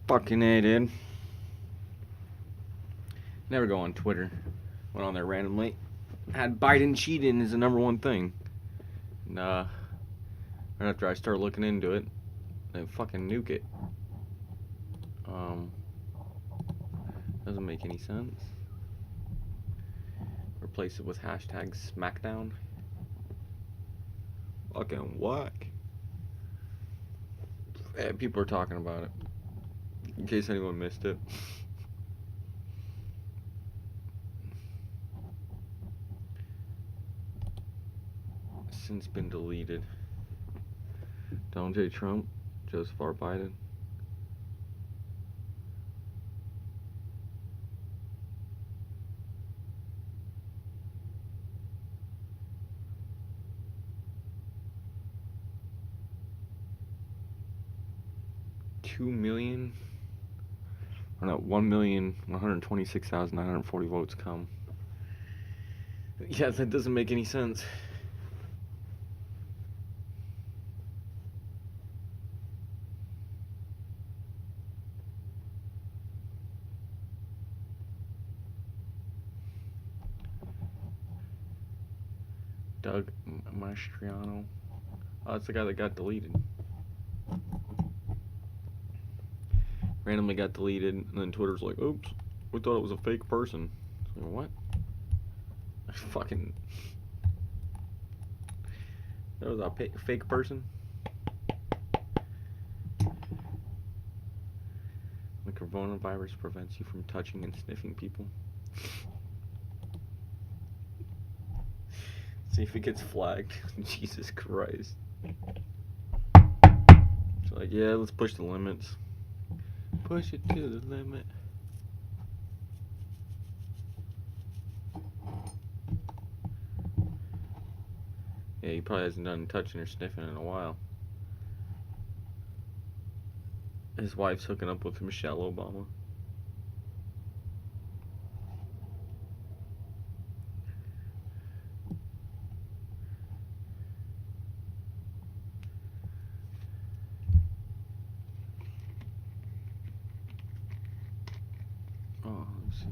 Fucking A, dude. Never go on Twitter. Went on there randomly. Had Biden cheating as the number one thing. And, right after I started looking into it, they fucking nuke it. Doesn't make any sense. Replace it with hashtag Smackdown. Fucking whack. Yeah, people are talking about it. In case anyone missed it. Since been deleted. Donald J. Trump, Joseph R. Biden. Or no, 1,126,940 votes come. Yeah, that doesn't make any sense. Doug Mastriano. Oh, that's the guy that got deleted. Randomly got deleted, and then Twitter's like, oops, we thought it was a fake person. So, what? Fucking. That was a fake person? The coronavirus prevents you from touching and sniffing people. See if it gets flagged. Jesus Christ. It's like, yeah, let's push the limits. Push it to the limit. Yeah, he probably hasn't done touching or sniffing in a while. His wife's hooking up with Michelle Obama. Oh, let's see.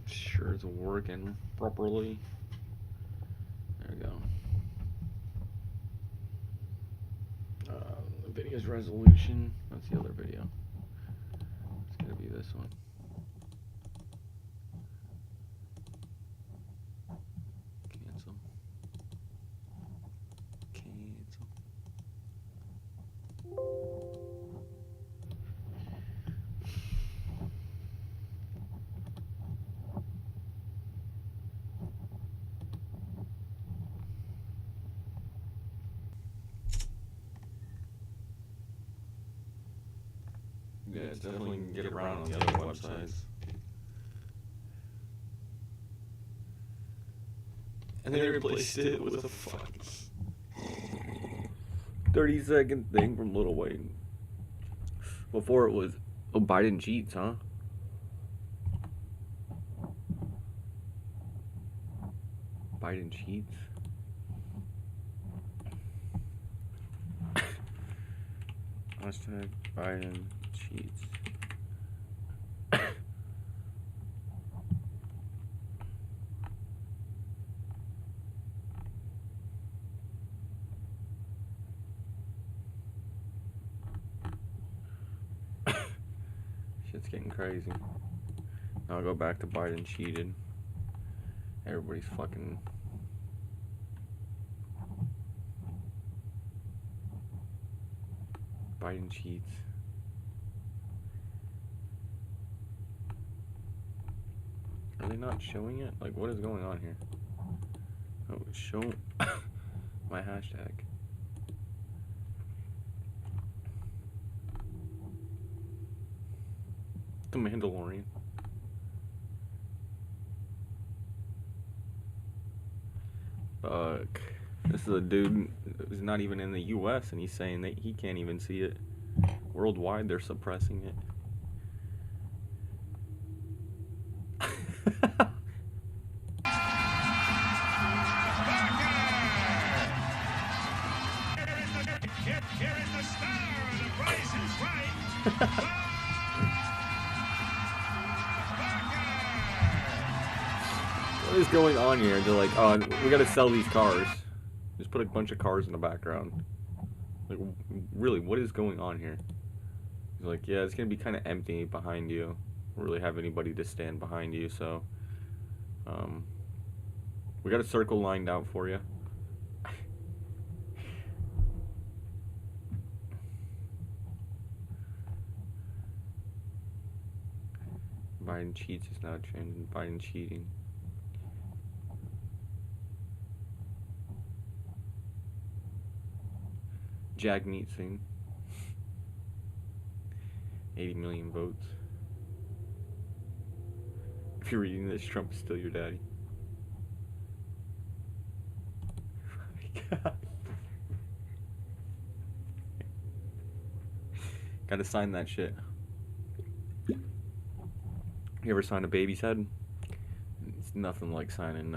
Sure it's working properly. There we go. The video's resolution. That's the other video. It's gonna be this one. Cancel. Cancel. Yeah, definitely can get around on the other websites. And they replaced it with a fucking 30-second thing from Lil Wayne. Before it was, oh, Biden cheats, huh? Biden cheats? Hashtag Biden cheats. Shit's getting crazy. Now I'll go back to Biden cheated. Everybody's fucking. Biden cheats. Are they not showing it? Like, what is going on here? Oh, show my hashtag. The Mandalorian. Fuck. This is a dude who's not even in the U.S. and he's saying that he can't even see it. Worldwide, they're suppressing it. Here is the star. The price is right. What is going on here? They're like, oh, we gotta sell these cars. Just put a bunch of cars in the background. Like, really, what is going on here? He's like, yeah, it's gonna be kind of empty behind you. Don't really have anybody to stand behind you, so we got a circle lined out for you. Biden cheats is now trending. Biden cheating. Jagmeet Singh. 80 million votes. If you're reading this, Trump is still your daddy. Oh my God. Gotta sign that shit. You ever sign a baby's head? It's nothing like signing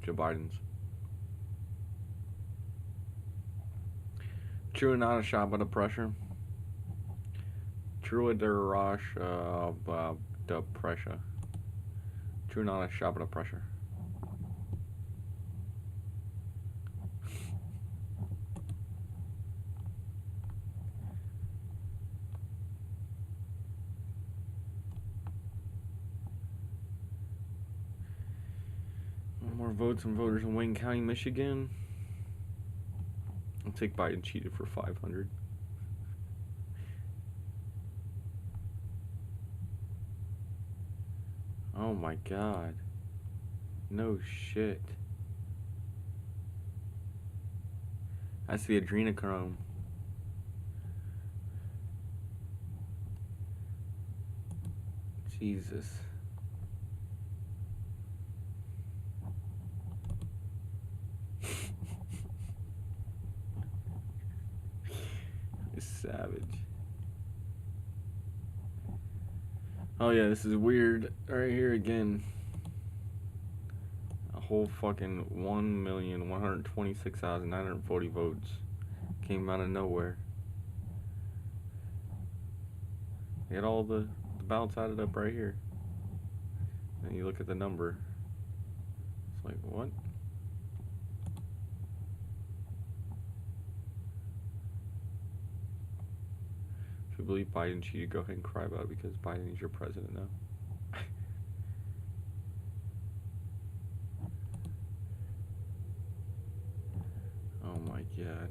Joe Biden's. True and not a shot but a pressure. True der Rosh the pressure. True not a shot but a pressure. More votes from voters in Wayne County, Michigan. I'll take Biden cheated for 500. Oh my God. No shit. That's the adrenochrome. Jesus. Savage. Oh yeah, this is weird. Right here again. A whole fucking 1,126,940 votes came out of nowhere. They got all the ballots added up right here. And you look at the number. It's like, what? If you believe Biden cheated, go ahead and cry about it because Biden is your president now. Oh my God.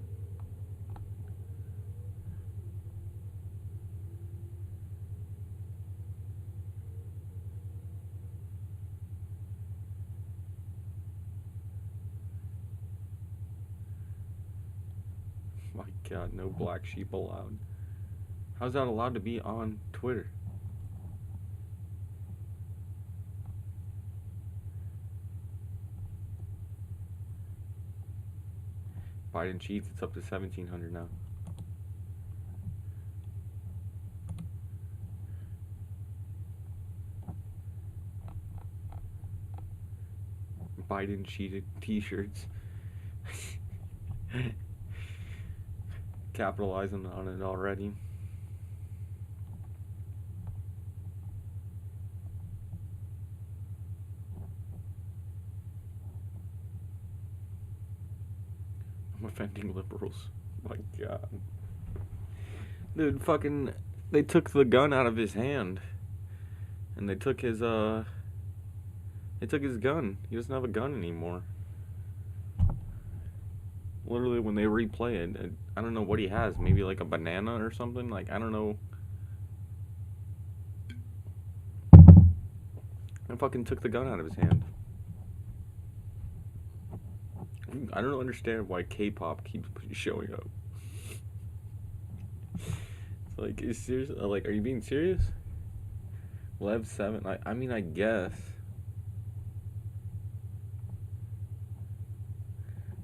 My God, no black sheep allowed. How's that allowed to be on Twitter? Biden cheats, it's up to 1,700 now. Biden cheated t-shirts. Capitalizing on it already. I'm offending liberals. My God. Dude, fucking, they took the gun out of his hand. And they took his gun. He doesn't have a gun anymore. Literally, when they replay it, I don't know what he has. Maybe like a banana or something. Like, I don't know. I fucking took the gun out of his hand. I don't understand why K-pop keeps showing up. It's like, is serious? Like, are you being serious? Lev 7. I mean, I guess.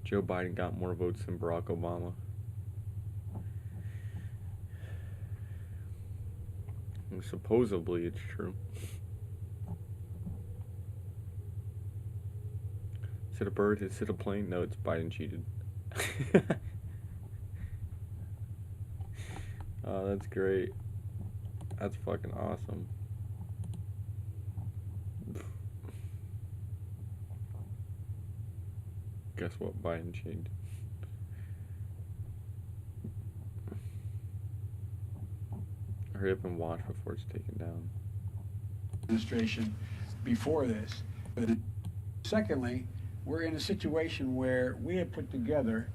Joe Biden got more votes than Barack Obama. And supposedly it's true. Is it a bird? Is it a plane? No, it's Biden cheated. Oh, that's great. That's fucking awesome. Guess what? Biden cheated. Hurry up and watch before it's taken down. Administration before this. Secondly, we're in a situation where we have put together,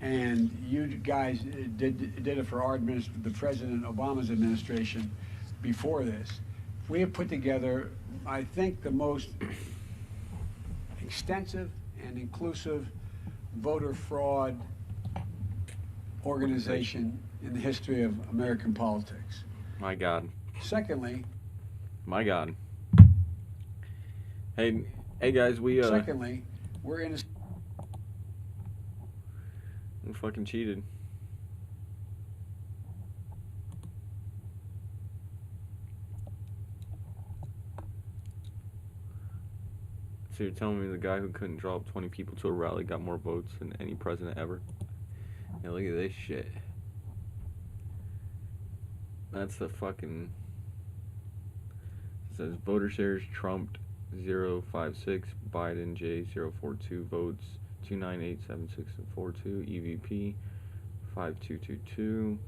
and you guys did it for our the President Obama's administration before this. We have put together, I think, the most extensive and inclusive voter fraud organization in the history of American politics. My God. Secondly, my God. Hey guys, we Secondly, we're in a. We fucking cheated. So you're telling me the guy who couldn't draw up 20 people to a rally got more votes than any president ever? Yeah, look at this shit. That's the fucking... It says voter shares trumped 056, Biden J042 votes 2987642, EVP 5222.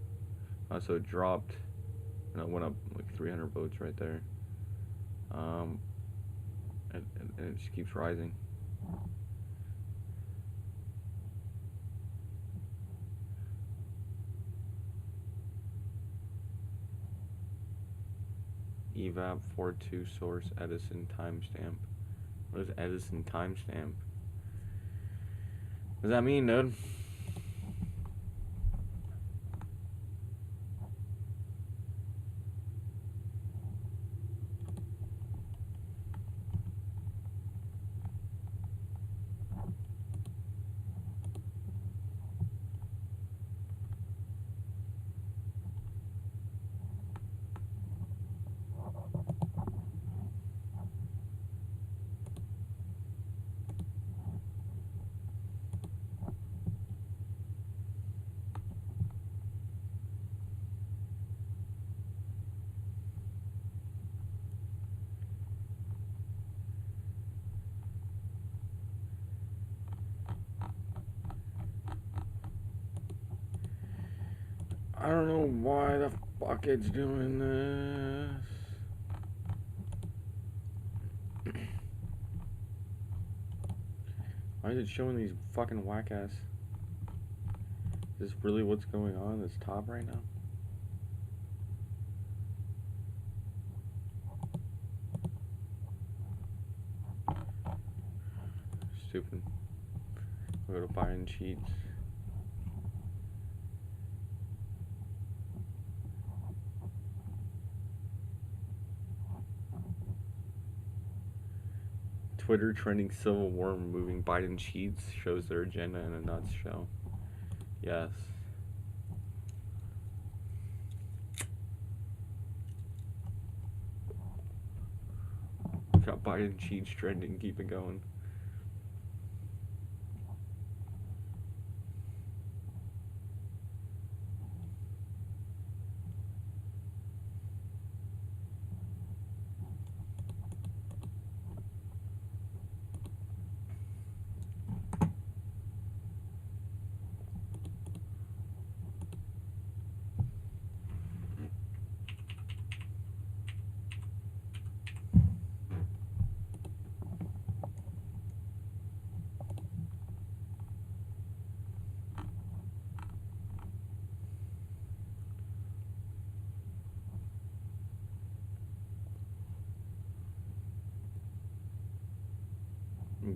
So it dropped, and it went up like 300 votes right there. And it just keeps rising. Evap 42 source Edison timestamp. What is Edison timestamp? What does that mean, dude? I don't know why the fuck it's doing this. Why is it showing these fucking whack ass? Is this really what's going on in this top right now? Stupid. We'll go to Biden cheats. Twitter trending civil war removing Biden cheats shows their agenda in a nutshell. Yes. Got Biden cheats trending, keep it going.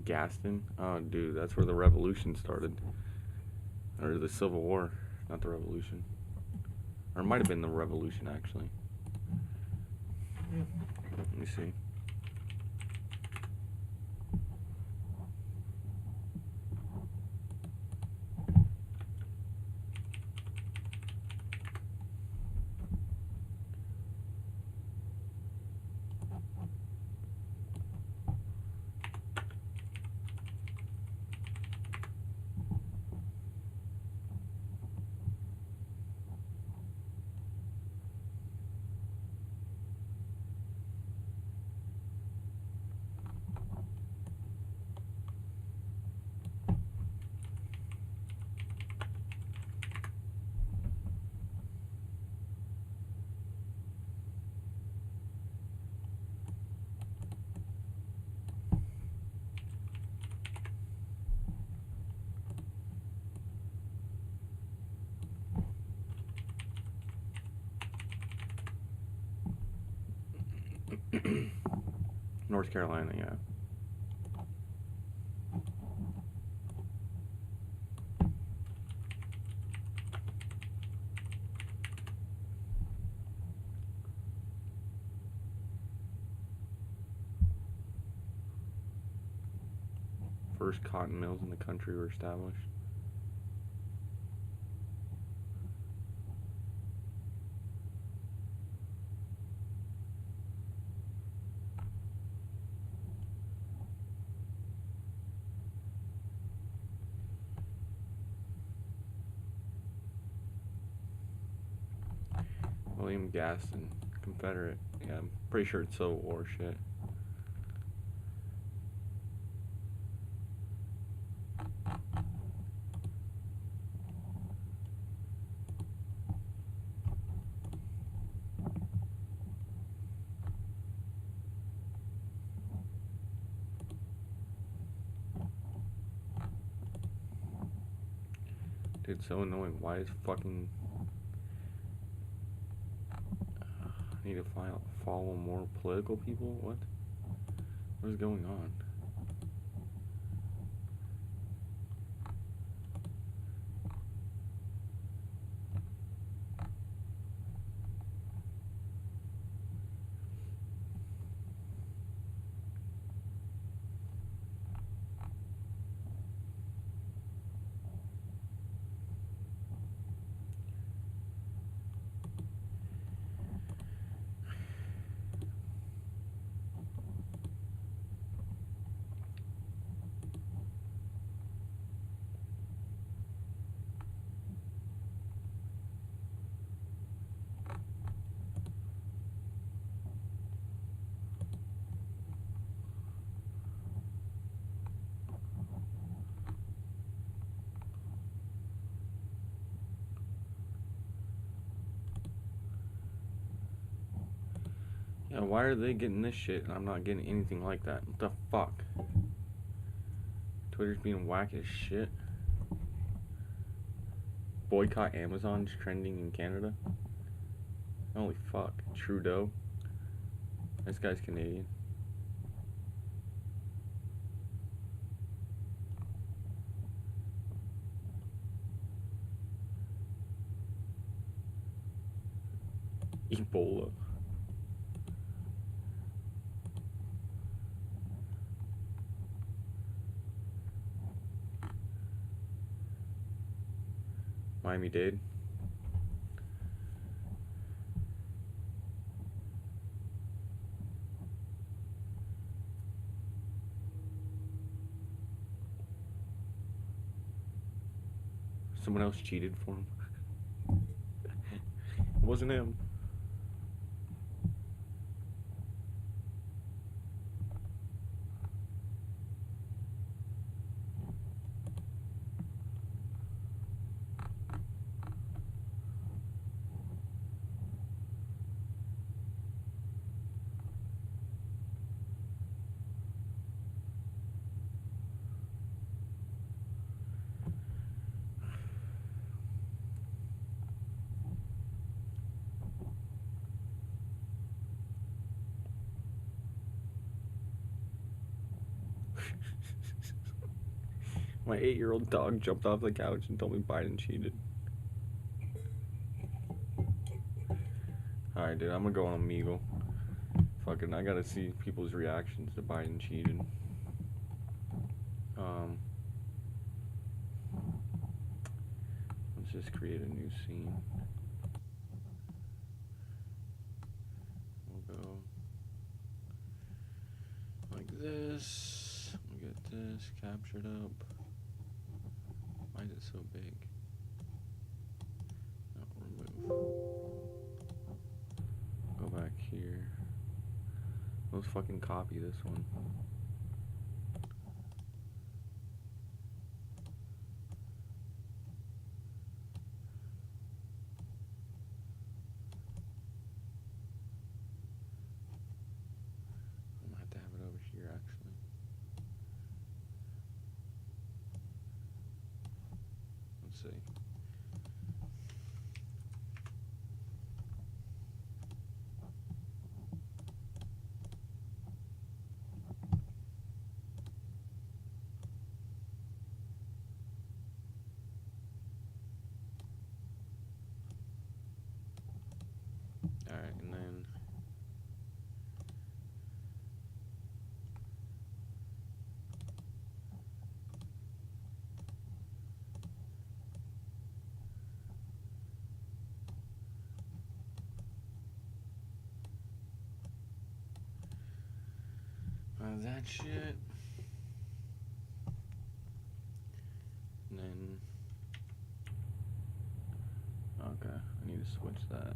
Gaston? Oh, dude, that's where the revolution started. Or the Civil War, not the revolution. Or it might have been the revolution, actually. Let me see. North Carolina, yeah. First cotton mills in the country were established. William Gaston, Confederate. Yeah, I'm pretty sure it's Civil War shit. Dude, so annoying. Why is fucking... I need to follow more political people? What? What is going on? Yeah, why are they getting this shit and I'm not getting anything like that? What the fuck? Twitter's being whack as shit. Boycott Amazon's trending in Canada. Holy fuck. Trudeau. This guy's Canadian. Ebola. Miami-Dade. Someone else cheated for him. It wasn't him. My 8-year-old dog jumped off the couch and told me Biden cheated. Alright, dude, I'm gonna go on Omegle. Fucking, I gotta see people's reactions to Biden cheated. Let's just create a new scene. We'll go like this. We'll get this captured up. Why is it so big? No, remove. Go back here. Let's fucking copy this one. I might have to have it over here actually. Let's see. that shit. And then, okay, I need to switch that.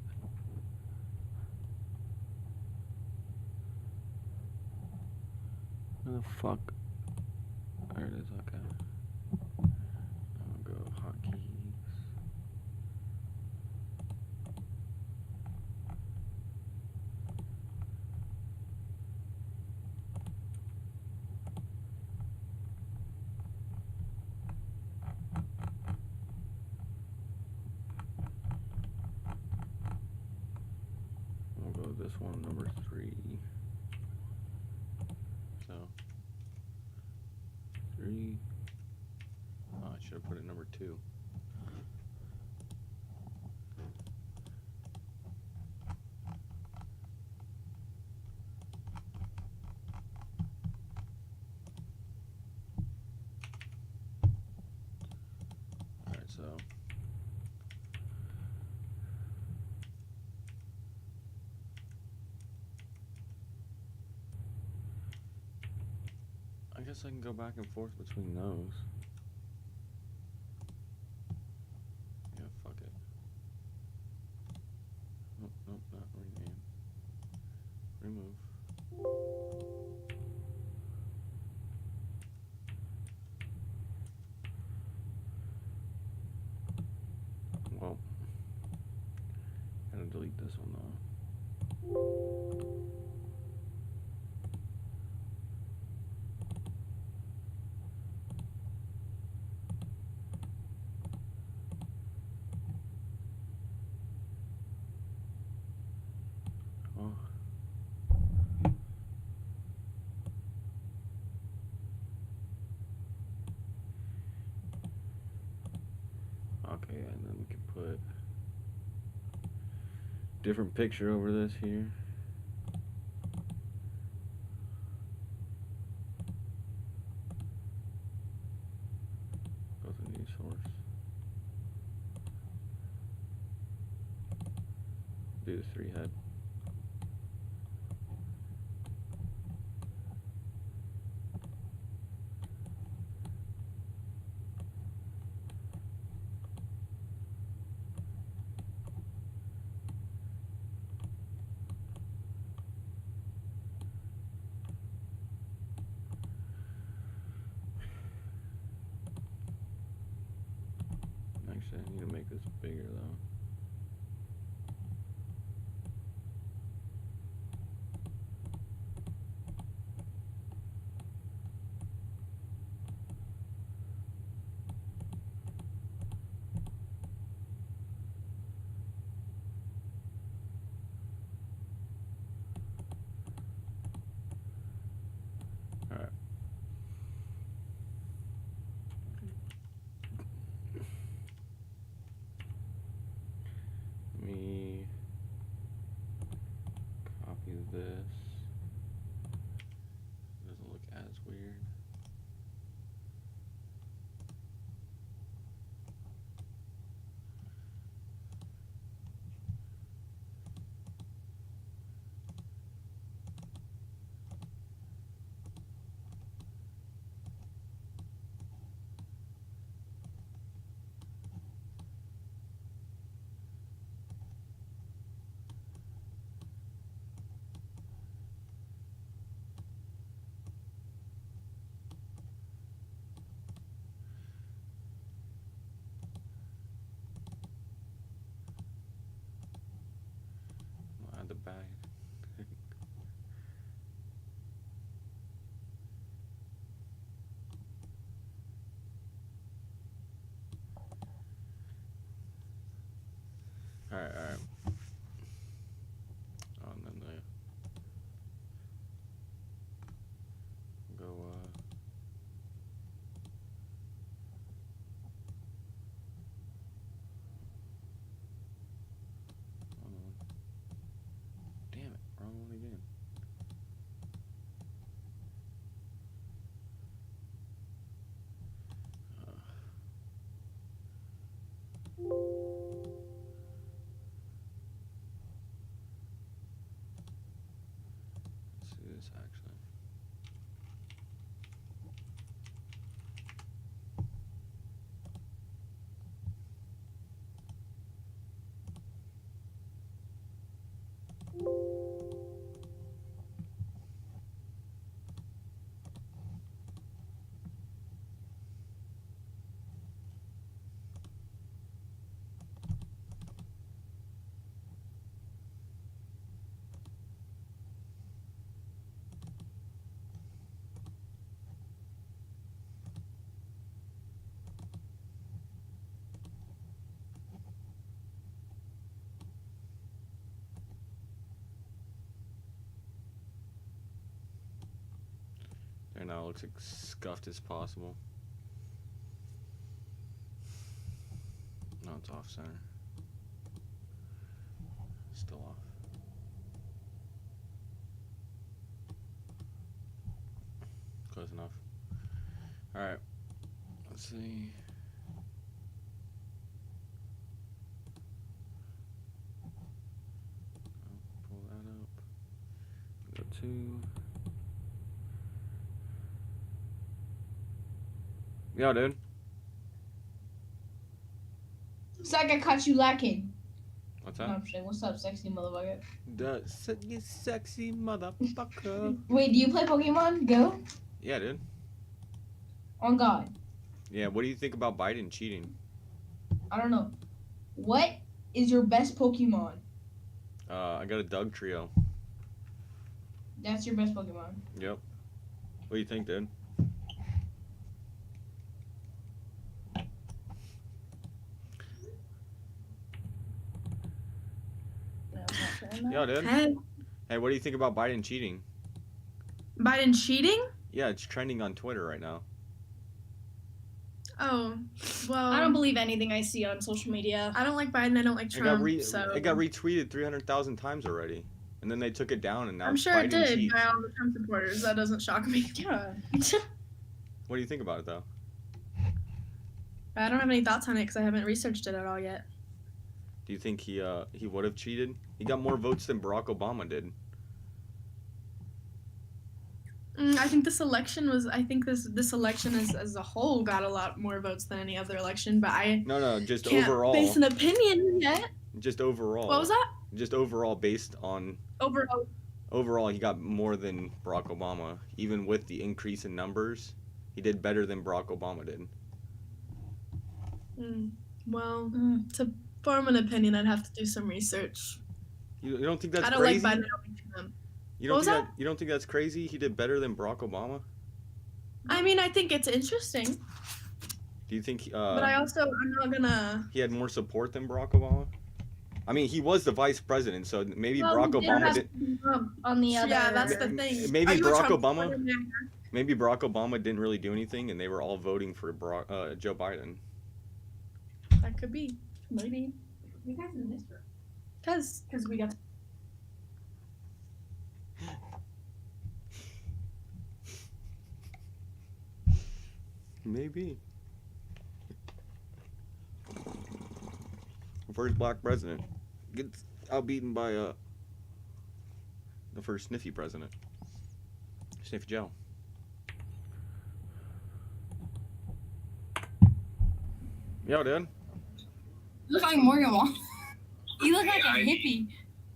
Where the fuck? There it is, okay. I'll go hotkeys. We'll go with this one, number 3. So, 3. Oh, I should have put it number 2. Alright, so I guess I can go back and forth between those. Yeah, fuck it. Nope, nope, not rename. Remove. Well, gotta delete this one though. Oh. Okay, and then we can put different picture over this here. Go to new source. Do the 3 head. Actually, I need to make this bigger though. Alright. Let me copy this. Doesn't look as weird. I'll add the bag. Alright, alright. Oh, and then go, hold on. Damn it, wrong one again. Let's do this actually. Right now it looks like scuffed as possible. No, it's off center. Still off. Close enough. Alright. Let's see. Pull that up. Go to. Yeah, dude. Zach, I caught you lacking. What's No, that? I'm saying, what's up, sexy motherfucker? You sexy motherfucker. Wait, do you play Pokemon Go? Yeah, dude. On God. Yeah, what do you think about Biden cheating? I don't know. What is your best Pokemon? I got a Doug trio. That's your best Pokemon. Yep. What do you think, dude? Yeah, dude. Hey, Hey, what do you think about Biden cheating? Biden cheating? Yeah, it's trending on Twitter right now. Oh, well. I don't believe anything I see on social media. I don't like Biden. I don't like Trump. So It got retweeted 300,000 times already, and then they took it down, and now I'm sure Biden it did cheats. by all the Trump supporters. That doesn't shock me. Yeah. What do you think about it, though? I don't have any thoughts on it because I haven't researched it at all yet. Do you think he would have cheated? He got more votes than Barack Obama did. I think this election was. I think this election as a whole got a lot more votes than any other election. But I No, just can't overall. base an opinion yet. Just overall. What was that? Just overall, based on overall, he got more than Barack Obama. Even with the increase in numbers, he did better than Barack Obama did. Well, to form an opinion, I'd have to do some research. You don't think that's I don't crazy? like Biden. I don't like Trump. You What don't was think you don't think that's crazy? He did better than Barack Obama. I mean, I think it's interesting, Do you think? but I'm not gonna. He had more support than Barack Obama. I mean, he was the vice president, so maybe Barack Obama did. On the other. Yeah, that's the thing. Maybe Are you a Barack Trump Obama- supporter, man? Maybe Barack Obama didn't really do anything, and they were all voting for Joe Biden. That could be. Maybe. You guys in this room. Because we got. Maybe. The first black president gets outbeaten by the first sniffy president. Sniffy Joe. Yo, dude. You look like Morgan Wall. You look like a hippie.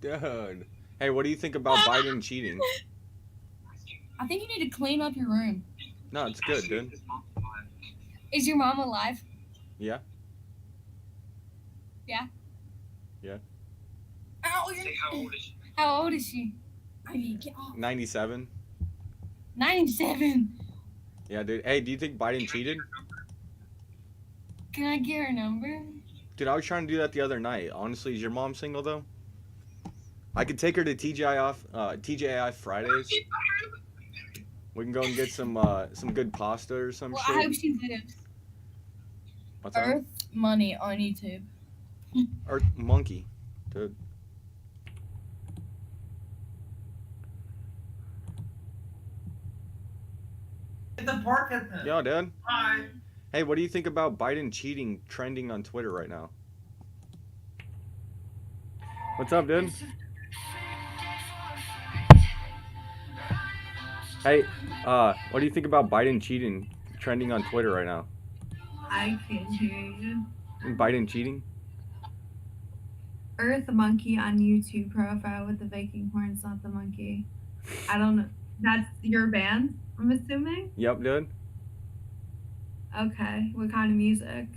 Dude. Hey, what do you think about Biden cheating? I think you need to clean up your room. No, it's good, dude. Is your mom alive? Yeah. Yeah. Yeah. Ow, how old is she? I mean, get off. 97. 97. Yeah, dude. Hey, do you think Biden cheated? Can I get her number? Dude, I was trying to do that the other night. Honestly, is your mom single though? I could take her to TGI Fridays. We can go and get some good pasta or some Well, shit. I hope she lives. What's that? Earth Money on YouTube. Earth Monkey, dude. The park at the. Yo, dude. Hi. Hey, what do you think about Biden cheating trending on Twitter right now? What's up, dude? Hey, what do you think about Biden cheating trending on Twitter right now? I can't hear you. Biden cheating? Earth Monkey on YouTube profile with the Viking horns, not the monkey. I don't know. That's your band, I'm assuming? Yep, dude. Okay. What kind of music?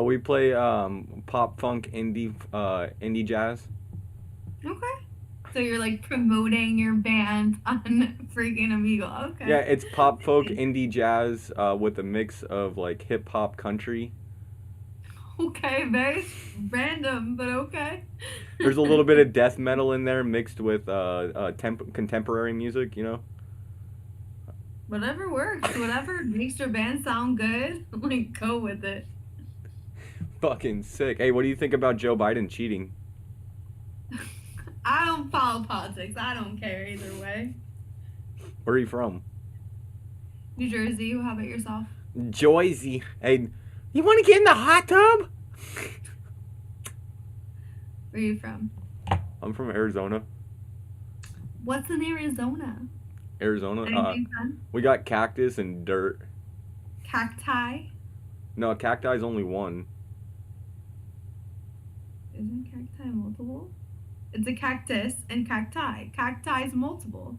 We play pop punk indie jazz. Okay. So you're like promoting your band on freaking Omegle. Okay. Yeah, it's pop folk indie jazz with a mix of like hip hop country. Okay, very random, but okay. There's a little bit of death metal in there mixed with contemporary music, you know. Whatever works, whatever makes your band sound good, like go with it. Fucking sick. Hey, what do you think about Joe Biden cheating? I don't follow politics. I don't care either way. Where are you from? New Jersey, how about yourself? Joyzy. Hey, you want to get in the hot tub? Where are you from? I'm from Arizona. What's in Arizona? Arizona. Anything fun? We got cactus and dirt. Cacti? No, cacti is only one. Isn't cacti multiple? It's a cactus and cacti. Cacti is multiple.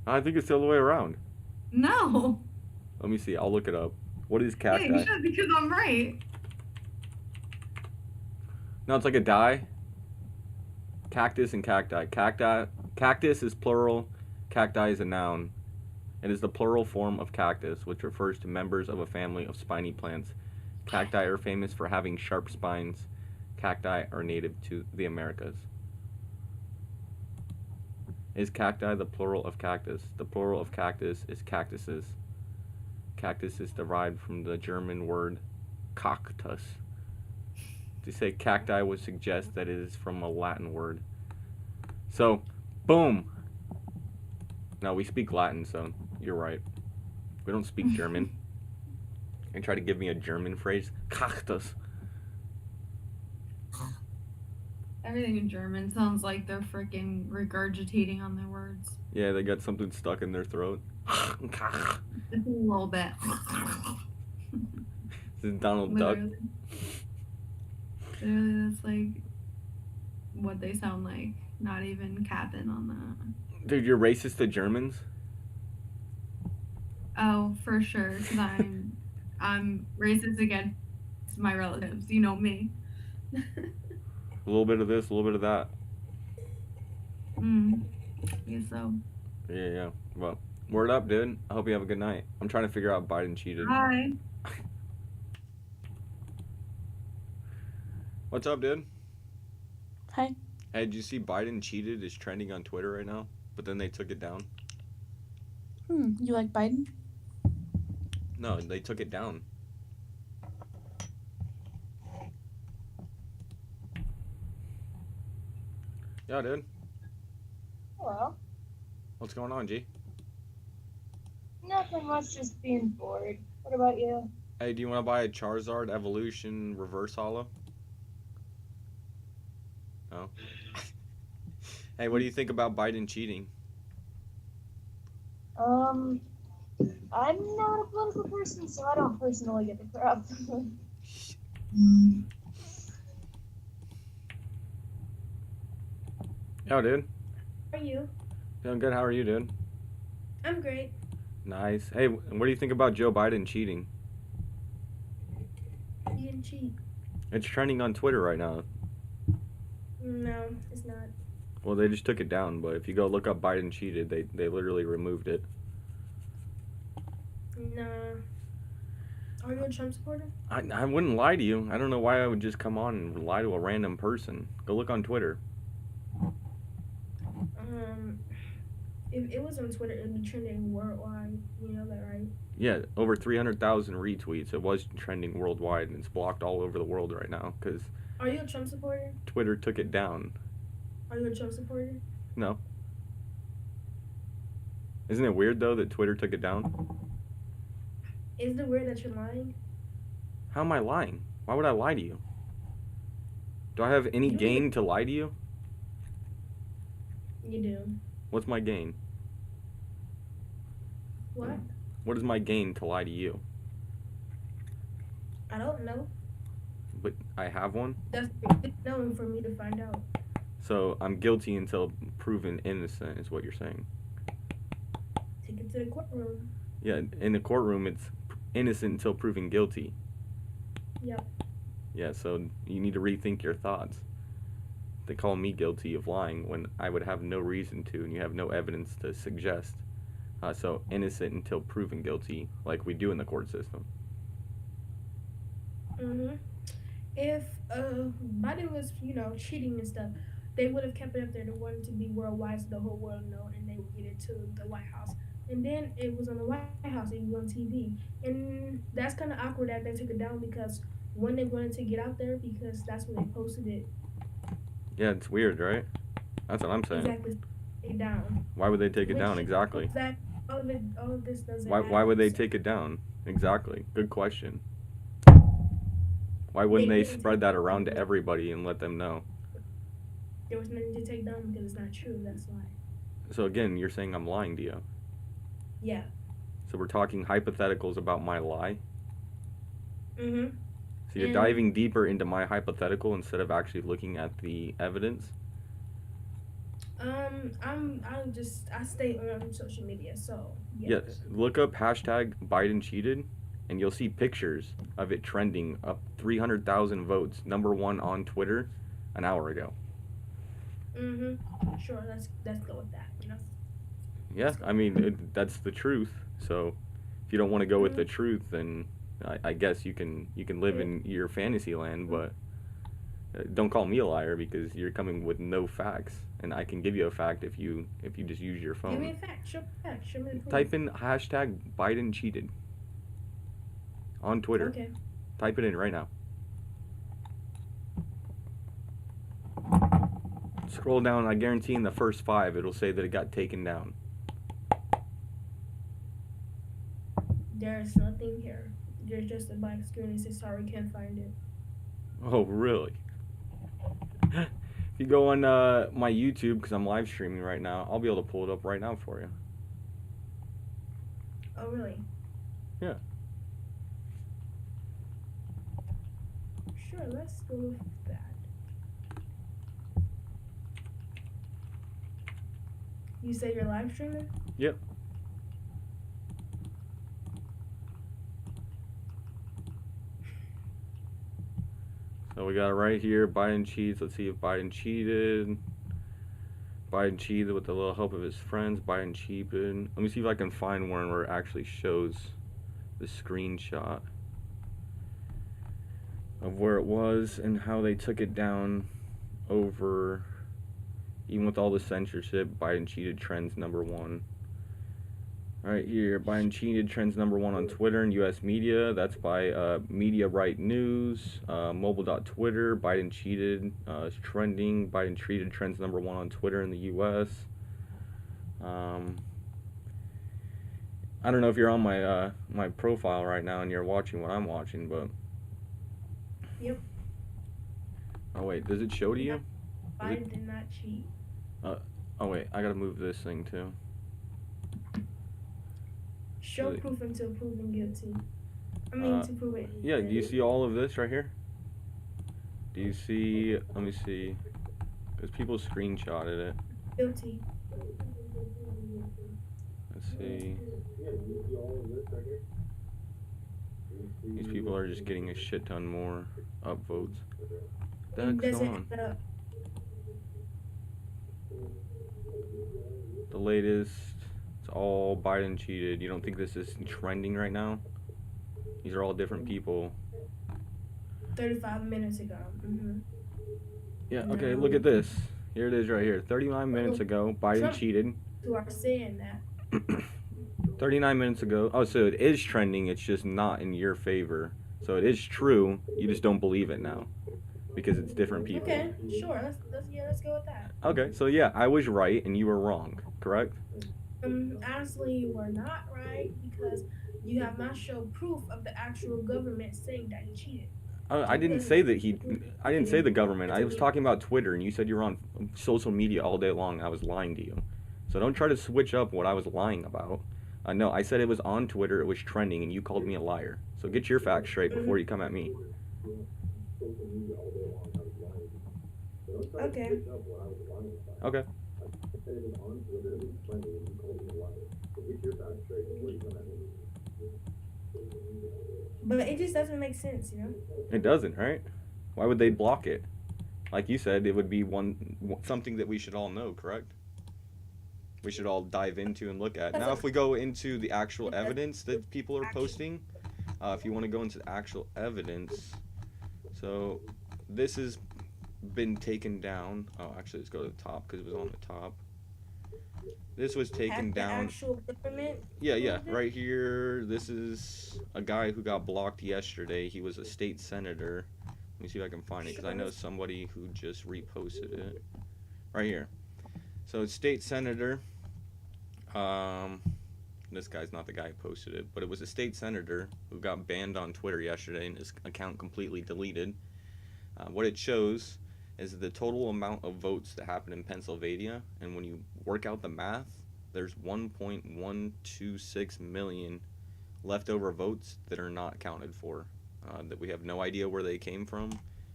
I think it's the other way around. No. Let me see. I'll look it up. What is cacti? Yeah, you should because I'm right. No, it's like a dye. Cactus and cacti. Cactus is plural. Cacti is a noun. It is the plural form of cactus, which refers to members of a family of spiny plants. Cacti are famous for having sharp spines. Cacti are native to the Americas. Is cacti the plural of cactus? The plural of cactus is cactuses. Cactus is derived from the German word cactus. To say cacti would suggest that it is from a Latin word. So, boom. No, we speak Latin, so you're right. We don't speak German. And try to give me a German phrase. Cactus. Everything in German sounds like they're freaking regurgitating on their words. Yeah, they got something stuck in their throat. Just a little bit. This is Donald Duck. Literally, that's like what they sound like. Not even capping on that. Dude, you're racist to Germans? Oh, for sure. Because I'm racist against my relatives. You know me. A little bit of this, a little bit of that. I guess so. Yeah. Well, word up, dude. I hope you have a good night. I'm trying to figure out Biden cheated. Hi. What's up, dude? Hi. Hey, did you see Biden cheated is trending on Twitter right now? But then they took it down. You like Biden? No, they took it down. Yeah, dude. Hello. What's going on, G? Nothing much, just being bored. What about you? Hey, do you want to buy a Charizard Evolution Reverse Holo? No. Hey, what do you think about Biden cheating? I'm not a political person, so I don't personally get the crap. Yo, dude. How are you? Doing good. How are you, dude? I'm great. Nice. Hey, what do you think about Joe Biden cheating? You didn't cheat. It's trending on Twitter right now. No, it's not. Well, they just took it down, but if you go look up Biden cheated, they literally removed it. No. Are you a Trump supporter? I wouldn't lie to you. I don't know why I would just come on and lie to a random person. Go look on Twitter. If it was on Twitter, it would be trending worldwide. You know that, right? Yeah, over 300,000 retweets. It was trending worldwide, and it's blocked all over the world right now because Are you a Trump supporter? Twitter took it down. Are you a Trump supporter? No. Isn't it weird, though, that Twitter took it down? Is it weird that you're lying? How am I lying? Why would I lie to you? Do I have any gain to lie to you? You do. What's my gain? What? What is my gain to lie to you? I don't know. But I have one? That's known for me to find out. So I'm guilty until proven innocent is what you're saying. Take it to the courtroom. Yeah, in the courtroom it's innocent until proven guilty. Yep. Yeah, so you need to rethink your thoughts. They call me guilty of lying when I would have no reason to and you have no evidence to suggest. So innocent until proven guilty, like we do in the court system. If Biden was, cheating and stuff, they would have kept it up there. They wanted to be worldwide so the whole world know, and they would get it to the White House. and then it was on the White House and you on TV, and that's kind of awkward that they took it down because when they wanted to get out there because that's when they posted it. Yeah, it's weird, right? That's what I'm saying. Exactly, it down. Why would they take it Which down? Exactly. Exact. All of this doesn't. Why add would up, they so take it down? Exactly. Good question. Why wouldn't they didn't spread take that it around down. to everybody and let them know? There was nothing to take down because it's not true. That's why. So again, you're saying I'm lying to you. Yeah. So we're talking hypotheticals about my lie. Mhm. So you're And- diving deeper into my hypothetical instead of actually looking at the evidence. I stay on social media, so Yeah, yes. look up hashtag Biden cheated, and you'll see pictures of it trending up 300,000 votes, #1 on Twitter, an hour ago. Mhm. Sure. Let's go with that. You know. Yeah, I mean that's the truth. So if you don't want to go with the Mhm. truth, then I guess you can live in your fantasy land, but don't call me a liar because you're coming with no facts, and I can give you a fact if you just use your Give me a phone. fact. Show me a fact. Show me the proof. Type in hashtag Biden cheated on Twitter. Okay. Type it in right now. Scroll down, I guarantee in the first 5 it'll say that it got taken down. There's nothing here. There's just a blank screen and it says sorry, can't find it. Oh, really? If you go on my YouTube, because I'm live streaming right now, I'll be able to pull it up right now for you. Oh really? Yeah. Sure, let's go with that. You say you're live streaming? Yep. So we got it right here, Biden cheats. Let's see if Biden cheated. Biden cheated with the little help of his friends. Biden cheated. Let me see if I can find one where it actually shows the screenshot of where it was and how they took it down over, even with all the censorship. Biden cheated trends #1. Right here, Biden cheated trends #1 on Twitter and U.S. media. That's by Media Right News, mobile.twitter. Biden cheated is trending. Biden cheated trends #1 on Twitter in the U.S. I don't know if you're on my my profile right now and you're watching what I'm watching, but. Yep. Oh wait, does it show to you? Biden did not cheat. Oh wait, I gotta move this thing too. Show Really? proof until proven guilty. I mean to prove it. Yeah, do you see all of this right here? Do you see, let me see, because people screenshotted it. Guilty. Let's see. These people are just getting a shit ton more upvotes. What the heck's going on? The latest, it's all Biden cheated. You don't think this is trending right now? These are all different people. 35 minutes ago. Mm-hmm. Yeah, okay, look at this. Here it is right here. 39 minutes ago, Biden Trump cheated. Who are saying that? 39 minutes ago. Oh, so it is trending. It's just not in your favor. So it is true. You just don't believe it now because it's different people. Okay, sure. Let's go with that. Okay, so yeah, I was right and you were wrong, correct? Honestly, you were not right because you have not shown proof of the actual government saying that he cheated. I didn't say that I didn't say the government. I was talking about Twitter, and you said you were on social media all day long. I was lying to you. So don't try to switch up what I was lying about. No, I said it was on Twitter, it was trending, and you called me a liar. So get your facts straight before you come at me. Okay. Okay. But it just doesn't make sense, you know? It doesn't, right? Why would they block it? Like you said, it would be something that we should all know, correct? We should all dive into and look at. Now, if we go into the actual evidence that people are posting, if you want to go into the actual evidence, so this has been taken down. Oh, actually, let's go to the top because it was on the top. This was taken Hack the down. actual government. Yeah, right here. This is a guy who got blocked yesterday. He was a state senator. Let me see if I can find it, because I know somebody who just reposted it. Right here. So it's state senator. This guy's not the guy who posted it, but it was a state senator who got banned on Twitter yesterday and his account completely deleted. What it shows is the total amount of votes that happened in Pennsylvania, and when you work out the math, there's 1.126 million leftover votes that are not accounted for, that we have no idea where they came from,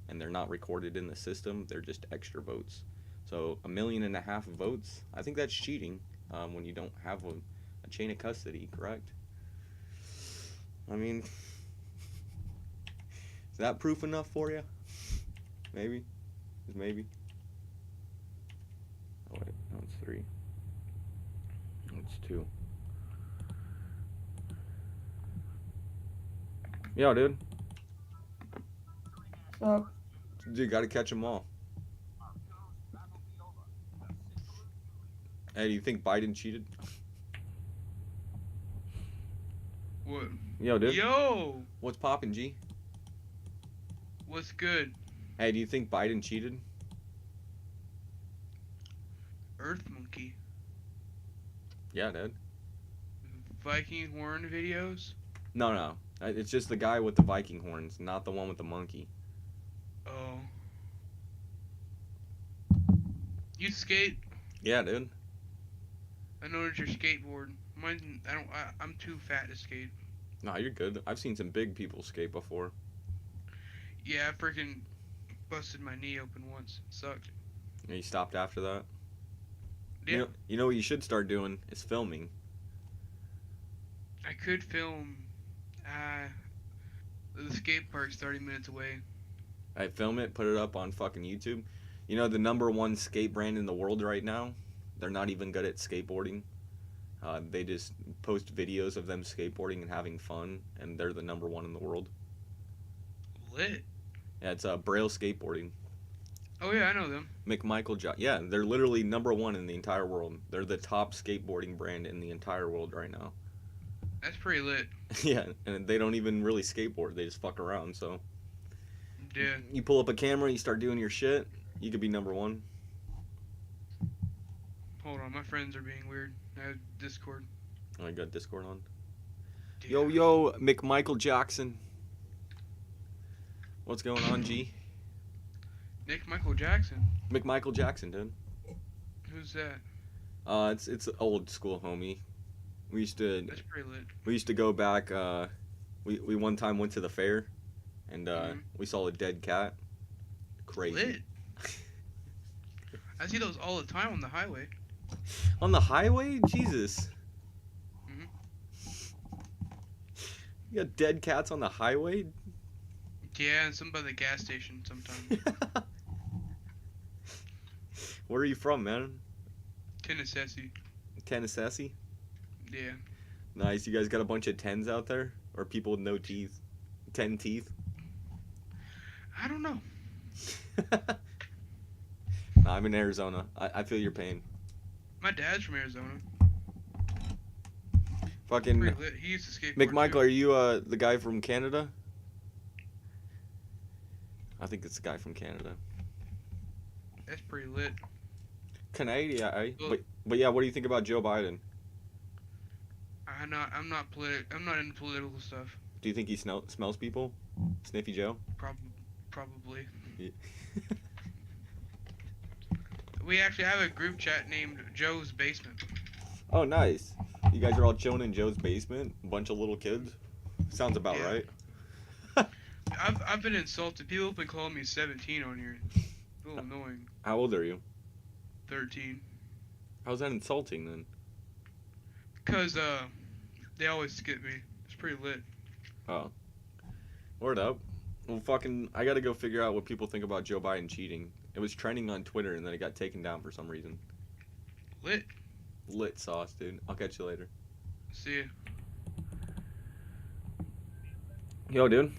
and they're not recorded in the system. They're just extra votes. So 1.5 million votes, I think that's cheating when you don't have a chain of custody, correct? I mean, is that proof enough for you? Maybe. Just maybe. Oh wait, no, it's 3. It's 2. Yo, dude. What's up? Dude, gotta catch them all. Hey, do you think Biden cheated? What? Yo, dude. Yo! What's poppin', G? What's good? Hey, do you think Biden cheated? Earth Monkey. Yeah, dude. Viking horn videos? No. It's just the guy with the Viking horns, not the one with the monkey. Oh. You skate? Yeah, dude. I noticed your skateboard. Mine, I'm too fat to skate. Nah, you're good. I've seen some big people skate before. Yeah, I freaking busted my knee open once. It sucked. And you stopped after that? Yeah. You know what you should start doing is filming. I could film. The skate park's 30 minutes away. I film it, put it up on fucking YouTube. You know the #1 skate brand in the world right now? They're not even good at skateboarding. They just post videos of them skateboarding and having fun, and they're the #1 in the world. Lit. Yeah, it's Braille Skateboarding. Oh yeah, I know them. Yeah, they're literally #1 in the entire world. They're the top skateboarding brand in the entire world right now. That's pretty lit. Yeah, and they don't even really skateboard. They just fuck around, so. Yeah. You pull up a camera, you start doing your shit, you could be #1. Hold on, my friends are being weird. I have Discord. Oh, you got Discord on? Yeah. Yo, McMichael Jackson. What's going on, G? Michael Jackson? McMichael Jackson, dude. Who's that? It's an old school homie. We used to. That's pretty lit. We used to go back. We one time went to the fair, and we saw a dead cat. Crazy. Lit. I see those all the time on the highway. On the highway? Jesus. You got dead cats on the highway? Yeah, and some by the gas station sometimes. Where are you from, man? Tennessee. Tennessee? Yeah. Nice. You guys got a bunch of 10s out there? Or people with no teeth? 10 teeth? I don't know. Nah, I'm in Arizona. I feel your pain. My dad's from Arizona. Fucking Pretty lit. He used to skateboard McMichael, too. are you the guy from Canada? I think it's the guy from Canada. That's pretty lit. Canada, eh? Well, But yeah, what do you think about Joe Biden? I'm not into political stuff. Do you think he smells people? Sniffy Joe? Probably. Yeah. We actually have a group chat named Joe's Basement. Oh, nice. You guys are all chilling in Joe's basement? A bunch of little kids? Sounds about right. I've been insulted. People have been calling me 17 on here. It's a little annoying. How old are you? 13. How's that insulting then? Cause they always skip me. It's pretty lit. Oh. Word up. Well, fucking, I gotta go figure out what people think about Joe Biden cheating. It was trending on Twitter and then it got taken down for some reason. Lit. Lit sauce, dude. I'll catch you later. See ya. Yo, dude.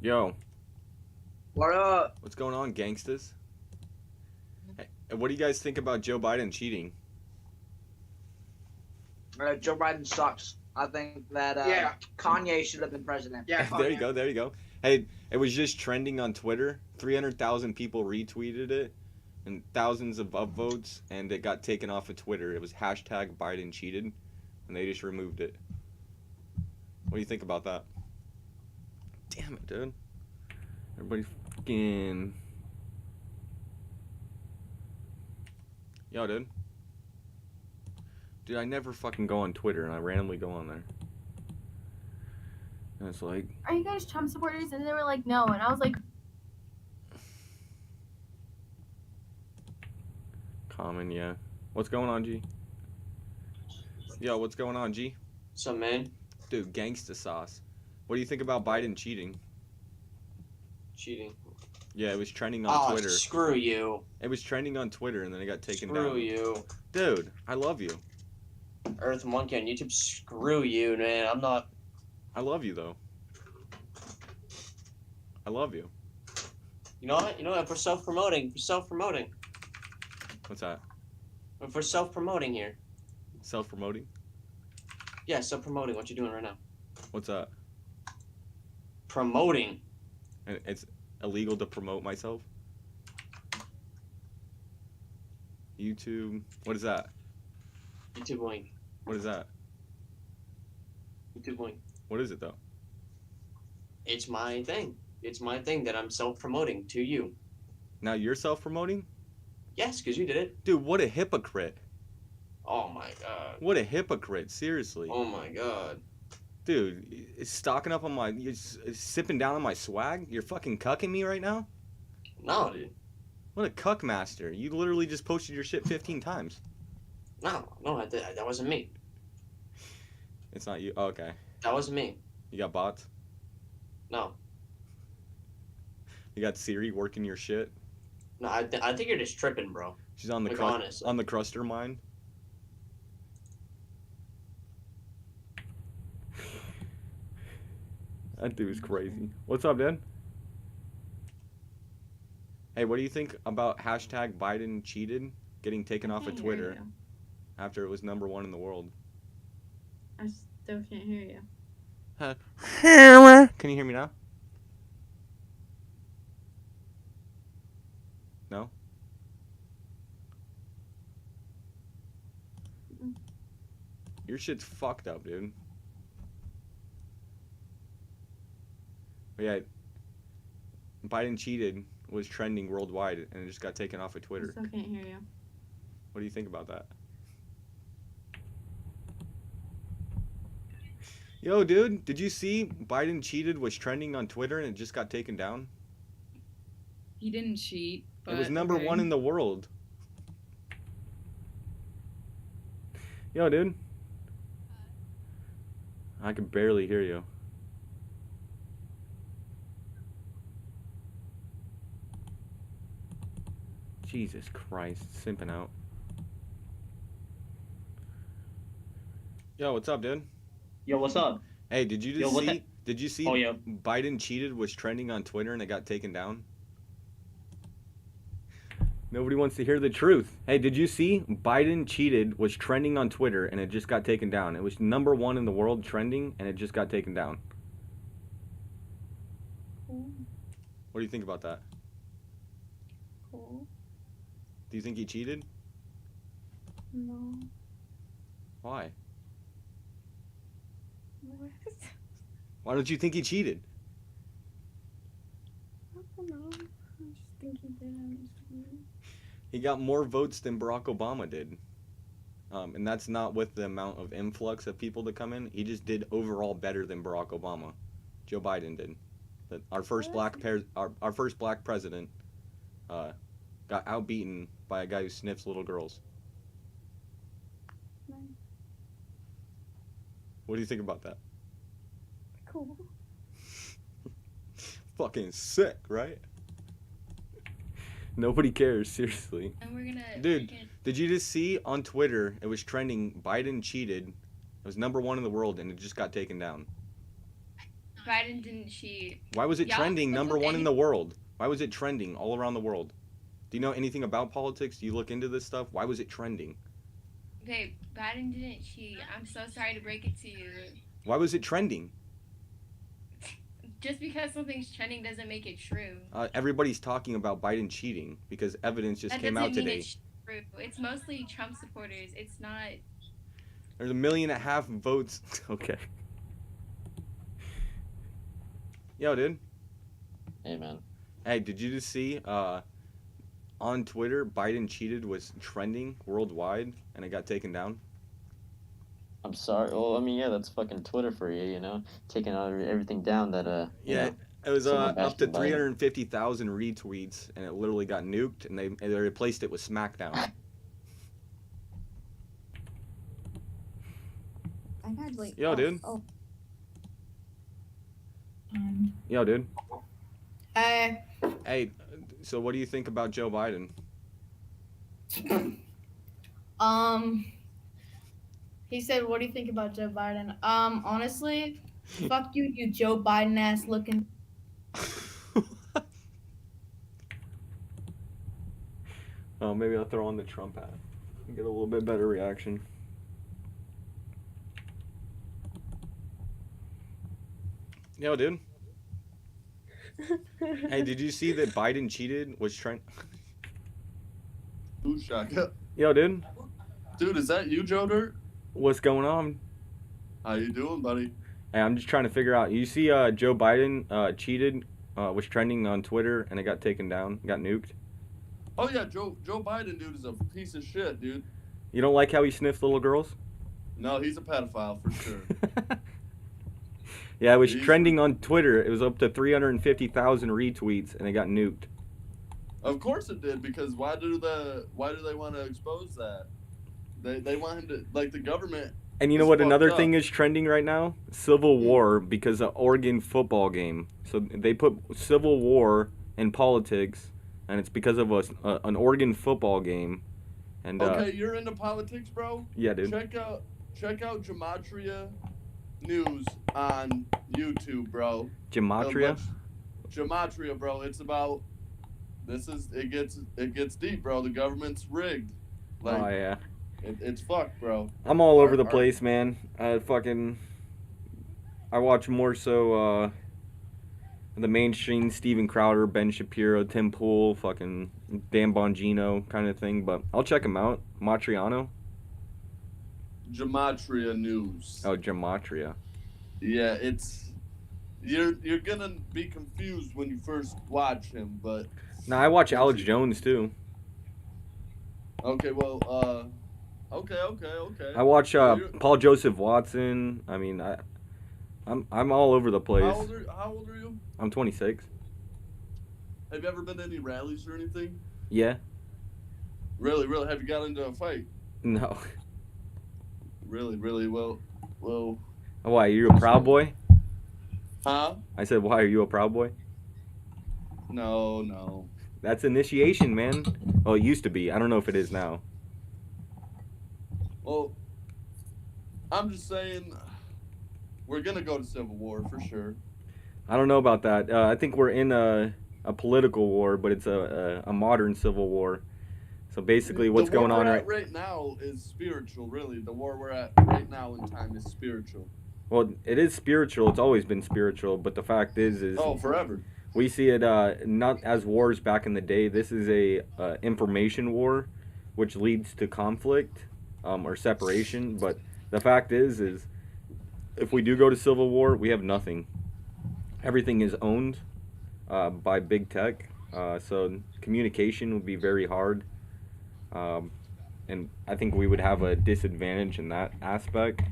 Yo. What up? What's going on, gangstas? And what do you guys think about Joe Biden cheating? Joe Biden sucks. I think that Kanye should have been president. Yeah, There you go. There you go. Hey, it was just trending on Twitter. 300,000 people retweeted it, and thousands of upvotes, and it got taken off of Twitter. It was hashtag Biden cheated, and they just removed it. What do you think about that? Damn it, dude. Everybody fucking... Yo, dude. Dude, I never fucking go on Twitter, and I randomly go on there. And it's like... Are you guys Trump supporters? And they were like, no. And I was like... Common, yeah. What's going on, G? Yo, what's going on, G? What's up, man? Dude, gangsta sauce. What do you think about Biden cheating? Cheating. Yeah, it was trending on Twitter. Screw you. It was trending on Twitter, and then it got taken down. Screw you. Dude, I love you. Earth Monkey on YouTube. Screw you, man. I'm not... I love you, though. I love you. You know what? You know what? For self-promoting. For self-promoting. What's that? For self-promoting here. Self-promoting? Yeah, self-promoting. What you doing right now? What's that? Promoting. And it's illegal to promote myself? YouTube. What is that? YouTube link. What is that? YouTube link. What is it, though? It's my thing. It's my thing that I'm self-promoting to you. Now you're self-promoting? Yes, because you did it. Dude, what a hypocrite. Oh my god. What a hypocrite, seriously. Oh my god. Dude, it's stocking up on my... You're sipping down on my swag? You're fucking cucking me right now? No, dude. What a cuck master. You literally just posted your shit 15 times. No, that wasn't me. It's not you? Oh, okay. That wasn't me. You got bots? No. You got Siri working your shit? No, I think you're just tripping, bro. She's on the Like, honestly. on the cruster mine? That dude's crazy. What's up, Dad? Hey, what do you think about hashtag Biden cheated getting taken off of Twitter after it was #1 in the world? I still can't hear you. Can you hear me now? No? Your shit's fucked up, dude. But yeah, Biden cheated was trending worldwide, and it just got taken off of Twitter. I still can't hear you. What do you think about that? Yo, dude, did you see Biden cheated was trending on Twitter, and it just got taken down? He didn't cheat. But It was #1 in the world. Yo, dude. I can barely hear you. Jesus Christ, simping out. Yo, what's up, dude? Yo, what's up? Hey, did you just Yo, what see? Did you see? Oh, yeah. Biden cheated was trending on Twitter and it got taken down. Nobody wants to hear the truth. Hey, did you see? Biden cheated was trending on Twitter and it just got taken down. It was #1 in the world trending and it just got taken down. Cool. What do you think about that? Cool. Do you think he cheated? No. Why? What? Why don't you think he cheated? I don't know. I just think he did. He got more votes than Barack Obama did. And that's not with the amount of influx of people to come in. He just did overall better than Barack Obama. Joe Biden did. But our first black president got outbeaten by a guy who sniffs little girls. Nice. What do you think about that? Cool. Fucking sick, right? Nobody cares, seriously. And we're gonna... Dude, did you just see on Twitter, it was trending, Biden cheated. It was #1 in the world, and it just got taken down. Biden didn't cheat. Why was it Y'all trending look #1 in any- the world? Why was it trending all around the world? Do you know anything about politics? Do you look into this stuff? Why was it trending? Babe, Biden didn't cheat. I'm so sorry to break it to you. Why was it trending? Just because something's trending doesn't make it true. Everybody's talking about Biden cheating because evidence just came out today. It's true. It's mostly Trump supporters. It's not. There's 1.5 million votes. Okay. Yo, dude. Hey, man. Hey, did you just see on Twitter Biden cheated was trending worldwide and it got taken down? I'm sorry. Well, I mean, yeah, that's fucking Twitter for you, you know, taking everything down that Yeah, know, it was up to Biden. 350,000 retweets and it literally got nuked and they replaced it with SmackDown. I've had like. Yo, dude. Yo, dude. Hey. Hey, so what do you think about Joe Biden? He said, "What do you think about Joe Biden?" Honestly, fuck you, you Joe Biden ass looking. Oh, maybe I'll throw on the Trump hat and get a little bit better reaction. Yo, dude. Hey, did you see that Biden cheated? Was trying. Ooh, shock. Yo, dude. Dude, is that you, Joe Dirt? What's going on? How you doing, buddy? Hey, I'm just trying to figure out. You see, Joe Biden cheated, was trending on Twitter, and it got taken down, got nuked. Oh yeah, Joe Biden, dude, is a piece of shit, dude. You don't like how he sniffs little girls? No, he's a pedophile for sure. Yeah, it was trending on Twitter. It was up to 350,000 retweets, and it got nuked. Of course it did, because why do they want to expose that? They want him to, like, the government. And you know what another thing is trending right now? Civil War, because of Oregon football game. So they put Civil War in politics, and it's because of an Oregon football game. And okay, you're into politics, bro? Yeah, dude. Check out Gematria News on YouTube, bro. Gematria? Gematria, bro. It's about it gets deep, bro. The government's rigged. Like, oh yeah. It's fucked, bro. I'm all over the place, man. I watch more so the mainstream Steven Crowder, Ben Shapiro, Tim Pool, fucking Dan Bongino kind of thing, but I'll check them out. Matriano? Gematria News. Oh, Gematria. Yeah, you're gonna be confused when you first watch him, but No, I watch Alex Jones too. Okay, well, okay. I watch Paul Joseph Watson. I mean, I'm all over the place. How old are you? I'm 26. Have you ever been to any rallies or anything? Yeah. Really? Have you got into a fight? No. Really? Well. Why, are you a Proud Boy? Huh? I said, why, are you a Proud Boy? No. That's initiation, man. Well, it used to be. I don't know if it is now. Well, I'm just saying, we're gonna go to Civil War for sure. I don't know about that. I think we're in a political war, but it's a modern civil war. So basically, what's going on right now is spiritual. Really, the war we're at right now in time is spiritual. Well, it is spiritual. It's always been spiritual. But the fact is forever. We see it not as wars back in the day. This is a information war, which leads to conflict or separation. But the fact is if we do go to civil war, we have nothing. Everything is owned by big tech. So communication would be very hard. And I think we would have a disadvantage in that aspect.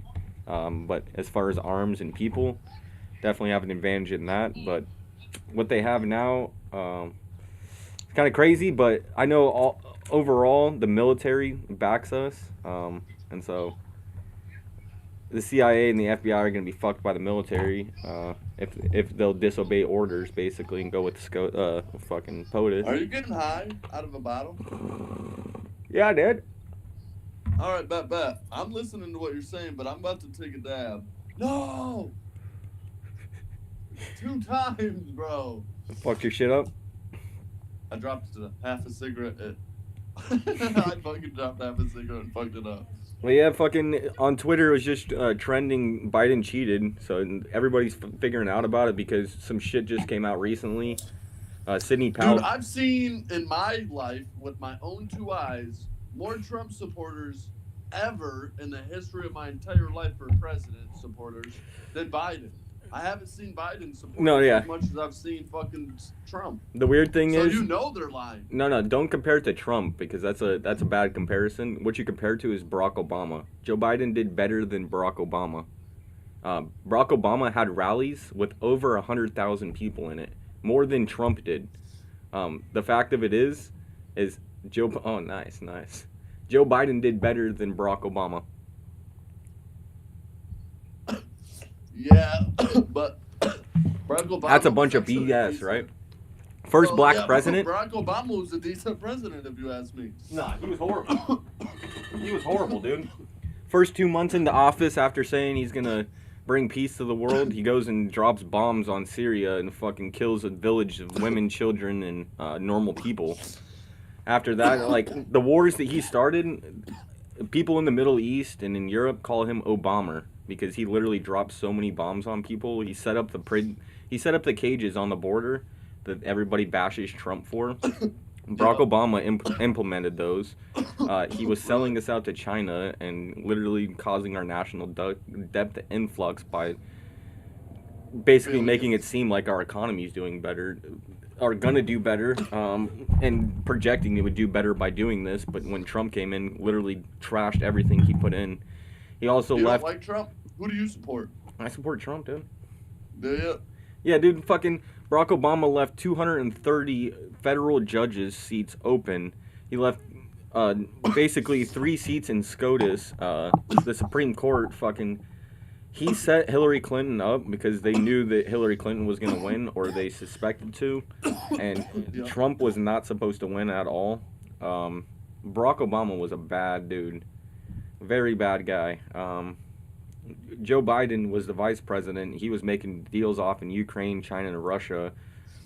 But as far as arms and people, definitely have an advantage in that. But what they have now, it's kind of crazy. But I know overall the military backs us, and so the CIA and the FBI are going to be fucked by the military if they'll disobey orders, basically, and go with fucking POTUS. Are you getting high out of a bottle? Yeah, I did. All right, bet. I'm listening to what you're saying, but I'm about to take a dab. No! 2 times, bro. Fuck your shit up? I dropped half a cigarette. I fucking dropped half a cigarette and fucked it up. Well, yeah, fucking on Twitter it was just trending Biden cheated, so everybody's figuring out about it because some shit just came out recently. Sidney Powell. Dude, I've seen in my life with my own 2 eyes more Trump supporters ever in the history of my entire life for president supporters than Biden. I haven't seen Biden supporters as much as I've seen fucking Trump. The weird thing is, you know they're lying. No, don't compare it to Trump because that's a bad comparison. What you compare to is Barack Obama. Joe Biden did better than Barack Obama. Barack Obama had rallies with over 100,000 people in it, more than Trump did. The fact of it is Joe. Oh, nice. Joe Biden did better than Barack Obama. Yeah, but Barack Obama. That's a bunch of BS, right? First black president. Barack Obama was a decent president, if you ask me. Nah, he was horrible. He was horrible, dude. First 2 months into office, after saying he's gonna bring peace to the world, he goes and drops bombs on Syria and fucking kills a village of women, children, and normal people. After that, like the wars that he started, people in the Middle East and in Europe call him Obama because he literally dropped so many bombs on people. He set up the cages on the border that everybody bashes Trump for. Barack Obama implemented those. He was selling us out to China and literally causing our national debt influx by basically making it seem like our economy is doing better, are going to do better, and projecting it would do better by doing this. But when Trump came in, literally trashed everything he put in. He also left. You don't like Trump? Who do you support? I support Trump, dude. Do you? Yeah, dude, fucking Barack Obama left 230 federal judges' seats open. He left basically 3 seats in SCOTUS. The Supreme Court fucking... He set Hillary Clinton up because they knew that Hillary Clinton was going to win, or they suspected to. And Trump was not supposed to win at all. Barack Obama was a bad dude. Very bad guy. Joe Biden was the vice president. He was making deals off in Ukraine, China, and Russia,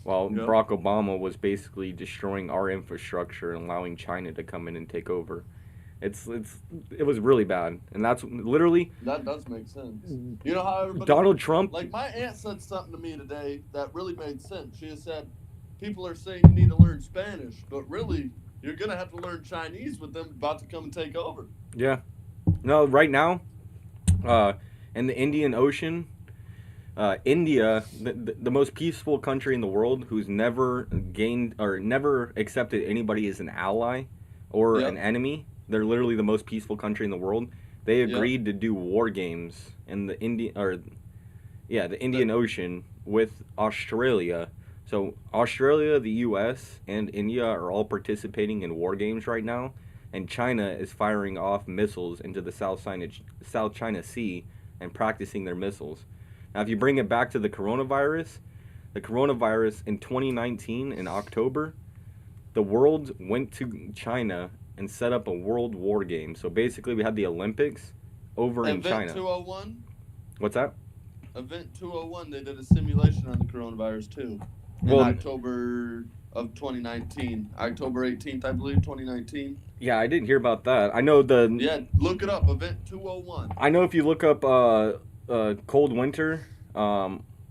while Barack Obama was basically destroying our infrastructure and allowing China to come in and take over. It was really bad, and that's literally. That does make sense. You know how everybody. Donald Trump. Like my aunt said something to me today that really made sense. She said, "People are saying you need to learn Spanish, but really you're gonna have to learn Chinese with them about to come and take over." Yeah. No, right now, in the Indian Ocean, India, the most peaceful country in the world, who's never gained or never accepted anybody as an ally or an enemy. They're literally the most peaceful country in the world. They agreed to do war games in the Indian Ocean with Australia. So Australia, the U.S., and India are all participating in war games right now, and China is firing off missiles into the South China Sea and practicing their missiles. Now, if you bring it back to the coronavirus in 2019 in October, the world went to China and set up a world war game. So basically, we had the Olympics over in China. Event 201? What's that? Event 201, they did a simulation on the coronavirus, too. In October of 2019. October 18th, I believe, 2019. Yeah, I didn't hear about that. I know Yeah, look it up, Event 201. I know if you look up Cold Winter,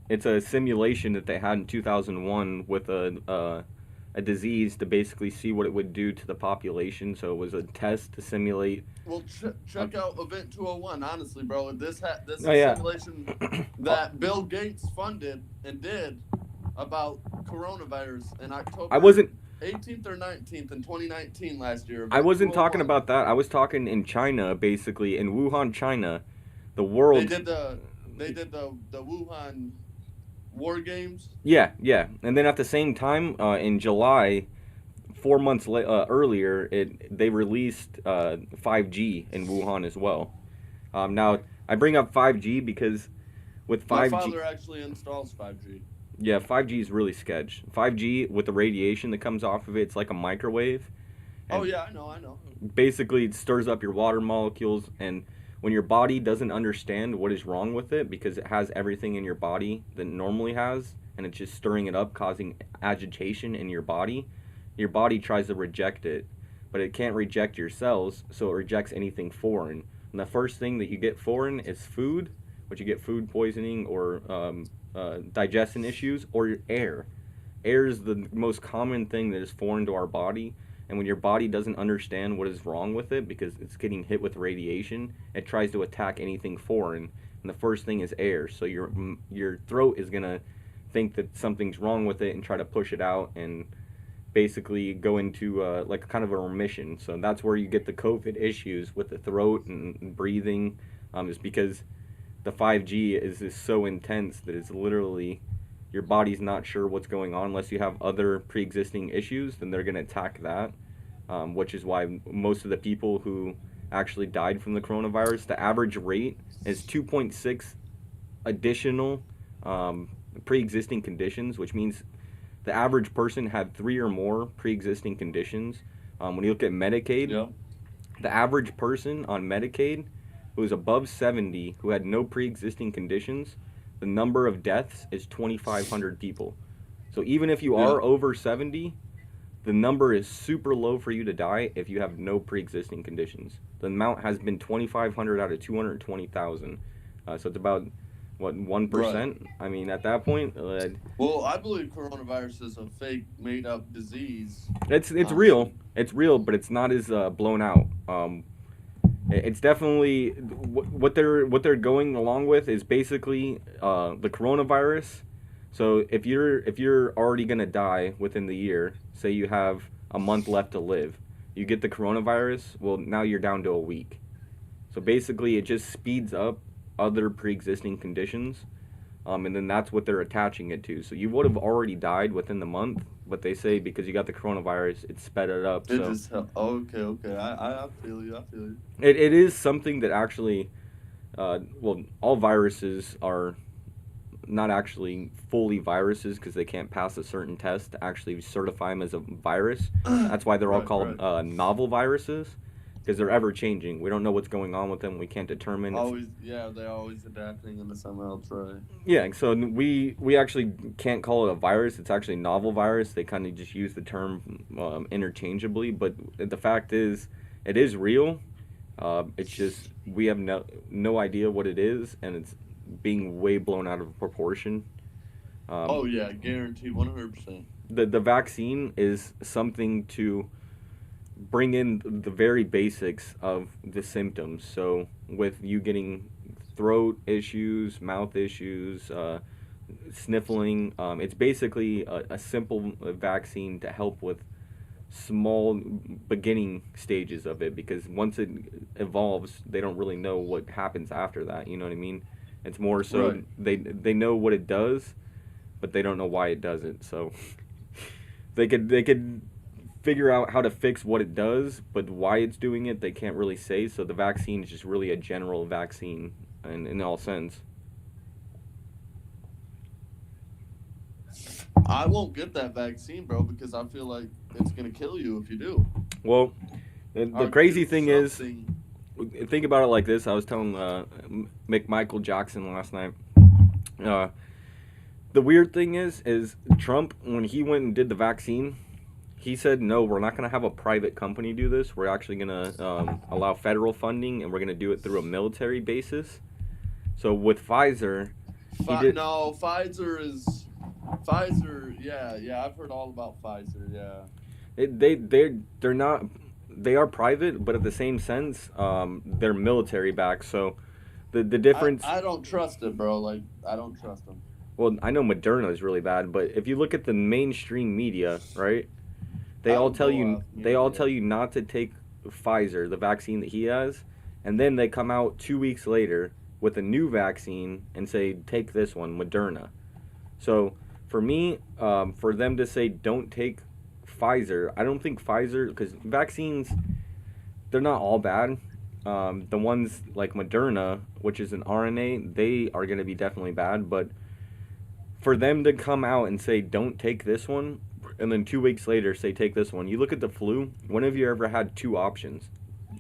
it's a simulation that they had in 2001 with a disease to basically see what it would do to the population. So it was a test to simulate. Well, check out Event 201. Honestly, bro, this is a simulation that Bill Gates funded and did about coronavirus in October. 18th or 19th in 2019 last year. I wasn't talking about that. I was talking in China, basically in Wuhan, China. The world. They did the Wuhan war games. Yeah, and then at the same time, in July, 4 months earlier, they released 5G in Wuhan as well. Now I bring up 5G because with 5G, my father actually installs 5G. Yeah, 5G is really sketch. 5G with the radiation that comes off of it, it's like a microwave. Oh yeah, I know. Basically, it stirs up your water molecules, and when your body doesn't understand what is wrong with it because it has everything in your body that it normally has, and it's just stirring it up, causing agitation in your body, your body tries to reject it, but it can't reject your cells, so it rejects anything foreign. And the first thing that you get foreign is food, which you get food poisoning or digestion issues, or air. Air is the most common thing that is foreign to our body, and when your body doesn't understand what is wrong with it because it's getting hit with radiation, it tries to attack anything foreign, and the first thing is air. So your throat is gonna think that something's wrong with it and try to push it out and basically go into like kind of a remission. So that's where you get the COVID issues with the throat and breathing, is because the 5G is so intense that it's literally your body's not sure what's going on unless you have other pre-existing issues. Then they're going to attack that, which is why most of the people who actually died from the coronavirus, the average rate is 2.6 additional pre-existing conditions, which means the average person had 3 or more pre-existing conditions. When you look at Medicaid, the average person on Medicaid who was above 70 who had no pre-existing conditions, the number of deaths is 2,500 people. So even if you are over 70, the number is super low for you to die if you have no pre-existing conditions. The amount has been 2,500 out of 220,000. So it's about, what, 1%? Right. I mean, at that point... well, I believe coronavirus is a fake, made-up disease. It's real. It's real, but it's not as blown out. It's definitely what they're going along with is basically the coronavirus. So if you're already gonna die within the year, say you have a month left to live, you get the coronavirus. Well, now you're down to a week. So basically, it just speeds up other pre-existing conditions, and then that's what they're attaching it to. So you would have already died within the month, but they say because you got the coronavirus, it sped it up. It so just, okay. I feel you. It is something that actually, well, all viruses are not actually fully viruses because they can't pass a certain test to actually certify them as a virus. That's why they're all called novel viruses, because they're ever changing. We don't know what's going on with them. We can't determine. They're always adapting into something else, right? Yeah, so we actually can't call it a virus. It's actually novel virus. They kind of just use the term interchangeably, but the fact is, it is real. It's just we have no idea what it is, and it's being way blown out of proportion. Guaranteed, 100%. The vaccine is something to bring in the very basics of the symptoms. So with you getting throat issues, mouth issues, sniffling, it's basically a simple vaccine to help with small beginning stages of it, because once it evolves, they don't really know what happens after that. You know what I mean? It's more so they know what it does, but they don't know why it does it. So they could figure out how to fix what it does, but why it's doing it, they can't really say. So the vaccine is just really a general vaccine in all sense. I won't get that vaccine, bro, because I feel like it's gonna kill you if you do. Well, the crazy thing is, think about it like this. I was telling Michael Jackson last night. The weird thing is Trump, when he went and did the vaccine, he said, no, we're not going to have a private company do this. We're actually going to allow federal funding, and we're going to do it through a military basis. So with Pfizer... Pfizer, yeah, I've heard all about Pfizer, yeah. They're not... They are private, but at the same sense, they're military backed. So the difference... I don't trust it, bro. Like, I don't trust them. Well, I know Moderna is really bad, but if you look at the mainstream media, right? They all tell you not to take Pfizer, the vaccine that he has, and then they come out 2 weeks later with a new vaccine and say, take this one, Moderna. So for me, for them to say don't take Pfizer, I don't think Pfizer, because vaccines, they're not all bad. The ones like Moderna, which is an RNA, they are going to be definitely bad, but for them to come out and say don't take this one, and then 2 weeks later say take this one. You look at the flu, when have you ever had two options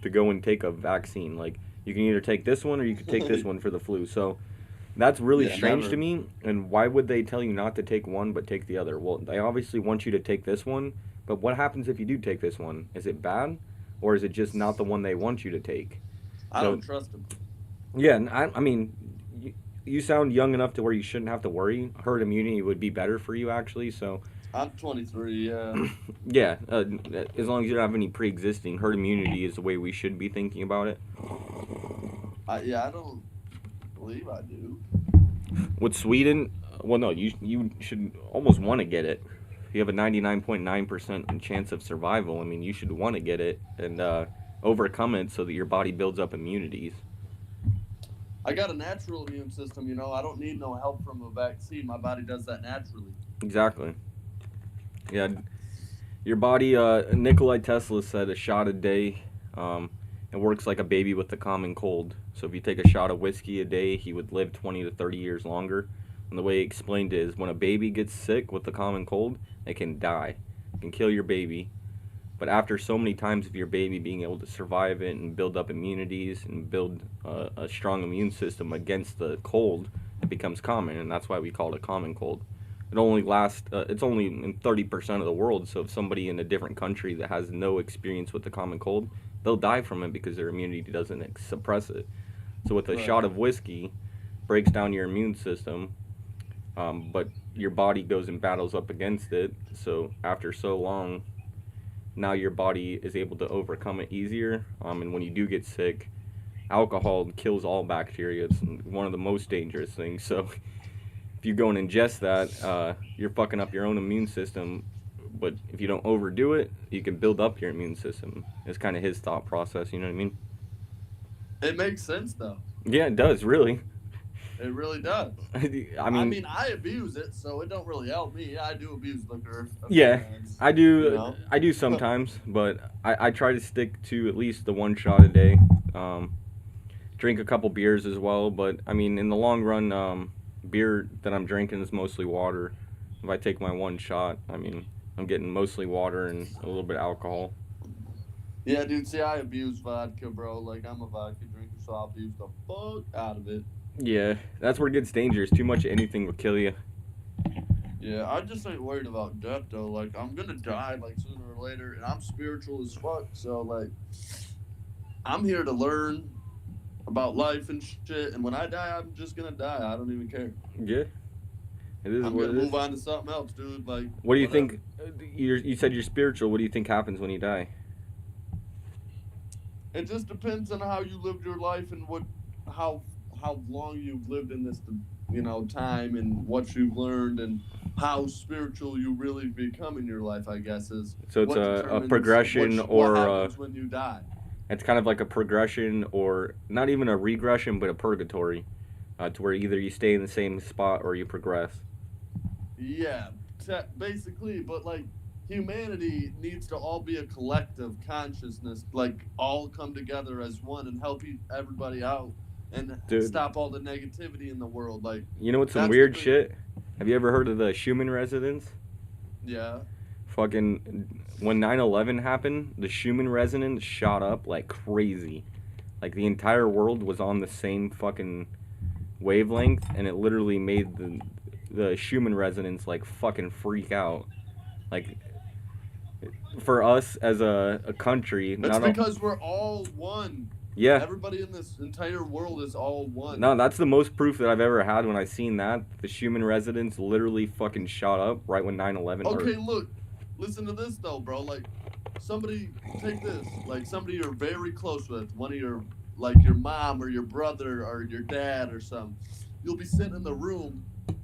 to go and take a vaccine? Like, you can either take this one or you could take this one for the flu. So that's really strange to me. And why would they tell you not to take one but take the other? Well, they obviously want you to take this one, But what happens if you do take this one? Is it bad, or is it just not the one they want you to take? I don't trust them. Yeah, and I mean, you sound young enough to where you shouldn't have to worry. Herd immunity would be better for you, actually. So. I'm 23. Yeah. Yeah, as long as you don't have any pre-existing, herd immunity is the way we should be thinking about it. I don't believe I do. With Sweden, well, no, you should almost want to get it. You have a 99.9% chance of survival. I mean, you should want to get it and overcome it so that your body builds up immunities. I got a natural immune system, you know. I don't need no help from a vaccine. My body does that naturally. Exactly. Yeah, your body, Nikolai Tesla said a shot a day, it works like a baby with the common cold. So if you take a shot of whiskey a day, he would live 20 to 30 years longer. And the way he explained it is when a baby gets sick with the common cold, it can die. It can kill your baby. But after so many times of your baby being able to survive it and build up immunities and build a strong immune system against the cold, it becomes common. And that's why we call it a common cold. It only lasts, it's only in 30% of the world, so if somebody in a different country that has no experience with the common cold, they'll die from it because their immunity doesn't suppress it. So with a shot of whiskey, breaks down your immune system, but your body goes and battles up against it, so after so long, now your body is able to overcome it easier, and when you do get sick, alcohol kills all bacteria. It's one of the most dangerous things, so if you go and ingest that, you're fucking up your own immune system. But if you don't overdo it, you can build up your immune system. It's kind of his thought process, you know what I mean? It makes sense, though. Yeah, it does, really. It really does. I mean, I abuse it, so it don't really help me. I do abuse liquor. Yeah, I do. You know? I do sometimes, but I try to stick to at least the one shot a day. Drink a couple beers as well, but I mean, in the long run, beer that I'm drinking is mostly water. If I take my one shot, I mean, I'm getting mostly water and a little bit of alcohol. Yeah, dude, see, I abuse vodka, bro. Like, I'm a vodka drinker, so I'll abuse the fuck out of it. Yeah, that's where it gets dangerous. Too much of anything will kill you. Yeah, I just ain't worried about death, though. Like, I'm gonna die, like, sooner or later, and I'm spiritual as fuck, so, like, I'm here to learn about life and shit, and when I die, I'm just gonna die. I don't even care. Yeah. It is I'm what gonna it is. move on to something else, dude. Like, What do you whatever. think? You said you're spiritual. What do you think happens when you die? It just depends on how you lived your life and how long you've lived in this, you know, time and what you've learned and how spiritual you really become in your life, I guess, is. So it's what a determines progression what or happens when you die. it's kind of like a progression or not even a regression, but a purgatory, to where either you stay in the same spot or you progress. Yeah, basically, but like humanity needs to all be a collective consciousness, like all come together as one and help everybody out and Dude. stop all the negativity in the world. Like, You know what's some that's weird the thing. shit? Have you ever heard of the Schumann resonance? Yeah. Fucking when 9/11 happened, the Schumann resonance shot up like crazy. Like the entire world was on the same fucking wavelength, and it literally made the Schumann resonance like fucking freak out. Like for us as a country, It's not because we're all one. Yeah. Everybody in this entire world is all one. No, that's the most proof that I've ever had when I seen that. The Schumann resonance literally fucking shot up right when 9/11 Okay, or look, listen to this though, bro. Like, somebody, take this. Like, somebody you're very close with, one of your, like, your mom or your brother or your dad or something. You'll be sitting in the room,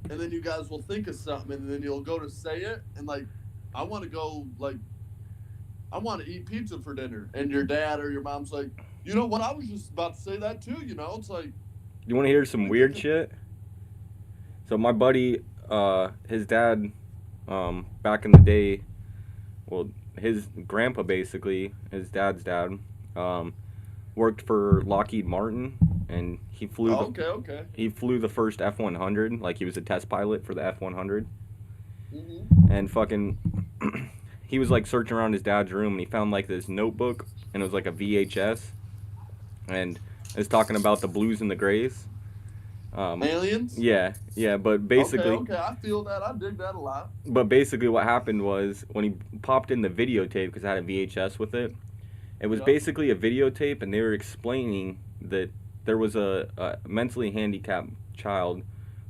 and then you guys will think of something, and then you'll go to say it, and, like, I want to go, like, I want to eat pizza for dinner. And your dad or your mom's like, you know what, I was just about to say that too, you know? It's like, You want to hear some weird shit? So my buddy, his dad, back in the day, well, his grandpa basically, his dad's dad, worked for Lockheed Martin, and he flew. okay. He flew the first F-100, like he was a test pilot for the F-100, and fucking, he was like searching around his dad's room, and he found like this notebook, and it was like a VHS, and it's talking about the Blues and the Grays. Aliens? Yeah, but basically... Okay, I feel that. I dig that a lot. But basically what happened was, when he popped in the videotape, because I had a VHS with it, it was basically a videotape, and they were explaining that there was a mentally handicapped child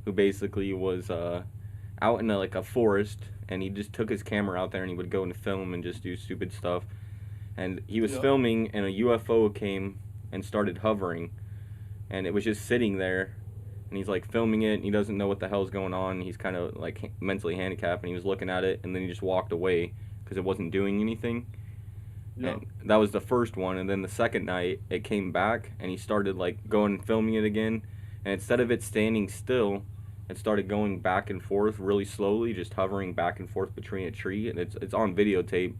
who basically was out in a forest, and he just took his camera out there and he would go and film and just do stupid stuff. And he was filming, and a UFO came and started hovering, and it was just sitting there, and he's like filming it, and he doesn't know what the hell's going on. He's kind of like mentally handicapped, and he was looking at it, and then he just walked away because it wasn't doing anything. And that was the first one, and then the second night it came back, and he started like going and filming it again, and instead of it standing still, it started going back and forth really slowly, just hovering back and forth between a tree, and it's on videotape.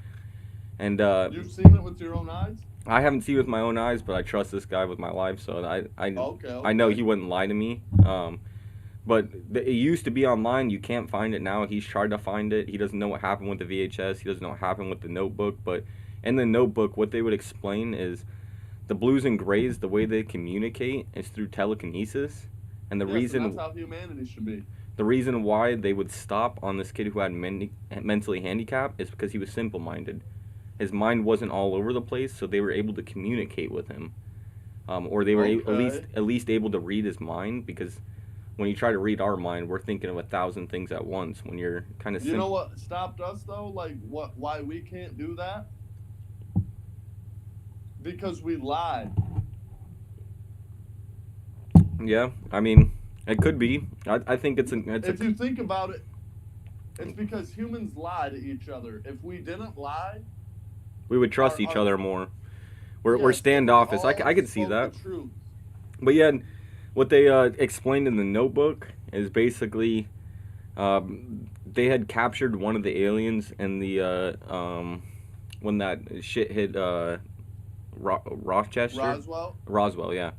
And you've seen it with your own eyes? I haven't seen it with my own eyes, but I trust this guy with my life, so I know he wouldn't lie to me. But it used to be online. You can't find it now. He's tried to find it. He doesn't know what happened with the VHS. He doesn't know what happened with the notebook. But in the notebook, what they would explain is the blues and grays, the way they communicate is through telekinesis. And the reason... And that's how humanity should be. The reason why they would stop on this kid who had mentally handicapped is because he was simple-minded. His mind wasn't all over the place, so they were able to communicate with him, or they were at least able to read his mind. Because when you try to read our mind, we're thinking of 1,000 things at once. When you're kind of you know what stopped us though? Like why we can't do that? Because we lied. Yeah, I mean, it could be. I think it's if you think about it, it's because humans lie to each other. If we didn't lie, we would trust each other more. We're standoffish. I could see that. But yeah, what they explained in the notebook is basically they had captured one of the aliens in the when that shit hit Rochester. Roswell, yeah.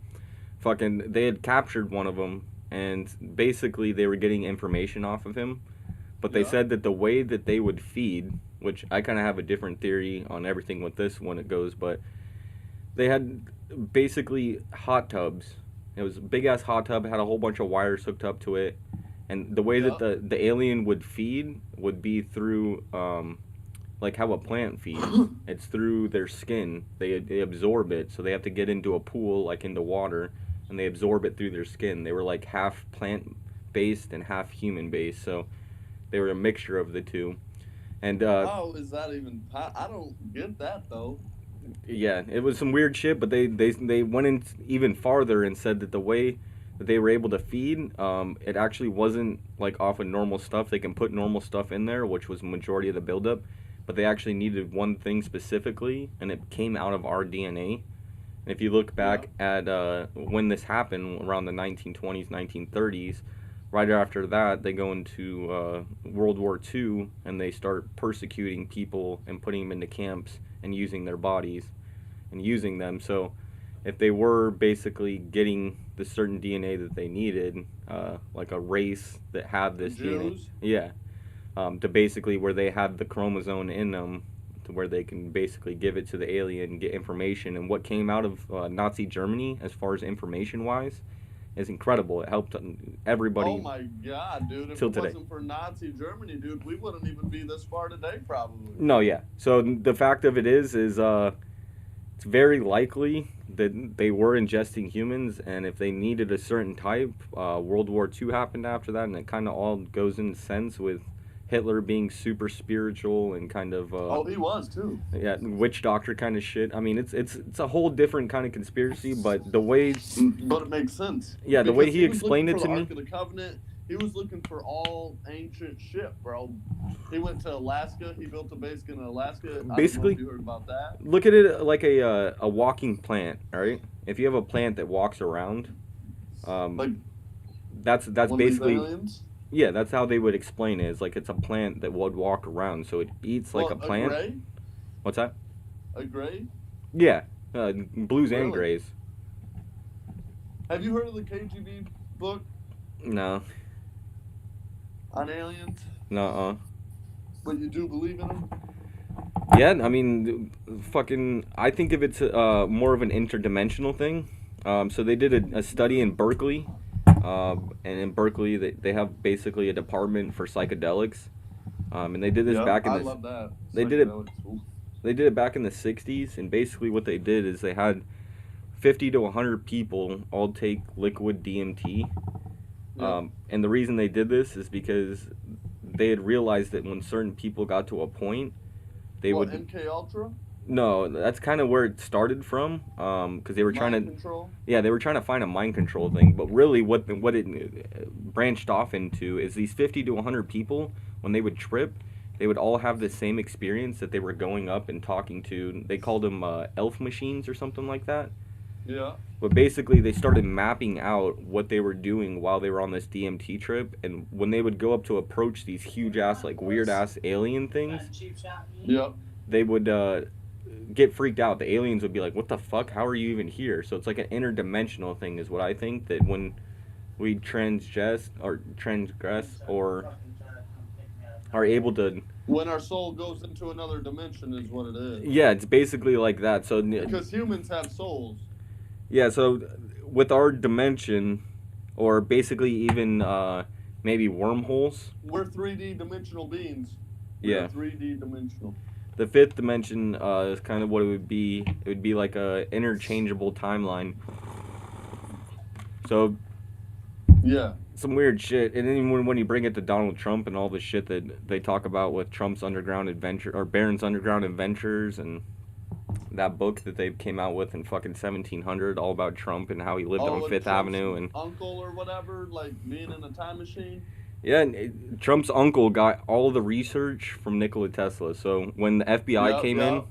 Fucking, they had captured one of them, and basically they were getting information off of him. But they said that the way that they would feed, which I kind of have a different theory on everything with this when it goes, but they had basically hot tubs. It was a big-ass hot tub, had a whole bunch of wires hooked up to it. And the way that the alien would feed would be through, like how a plant feeds. It's through their skin. They absorb it, so they have to get into a pool, like into water, and they absorb it through their skin. They were like half plant-based and half human-based, so they were a mixture of the two. And how is that even? I don't get that though. Yeah, it was some weird shit, but they went in even farther and said that the way that they were able to feed, it actually wasn't like off of normal stuff. They can put normal stuff in there, which was the majority of the buildup, but they actually needed one thing specifically, and it came out of our DNA. And if you look back at when this happened, around the 1920s, 1930s, right after that, they go into World War II, and they start persecuting people and putting them into camps and using their bodies and using them. So if they were basically getting the certain DNA that they needed, like a race that had this DNA, to basically where they had the chromosome in them, to where they can basically give it to the alien and get information. And what came out of Nazi Germany, as far as information-wise, is incredible. It helped everybody. Oh my god, dude! If it wasn't for Nazi Germany, dude, we wouldn't even be this far today, probably. No, yeah. So the fact of it is it's very likely that they were ingesting humans, and if they needed a certain type, World War II happened after that, and it kind of all goes in sense with Hitler being super spiritual and kind of oh, he was too. Yeah, witch doctor kind of shit. I mean, it's a whole different kind of conspiracy, but the way but it makes sense. Yeah, the way he explained it to me. Ark of the Covenant, he was looking for all ancient shit, bro. He went to Alaska. He built a base in Alaska. Basically, I don't know if you heard about that. Look at it like a walking plant. All right, if you have a plant that walks around, like that's basically. Aliens? Yeah, that's how they would explain it. It's like it's a plant that would walk around, so it eats like a plant. A gray? What's that? A gray? Yeah, blues and grays. Have you heard of the KGB book? No. On aliens? Nuh-uh. But you do believe in them? Yeah, I mean, fucking, I think of it's more of an interdimensional thing. So they did a study in Berkeley. and in Berkeley, they have basically a department for psychedelics. And they did this back in the. I love that. They did it. They did it back in the '60s, and basically what they did is they had 50 to 100 people all take liquid DMT. And the reason they did this is because they had realized that when certain people got to a point, they would. MK Ultra? No, that's kind of where it started from, because they were trying to. Control? Yeah, they were trying to find a mind control thing, but really what it branched off into is these 50 to 100 people, when they would trip, they would all have the same experience that they were going up and talking to. They called them elf machines or something like that. Yeah. But basically, they started mapping out what they were doing while they were on this DMT trip, and when they would go up to approach these huge ass, like weird ass alien things, they would get freaked out. The aliens would be like, "What the fuck? How are you even here?" So it's like an interdimensional thing, is what I think. That when we transgress or are able to. When our soul goes into another dimension, is what it is. Yeah, it's basically like that. So because humans have souls. Yeah, so with our dimension, or basically even maybe wormholes. We're 3D dimensional beings. Yeah. 3D dimensional. The fifth dimension is kind of what it would be. It would be like a interchangeable timeline. So. Yeah. Some weird shit. And then when you bring it to Donald Trump and all the shit that they talk about with Trump's underground adventure, or Barron's underground adventures, and that book that they came out with in fucking 1700, all about Trump and how he lived on Fifth Avenue and uncle or whatever, like being in a time machine. Yeah, and Trump's uncle got all the research from Nikola Tesla. So when the FBI came in,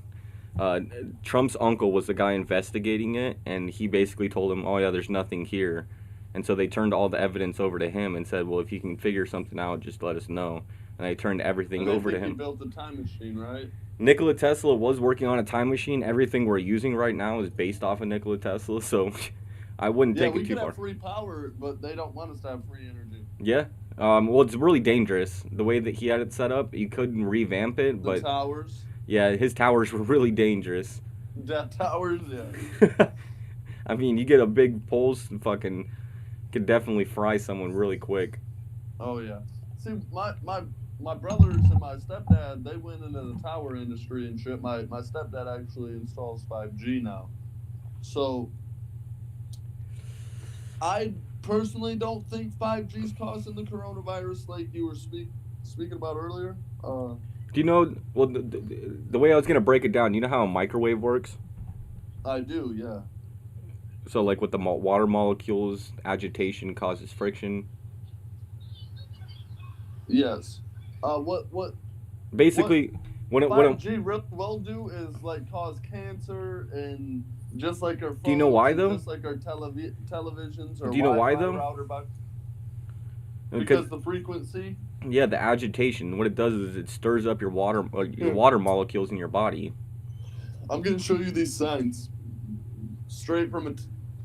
Trump's uncle was the guy investigating it, and he basically told him, "Oh yeah, there's nothing here." And so they turned all the evidence over to him and said, "Well, if you can figure something out, just let us know." And they turned everything over to him. He built the time machine, right? Nikola Tesla was working on a time machine. Everything we're using right now is based off of Nikola Tesla, so I wouldn't take it too far. Yeah, we could have free power, but they don't want us to have free energy. Yeah. Well, it's really dangerous. The way that he had it set up, you couldn't revamp it, but... The towers? Yeah, his towers were really dangerous. The towers, yeah. I mean, you get a big pulse and fucking... could definitely fry someone really quick. Oh, yeah. See, my brothers and my stepdad, they went into the tower industry and shit. My stepdad actually installs 5G now. So, I personally don't think 5G is causing the coronavirus like you were speaking about earlier. Do you know, well, the way I was going to break it down, you know how a microwave works? I do, yeah. So, like with the water molecules, agitation causes friction? Yes. What basically what 5G really will do is like cause cancer, and just like our phones, do you know why though? Just like our televisions or do you know why though? Because the frequency. Yeah, the agitation. What it does is it stirs up your water molecules in your body. I'm gonna show you these signs straight from a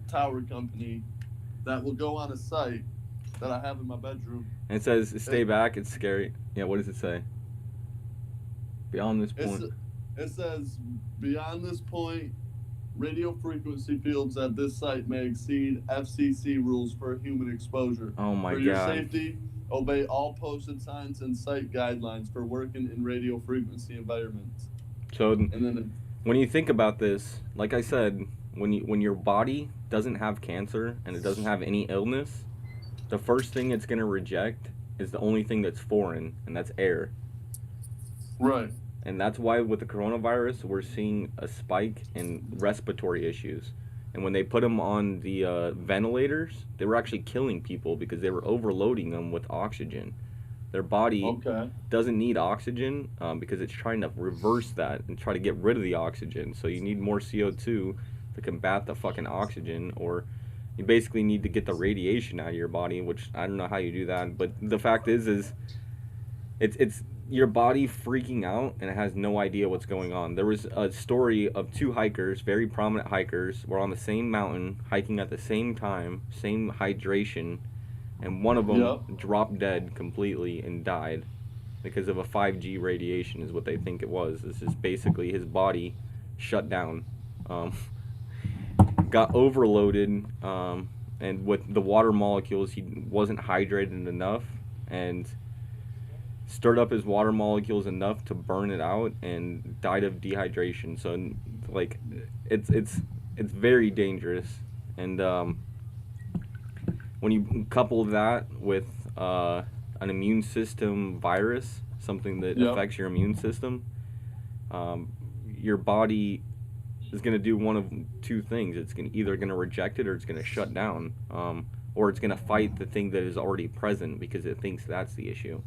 tower company that will go on a site that I have in my bedroom. And it says, "Stay back. It's scary." Yeah, what does it say? Beyond this point. It says, beyond this point, radio frequency fields at this site may exceed FCC rules for human exposure. Oh my God. For your safety, obey all posted signs and site guidelines for working in radio frequency environments. So, when you think about this, like I said, when your body doesn't have cancer and it doesn't have any illness, the first thing it's going to reject is the only thing that's foreign, and that's air. Right. And that's why with the coronavirus, we're seeing a spike in respiratory issues. And when they put them on the ventilators, they were actually killing people because they were overloading them with oxygen. Their body doesn't need oxygen because it's trying to reverse that and try to get rid of the oxygen. So you need more CO2 to combat the fucking oxygen, or you basically need to get the radiation out of your body, which I don't know how you do that. But the fact is it's your body freaking out and it has no idea what's going on. There was a story of two hikers, very prominent hikers, were on the same mountain, hiking at the same time, same hydration, and one of them dropped dead completely and died because of a 5G radiation is what they think it was. This is basically his body shut down. Got overloaded, and with the water molecules, he wasn't hydrated enough, and stirred up his water molecules enough to burn it out, and died of dehydration. So, like, it's very dangerous, and when you couple that with an immune system virus, something that affects your immune system, your body is going to do one of two things. It's either going to reject it, or it's going to shut down, or it's going to fight the thing that is already present because it thinks that's the issue.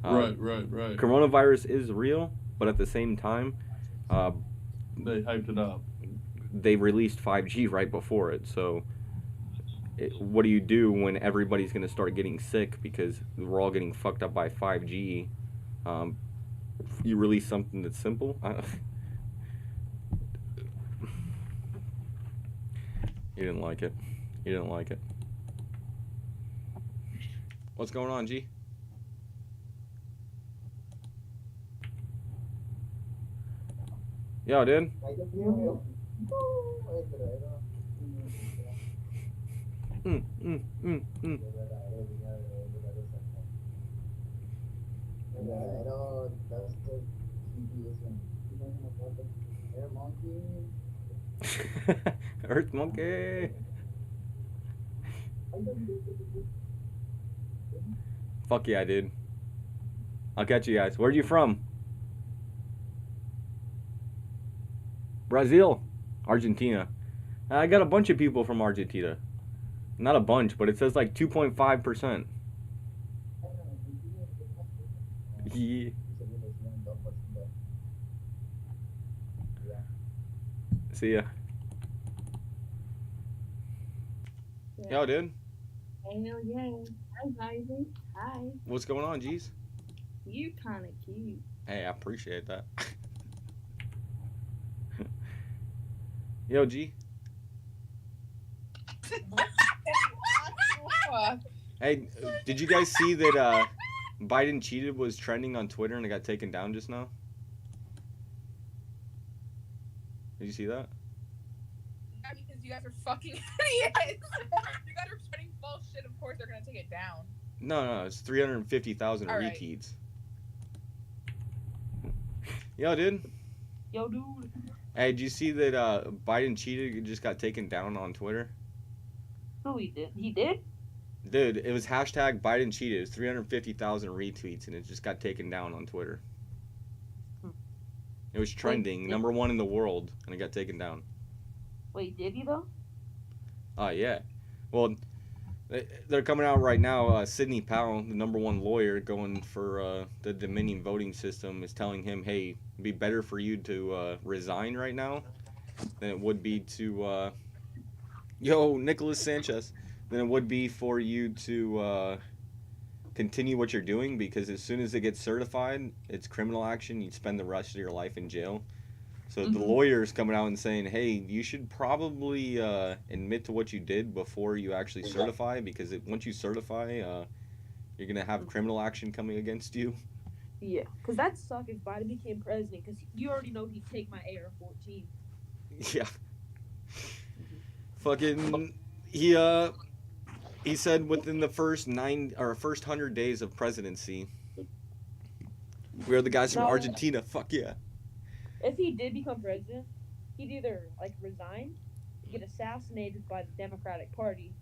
Right. Coronavirus is real, but at the same time, they hyped it up. They released 5G right before it, so what do you do when everybody's going to start getting sick because we're all getting fucked up by 5G? You release something that's simple? You didn't like it. You didn't like it. What's going on, G? Yo, dude. Earth monkey. Fuck yeah, dude. I'll catch you guys. Where are you from? Brazil. Argentina. I got a bunch of people from Argentina. Not a bunch, but it says like 2.5%. Yeah. See ya. Yo, dude. Hell yeah. Hi, Isaac. Hi. What's going on, G's? You kind of cute. Hey, I appreciate that. Yo, G. Hey, did you guys see that Biden cheated was trending on Twitter and it got taken down just now? Did you see that? Yeah, because you guys are fucking idiots. You guys are spreading false shit. Of course, they're gonna take it down. No, it's 350,000 Alright. retweets. Yo, dude. Yo, dude. Hey, did you see that Biden cheated and just got taken down on Twitter? No, he did. He did? Dude, it was hashtag Biden cheated. It was 350,000 retweets and it just got taken down on Twitter. It was trending, number one in the world, and it got taken down. Wait, did he though? Yeah. Well, they're coming out right now. Sidney Powell, the number one lawyer going for the Dominion voting system, is telling him, hey, it'd be better for you to resign right now than it would be to, Nicholas Sanchez, than it would be for you to continue what you're doing, because as soon as it gets certified, it's criminal action. You'd spend the rest of your life in jail. So the lawyer's coming out and saying, hey, you should probably admit to what you did before you actually certify, because once you certify, you're going to have criminal action coming against you. Yeah, because that'd suck if Biden became president, because you already know he'd take my AR-14. Yeah. Fucking, he said within the first 100 days of presidency, we are the guys from Argentina. Fuck yeah. If he did become president, he'd either resign, get assassinated by the Democratic Party,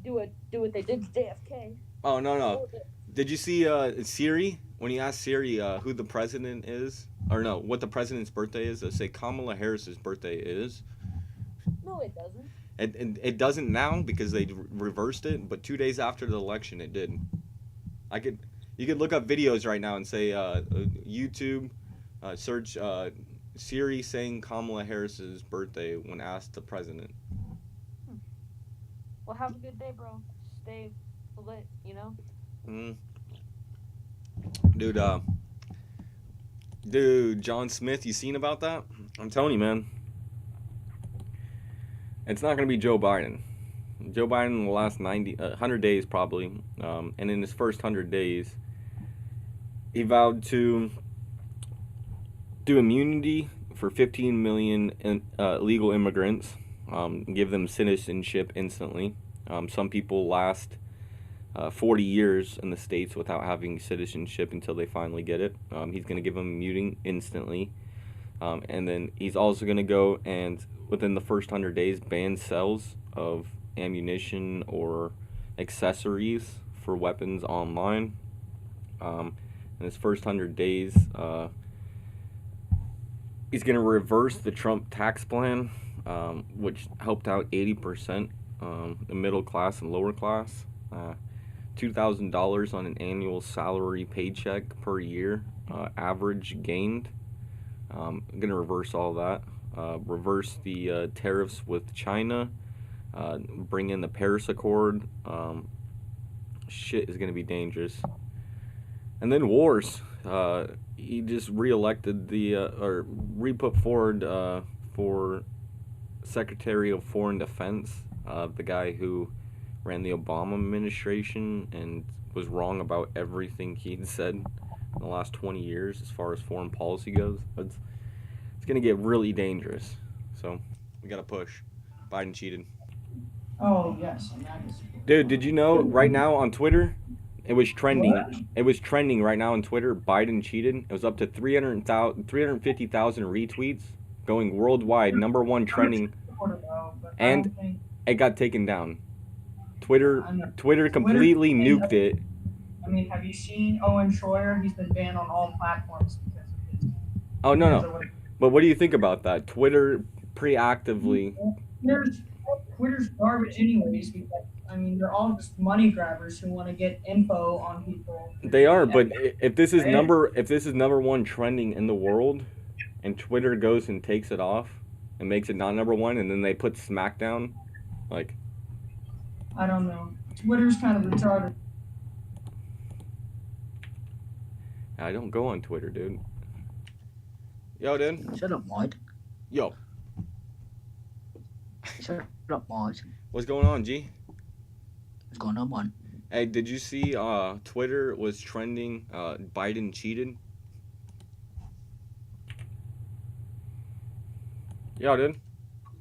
do what they did to JFK. Oh no. Did you see Siri, when he asked Siri who the president is, or no, what the president's birthday is? They say Kamala Harris's birthday is. No, it doesn't. It doesn't now because they reversed it, but 2 days after the election it did. You could look up videos right now and say YouTube, search Siri saying Kamala Harris's birthday when asked the president. Well, have a good day, bro. Stay lit, you know? Dude, John Smith, you seen about that? I'm telling you, man. It's not going to be Joe Biden. Joe Biden in the last 100 days probably, and in his first 100 days, he vowed to do immunity for 15 million illegal immigrants, give them citizenship instantly. Some people last 40 years in the States without having citizenship until they finally get it. He's going to give them muting instantly. And then he's also going to go and, within the first 100 days, ban sales of ammunition or accessories for weapons online. In his first 100 days, he's going to reverse the Trump tax plan, which helped out 80% the middle class and lower class. $2,000 on an annual salary paycheck per year, average gained. I'm going to reverse all that. Reverse the tariffs with China. Bring in the Paris Accord. Shit is going to be dangerous. And then wars. He just re-elected or re-put forward for Secretary of Foreign Defense, the guy who ran the Obama administration and was wrong about everything he'd said in the last 20 years as far as foreign policy goes. It's going to get really dangerous. So we got to push. Biden cheated. Oh, yes. Dude, did you know right now on Twitter, it was trending. What? It was trending right now on Twitter. Biden cheated. It was up to 350,000 retweets, going worldwide, #1 trending, and it got taken down. Twitter completely nuked it. I mean, have you seen Owen Schroyer? He's been banned on all platforms because of his. Oh no. But what do you think about that? Twitter preactively. Twitter's garbage anyways, because, I mean, they're all just money grabbers who want to get info on people. They are, but if this is #1 trending in the world, and Twitter goes and takes it off and makes it not #1, and then they put Smackdown, like, I don't know. Twitter's kind of retarded. I don't go on Twitter, dude. Yo, dude. Shut up, Mike. Yo. Shut up, Mike. What's going on, G? What's going on, man? Hey, did you see Twitter was trending Biden cheated? Yo, dude.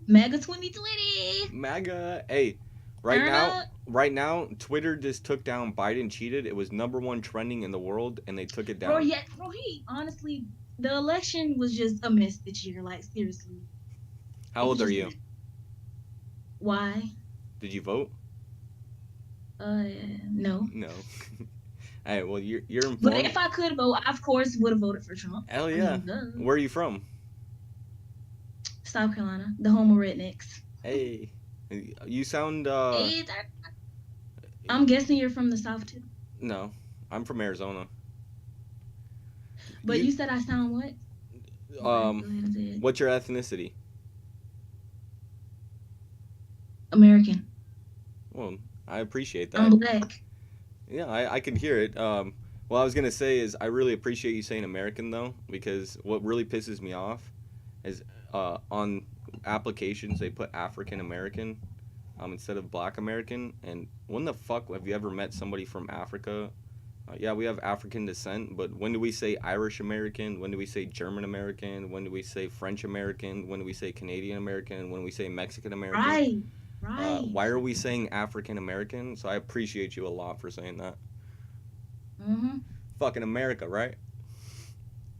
MAGA 2020. MAGA. Hey, right now, Twitter just took down Biden cheated. It was #1 trending in the world, and they took it down. Bro, he honestly, the election was just a mess this year. Like, seriously. How old are you? Why? Did you vote? No. No. Hey, well, you're informed. But if I could vote, I of course would have voted for Trump. Hell yeah. Where are you from? South Carolina, the home of rednecks. Hey, you sound. I'm guessing you're from the South too. No, I'm from Arizona. But you said I sound what? What's your ethnicity? American. Well, I appreciate that. I'm black. Yeah, I can hear it. What I was gonna say is I really appreciate you saying American though, because what really pisses me off is on applications they put African American instead of Black American. And when the fuck have you ever met somebody from Africa? Yeah, we have African descent, but when do we say Irish American? When do we say German American? When do we say French American? When do we say Canadian American? When do we say Mexican American? Right. Why are we saying African American? So I appreciate you a lot for saying that. Fucking America, right?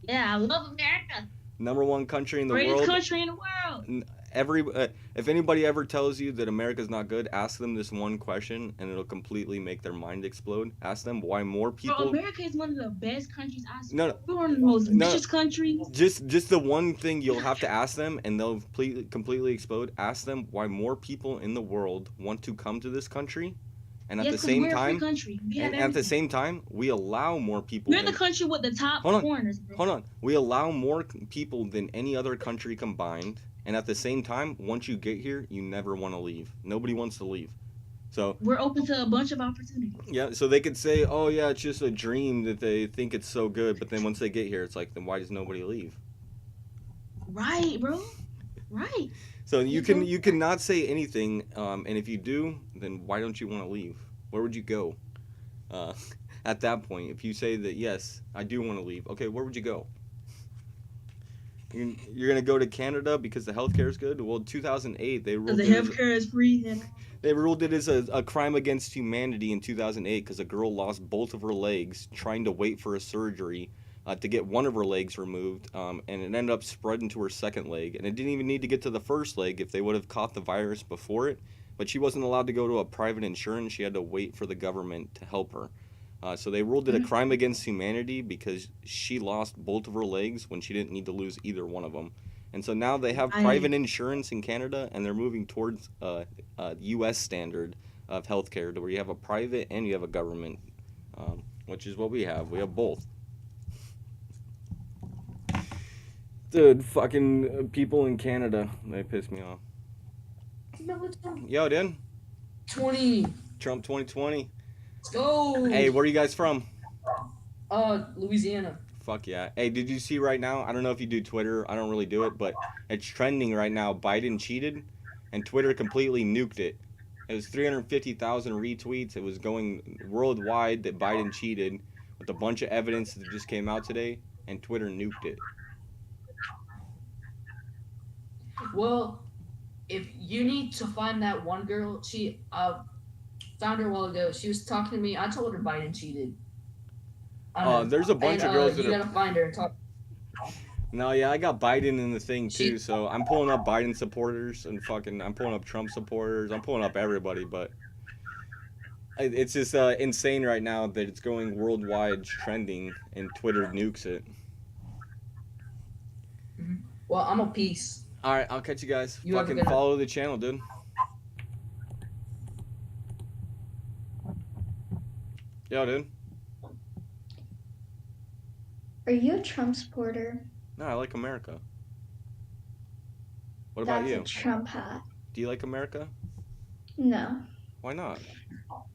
Yeah, I love America. #1 country in the Greatest world. country in the world. If anybody ever tells you that America's not good, ask them this one question, and it'll completely make their mind explode. Ask them why more people. Bro, America is one of the best countries I see. No. We're one of the most richest countries. Just the one thing you'll have to ask them, and they'll completely explode. Ask them why more people in the world want to come to this country, and at the same time, we allow more people. We're the country with the top foreigners. Bro. Hold on. We allow more people than any other country combined. And at the same time, once you get here, you never want to leave. Nobody wants to leave. So we're open to a bunch of opportunities. Yeah, so they could say, oh yeah, it's just a dream that they think it's so good, but then once they get here, it's like, then why does nobody leave? Right, bro. Right. So you cannot say anything, and if you do, then why don't you want to leave? Where would you go? At that point, if you say that yes, I do want to leave, okay, where would you go? You're gonna go to Canada because the healthcare is good. Well, 2008 they ruled The it as, healthcare is free. And they ruled it as a crime against humanity in 2008 because a girl lost both of her legs trying to wait for a surgery to get one of her legs removed, and it ended up spreading to her second leg. And it didn't even need to get to the first leg if they would have caught the virus before it. But she wasn't allowed to go to a private insurance. She had to wait for the government to help her. So they ruled it a crime against humanity because she lost both of her legs when she didn't need to lose either one of them. And so now they have private insurance in Canada, and they're moving towards a U.S. standard of healthcare, to where you have a private and you have a government, which is what we have. We have both. Dude, fucking people in Canada, they piss me off. Yo, dude. 20. Trump 2020. Let's go. Hey, where are you guys from? Louisiana. Fuck yeah. Hey, did you see right now? I don't know if you do Twitter. I don't really do it, but it's trending right now. Biden cheated, and Twitter completely nuked it. It was 350,000 retweets. It was going worldwide that Biden cheated with a bunch of evidence that just came out today, and Twitter nuked it. Well, if you need to find that one girl, she found her a while ago. She was talking to me. I told her Biden cheated. There's a bunch of girls that you gotta find her and talk. No, yeah, I got Biden in the thing too, so I'm pulling up Biden supporters and I'm pulling up Trump supporters. I'm pulling up everybody, but it's just insane right now that it's going worldwide trending and Twitter nukes it. Well, I'm a piece. All right, I'll catch you guys. You have a Fucking good follow the channel, dude. Yo, dude. Are you a Trump supporter? No, I like America. What about That's you? a Trump hat. Do you like America? No, Why not?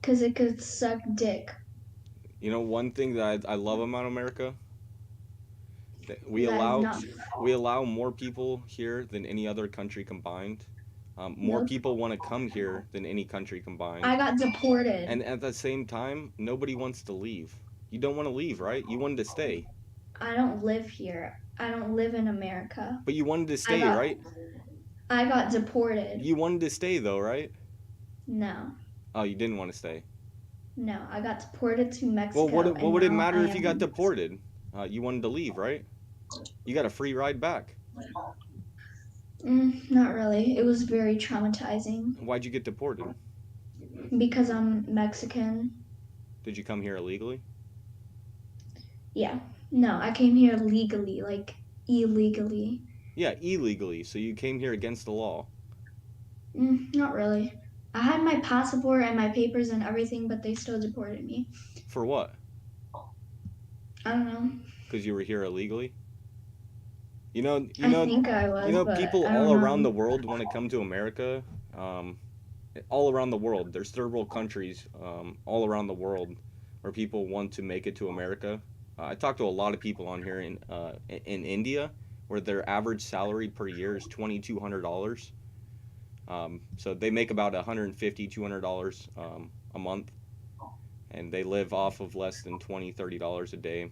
because it could suck dick. You know, one thing that I love about America, that we That is allow not- more people here than any other country combined. More Nope. people want to come here than any country combined. I got deported. And at the same time, nobody wants to leave. You don't want to leave, right? You wanted to stay. I don't live here. I don't live in America. But you wanted to stay, got- right? I got deported. You wanted to stay, though, right? No, Oh, you didn't want to stay. no, I got deported to Mexico. Well, what and would it now matter I if you got am- deported? You wanted to leave, right? You got a free ride back. Not really. It was very traumatizing Why'd you get deported? because I'm Mexican. Did you come here illegally? Yeah. No, I came here legally, like illegally. Yeah, illegally. So you came here against the law. Not really. I had my passport and my papers and everything, but they still deported me. For what? I don't know. Because you were here illegally? You know, I think I was, but people I don't all know. around the world want to come to America. All around the world, there's third world countries all around the world where people want to make it to America. I talked to a lot of people on here in India, where their average salary per year is $2,200. So they make about $150, $200 a month, and they live off of less than $20, $30 a day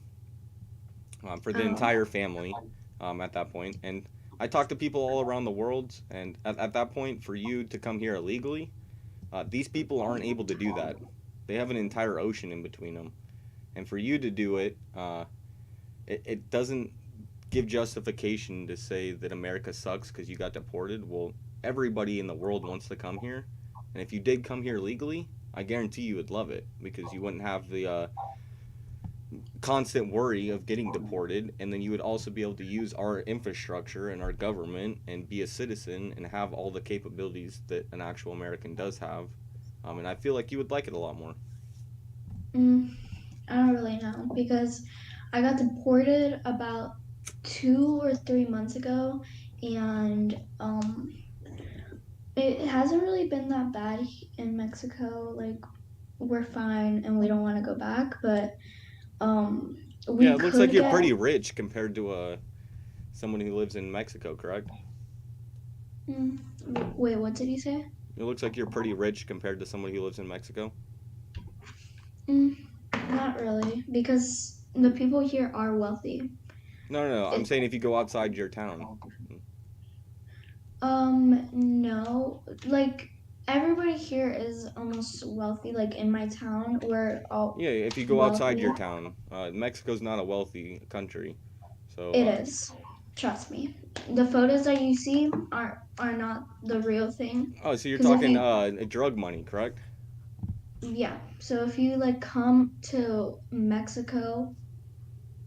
for the entire family at that point. And I talk to people all around the world, and at that point, for you to come here illegally, these people aren't able to do that. They have an entire ocean in between them. And for you to do it, it doesn't give justification to say that America sucks because you got deported. Well, everybody in the world wants to come here. And if you did come here legally, I guarantee you would love it because you wouldn't have the constant worry of getting deported. And then you would also be able to use our infrastructure and our government and be a citizen and have all the capabilities that an actual American does have. And I feel like you would like it a lot more. I don't really know because I got deported about 2 or 3 months ago, and it hasn't really been that bad in Mexico. Like, we're fine and we don't want to go back, but we Yeah, it looks like could you're get- pretty rich compared to someone who lives in Mexico, correct? Wait, what did you say? It looks like you're pretty rich compared to someone who lives in Mexico. Not really, because the people here are wealthy. No. I'm saying if you go outside your town. No. Like everybody here is almost wealthy. Like in my town, we're all Yeah, if you go outside your town. Mexico's not a wealthy country, so. It is. Trust me. The photos that you see are not the real thing. Oh, so you're 'Cause if talking you- drug money, correct? Yeah. So if you like come to Mexico,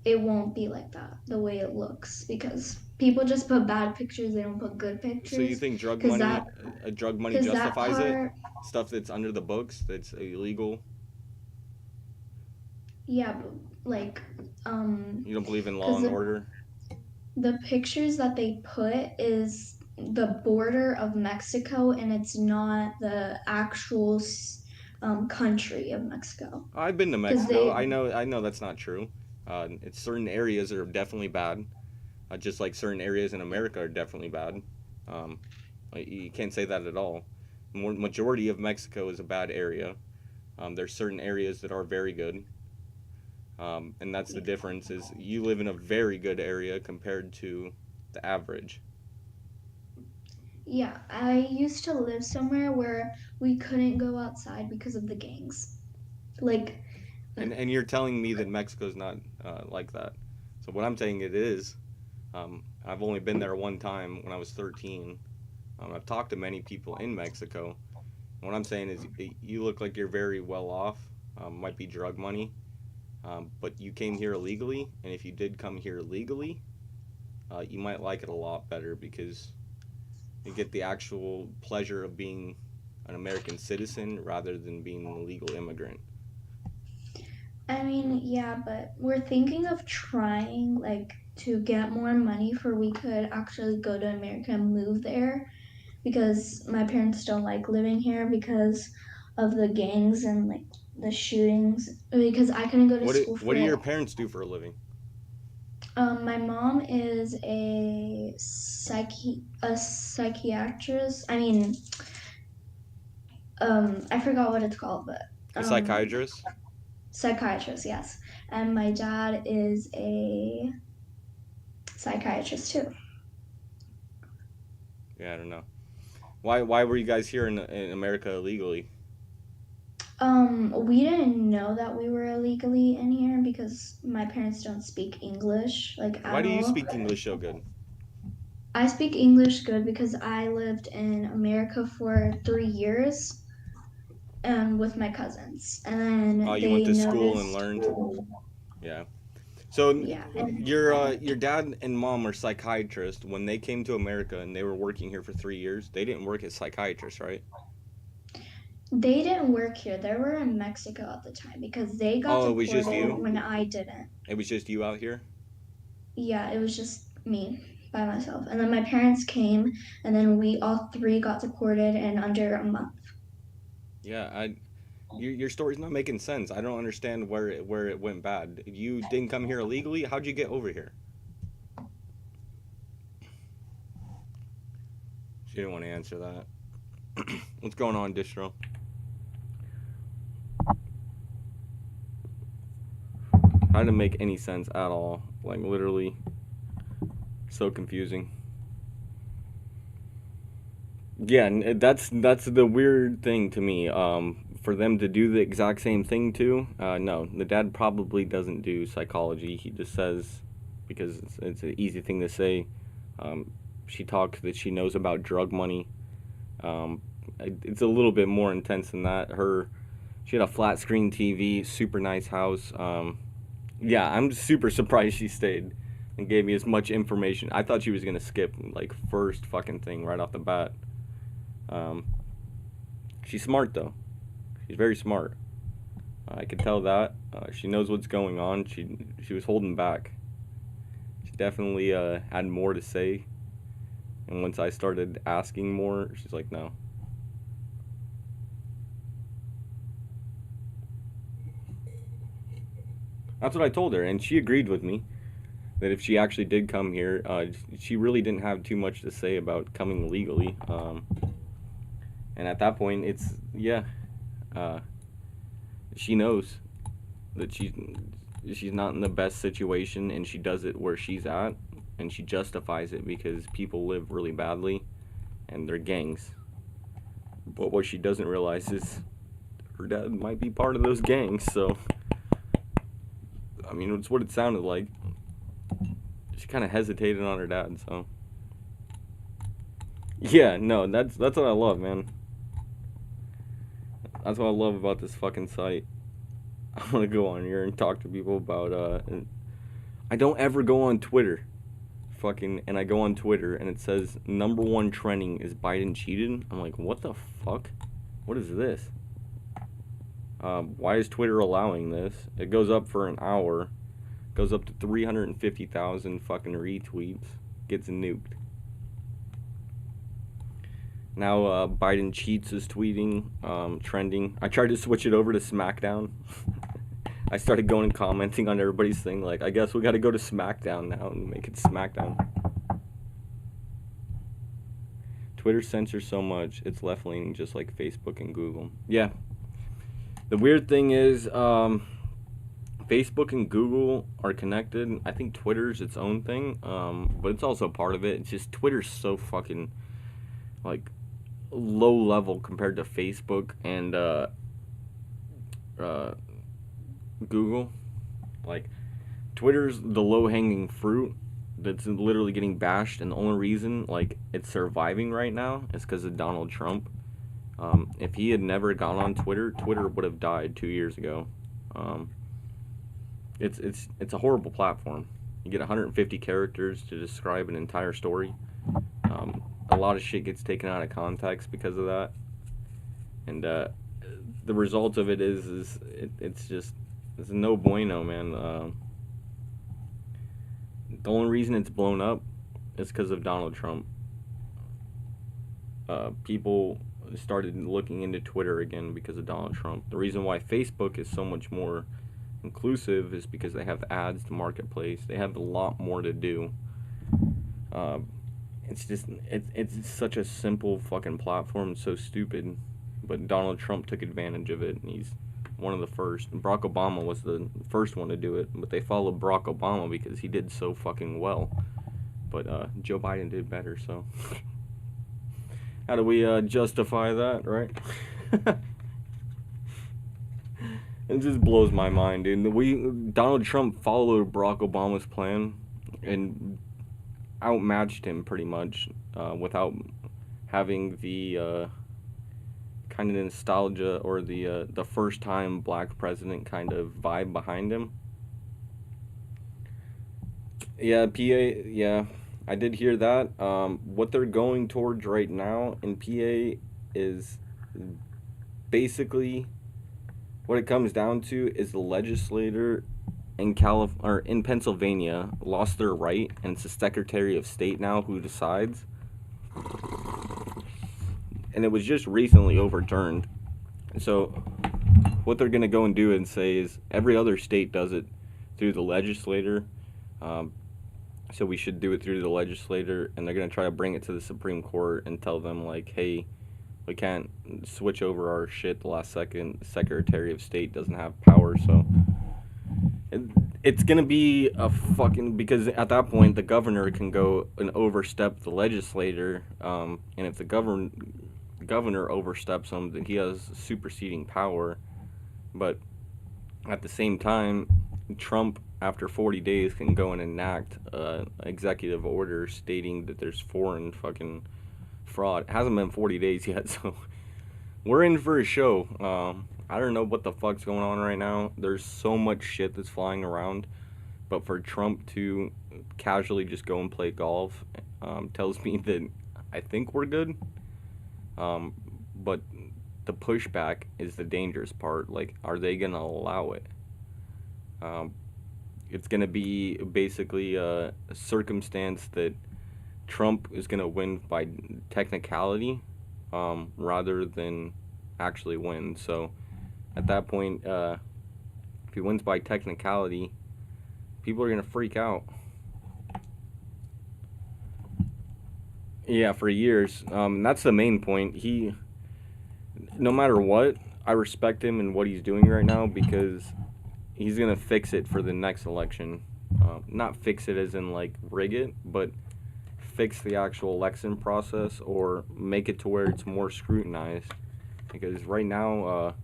it won't be like that the way it looks because people just put bad pictures. They don't put good pictures. So you think drug 'cause money, that, drug money 'cause that justifies it? part- Stuff that's under the books, that's illegal. Yeah, but like You don't believe in law 'cause and the- order? the pictures that they put is the border of Mexico, and it's not the actual country of Mexico. I've been to 'Cause Mexico. they- I know that's not true. It's certain areas are definitely bad, just like certain areas in America are definitely bad. You can't say that at all. Majority of Mexico is a bad area. There's certain areas that are very good. And that's the difference is you live in a very good area compared to the average. Yeah, I used to live somewhere where we couldn't go outside because of the gangs. Like, And you're telling me that Mexico's not like that. So what I'm saying it is, I've only been there one time when I was 13. I've talked to many people in Mexico. What I'm saying is you look like you're very well off. Might be drug money. But you came here illegally, and if you did come here legally, you might like it a lot better because you get the actual pleasure of being an American citizen rather than being an illegal immigrant. I mean, yeah, but we're thinking of trying like to get more money for we could actually go to America and move there because my parents don't like living here because of the gangs and like the shootings because I couldn't go to school for What do your parents do for a living? My mom is a psychiatrist. I mean, I forgot what it's called, but A psychiatrist? Psychiatrist, yes. And my dad is a psychiatrist too. Yeah, I don't know. Why were you guys here in America illegally? We didn't know that we were illegally in here because my parents don't speak English like at all. Why do you speak English so good? I speak English good because I lived in America for 3 years with my cousins. And then Oh, you went to school and learned? Yeah. So your dad and mom are psychiatrists. When they came to America and they were working here for 3 years, they didn't work as psychiatrists, right? They didn't work here. They were in Mexico at the time because they got it was just deported you? when I didn't. It was just you out here? Yeah, it was just me by myself. And then my parents came, and then we all three got deported in under a month. Yeah, your story's not making sense. I don't understand where it went bad. You didn't come here illegally? How'd you get over here? She didn't want to answer that. What's going on, Distro? How did it make any sense at all? Like, literally, so confusing. Yeah, and that's the weird thing to me. For them to do the exact same thing too. No, the dad probably doesn't do psychology. He just says, because it's an easy thing to say. She talks that she knows about drug money. It's a little bit more intense than that. She had a flat screen TV, super nice house. Yeah, I'm super surprised she stayed and gave me as much information. I thought she was gonna skip like first fucking thing right off the bat. She's smart though. She's very smart. I could tell that. She knows what's going on. She was holding back. She definitely had more to say. And once I started asking more, she's like, no. That's what I told her, and she agreed with me that if she actually did come here, she really didn't have too much to say about coming legally. And at that point, it's, yeah, she knows that she's not in the best situation, and she does it where she's at, and she justifies it because people live really badly, and they're gangs. But what she doesn't realize is her dad might be part of those gangs, so I mean, it's what it sounded like. She kind of hesitated on her dad, so yeah, no, that's what I love, man. That's what I love about this fucking site. I want to go on here and talk to people about I don't ever go on Twitter. And I go on Twitter and it says #1 trending is Biden cheated. I'm like, what the fuck? What is this? Why is Twitter allowing this? It goes up for an hour, goes up to 350,000 fucking retweets, gets nuked. Now Biden cheats is tweeting, trending. I tried to switch it over to SmackDown. I started going and commenting on everybody's thing, like, I guess we gotta go to SmackDown now and make it SmackDown. Twitter censors so much, it's left-leaning just like Facebook and Google. Yeah. The weird thing is, Facebook and Google are connected. I think Twitter's its own thing, but it's also part of it. It's just Twitter's so fucking, like, low level compared to Facebook and, Google. Like, Twitter's the low-hanging fruit that's literally getting bashed, and the only reason, like, it's surviving right now is because of Donald Trump. If he had never gone on Twitter, Twitter would have died 2 years ago. It's a horrible platform. You get 150 characters to describe an entire story. A lot of shit gets taken out of context because of that, and the result of it is it's no bueno, man. The only reason it's blown up is because of Donald Trump. People started looking into Twitter again because of Donald Trump. The reason why Facebook is so much more inclusive is because they have ads to marketplace. They have a lot more to do. It's such a simple fucking platform. It's so stupid, but Donald Trump took advantage of it, and he's one of the first. And Barack Obama was the first one to do it, but they followed Barack Obama because he did so fucking well. But Joe Biden did better, so how do we justify that, right? It just blows my mind, dude. Donald Trump followed Barack Obama's plan and outmatched him pretty much without having the kind of nostalgia or the first time black president kind of vibe behind him. Yeah, PA, yeah, I did hear that. What they're going towards right now in PA is basically what it comes down to is the legislator in in Pennsylvania lost their right, and it's the Secretary of State now who decides. And it was just recently overturned. So what they're gonna go and do and say is every other state does it through the legislator. So we should do it through the legislator, and they're gonna try to bring it to the Supreme Court and tell them, like, hey, we can't switch over our shit the last second. The Secretary of State doesn't have power, so it's gonna be a fucking, because at that point the governor can go and overstep the legislator, and if the governor oversteps him, then he has superseding power. But at the same time, Trump, after 40 days, can go and enact executive order stating that there's foreign fucking fraud. It hasn't been 40 days yet, so we're in for a show. I don't know what the fuck's going on right now. There's so much shit that's flying around, but for Trump to casually just go and play golf tells me that I think we're good. But the pushback is the dangerous part. Like, are they gonna allow it? It's gonna be basically a circumstance that Trump is gonna win by technicality, rather than actually win. So at that point, if he wins by technicality, people are gonna freak out. Yeah, for years. That's the main point. No matter what, I respect him and what he's doing right now, because he's gonna fix it for the next election. Not fix it as in like rig it, but fix the actual election process or make it to where it's more scrutinized. Because right now,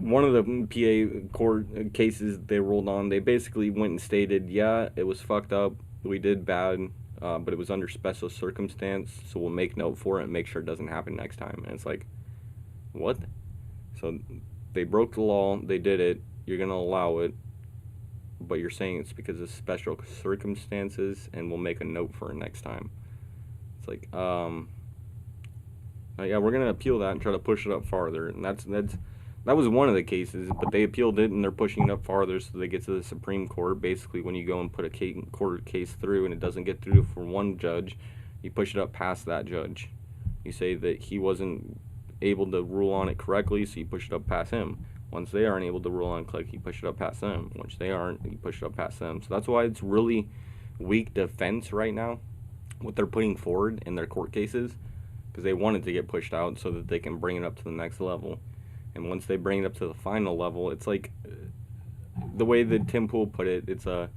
one of the PA court cases they ruled on, they basically went and stated, yeah, it was fucked up, we did bad, but it was under special circumstance, so we'll make note for it and make sure it doesn't happen next time. And it's like, what? So they broke the law, they did it, you're gonna allow it, but you're saying it's because of special circumstances and we'll make a note for it next time. It's like, yeah, we're gonna appeal that and try to push it up farther, and that was one of the cases, but they appealed it and they're pushing it up farther so they get to the Supreme Court. Basically, when you go and put a court case through and it doesn't get through for one judge, you push it up past that judge. You say that he wasn't able to rule on it correctly, so you push it up past him. Once they aren't able to rule on it, you push it up past them. Once they aren't, you push it up past them. So that's why it's really weak defense right now, what they're putting forward in their court cases, because they want it to get pushed out so that they can bring it up to the next level. And once they bring it up to the final level, it's like the way that Tim Pool put it, it's a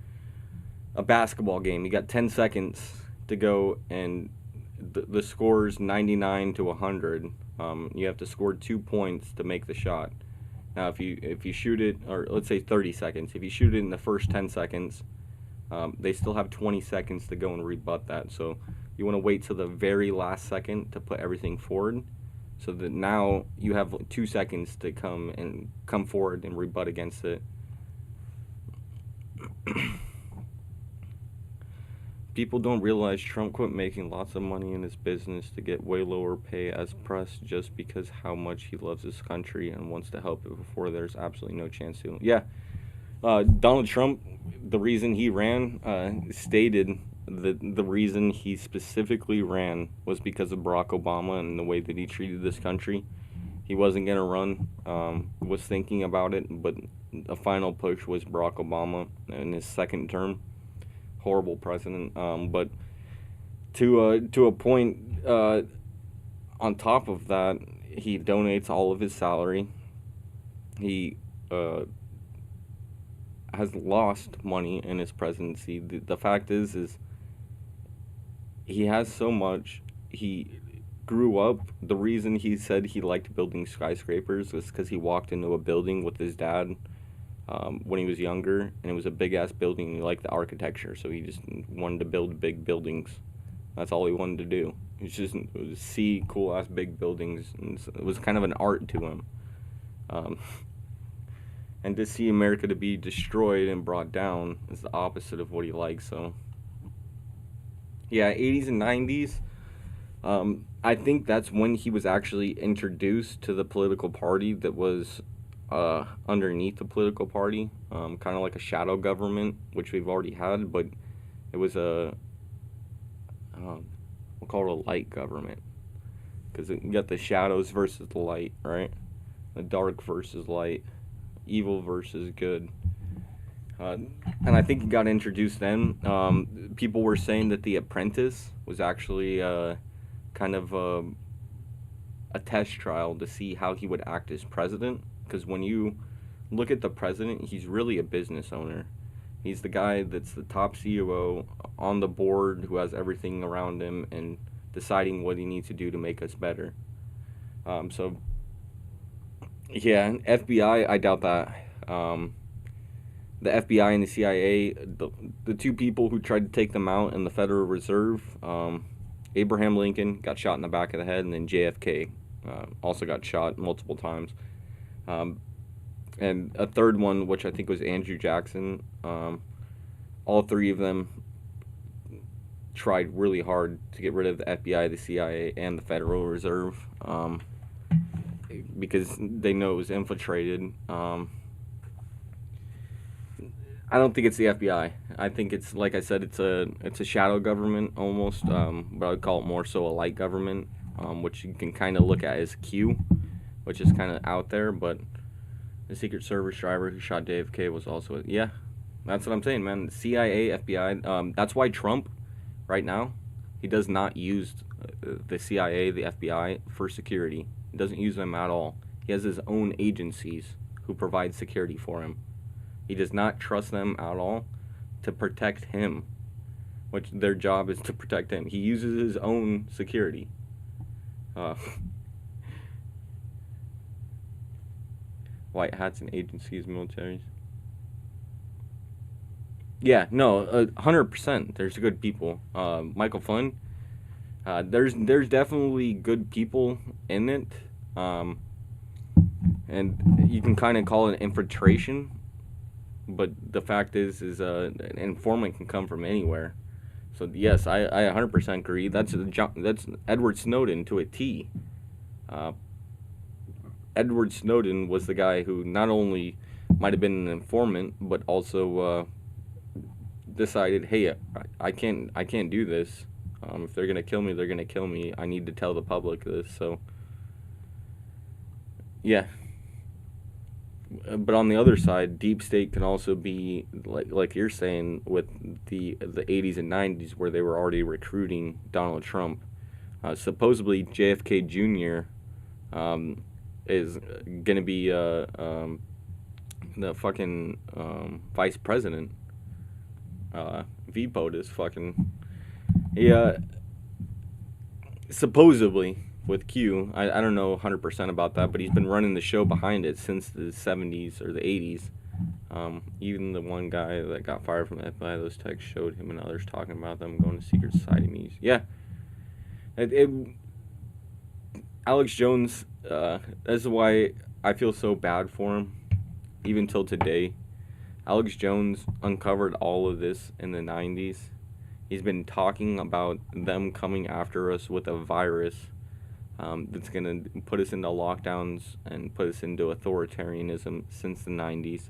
basketball game. You got 10 seconds to go, and the score's 99 to 100. You have to score 2 points to make the shot. Now, if you shoot it, or let's say 30 seconds, if you shoot it in the first 10 seconds, they still have 20 seconds to go and rebut that. So you want to wait till the very last second to put everything forward, so that now you have 2 seconds to come forward and rebut against it. People don't realize Trump quit making lots of money in his business to get way lower pay as press just because how much he loves his country and wants to help it before there's absolutely no chance to. Yeah, Donald Trump, the reason he ran, stated that the reason he specifically ran was because of Barack Obama and the way that he treated this country. He wasn't going to run, was thinking about it, but a final push was Barack Obama in his second term. Horrible president, but to a point, on top of that, he donates all of his salary. He has lost money in his presidency. The fact is he has so much. He grew up, the reason he said he liked building skyscrapers was because he walked into a building with his dad when he was younger, and it was a big-ass building. He liked the architecture, so he just wanted to build big buildings. That's all he wanted to do. It was see cool-ass big buildings, and it was kind of an art to him. And to see America to be destroyed and brought down is the opposite of what he likes, so... Yeah, 80s and 90s, I think that's when he was actually introduced to the political party that was underneath the political party, kind of like a shadow government, which we've already had, but it was we'll call it a light government, because you got the shadows versus the light, right? The dark versus light, evil versus good. And I think he got introduced then. People were saying that The Apprentice was actually kind of a test trial to see how he would act as president. Because when you look at the president, he's really a business owner. He's the guy that's the top CEO on the board, who has everything around him and deciding what he needs to do to make us better. So, yeah, FBI, I doubt that. The FBI and the CIA, the two people who tried to take them out in the Federal Reserve, Abraham Lincoln got shot in the back of the head, and then JFK also got shot multiple times. And a third one, which I think was Andrew Jackson, all three of them tried really hard to get rid of the FBI, the CIA, and the Federal Reserve, because they know it was infiltrated. I don't think it's the FBI. I think it's, like I said, it's a shadow government almost, but I would call it more so a light government, which you can kind of look at as Q, which is kind of out there, but the Secret Service driver who shot JFK was also, yeah, that's what I'm saying, man. CIA, FBI, that's why Trump, right now, he does not use the CIA, the FBI for security. He doesn't use them at all. He has his own agencies who provide security for him. He does not trust them at all to protect him, which their job is to protect him. He uses his own security. White hats and agencies, militaries. Yeah, no, 100%. There's good people. Michael Flynn. There's definitely good people in it. And you can kind of call it infiltration, but the fact is an informant can come from anywhere. So yes, I 100% agree. That's Edward Snowden to a T. Edward Snowden was the guy who not only might have been an informant, but also decided, hey, I can't do this. If they're gonna kill me, they're gonna kill me. I need to tell the public this. So yeah. But on the other side, deep state can also be like you're saying with the 80s and 90s, where they were already recruiting Donald Trump. Supposedly JFK Jr. Is gonna be the fucking vice president. Vetoed his fucking supposedly. With Q, I don't know 100% about that, but he's been running the show behind it since the 70s or the 80s. Even the one guy that got fired from the FBI, those texts showed him and others talking about them going to secret society meetings. Yeah. Alex Jones, that's why I feel so bad for him, even till today. Alex Jones uncovered all of this in the 90s. He's been talking about them coming after us with a virus that's going to put us into lockdowns and put us into authoritarianism since the 90s.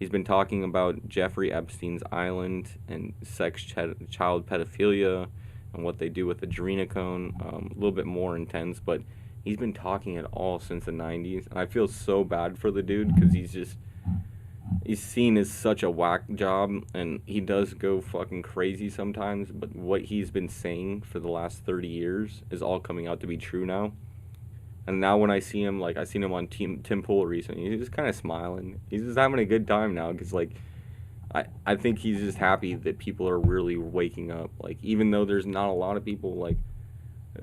He's been talking about Jeffrey Epstein's island and child pedophilia and what they do with adrenochrome, a little bit more intense, but he's been talking it all since the 90s. And I feel so bad for the dude because he's seen as such a whack job, and he does go fucking crazy sometimes, but what he's been saying for the last 30 years is all coming out to be true now. And now when I see him, like I seen him on Tim Pool recently, he's just kind of smiling. He's just having a good time now because like I think he's just happy that people are really waking up. Like even though there's not a lot of people, like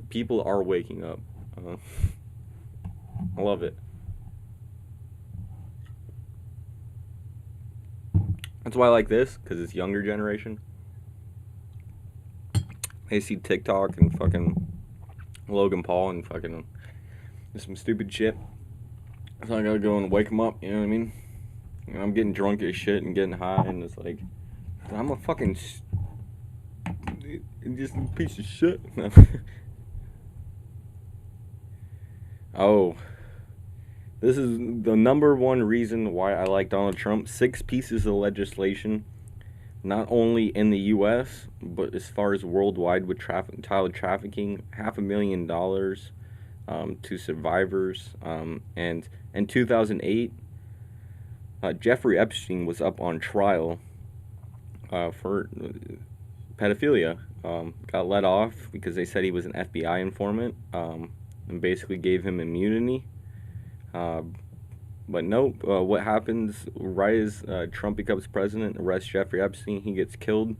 people are waking up. I love it. That's why I like this, because it's younger generation. They see TikTok and fucking Logan Paul and fucking some stupid shit. So I gotta go and wake them up, you know what I mean? And I'm getting drunk as shit and getting high, and it's like, I'm a fucking just a piece of shit. Oh. This is the number one reason why I like Donald Trump. 6 pieces of legislation, not only in the U.S., but as far as worldwide with child trafficking, $500,000 to survivors. And in 2008, Jeffrey Epstein was up on trial for pedophilia. Got let off because they said he was an FBI informant and basically gave him immunity. But nope, what happens right as Trump becomes president, arrests Jeffrey Epstein, he gets killed.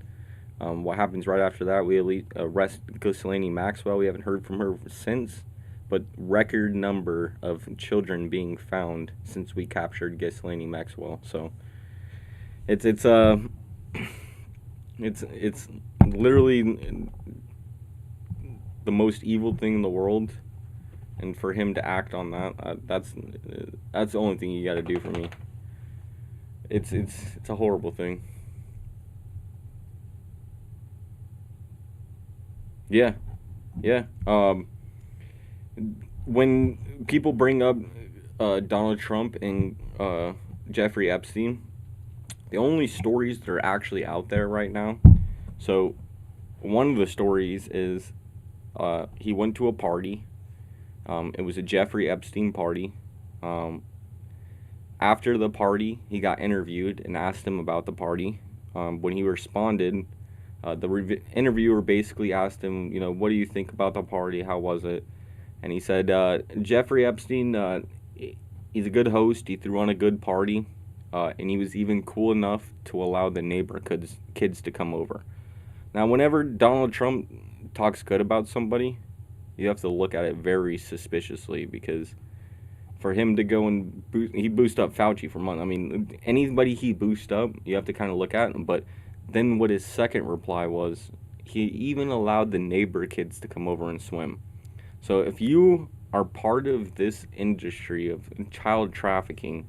What happens right after that, we arrest Ghislaine Maxwell. We haven't heard from her since, but record number of children being found since we captured Ghislaine Maxwell. So it's literally the most evil thing in the world. And for him to act on that, that's the only thing you got to do for me. It's a horrible thing. Yeah. When people bring up Donald Trump and Jeffrey Epstein, the only stories that are actually out there right now. So one of the stories is he went to a party. It was a Jeffrey Epstein party. After the party, he got interviewed and asked him about the party. When he responded, the interviewer basically asked him, what do you think about the party? How was it? And he said, Jeffrey Epstein, he's a good host. He threw on a good party. and he was even cool enough to allow the neighbor kids to come over. Now, whenever Donald Trump talks good about somebody, you have to look at it very suspiciously, because for him to go and boost up Fauci for months. I mean, anybody he boosts up, you have to kind of look at him. But then what his second reply was, he even allowed the neighbor kids to come over and swim. So if you are part of this industry of child trafficking,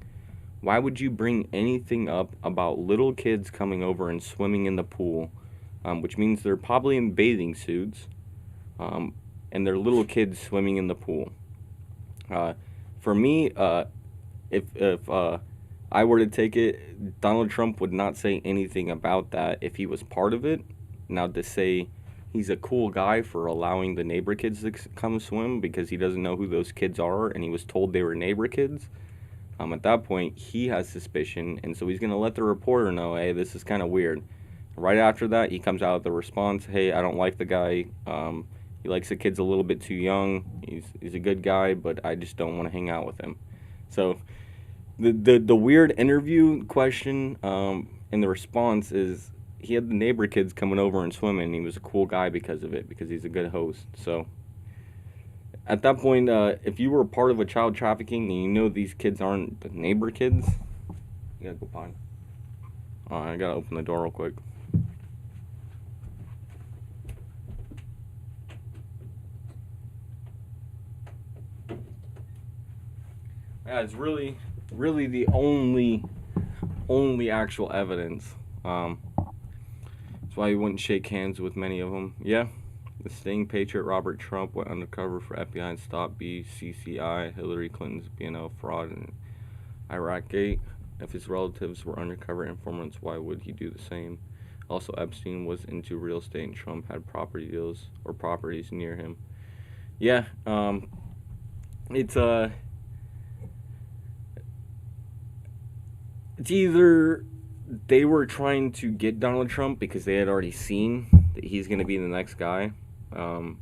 why would you bring anything up about little kids coming over and swimming in the pool, which means they're probably in bathing suits, and they're little kids swimming in the pool? For me, if I were to take it, Donald Trump would not say anything about that if he was part of it. Now, to say he's a cool guy for allowing the neighbor kids to come swim because he doesn't know who those kids are and he was told they were neighbor kids, at that point, he has suspicion, and so he's going to let the reporter know, hey, this is kind of weird. Right after that, he comes out with the response, hey, I don't like the guy. He likes the kids a little bit too young. He's a good guy, but I just don't want to hang out with him. So the weird interview question and the response is he had the neighbor kids coming over and swimming, and he was a cool guy because of it, because he's a good host. So at that point, if you were a part of a child trafficking and you know these kids aren't the neighbor kids, you gotta go find. I gotta open the door real quick. Yeah, it's really the only actual evidence. That's why you wouldn't shake hands with many of them. Yeah, the staying patriot Robert Trump went undercover for FBI and stopped BCCI, Hillary Clinton's BNL fraud, and Iraqgate. If his relatives were undercover informants, why would he do the same? Also, Epstein was into real estate, and Trump had property deals or properties near him. Yeah, it's either they were trying to get Donald Trump because they had already seen that he's going to be the next guy. Because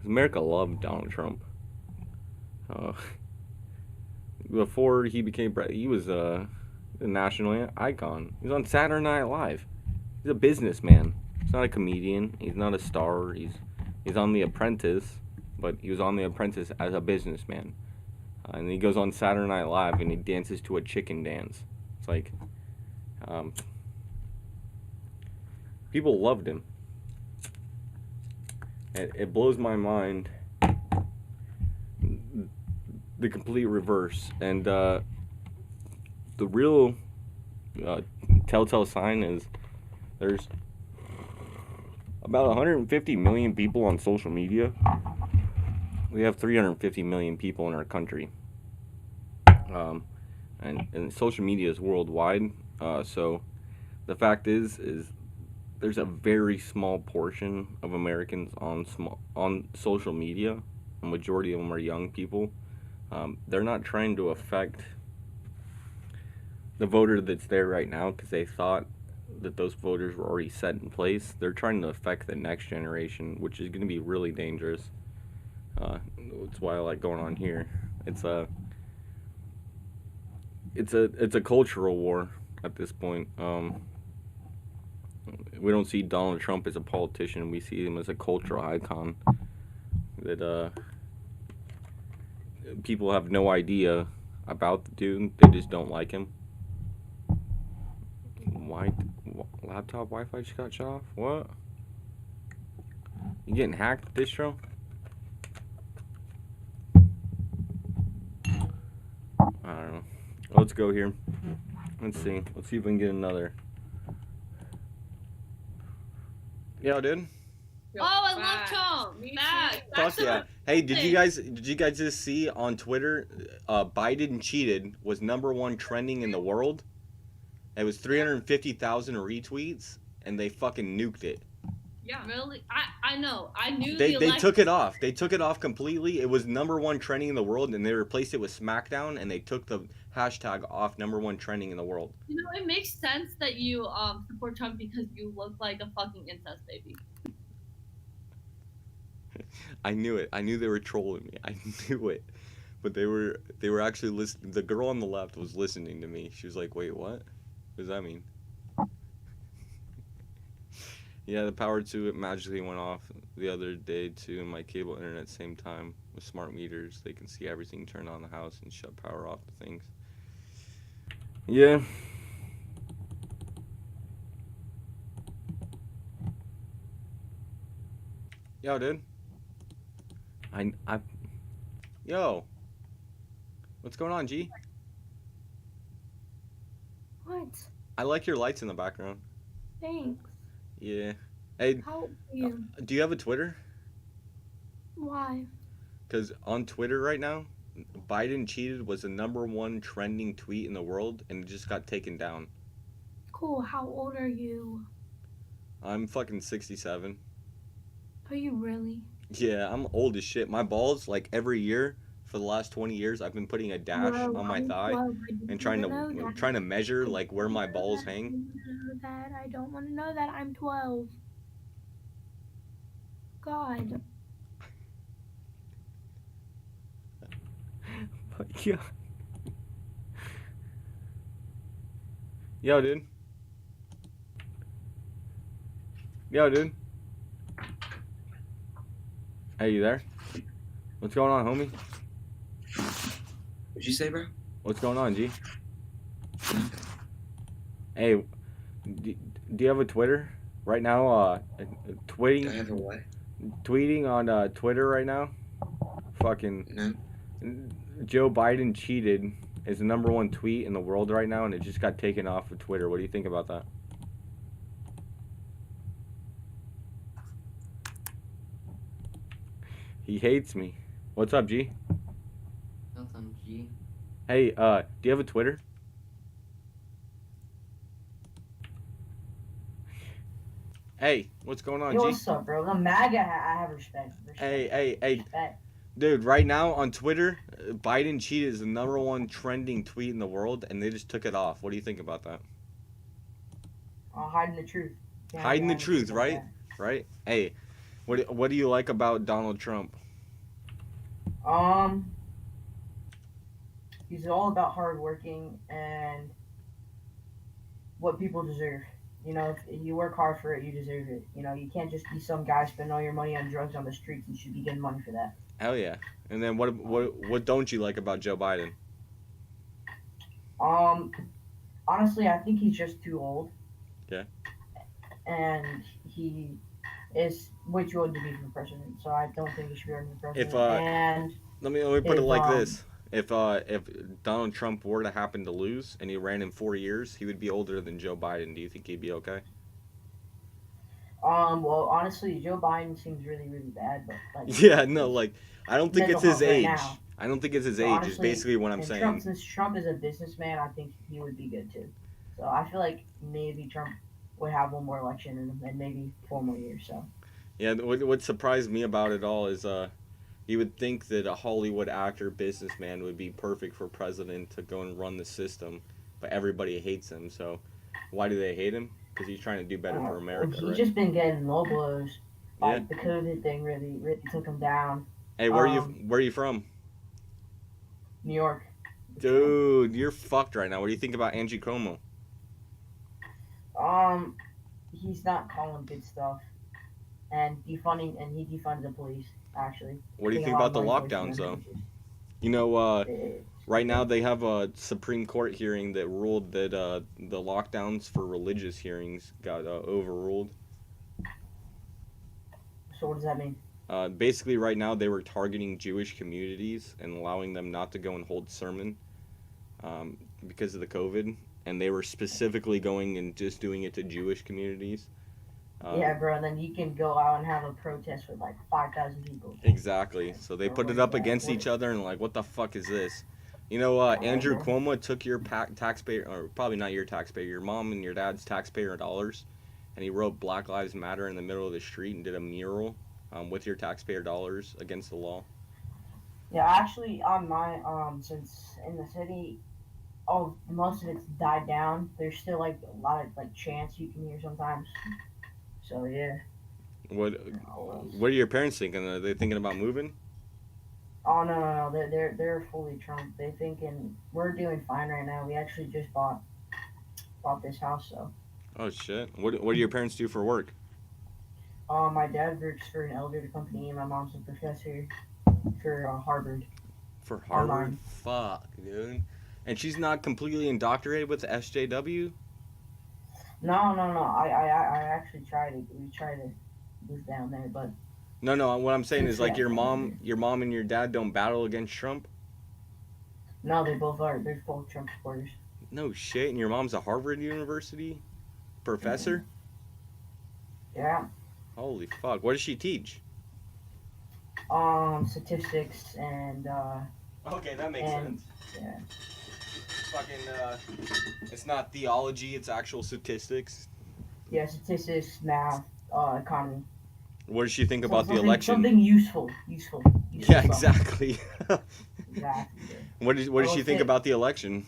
America loved Donald Trump. Before he became president, he was a national icon. He was on Saturday Night Live. He's a businessman. He's not a comedian. He's not a star. He's on The Apprentice, but he was on The Apprentice as a businessman. And he goes on Saturday Night Live and he dances to a chicken dance. It's like, people loved him. It blows my mind, the complete reverse. And the real telltale sign is there's about 150 million people on social media. We have 350 million people in our country. And social media is worldwide. So the fact is there's a very small portion of Americans on social media. A majority of them are young people. They're not trying to affect the voter that's there right now because they thought that those voters were already set in place. They're trying to affect the next generation, which is going to be really dangerous. That's why I like going on here. It's a cultural war at this point. We don't see Donald Trump as a politician. We see him as a cultural icon that people have no idea about the dude. They just don't like him. Why? Laptop Wi-Fi just got shut off? What? You getting hacked, distro? I don't know. Let's go here. Let's see. Let's see if we can get another. Yeah, dude. Oh, I love Trump. Fuck yeah. Hey, did you guys just see on Twitter, Biden cheated was #1 trending in the world? It was 350,000 retweets, and they fucking nuked it. Yeah. Really? I know. I knew They took it off. They took it off completely. It was #1 trending in the world, and they replaced it with SmackDown, and they took the hashtag off #1 trending in the world. You know, it makes sense that you support Trump because you look like a fucking incest baby. I knew it. I knew they were trolling me. I knew it. But they were actually listening. The girl on the left was listening to me. She was like, "Wait, what? What does that mean?" Yeah, the power to it magically went off the other day too in my cable internet same time with smart meters. They can see everything turned on in the house and shut power off to things. Yeah. Yo, dude. Yo. What's going on, G? What? I like your lights in the background. Thanks. Yeah. Hey, How old are you? do you have a Twitter? Why? Because on Twitter right now, Biden cheated was the #1 trending tweet in the world, and it just got taken down. Cool. How old are you? I'm fucking 67. Are you really? Yeah, I'm old as shit. My balls, like every year for the last 20 years, I've been putting a dash Well, on my I'm thigh 12. I didn't and trying wanna know that. to measure I like don't where wanna my know balls that. I hang. don't wanna know that. I don't want to know that. I'm 12. God. Yeah. Yo, dude. Yo, dude. Hey, you there? What's going on, homie? What'd you say, bro? What's going on, G? Hey, do you have a Twitter right now? Tweeting. Do I have a what? Tweeting on Twitter right now. Fucking. No. Joe Biden cheated is the #1 tweet in the world right now, and it just got taken off of Twitter. What do you think about that? He hates me. What's up, G? Nothing, G. Hey, do you have a Twitter? Hey, what's going on, Yo, G? what's up, bro? The MAGA, I have respect. Hey. Respect. Dude, right now on Twitter, Biden cheated is the #1 trending tweet in the world, and they just took it off. What do you think about that? Hiding the truth. Hiding the truth, right? Right? Hey, what do you like about Donald Trump? He's all about hardworking and what people deserve. You know, if you work hard for it, you deserve it. You know, you can't just be some guy spending all your money on drugs on the streets. You should be getting money for that. Hell yeah. And then what don't you like about Joe Biden? Honestly, I think he's just too old. Yeah. And he is way too old to be for president. So I don't think he should be running for president. Let me put it like this. If Donald Trump were to happen to lose and he ran in 4 years, he would be older than Joe Biden. Do you think he'd be okay? Well, honestly, Joe Biden seems really, really bad, but like. Yeah, no, like I don't think it's his right age. now. I don't think it's his age. Honestly, Is basically what I'm saying. Since Trump is a businessman, I think he would be good too. So I feel like maybe Trump would have one more election and maybe 4 more years. So. Yeah, what surprised me about it all is you would think that a Hollywood actor, businessman would be perfect for president to go and run the system, but everybody hates him. So why do they hate him? Because he's trying to do better for America, He's right? just been getting low blows. Like Yeah. the COVID thing really took him down. Hey, where are you from? New York. Dude, you're fucked right now. What do you think about Angie Cuomo? He's not calling good stuff, and he defunded the police. Actually. What do you think about the lockdowns, though? You know, right now they have a Supreme Court hearing that ruled that the lockdowns for religious hearings got overruled. So what does that mean? Basically, right now they were targeting Jewish communities and allowing them not to go and hold sermon because of the COVID, and they were specifically going and just doing it to Jewish communities. Yeah, bro, and then you can go out and have a protest with like 5,000 people. Exactly. So they put it up against each other and like, what the fuck is this? You know, Andrew Cuomo took your taxpayer, or probably not your taxpayer, your mom and your dad's taxpayer dollars, and he wrote Black Lives Matter in the middle of the street and did a mural with your taxpayer dollars against the law. Yeah, actually, on my since in the city, most of it's died down. There's still like a lot of like chants you can hear sometimes. So yeah. What are your parents thinking? Are they thinking about moving? Oh no, they're fully Trump. They thinking we're doing fine right now. We actually just bought this house, so. Oh shit. What do your parents do for work? My dad works for an elevator company, and my mom's a professor for Harvard. For Harvard? Online. Fuck, dude. And she's not completely indoctrinated with the SJW? No. I actually tried it. We tried to move down there, but No. What I'm saying is like yeah, your mom and your dad don't battle against Trump. no, they both are. They're both Trump supporters. No shit. And your mom's a Harvard University professor. Yeah. Holy fuck. What does she teach? Statistics and Okay, that makes sense. Yeah. Fucking it's not theology, it's actual statistics. Yeah, statistics, math, economy. What does she think about the Something- election? Something useful. Yeah, stuff. exactly. Exactly. What does she think about the election?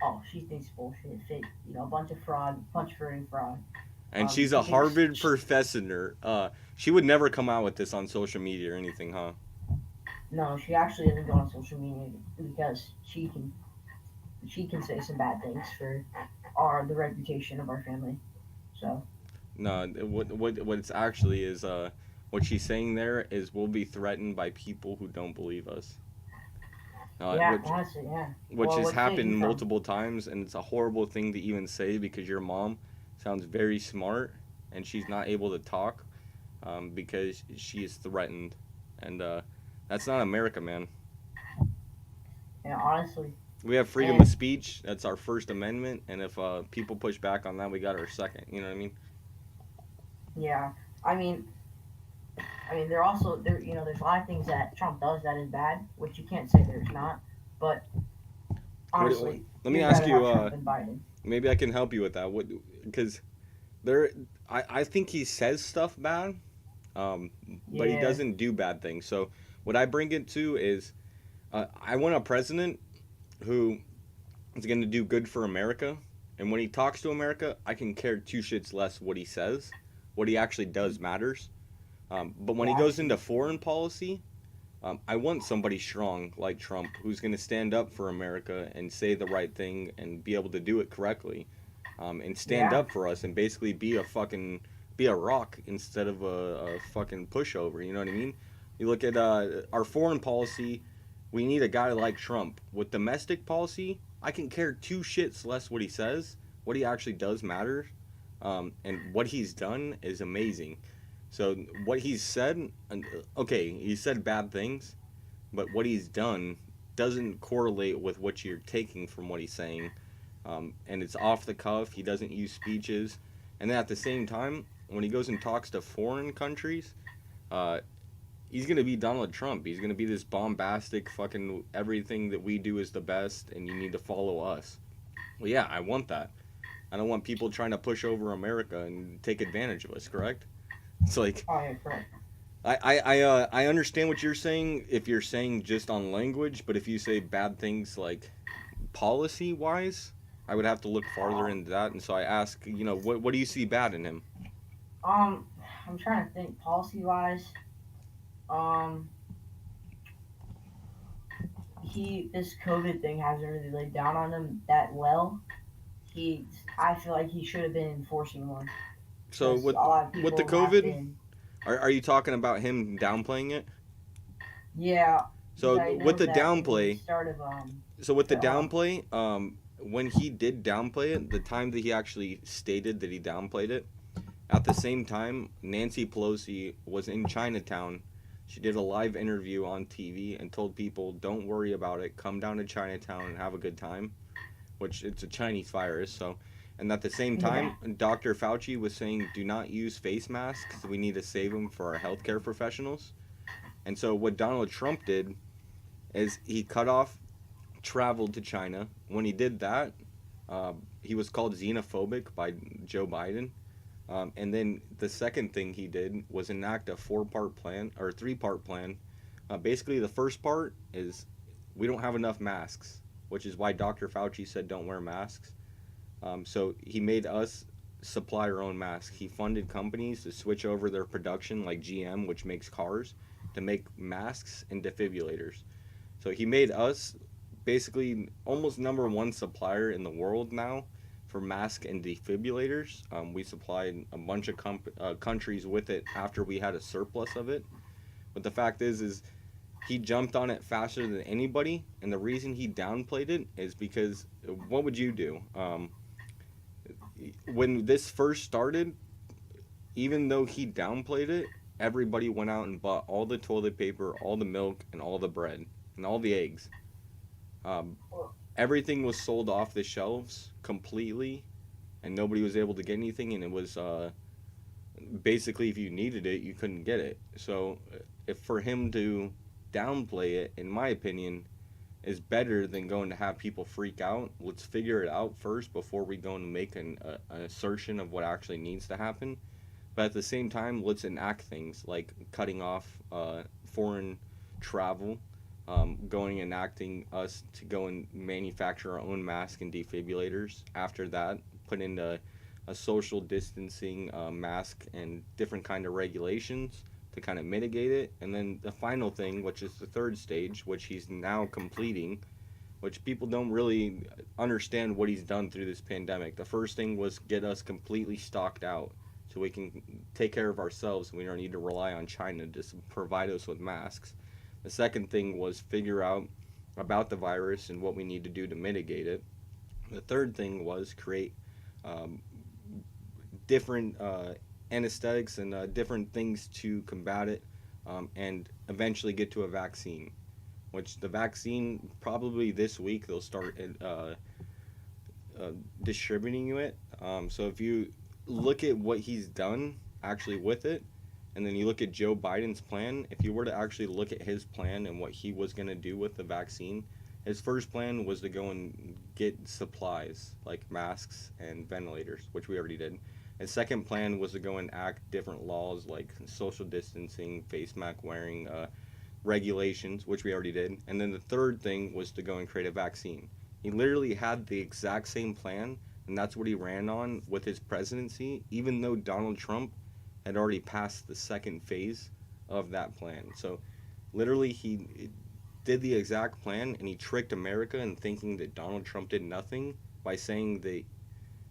Oh, she thinks bullshit, fake. You know, a bunch of fraud, punch voting fraud. And she's a Harvard professor. She would never come out with this on social media or anything, huh? No, she actually doesn't go on social media because she can say some bad things for the reputation of our family. So. No, what it's actually is what she's saying there is we'll be threatened by people who don't believe us. Yeah, honestly, yeah. Which Well, has what state happened you from? multiple times, and it's a horrible thing to even say because your mom sounds very smart and she's not able to talk because she is threatened, and that's not America, man. Yeah, honestly. We have freedom of speech. That's our First Amendment, and if people push back on that, we got our second. You know what I mean? Yeah, I mean, they're also there. You know, there's a lot of things that Trump does that is bad, which you can't say there's not. But honestly, let me you'd ask rather you. have Trump than Biden. Maybe I can help you with that. Because I think he says stuff bad, but he Yeah. doesn't do bad things. So what I bring it to is, I want a president who is going to do good for America, and when he talks to America, I can care two shits less what he says. What he actually does matters. But when he goes into foreign policy, I want somebody strong like Trump who's going to stand up for America and say the right thing and be able to do it correctly, and stand up for us and basically be a rock instead of a fucking pushover. You know what I mean? You look at our foreign policy, we need a guy like Trump. With domestic policy, I can care two shits less what he says. What he actually does matters, and what he's done is amazing. So what he's said, okay, he said bad things, but what he's done doesn't correlate with what you're taking from what he's saying, and it's off the cuff. He doesn't use speeches, and then at the same time, when he goes and talks to foreign countries, he's gonna be Donald Trump. He's gonna be this bombastic fucking everything that we do is the best, and you need to follow us. Well, yeah, I want that. I don't want people trying to push over America and take advantage of us. Correct? It's like Oh yeah, correct. I understand what you're saying if you're saying just on language, but if you say bad things like policy wise, I would have to look farther into that. And so I ask, what do you see bad in him? I'm trying to think policy wise. This COVID thing hasn't really laid down on him that well. I feel like he should have been enforcing more. So with the COVID, are you talking about him downplaying it? Yeah. So with the downplay, downplay, when he did downplay it, the time that he actually stated that he downplayed it, at the same time, Nancy Pelosi was in Chinatown. She did a live interview on TV and told people, don't worry about it, come down to Chinatown and have a good time, which it's a Chinese virus, so. And at the same time, Dr. Fauci was saying, do not use face masks. We need to save them for our healthcare professionals. And so what Donald Trump did is he cut off travel to China. When he did that, he was called xenophobic by Joe Biden. And then the second thing he did was enact a 4-part plan or 3-part plan. Basically, the first part is we don't have enough masks, which is why Dr. Fauci said don't wear masks. So he made us supply our own masks. He funded companies to switch over their production, like GM, which makes cars, to make masks and defibrillators. So he made us basically almost #1 supplier in the world now for mask and defibrillators. We supplied a bunch of countries with it after we had a surplus of it. But the fact is he jumped on it faster than anybody, and the reason he downplayed it is because what would you do? When this first started, even though he downplayed it, everybody went out and bought all the toilet paper, all the milk, and all the bread, and all the eggs. Everything was sold off the shelves completely, and nobody was able to get anything, and it was basically if you needed it, you couldn't get it. So if for him to downplay it, in my opinion, is better than going to have people freak out. Let's figure it out first before we go and make an assertion of what actually needs to happen. But at the same time, let's enact things like cutting off foreign travel, going and enacting us to go and manufacture our own mask and defibrillators. After that, put in a social distancing mask and different kind of regulations to kind of mitigate it. And then the final thing, which is the third stage, which he's now completing, which people don't really understand what he's done through this pandemic. The first thing was get us completely stocked out so we can take care of ourselves and we don't need to rely on China to provide us with masks. The second thing was figure out about the virus and what we need to do to mitigate it. The third thing was create different anesthetics and different things to combat it, and eventually get to a vaccine. Which the vaccine, probably this week they'll start distributing it. So if you look at what he's done actually with it, and then you look at Joe Biden's plan, if you were to actually look at his plan and what he was going to do with the vaccine, his first plan was to go and get supplies like masks and ventilators, which we already did. His second plan was to go and act different laws like social distancing, face mask wearing, regulations, which we already did. And then the third thing was to go and create a vaccine. He literally had the exact same plan, and that's what he ran on with his presidency, even though Donald Trump had already passed the second phase of that plan. So literally he did the exact plan, and he tricked America in thinking that Donald Trump did nothing by saying that,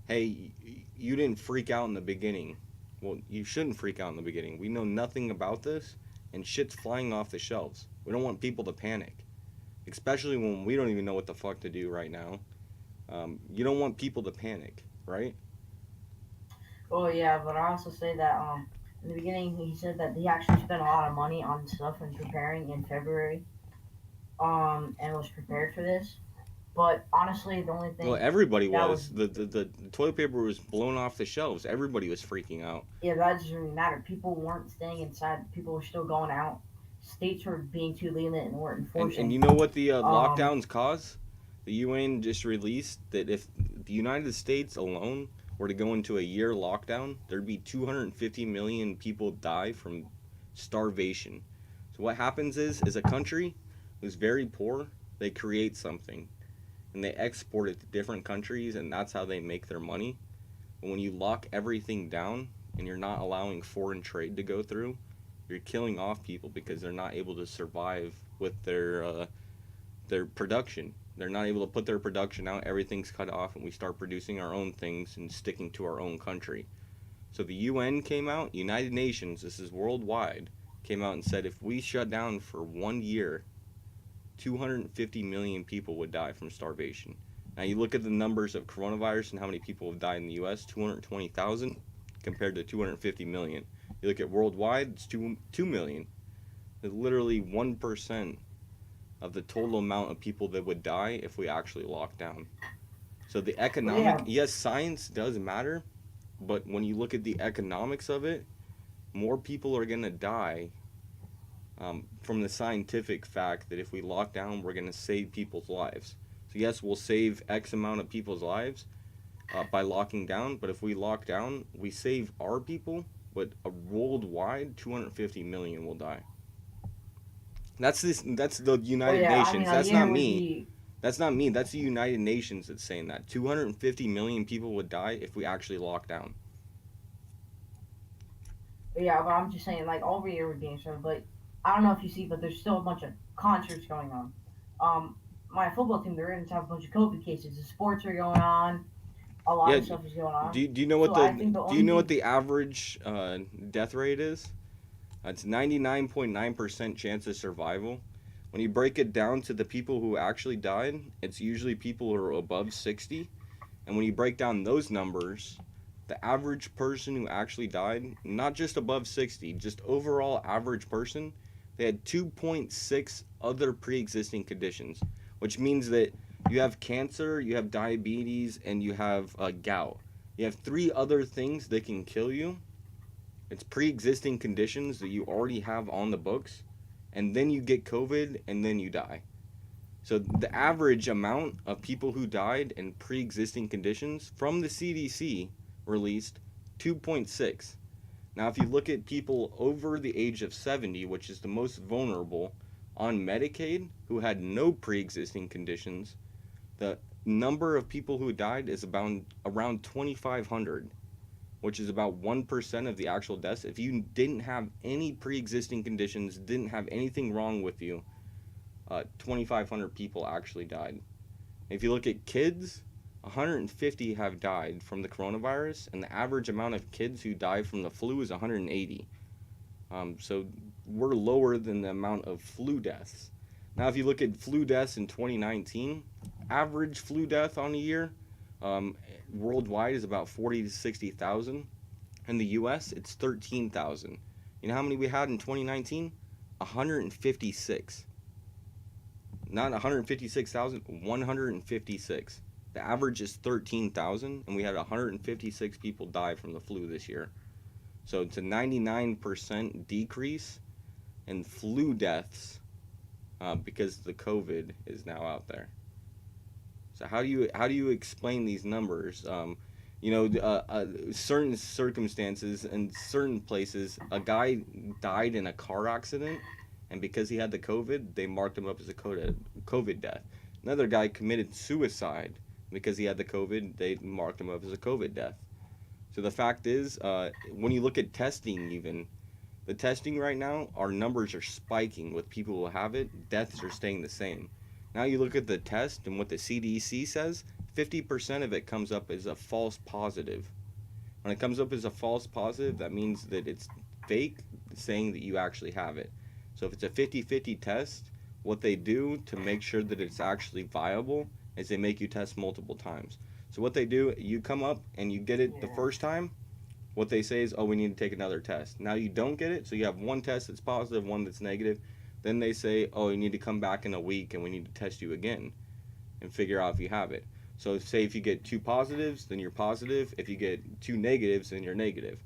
hey, you didn't freak out in the beginning. Well, you shouldn't freak out in the beginning. We know nothing about this, and shit's flying off the shelves. We don't want people to panic, especially when we don't even know what the fuck to do right now. You don't want people to panic, right? Oh yeah, but I also say that in the beginning he said that he actually spent a lot of money on stuff and preparing in February, and was prepared for this. But honestly, the only thing Well, everybody that was. The toilet paper was blown off the shelves. Everybody was freaking out. yeah, that doesn't really matter. People weren't staying inside. People were still going out. States were being too lenient and weren't enforcing. And you know what the lockdowns cause? The UN just released that if the United States alone were to go into a year lockdown, there'd be 250 million people die from starvation. So what happens is a country who's very poor, they create something and they export it to different countries, and that's how they make their money. But when you lock everything down and you're not allowing foreign trade to go through, you're killing off people because they're not able to survive with their production. They're not able to put their production out. Everything's cut off, and we start producing our own things and sticking to our own country. So the UN came out, United Nations, this is worldwide, came out and said if we shut down for 1 year, 250 million people would die from starvation. Now you look at the numbers of coronavirus and how many people have died in the US, 220,000 compared to 250 million. You look at worldwide, it's 2 million. It's literally 1% of the total amount of people that would die if we actually locked down. So the economic, yes, science does matter, but when you look at the economics of it, more people are going to die from the scientific fact that if we lock down, we're going to save people's lives. So yes, we'll save X amount of people's lives by locking down, but if we lock down, we save our people, but a worldwide 250 million will die. That's the United Nations. That's not me. That's not me. That's the United Nations that's saying that. 250 million people would die if we actually lock down. Yeah, but I'm just saying, like, all year we're being served, but I don't know if you see, but there's still a bunch of concerts going on. My football team, they're going to have a bunch of COVID cases. The sports are going on. A lot Yeah. of stuff is going on. Do you know what So the I think the do you only know what thing, the average death rate is? It's 99.9% chance of survival. When you break it down to the people who actually died, it's usually people who are above 60. And when you break down those numbers, the average person who actually died, not just above 60, just overall average person, they had 2.6 other pre-existing conditions, which means that you have cancer, you have diabetes, and you have gout. You have 3 other things that can kill you. It's pre-existing conditions that you already have on the books, and then you get COVID, and then you die. So the average amount of people who died in pre-existing conditions from the CDC released 2.6. Now, if you look at people over the age of 70, which is the most vulnerable, on Medicaid who had no pre-existing conditions, the number of people who died is about around 2,500, which is about 1% of the actual deaths. If you didn't have any pre-existing conditions, didn't have anything wrong with you, 2,500 people actually died. If you look at kids, 150 have died from the coronavirus, and the average amount of kids who die from the flu is 180. So we're lower than the amount of flu deaths. Now, if you look at flu deaths in 2019, average flu death on a year worldwide is about 40 to 60,000. In the U.S., it's 13,000. You know how many we had in 2019? 156. Not 156,000, 156. The average is 13,000, and we had 156 people die from the flu this year. So it's a 99% decrease in flu deaths because the COVID is now out there. So how do you explain these numbers? Certain circumstances and certain places, a guy died in a car accident, and because he had the COVID, they marked him up as a COVID death. Another guy committed suicide because he had the COVID, they marked him up as a COVID death. So the fact is, when you look at testing, even the testing right now, our numbers are spiking with people who have it. Deaths are staying the same. Now you look at the test and what the CDC says, 50% of it comes up as a false positive. When it comes up as a false positive, that means that it's fake, saying that you actually have it. So if it's a 50-50 test, what they do to make sure that it's actually viable is they make you test multiple times. So what they do, you come up and you get it the first time, what they say is, oh, we need to take another test. Now you don't get it, so you have one test that's positive, one that's negative. Then they say, oh, you need to come back in a week and we need to test you again and figure out if you have it. So say if you get 2 positives, then you're positive. If you get 2 negatives, then you're negative.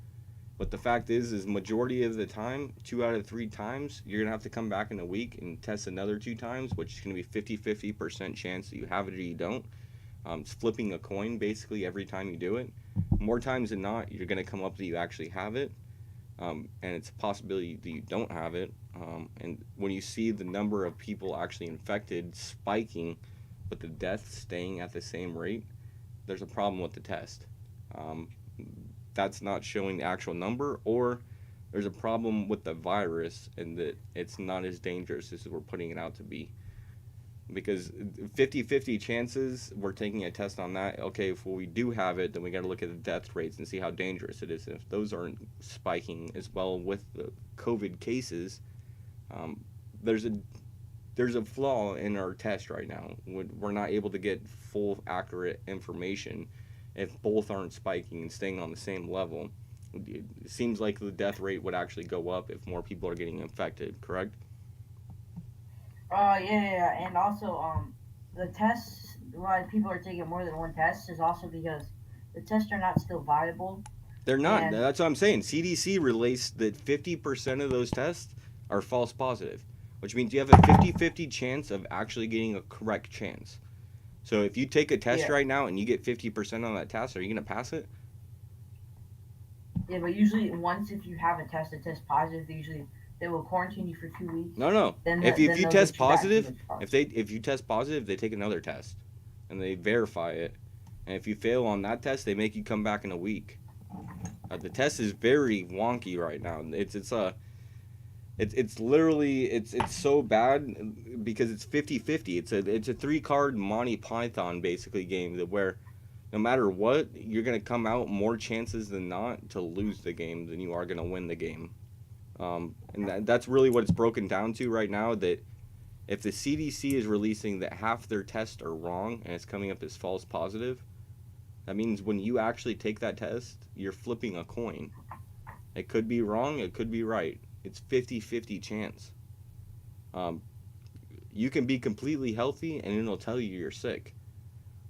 But the fact is majority of the time, 2 out of 3 times, you're going to have to come back in a week and test another 2 times, which is going to be 50-50% chance that you have it or you don't. It's flipping a coin basically every time you do it. More times than not, you're going to come up that you actually have it. And it's a possibility that you don't have it. And when you see the number of people actually infected spiking, but the deaths staying at the same rate, there's a problem with the test. That's not showing the actual number, or there's a problem with the virus and that it's not as dangerous as we're putting it out to be. Because 50-50 chances, we're taking a test on that. Okay, if we do have it, then we got to look at the death rates and see how dangerous it is. If those aren't spiking as well with the COVID cases, there's a flaw in our test right now. We're not able to get full accurate information if both aren't spiking and staying on the same level. It seems like the death rate would actually go up if more people are getting infected, correct? Yeah, and also, the tests, why people are taking more than one test is also because the tests are not still viable. They're not. And That's what I'm saying. CDC released that 50% of those tests are false positive, which means you have a 50-50 chance of actually getting a correct chance. So if you take a test Yeah. right now and you get 50% on that test, are you going to pass it? Yeah, but usually once if you have a test positive, they will quarantine you for 2 weeks. No. Then If then you they'll test get you back to positive, the car. if you test positive, they take another test and they verify it. And if you fail on that test, they make you come back in a week. The test is very wonky right now. It's literally it's so bad because it's 50-50. It's a 3-card Monty Python basically game that where no matter what, you're gonna come out more chances than not to lose the game than you are gonna win the game. And that's really what it's broken down to right now. That if the CDC is releasing that half their tests are wrong and it's coming up as false positive, that means when you actually take that test, you're flipping a coin. It could be wrong, it could be right. It's 50-50 chance. You can be completely healthy and it'll tell you you're sick.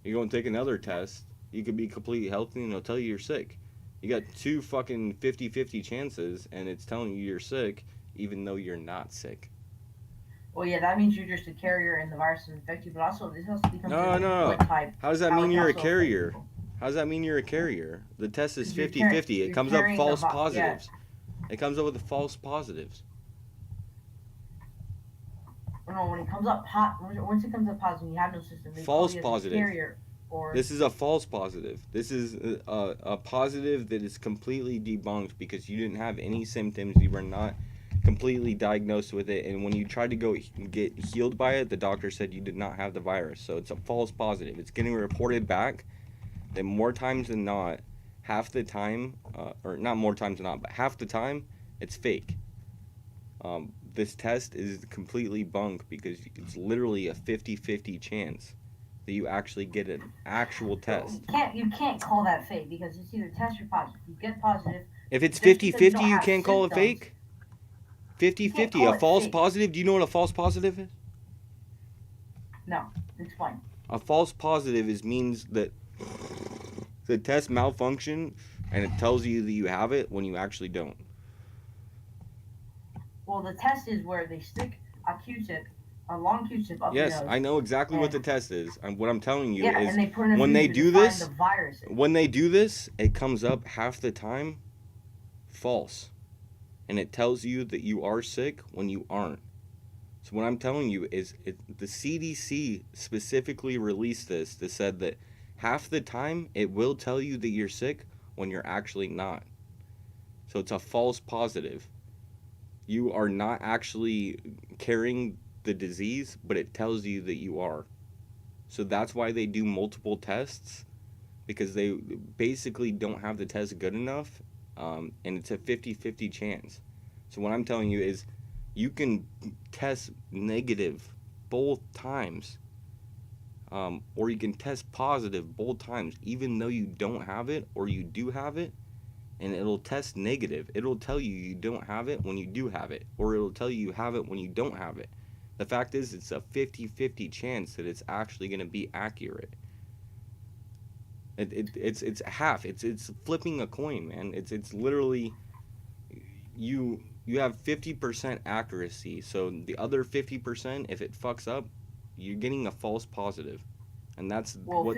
You go and take another test, you could be completely healthy and it'll tell you you're sick. You got 2 fucking 50-50 chances and it's telling you you're sick even though you're not sick. Well, yeah, that means you're just a carrier and the virus will infect you, but also this also becomes No, a no. blood type. How does that how mean it you're a also affects carrier? people. How does that mean you're a carrier? The test is You're 50-50. It you're comes up carrying the false vi- yeah. positives. It comes up with false positives. No, when it comes up once it comes up positive, you have no system. They False call you as a positive. carrier, or This is a false positive. This is a positive that is completely debunked because you didn't have any symptoms. You were not completely diagnosed with it. And when you tried to go get healed by it, the doctor said you did not have the virus. So it's a false positive. It's getting reported back that more times than not, half the time, or not more times than not, but half the time, it's fake. This test is completely bunk because it's literally a 50-50 chance that you actually get an actual test. you can't call that fake because it's either test or positive. You get positive. If it's just because 50-50, don't you have can't call it symptoms, fake? You can't 50-50, call a it false fake. positive. Do you know what a false positive is? No, explain. A false positive means that the test malfunction and it tells you that you have it when you actually don't. Well, the test is where they stick a long Q-tip up your Yes, nose. I know exactly what the and- test is. And what I'm telling you Yeah, is and they put in a when they freezer do to find this, the virus. it comes up half the time false. And it tells you that you are sick when you aren't. So what I'm telling you is the CDC specifically released this that said that half the time it will tell you that you're sick when you're actually not. So it's a false positive. You are not actually carrying the disease, but it tells you that you are. So that's why they do multiple tests, because they basically don't have the test good enough, and it's a 50-50 chance. So what I'm telling you is you can test negative both times, or you can test positive both times, even though you don't have it or you do have it, and it'll test negative. It'll tell you you don't have it when you do have it, or it'll tell you you have it when you don't have it. The fact is, it's a 50-50 chance that it's actually going to be accurate. It's half. It's flipping a coin, man. It's literally you have 50% accuracy. So the other 50%, if it fucks up, you're getting a false positive, and that's Well, what.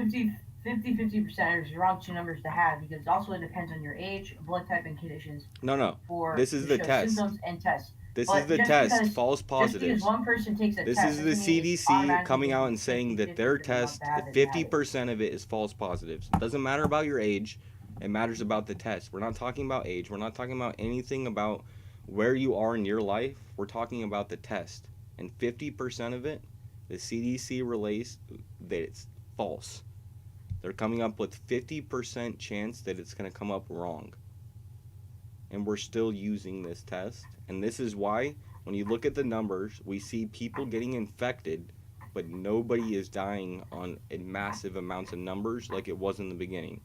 50% is the wrong 2 numbers to have because also it depends on your age, blood type, and conditions. No. For This is to the show test. Symptoms and tests. This But is the just test. because- False Just positives. because one person takes a This test is the doesn't mean it's CDC automatically coming out gonna and be saying that 50-50 their if you want test, to have it, you have it. 50% of it is false positives. It doesn't matter about your age. It matters about the test. We're not talking about age. We're not talking about anything about where you are in your life. We're talking about the test. And 50% of it, the CDC released that it's false. They're coming up with 50% chance that it's going to come up wrong. And we're still using this test. And this is why, when you look at the numbers, we see people getting infected, but nobody is dying on in massive amounts of numbers like it was in the beginning.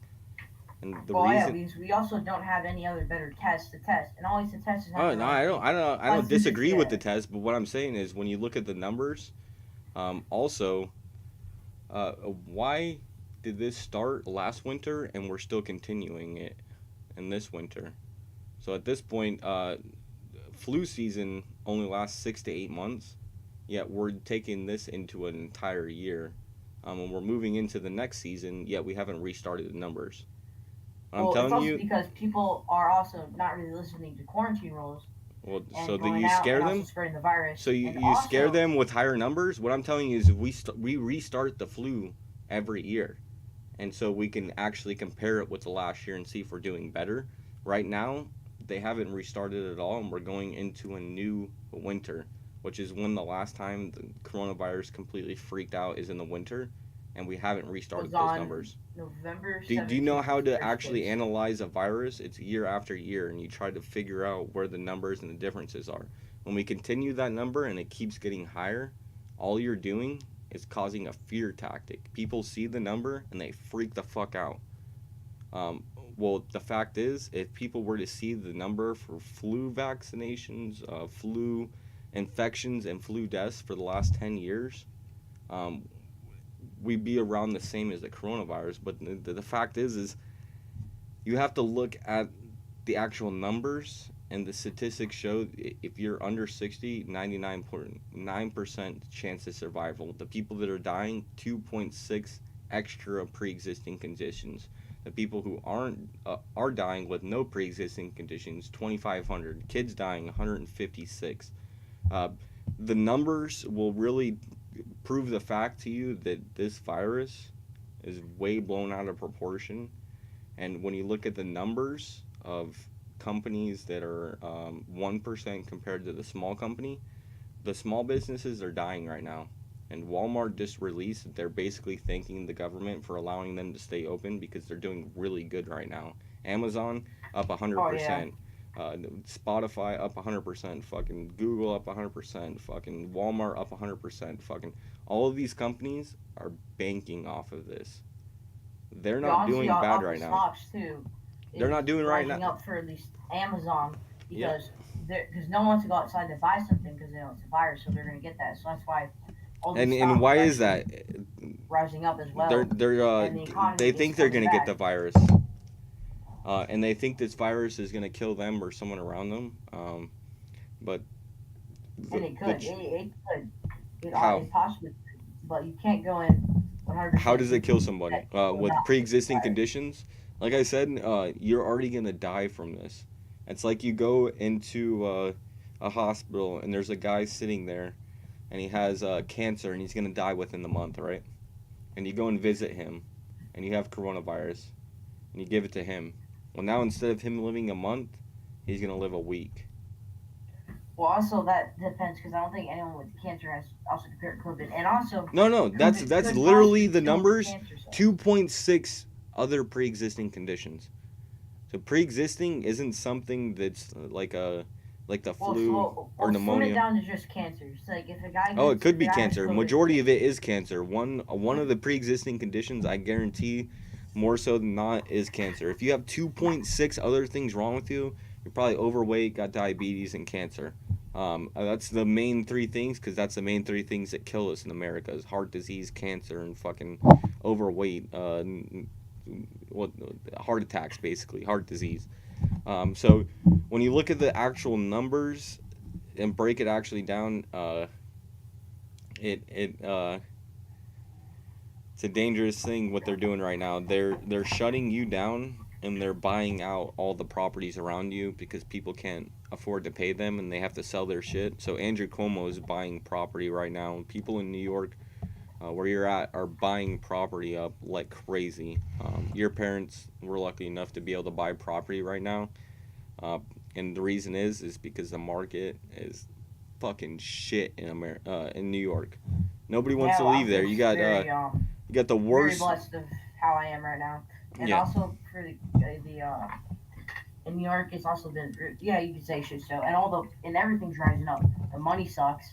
And the Well, yeah, reason. because we also don't have any other better tests to test, and always the test is. Oh no, I don't Plus, disagree with yeah. the test, but what I'm saying is when you look at the numbers, also, why did this start last winter and we're still continuing it in this winter? So at this point, flu season only lasts 6 to 8 months, yet we're taking this into an entire year. And we're moving into the next season, yet we haven't restarted the numbers. I'm Well, it's telling also you. because people are also not really listening to quarantine rules. Well, and so do going you out scare and also them? spreading the virus. So you And scare also- them with higher numbers? What I'm telling you is we restart the flu every year. And so we can actually compare it with the last year and see if we're doing better. Right now, they haven't restarted at all, and we're going into a new winter, which is when the last time the coronavirus completely freaked out is in the winter, and we haven't restarted those numbers. November Do you know 17th how was to first actually case. analyze a virus? It's year after year, and you try to figure out where the numbers and the differences are. When we continue that number and it keeps getting higher, all you're doing is causing a fear tactic. People see the number and they freak the fuck out. Well, the fact is, if people were to see the number for flu vaccinations, flu infections, and flu deaths for the last 10 years, we'd be around the same as the coronavirus. But the fact is you have to look at the actual numbers, and the statistics show if you're under 60, 99.9% chance of survival. The people that are dying, 2.6 extra pre-existing conditions. The people who are dying with no pre-existing conditions, 2,500. Kids dying, 156. The numbers will really prove the fact to you that this virus is way blown out of proportion. And when you look at the numbers of companies that are 1% compared to the small company, the small businesses are dying right now. And Walmart just released that they're basically thanking the government for allowing them to stay open because they're doing really good right now. Amazon up 100%. Spotify up 100%. Fucking Google up 100%. Fucking Walmart up 100%. Fucking all of these companies are banking off of this. They're not doing bad right now. Stocks too. They're not doing right now. Rising up for at least Amazon because no one wants to go outside to buy something because they know it's a virus, so they're going to get that. So that's why. And why is that? Rising up as well. They think they're going to get the virus, and they think this virus is going to kill them or someone around them. But it could. It could. How? It possibly could, but you can't go in 100%. How does it kill somebody with pre-existing conditions? Like I said, you're already going to die from this. It's like you go into a hospital and there's a guy sitting there and he has cancer and he's going to die within the month, right? And you go and visit him and you have coronavirus and you give it to him. Well, now instead of him living a month, he's going to live a week. Well, also that depends because I don't think anyone with cancer has also compared COVID. And also No, that's literally the numbers. 2.6 other pre-existing conditions. So pre-existing isn't something that's like the flu or pneumonia. Slim it down to just cancer. So like if a guy it could be cancer. Majority of it is cancer. One of the pre-existing conditions, I guarantee, more so than not, is cancer. If you have 2.6 other things wrong with you, you're probably overweight, got diabetes, and cancer. That's the main three things, because that's the main three things that kill us in America: is heart disease, cancer, and fucking overweight. Heart attacks, basically, heart disease. So when you look at the actual numbers and break it actually down, it's a dangerous thing what they're doing right now. They're shutting you down and they're buying out all the properties around you because people can't afford to pay them and they have to sell their shit. So Andrew Cuomo is buying property right now. People in New York, where you're at, are buying property up like crazy. Your parents were lucky enough to be able to buy property right now. And the reason is because the market is fucking shit in New York. Nobody wants to leave there. You got the worst. Very blessed of how I am right now, and also for the in New York, it's also been you could say shit show, and everything's rising up. The money sucks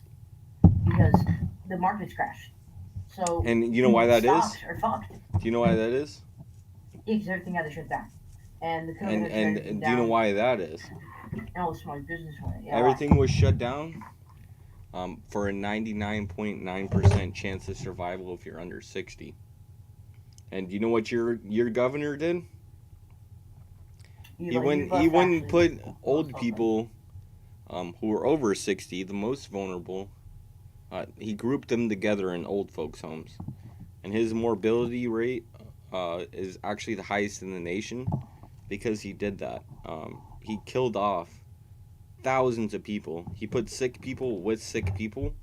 because the market's crashed. So and you know why that is? Stocks are fucked. Do you know why that is? Yeah, because everything had to shut down, and the COVID and do you know why that is? And all the small business went. Yeah. Everything was shut down. For a 99.9% chance of survival if you're under 60. And you know what your governor did? He went and put old people who are over 60, the most vulnerable, he grouped them together in old folks' homes. And his morbidity rate is actually the highest in the nation because he did that. He killed off thousands of people. He put sick people with sick people,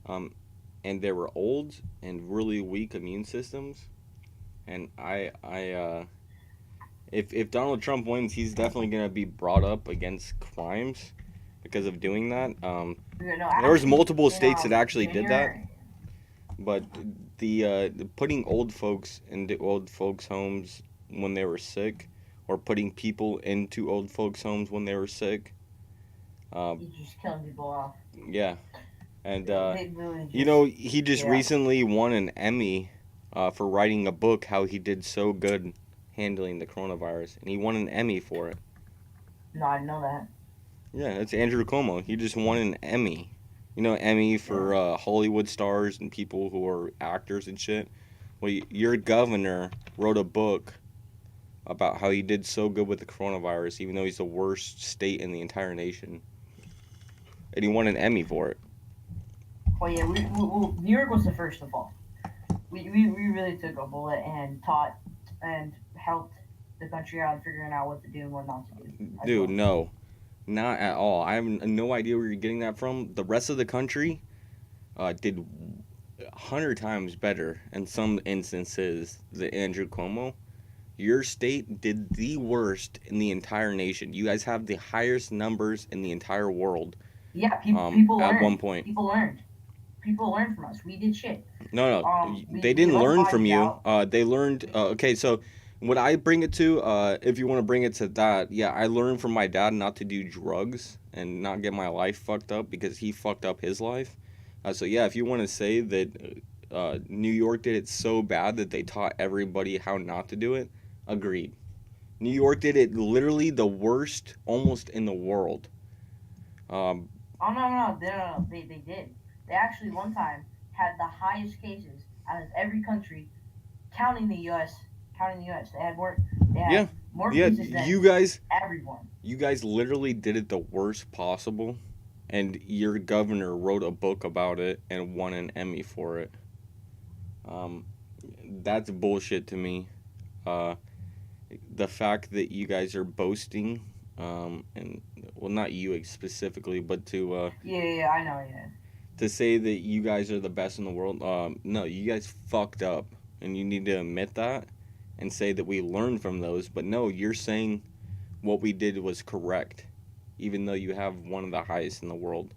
and they were old and really weak immune systems. And if Donald Trump wins, he's definitely gonna be brought up against crimes because of doing that. Yeah, no, There was actually, multiple in, states that actually did that, Junior, but the putting old folks into old folks' homes when they were sick, or putting people into old folks' homes when they were sick. he's just killing people off. Yeah, and They literally you just, know, he just yeah. recently won an Emmy for writing a book how he did so good handling the coronavirus, and he won an Emmy for it. No, I know that. Yeah, it's Andrew Cuomo. He just won an Emmy. You know, Emmy for Hollywood stars and people who are actors and shit. Well, your governor wrote a book about how he did so good with the coronavirus, even though he's the worst state in the entire nation. And he won an Emmy for it. Oh yeah, New York was the first to fall. We really took a bullet and taught and helped the country out in figuring out what to do and what not to do. Dude, no. Not at all. I have no idea where you're getting that from. The rest of the country did 100 times better in some instances than Andrew Cuomo. Your state did the worst in the entire nation. You guys have the highest numbers in the entire world. Yeah, people at learned. one point. People learned. People learned from us. We did shit. No, they we didn't let learn bodies from you. out. They learned. Okay, so what I bring it to, if you want to bring it to that, yeah, I learned from my dad not to do drugs and not get my life fucked up because he fucked up his life. So yeah, if you want to say that New York did it so bad that they taught everybody how not to do it, agreed. New York did it literally the worst almost in the world. Oh no, they did. They actually one time had the highest cases out of every country, counting the U.S. They had more. They had more cases than you guys, everyone. you guys literally did it the worst possible, and your governor wrote a book about it and won an Emmy for it. That's bullshit to me. The fact that you guys are boasting, and well, not you specifically, but to Yeah, I know, yeah. to say that you guys are the best in the world, no, you guys fucked up, and you need to admit that and say that we learned from those. But no, you're saying what we did was correct, even though you have one of the highest in the world.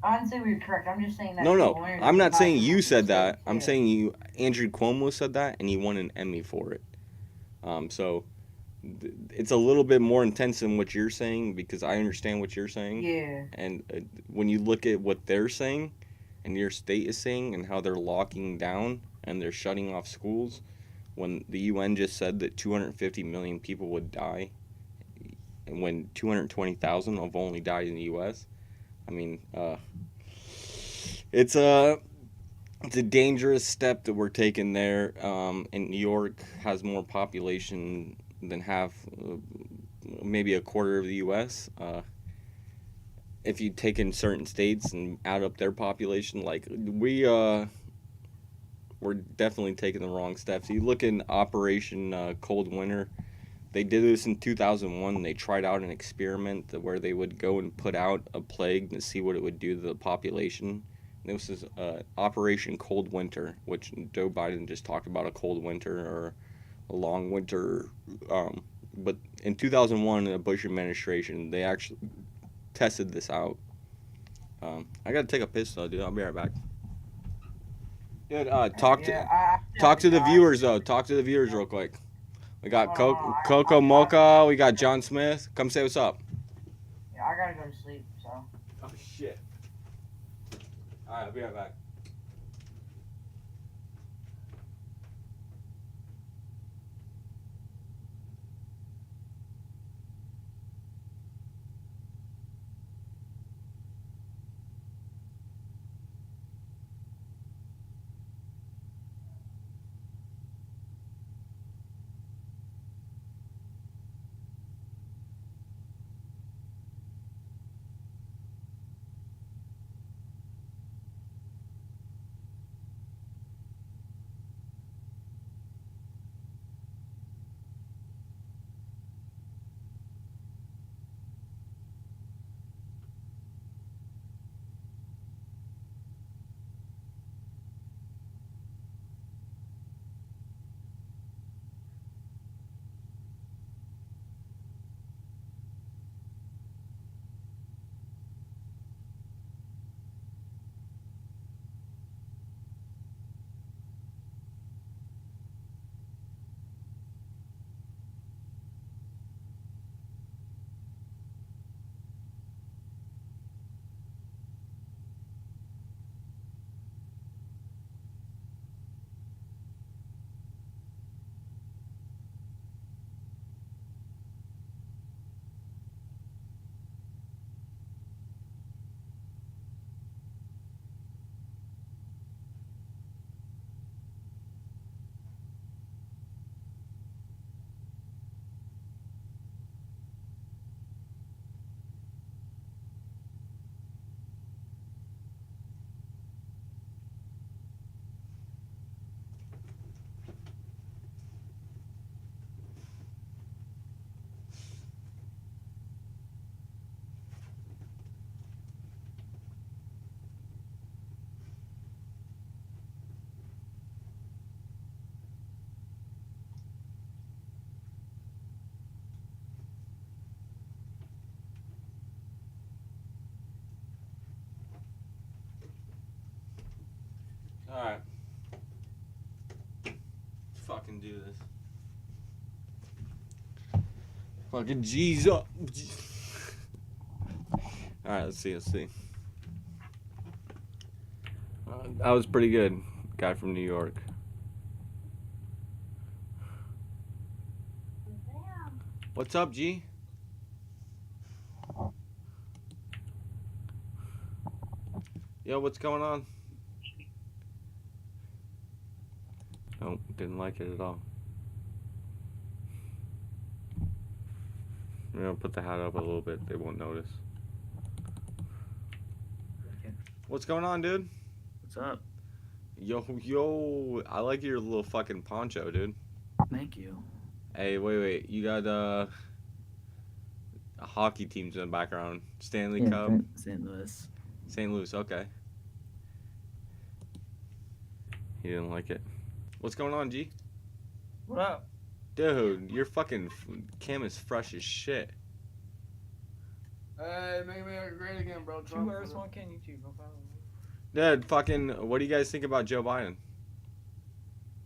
I didn't say we were correct. I'm just saying that. No, learned I'm not saying from you our said that. mistakes, I'm yeah. saying you, Andrew Cuomo said that, and he won an Emmy for it. So it's a little bit more intense than what you're saying because I understand what you're saying. Yeah. And when you look at what they're saying, and your state is saying, and how they're locking down and they're shutting off schools, when the UN just said that 250 million people would die, and when 220,000 have only died in the U.S., I mean, it's a dangerous step that we're taking there. And New York has more population than half, maybe a quarter of the U.S. If you take in certain states and add up their population, like we're definitely taking the wrong steps. You look in Operation Cold Winter. They did this in 2001. They tried out an experiment where they would go and put out a plague to see what it would do to the population. And this is Operation Cold Winter, which Joe Biden just talked about, a cold winter or a long winter. But in 2001, in the Bush administration, they actually tested this out. I gotta take a piss though, dude. I'll be right back. Dude, talk to the viewers though. Talk to the viewers real quick. We got Coco Mocha. We got John Smith. Come say what's up. Yeah, I gotta go to sleep, so. Oh shit. Alright, I'll be right back. Alright. Let's fucking do this. Fucking G's up. Alright, let's see. That was pretty good. Guy from New York. What's up, G? Yo, what's going on? Oh, didn't like it at all. I'm gonna put the hat up a little bit. They won't notice. What's going on, dude? What's up? Yo, I like your little fucking poncho, dude. Thank you. Hey, wait. You got hockey teams in the background. Stanley Cup. St. Louis. St. Louis, okay. He didn't like it. What's going on, G? What up? Dude, your fucking cam is fresh as shit. Hey, make America great again, bro. Trump. 2 Earths, 1 Can YouTube. No problem. Dude, fucking, what do you guys think about Joe Biden?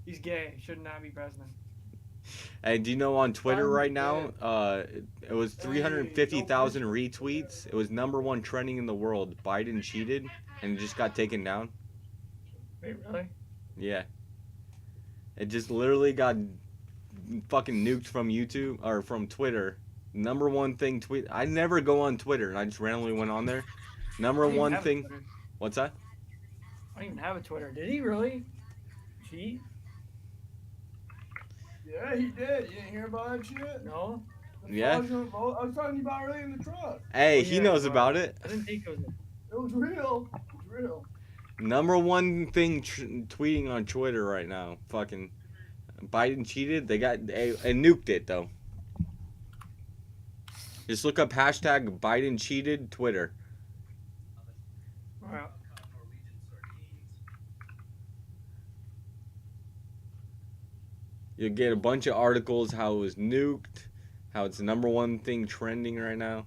He's gay. Should not be president. Hey, do you know on Twitter right now, it was 350,000 retweets. It was #1 trending in the world. Biden cheated and it just got taken down. Wait, really? Yeah. It just literally got fucking nuked from YouTube or from Twitter. #1 thing tweet. I never go on Twitter and I just randomly went on there. #1 thing. What's that? I don't even have a Twitter. Did he really cheat? Yeah, he did. You didn't hear about that shit? No. Yeah. I was talking about earlier in the truck. Hey, he knows about it. I didn't think it was. It was real. It was real. #1 thing tweeting on Twitter right now. Fucking Biden cheated. They nuked it though. Just look up hashtag Biden cheated Twitter. Wow. You'll get a bunch of articles how it was nuked, how it's the #1 thing trending right now.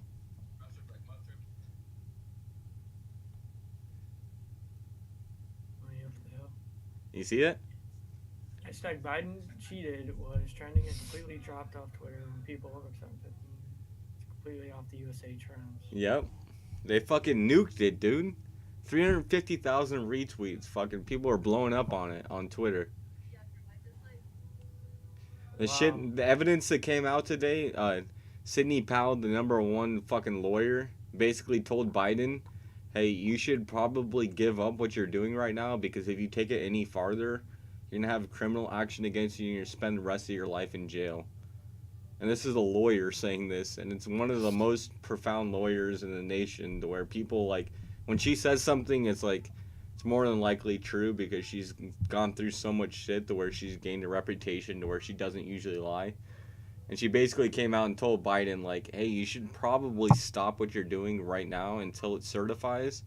You see it? Hashtag Biden cheated was trending and completely dropped off Twitter when people look something. It's completely off the USA trends. Yep. They fucking nuked it, dude. 350,000 retweets. Fucking people are blowing up on it on Twitter. The evidence that came out today, Sidney Powell, the #1 fucking lawyer, basically told Biden, hey, you should probably give up what you're doing right now because if you take it any farther, you're going to have criminal action against you and you're going to spend the rest of your life in jail. And this is a lawyer saying this, and it's one of the most profound lawyers in the nation to where people, like, when she says something, it's like, it's more than likely true because she's gone through so much shit to where she's gained a reputation to where she doesn't usually lie. And she basically came out and told Biden, like, hey, you should probably stop what you're doing right now until it certifies.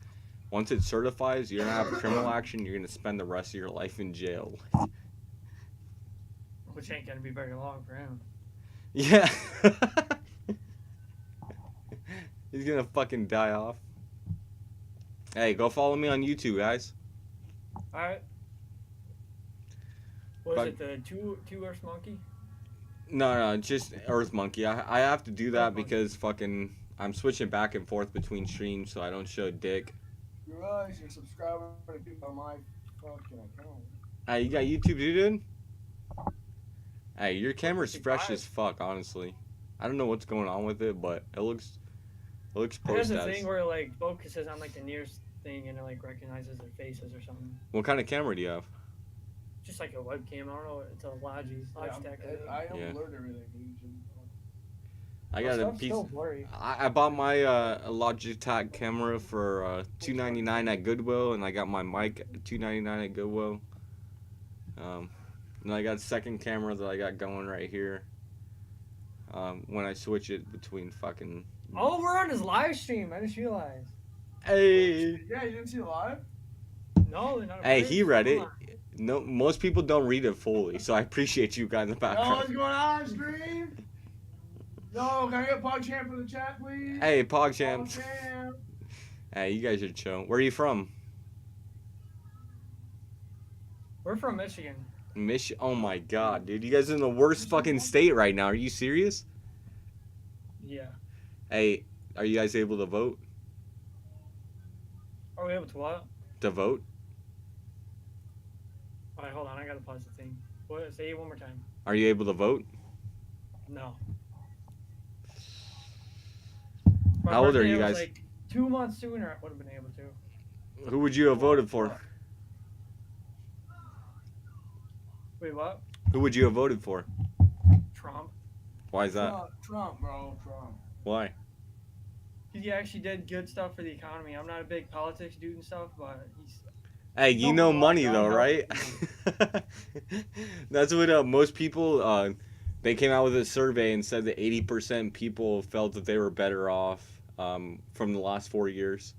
Once it certifies, you're going to have criminal action. You're going to spend the rest of your life in jail. Which ain't going to be very long for him. Yeah. He's going to fucking die off. Hey, go follow me on YouTube, guys. Alright. Was it the two Earth Monkey? No, just Earth Monkey. I have to do that because fucking I'm switching back and forth between streams so I don't show dick. You realize you're subscribing to people on my fucking account. Hey, you got YouTube, dude? Hey, your camera's fresh as fuck, honestly. I don't know what's going on with it, but it looks There's a post-as. thing where it like focuses on like the nearest thing and it like recognizes their faces or something. What kind of camera do you have? Just like a webcam. I don't know. It's a Logitech. I Yeah. blurred everything, dude. I got a Stuff's piece. still blurry. I bought my Logitech camera for $2.99 at Goodwill, and I got my mic at $2.99 at Goodwill. And I got a second camera that I got going right here. When I switch it between fucking. Oh, we're on his live stream. I just realized. Hey. Yeah, you didn't see it live? No, they're not. Hey, he read it. No, most people don't read it fully, so I appreciate you guys in the Yo, background. what's going on, stream? Yo, can I get PogChamp for the chat, please? Hey, PogChamp. PogChamp. Hey, you guys are chill. Where are you from? We're from Michigan. Oh my god, dude. You guys are in the worst fucking state right now. Are you serious? Yeah. Hey, are you guys able to vote? Are we able to what? To vote? Alright, hold on. I gotta pause the thing. What? Say it one more time. Are you able to vote? No. How old are birthday you was, guys? like 2 months sooner, I would have been able to. Who would you have voted for? Wait, what? Who would you have voted for? Trump. Why is that? Trump, bro. Trump. Why? He actually did good stuff for the economy. I'm not a big politics dude and stuff, but he's. Hey, you know money though, right? That's what most people. They came out with a survey and said that 80% people felt that they were better off from the last 4 years.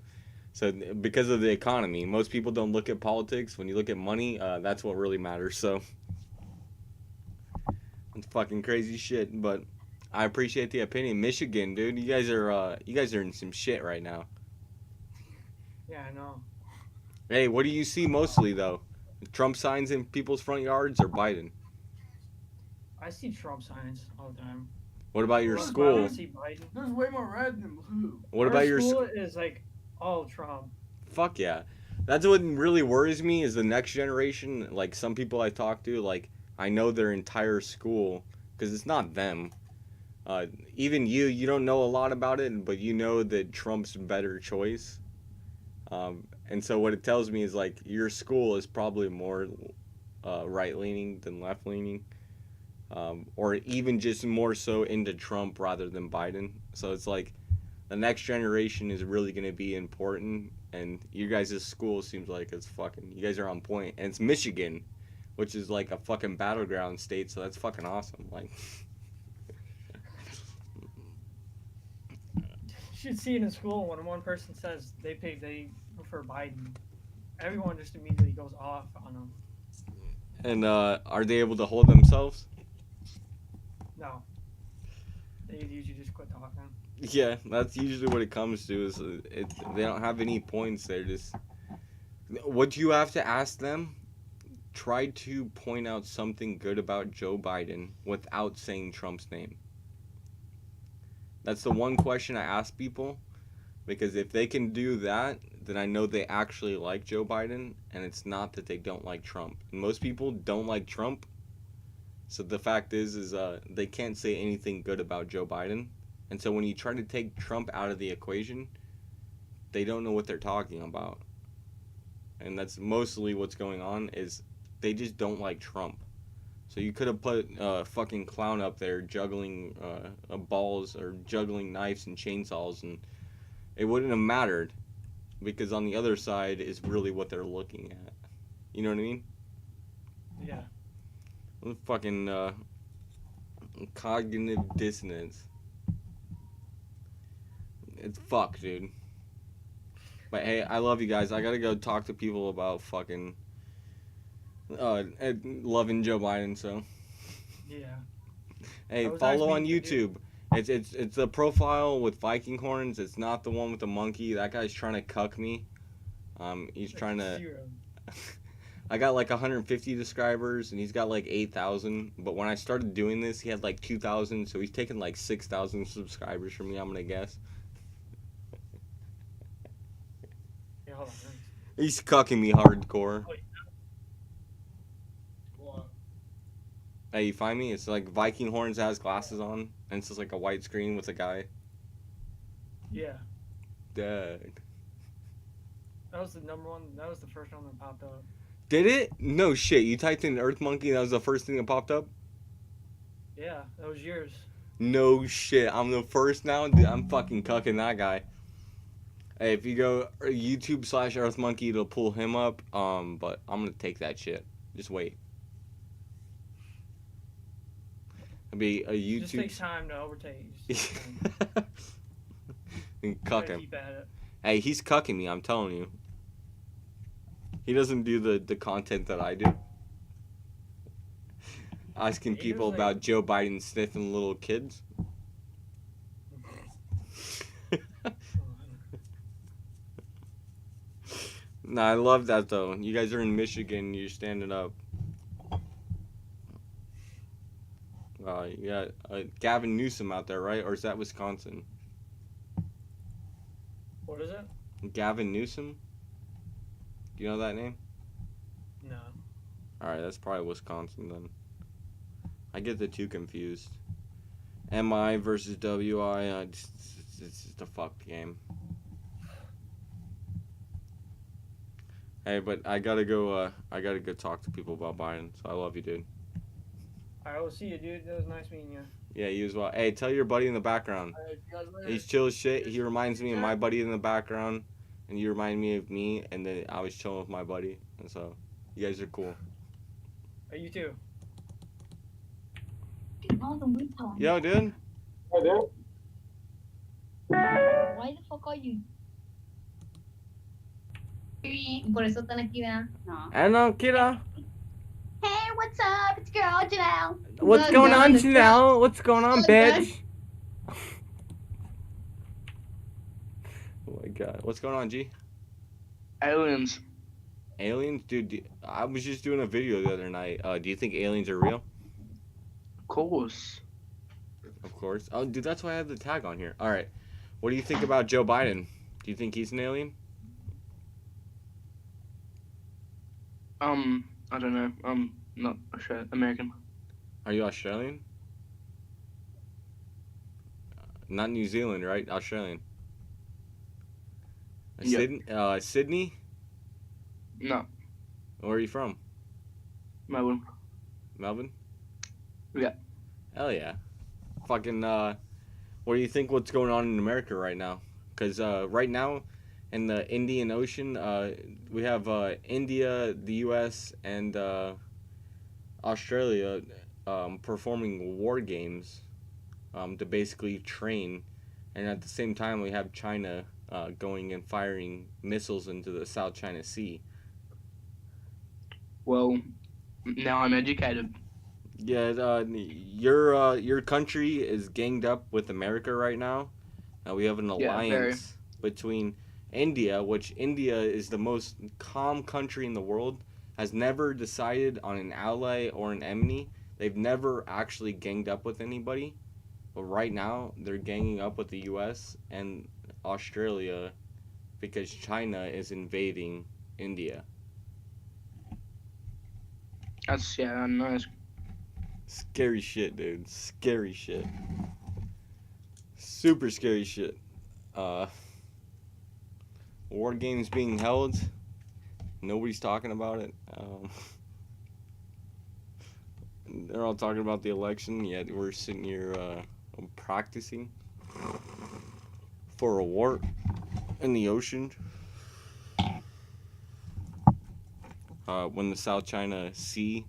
So because of the economy, most people don't look at politics. When you look at money, that's what really matters. So it's fucking crazy shit. But I appreciate the opinion. Michigan, dude, you guys are in some shit right now. Yeah, I know. Hey, what do you see mostly though? Trump signs in people's front yards or Biden? I see Trump signs all the time. What about your Once in a school? while I see Biden. There's way more red than blue. What Our about your school is like all Trump. Fuck yeah. That's what really worries me is the next generation. Like some people I talk to, like I know their entire school because it's not them. Even you don't know a lot about it, but you know that Trump's a better choice. And so what it tells me is like your school is probably more right-leaning than left-leaning. Or even just more so into Trump rather than Biden. So it's like the next generation is really going to be important, and you guys' school seems like it's fucking, you guys are on point. And it's Michigan, which is like a fucking battleground state, so that's fucking awesome. Like, You should see it in school when one person says they prefer Biden. Everyone just immediately goes off on them. and are they able to hold themselves? No. They usually just quit talking. Yeah, that's usually what it comes to. Is they don't have any points. They're just. What you have to ask them? Try to point out something good about Joe Biden without saying Trump's name. That's the one question I ask people, because if they can do that, then I know they actually like Joe Biden, and it's not that they don't like Trump. And most people don't like Trump. So the fact is they can't say anything good about Joe Biden. And so when you try to take Trump out of the equation, they don't know what they're talking about. And that's mostly what's going on, is they just don't like Trump. So you could have put a fucking clown up there juggling balls or juggling knives and chainsaws, and it wouldn't have mattered, because on the other side is really what they're looking at. You know what I mean? Yeah. Fucking cognitive dissonance. It's fucked, dude. But hey, I love you guys. I gotta go talk to people about fucking loving Joe Biden. So Yeah. hey, That was follow nice on meeting you, YouTube. It's a profile with Viking horns. It's not the one with the monkey. That guy's trying to cuck me. He's trying to. I got like 150 subscribers, and he's got like 8,000. But when I started doing this, he had like 2,000. So he's taken like 6,000 subscribers from me, I'm gonna guess. Yeah, hold on. He's cucking me hardcore. What? Hey, you find me? It's like Viking horns has glasses on, and it's just like a white screen with a guy. Yeah. Dang. That was the number one. That was the first one that popped up. Did it? No shit. You typed in Earth Monkey, that was the first thing that popped up? Yeah, that was yours. No shit. I'm the first now? Dude, I'm fucking cucking that guy. Hey, if you go YouTube/Earth Monkey, it'll pull him up. But I'm gonna take that shit. Just wait. It'll be a It just YouTube. takes time to overtake. And cuck Gotta him. keep at it. Hey, he's cucking me, I'm telling you. He doesn't do the content that I do. Asking people about Joe Biden sniffing little kids. Nah, I love that though. You guys are in Michigan. You're standing up. You got Gavin Newsom out there, right? Or is that Wisconsin? What is it? Gavin Newsom? Do you know that name? No. Alright, that's probably Wisconsin then. I get the two confused. MI versus WI. It's just a fucked game. Hey, but I gotta go talk to people about Biden. So I love you, dude. Alright, we'll see you, dude. That was nice meeting you. Yeah, you as well. Hey, tell your buddy in the background. Alright, see you guys later. He's chill as shit. He reminds me of my buddy in the background, and you remind me of me, and then I was chilling with my buddy, and so you guys are cool. Hey, you too. Yo, dude. Why the fuck are you? Por eso están aquí, ¿verdad? No. I know, kiddo. Hey, what's up? It's girl Janelle. What's going on, Janelle? What's going on, bitch? Oh my god. What's going on, G? Aliens. Aliens? Dude, I was just doing a video the other night. Do you think aliens are real? Of course. Of course. Oh, dude, that's why I have the tag on here. Alright. What do you think about Joe Biden? Do you think he's an alien? I don't know. I'm not American. Are you Australian? Not New Zealand, right? Australian. Yep. Sydney? No. Where are you from? Melbourne. Melbourne? Yeah. Hell yeah. Fucking, what do you think what's going on in America right now? Because right now in the Indian Ocean, we have India, the U.S., and Australia performing war games to basically train. And at the same time, we have China going and firing missiles into the South China Sea. Well, now I'm educated. Yeah, your country is ganged up with America right now. We have an alliance between India, which India is the most calm country in the world, has never decided on an ally or an enemy. They've never actually ganged up with anybody. But right now, they're ganging up with the U.S. and Australia because China is invading India. That's, yeah, nice. Scary shit, dude. Scary shit. Super scary shit. War games being held. Nobody's talking about it. They're all talking about the election, yet we're sitting here practicing for a war in the ocean. When the South China Sea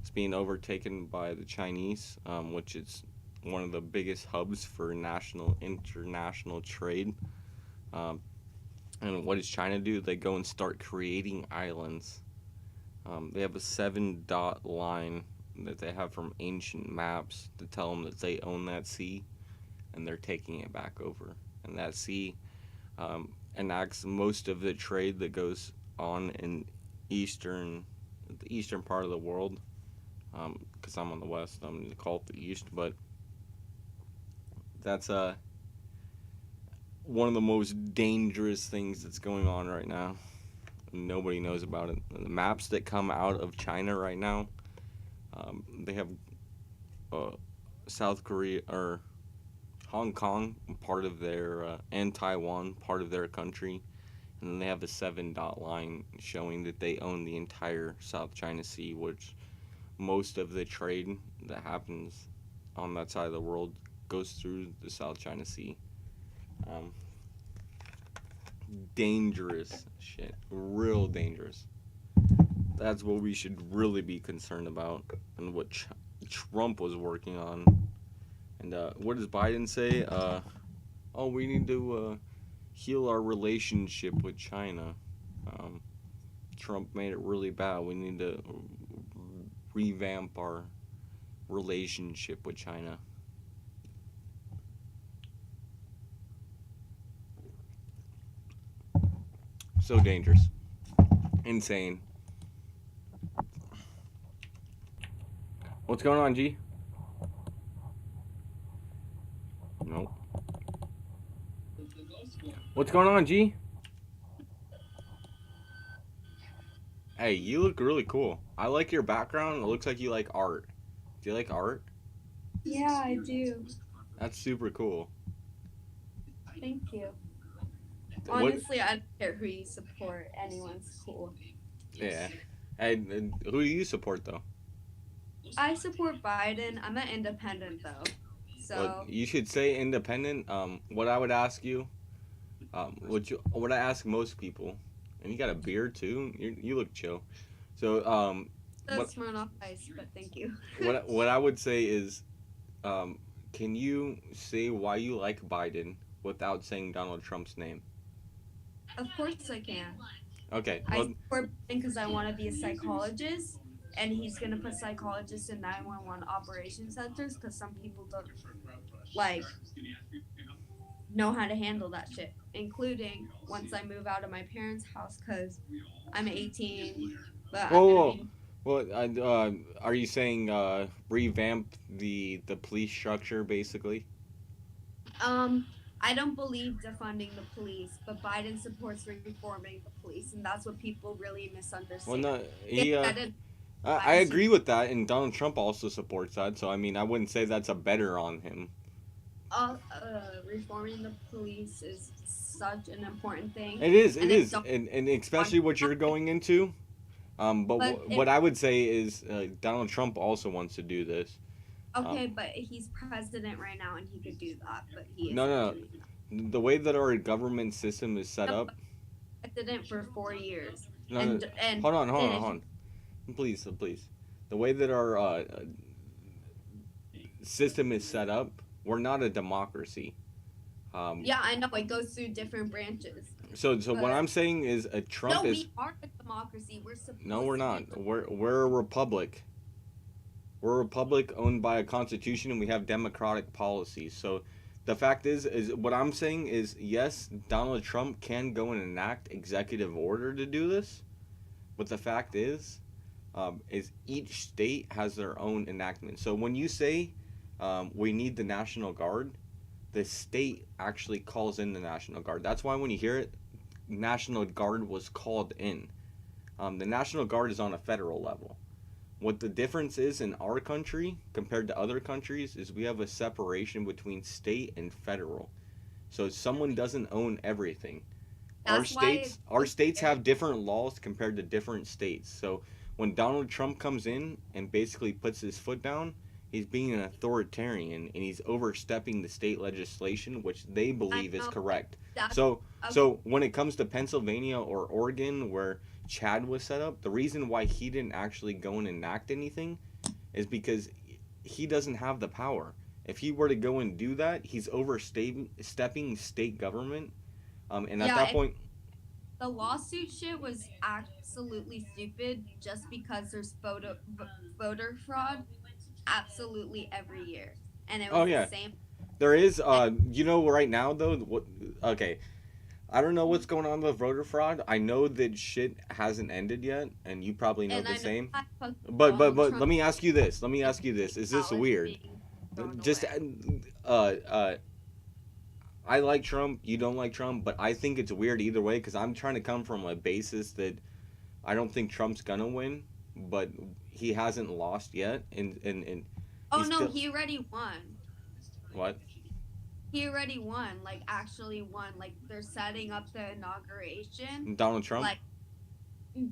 is being overtaken by the Chinese, which is one of the biggest hubs for international trade. And what does China do? They go and start creating islands. They have a 7-dot line that they have from ancient maps to tell them that they own that sea, and they're taking it back over. And that sea enacts most of the trade that goes on in the eastern part of the world. Because I'm on the west, I'm going to call it the east, but that's one of the most dangerous things that's going on right now. Nobody knows about it. The maps that come out of China right now, they have South Korea or Hong Kong part of their and Taiwan part of their country, and then they have a 7-dot line showing that they own the entire South China Sea, which most of the trade that happens on that side of the world goes through the South China Sea. Dangerous shit. Real dangerous. That's what we should really be concerned about, and what Trump was working on. And what does Biden say? Oh, we need to heal our relationship with China. Trump made it really bad. We need to revamp our relationship with China. So dangerous. Insane. What's going on, G? Nope. What's going on, G? Hey, you look really cool. I like your background. It looks like you like art. Do you like art? Yeah, I do. That's super cool. Thank you. What? Honestly, I don't care who you support. Anyone's cool. Yeah. And who do you support though? I support Biden. I'm an independent though. So Well, you should say independent. What I would ask you, what I ask most people, and you got a beard too. You look chill. So that's Smirnoff Ice, but thank you. what I would say is, can you say why you like Biden without saying Donald Trump's name? Of course I can. Okay. I support Biden because I want to be a psychologist, and he's gonna put psychologists in 911 operation centers because some people don't like know how to handle that shit, including once I move out of my parents' house because I'm 18. But Are you saying revamp the police structure basically? I don't believe defunding the police, but Biden supports reforming the police, and that's what people really misunderstand. Well, no, I agree with that, and Donald Trump also supports that. So I mean, I wouldn't say that's a better on him. Reforming the police is such an important thing. It is, and especially what you're going into. But what I would say is Donald Trump also wants to do this. Okay, but he's president right now, and he could do that, but he isn't. No. The way that our government system is set up. President for 4 years. No, and hold on. Please. The way that our system is set up, we're not a democracy. Yeah, I know it goes through different branches. So what I'm saying is Trump is. No, we aren't a democracy. We're supposed. No, we're not. We're a republic. We're a republic owned by a constitution, and we have democratic policies. So, the fact is what I'm saying is yes, Donald Trump can go and enact executive order to do this, but the fact is each state has their own enactment. So when you say we need the National Guard, the state actually calls in the National Guard. That's why when you hear it, National Guard was called in. The National Guard is on a federal level. What the difference is in our country compared to other countries is we have a separation between state and federal. So someone doesn't own everything. Our states have different laws compared to different states. So when Donald Trump comes in and basically puts his foot down, he's being an authoritarian and he's overstepping the state legislation, which they believe is correct. So when it comes to Pennsylvania or Oregon, where Chad was set up, the reason why he didn't actually go and enact anything is because he doesn't have the power. If he were to go and do that, he's overstepping state government. And at that point, the lawsuit shit was absolutely stupid just because there's voter fraud absolutely every year. And it was the same. There is, right now though, okay. I don't know what's going on with voter fraud. I know that shit hasn't ended yet, and you probably know the same. But let me ask you this. Is this weird? Just I like Trump. You don't like Trump, but I think it's weird either way because I'm trying to come from a basis that I don't think Trump's gonna win, but he hasn't lost yet, and he already won. What? He already won, actually won. They're setting up the inauguration. Donald Trump?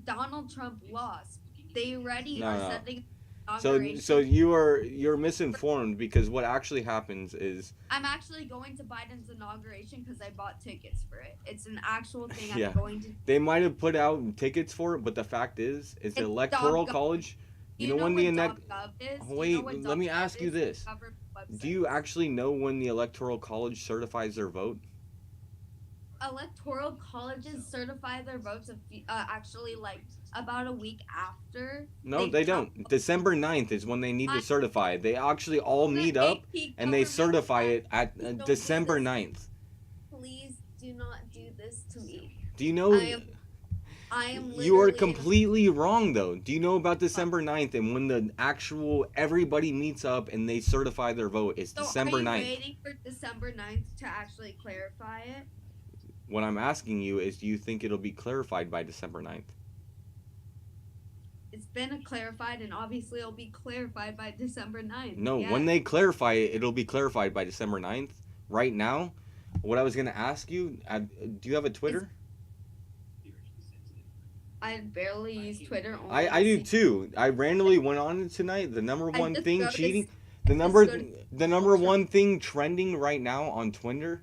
Donald Trump lost. They already are setting up the inauguration. So you're misinformed because what actually happens is... I'm actually going to Biden's inauguration because I bought tickets for it. It's an actual thing I'm going to... They might have put out tickets for it, but the fact is, it's the Electoral College... You know when the Wait, let me ask you this. Do you actually know when the Electoral College certifies their vote? Electoral colleges certify their votes actually about a week after. No, they don't. December 9th is when they need to certify it. They actually all meet up and they certify it at December 9th. Please do not do this to me. Do you know... I am You are literally completely wrong, though. Do you know about December 9th and when the actual everybody meets up and they certify their vote? It's So December are you 9th. waiting for December 9th to actually clarify it? What I'm asking you is, do you think it'll be clarified by December 9th? It's been clarified, and obviously it'll be clarified by December 9th. No, yeah. when they clarify it, it'll be clarified by December 9th. Right now, what I was going to ask you, do you have a Twitter? I barely use Twitter. Only I do too. I randomly went on it tonight. The number one thing cheating, the number one thing trending right now on Twitter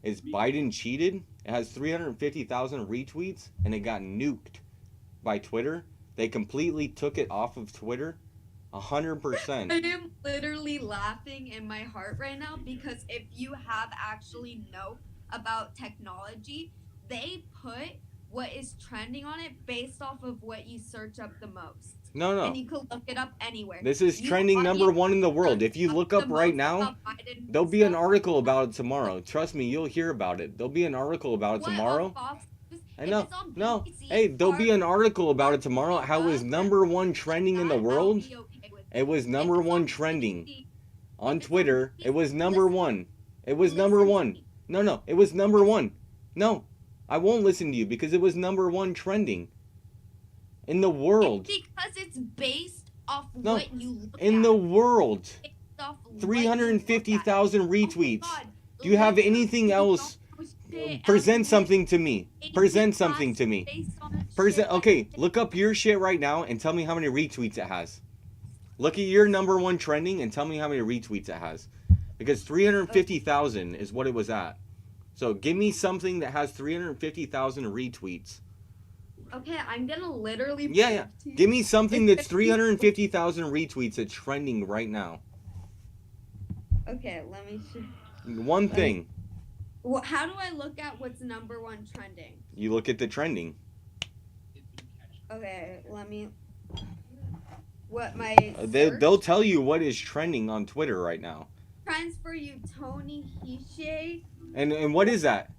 is Biden cheated. It has 350,000 retweets and it got nuked by Twitter. They completely took it off of Twitter. 100%. I am literally laughing in my heart right now because if you have actually know about technology, they put what is trending on it based off of what you search up the most. No. And you can look it up anywhere. This is trending number one in the world. If you look up right now, there'll be an article about it tomorrow. Trust me, you'll hear about it. There'll be an article about it tomorrow. I know. No. Hey, there'll be an article about it tomorrow. How it was number one trending in the world. It was number one trending on Twitter. It was number one. It was number one. No. It was number one. No. I won't listen to you because it was number one trending in the world. Because it's based off what you look in at. the world. 350,000 retweets. Do you have anything else? Present something to me. Present something to me. Okay, look up your shit right now and tell me how many retweets it has. Look at your number one trending and tell me how many retweets it has. Because 350,000 is what it was at. So give me something that has 350,000 retweets. Okay, I'm gonna literally. Yeah. Give me something that's 350,000 retweets that's trending right now. Okay, let me see. One thing. How do I look at what's number one trending? You look at the trending. Okay, let me. What my. They'll tell you what is trending on Twitter right now. Trends for you, Tony Hishe. And what is that?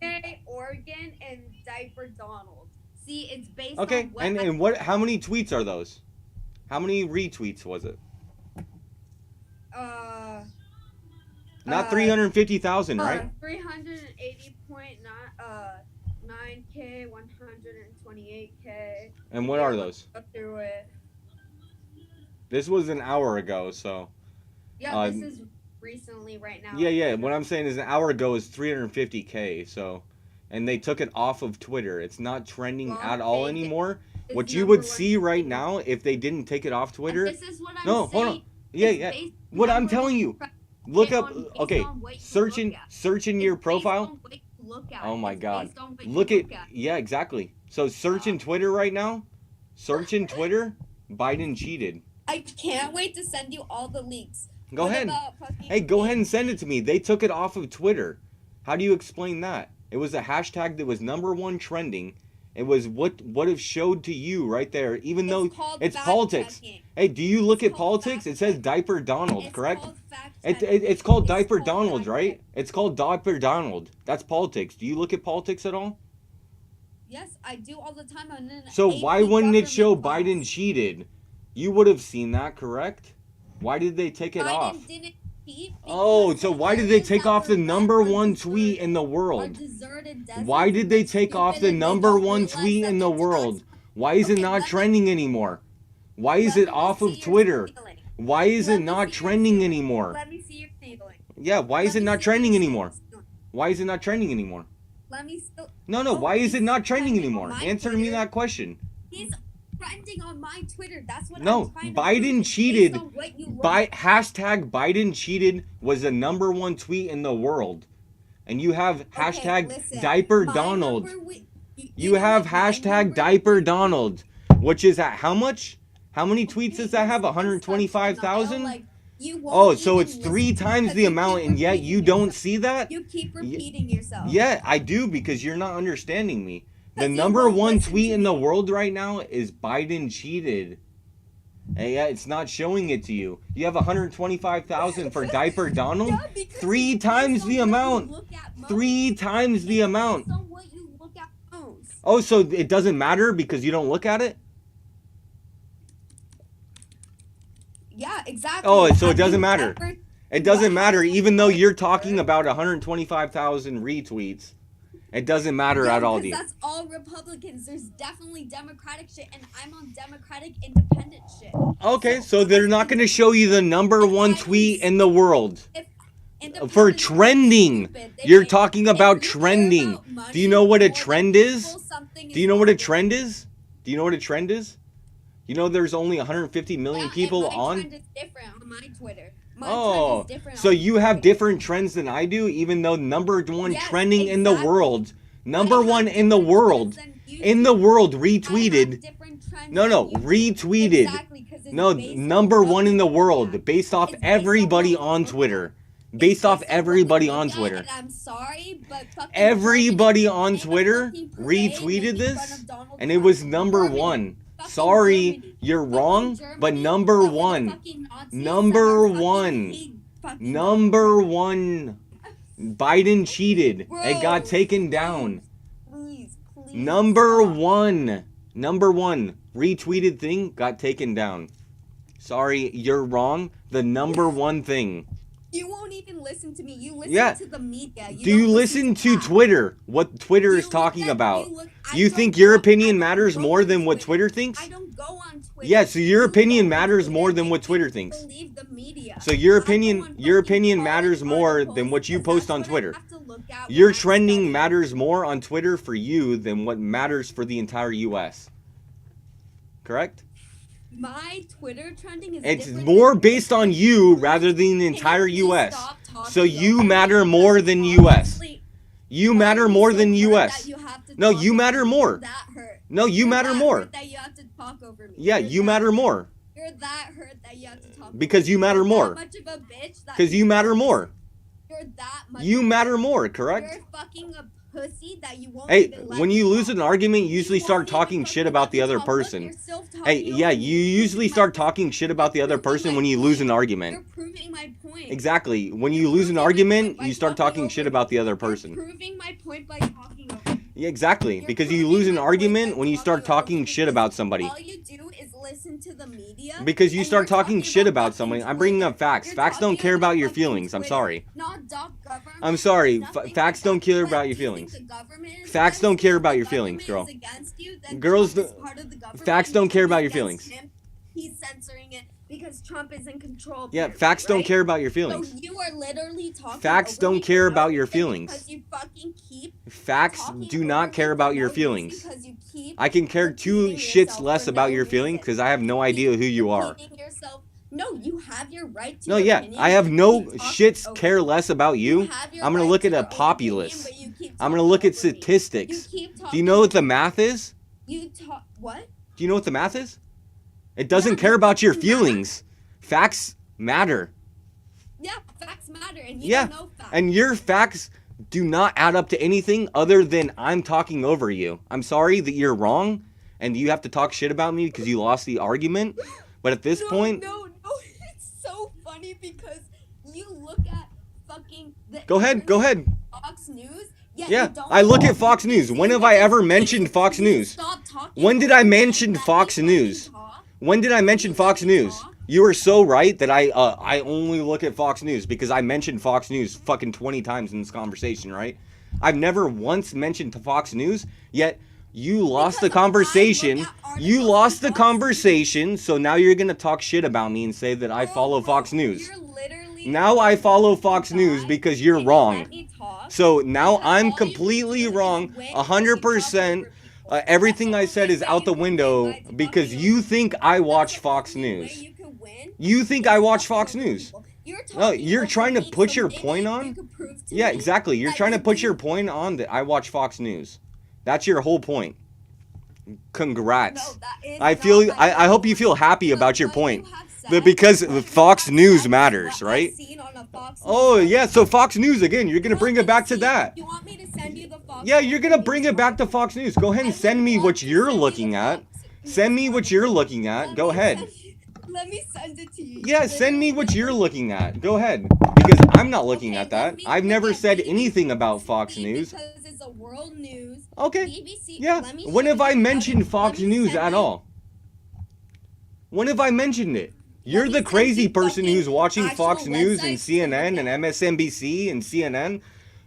Oregon and Diaper Donald. See, it's based okay, on and what? How many tweets are those? How many retweets was it? Not 350,000, right? 380.9K, 128K. And what are those? Go through it. This was an hour ago, so. Yeah, this is recently right now. Yeah. What I'm saying is an hour ago is 350K, so. And they took it off of Twitter. It's not trending at all anymore. What you would see right now if they didn't take it off Twitter. This is what I'm saying. Hold on. Yeah. What I'm telling you. Look up. Okay. Search in your profile. Oh my God. Look at. Yeah, exactly. So search in Twitter right now. Search in Twitter. Biden cheated. I can't wait to send you all the links. Go ahead. Hey, go ahead and send it to me. They took it off of Twitter. How do you explain that? It was a hashtag that was number one trending. It was what it showed to you right there, even though it's politics. Hey, do you look at politics? It says Diaper Donald, correct? It's called Diaper Donald, right? It's called Diaper Donald. That's politics. Do you look at politics at all? Yes, I do all the time. So why wouldn't it show Biden cheated? You would have seen that, correct? Why did they take it off? Oh, so why did they take off the number one tweet in the world? Why did they take off the number one tweet in the world? Why is it not trending anymore? Why is it off of Twitter? Why is it not trending anymore? Let me see your feeling. Yeah, why is it not trending anymore? Why is it not trending anymore? Let me still. No, why is it not trending anymore? Answer me that question. He's trending on my Twitter. That's what no, I'm trying Biden to cheated. Hashtag Biden cheated was the number one tweet in the world. And you have hashtag Diaper Donald. You have hashtag Diaper Donald, which is at how much? How many tweets does that have? 125,000? Oh, so it's 3 times the amount, and yet you don't see that? You keep repeating yourself. Yeah, I do, because you're not understanding me. The number one tweet in the world right now is Biden cheated. And yeah, it's not showing it to you. You have 125,000 for Diaper Donald? 3 times the amount. 3 times the amount. Oh, so it doesn't matter because you don't look at it? Yeah, exactly. Oh, so it Have doesn't you matter. ever- It doesn't What matter, has even though you're talking about 125,000 retweets. It doesn't matter at all to because you. that's all Republicans. There's definitely Democratic shit, and I'm on Democratic independent shit. Okay, so they're not going to show you the number one tweet in the world. For trending. You're talking about trending. Do you know what a trend is? Do you know what a trend is? Do you know what a trend is? You know there's only 150 million people on? Trend is different on my Twitter. My Oh, trend is different so on you have different trends than I do, even though number one trending in the world, number one in the world, retweeted. No, retweeted. No, number one in the world, based off everybody on Twitter. Based off everybody on Twitter. And I'm sorry, but fucking Everybody on Twitter retweeted this, and it was number one. Sorry, you're wrong, but number one. Number one. Number one. Biden cheated. It got taken down. Number one. Number one. Retweeted thing got taken down. Sorry, you're wrong. The number one thing. You won't even listen to me. You listen to the media. Do you listen to Twitter? What Twitter is talking about? You think your opinion matters more than what Twitter thinks? I don't go on Twitter. Yeah, so your opinion matters more than what Twitter thinks. Believe the media. So your opinion matters more than what you post on Twitter. Your trending matters more on Twitter for you than what matters for the entire US. Correct? My Twitter trending is It's more based on you rather than the entire US. So you matter more than US. You matter more than US. No, you matter more. No, you matter more. Yeah, you matter more. You're that hurt that you have to talk because you matter more. Because you matter more. You're that much. You matter more, correct? You're fucking a pussy that you won't Hey, even let when me you talk. lose an argument, you usually start talking shit about the other person. Hey, yeah, you usually start talking shit about the other person when you lose an argument. You're proving my point. Exactly. When you lose an argument, you start talking shit about the other person. Proving my point by talking over. Yeah, exactly. Because you lose an argument when you start talking shit about somebody. All you do is listen to the media. Because you start talking shit about somebody. I'm bringing up facts. Facts don't care about your feelings. I'm sorry. I'm sorry. Facts don't care about your feelings. Facts don't care about your feelings, girl. Girls, facts don't care about your feelings. He's censoring it because Trump is in control. Yeah, facts don't care about your feelings. So you are literally talking. Facts don't care about your feelings. Because you fucking keep Facts do not care about your feelings. I can care two shits less about your feelings because I have no idea who you are. No, you have your right to. No, yeah, I have no shits care less about you. I'm gonna look at a populace. I'm gonna look at statistics. Do you know what the math is? You talk what? Do you know what the math is? It doesn't care about your feelings. Facts matter. Yeah, facts matter, and you don't know facts. And your facts do not add up to anything other than I'm talking over you. I'm sorry that you're wrong, and you have to talk shit about me because you lost the argument. But at this point... No, it's so funny because you look at fucking... Go ahead. Fox News. Yeah, I look at Fox News. When have I ever mentioned Fox News? When did I mention Fox News? When did I mention Fox News? You are so right that I only look at Fox News because I mentioned Fox News fucking 20 times in this conversation, right? I've never once mentioned Fox News, yet you lost the conversation. You lost the conversation, so now you're going to talk shit about me and say that I follow Fox News. Now I follow Fox News because you're wrong. So now I'm completely wrong, 100%. Everything I said is out the window because you think I watch Fox News. You think I watch Fox News. No, you're trying to put your point on? Yeah, exactly. You're trying to put your point on that I watch Fox News. That's your whole point. Congrats. I hope you feel happy about your point. Because Fox News matters, right? Oh, yeah, so Fox News, again, you're going to bring it back to that. You want me to send you the Fox? Yeah, you're going to bring it back to Fox News. Go ahead and send me what you're looking at. Send me what you're looking at. Go ahead. Let me send it to you. Yeah, send me what you're looking at. Go ahead. Because I'm not looking at that. I've never said anything about Fox News. Because it's a world news. Okay. BBC. Yeah. Let me When show have I you- mentioned Fox let me News send at you- all? When have I mentioned it? You're me the send crazy you person who's fucking watching actual Fox News and websites to look CNN and at. MSNBC and CNN.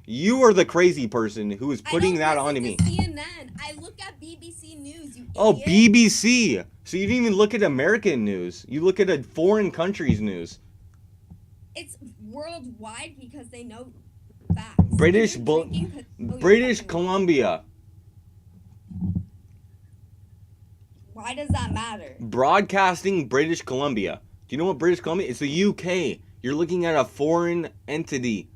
You are the crazy person who is putting that onto me. CNN. I look at BBC News. You Oh, idiot. BBC. So you didn't even look at American news. You look at a foreign country's news. It's worldwide because they know facts. British When you're drinking 'cause- you're British fucking- Columbia. Why does that matter? Broadcasting British Columbia. Do you know what British Columbia? It's the UK. You're looking at a foreign entity.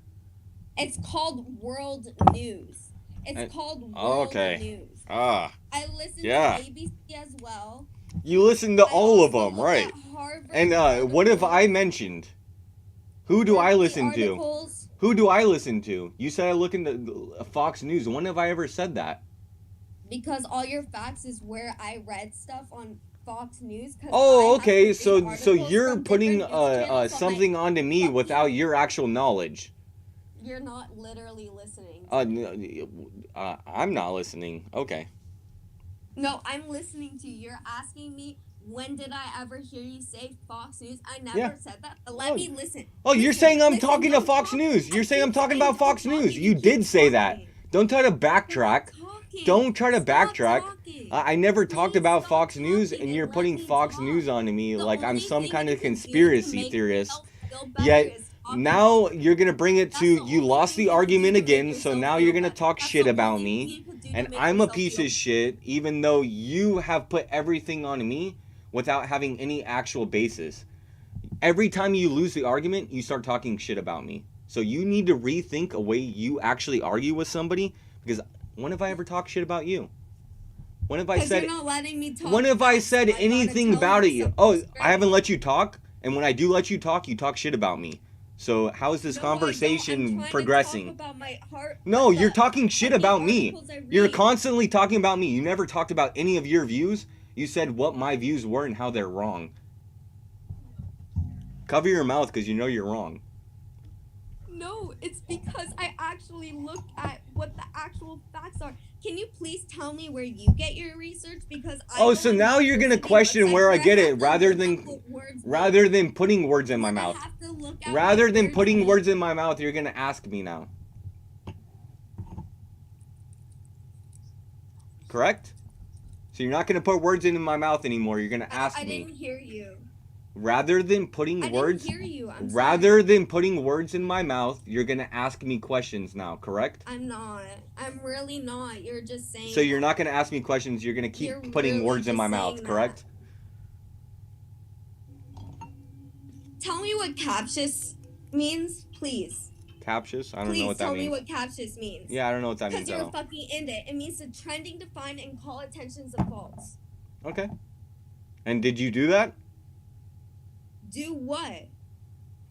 It's called World News. It's called World Okay. News. Ah. I listen Yeah. to ABC as well. You listen to all of them, look right? at Harvard And what have I mentioned? Who do I listen to? articles. Who do I listen to? You said I look into Fox News. When have I ever said that? Because all your facts is where I read stuff on Fox News. 'Cause I Oh, have okay. to read So articles you're from putting different news channels on my- something onto me without your actual knowledge. You're not literally listening. I'm not listening. Okay. No, I'm listening to you. You're asking me, when did I ever hear you say Fox News? I never Yeah. said that. But let me listen. Oh, you're Listen, saying I'm listen, talking to don't Fox talk. News. You're saying I'm talking about Fox News. You keep did say that. talking. Don't try to backtrack. Don't try to backtrack. I never talked about Fox News, and you're putting Fox News onto me like I'm some kind of conspiracy theorist. Yet now you're gonna bring it to you lost the argument again, so now you're gonna talk shit about me, and I'm a piece of shit, even though you have put everything on me without having any actual basis. Every time you lose the argument, you start talking shit about me. So you need to rethink a way you actually argue with somebody, because when have I ever talked shit about you? When have I 'Cause said you're not letting me talk when have I facts, said so I gotta anything tell about you it? Oh, something I haven't let you talk, and when I do let you talk shit about me. So how is this No, I don't. I'm conversation trying to progressing? talk about my heart. No, you're talking shit about me. articles I You're read. constantly talking about me. You never talked about any of your views. You said what my views were and how they're wrong. Cover your mouth because you know you're wrong. No, it's because I actually looked at what the actual facts are. Can you please tell me where you get your research? Because I Oh, so now you're gonna question where I get it rather than putting words in my mouth. Rather than putting words in my mouth, you're gonna ask me now. Correct? So you're not gonna put words into my mouth anymore. You're gonna ask I me. didn't hear you. Rather than putting I words, didn't hear you. I'm rather than putting words in my mouth, you're gonna ask me questions now. Correct? I'm not. I'm really not. You're just saying. So you're not gonna ask me questions. You're gonna keep You're putting really words in just my mouth. saying Correct? Tell me what captious means, please. Captious? I don't Please know what that tell me means. what captious means. Yeah, I don't know what that Because means at you're all. fucking in it. It means to trending, define, and call attention to faults. Okay. And did you do that? Do what?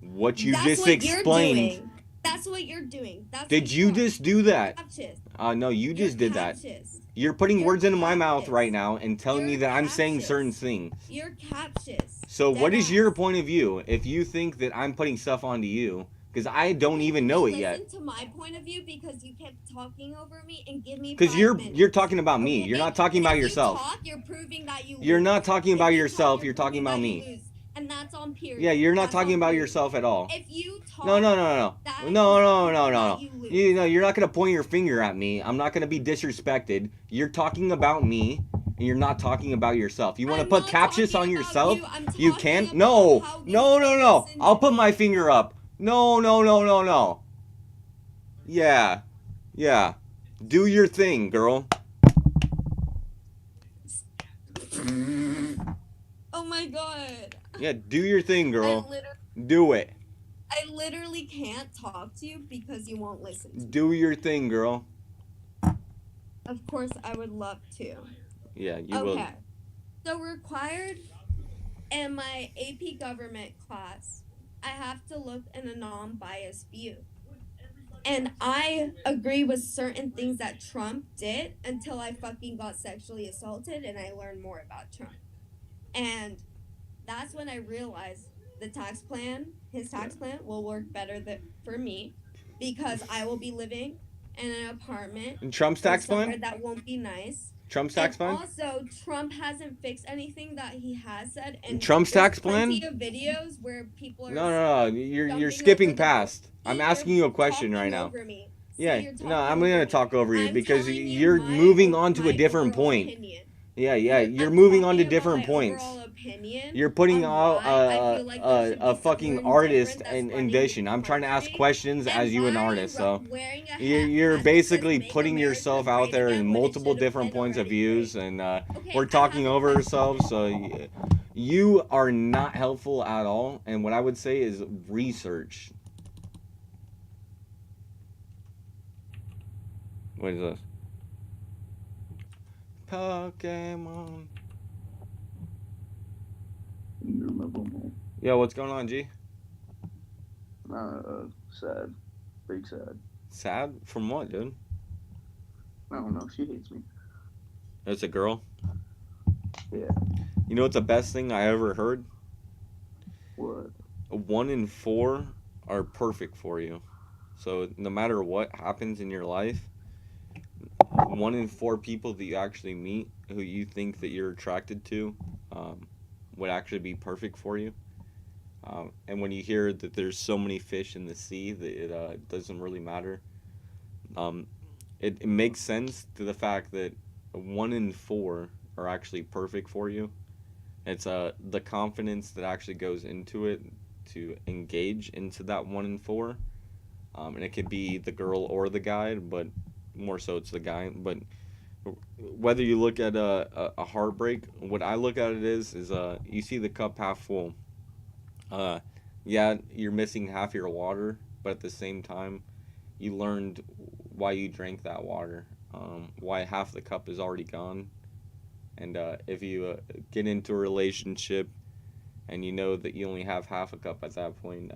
What you That's just what you're explained. doing. That's what you're doing. That's Did what you are. just do that? Captious. No, you just did that. Captious. You're putting You're words into my mouth captious. right now and telling me You're that I'm saying captious. certain things. You're captious. So what is Deadass. your point of view if you think that I'm putting stuff onto you? Because I don't even know it yet. Listen to my point of view because you kept talking over me and give me. Because 5 you're minutes. talking about me. You're not talking about If yourself. You talk, you're proving that you. You're lose. not talking If about you yourself. talk, You're talking proving about that you me. lose. And that's on period. Yeah, you're not That's talking on about period. yourself at all. If you talk. No. that No. you lose. You know, you're not gonna point your finger at me. I'm not gonna be disrespected. You're talking about me, and you're not talking about yourself. You want to put captious on yourself? You can. No. I'll put my finger up. No. Yeah. Do your thing, girl. Oh my god. Yeah, do your thing, girl. literally- Do it. I literally can't talk to you because you won't listen. To me. Do your thing, girl. Of course, I would love to. Yeah, you will. Okay. So required in my AP government class, I have to look in a non-biased view. And I agree with certain things that Trump did until I fucking got sexually assaulted and I learned more about Trump. And that's when I realized his tax plan will work better for me because I will be living in an apartment. And Trump's tax somewhere plan? that won't be nice. Trump's tax And plan? also, Trump hasn't fixed anything that he has said. And Trump's there's tax plenty plan? of videos where people are No. You're jumping skipping over the past. I'm See, asking you're you a question right talking now. over me. See, Yeah, you're no, talking I'm over gonna me. talk over you I'm because telling you you're moving on to a my different overall point. opinion. Yeah, you're I'm moving on to talking about different my points. overall opinion You're putting on out why I feel like there should a be fucking someone artist different that's and running vision. the I'm trying to ask country. questions And as you an why are you artist, so wearing a you're hat that says basically "Make putting America yourself out Great there Again" in when it multiple should have different been points of already views, great? and Okay, we're I have talking a over question. ourselves. So you are not helpful at all. And what I would say is research. What is this? Pokemon. Yo, what's going on, G? Sad. Big sad. Sad? From what, dude? I don't know. She hates me. It's a girl? Yeah. You know what's the best thing I ever heard? What? 1 in 4 are perfect for you. So no matter what happens in your life, 1 in 4 people that you actually meet who you think that you're attracted to would actually be perfect for you. And when you hear that there's so many fish in the sea that it doesn't really matter, it makes sense to the fact that 1 in 4 are actually perfect for you. It's the confidence that actually goes into it to engage into that 1 in 4. And it could be the girl or the guy, but more so it's the guy. But whether you look at a heartbreak, what I look at it is you see the cup half full. Yeah, you're missing half your water, but at the same time, you learned why you drank that water, why half the cup is already gone. And if you get into a relationship and you know that you only have half a cup at that point,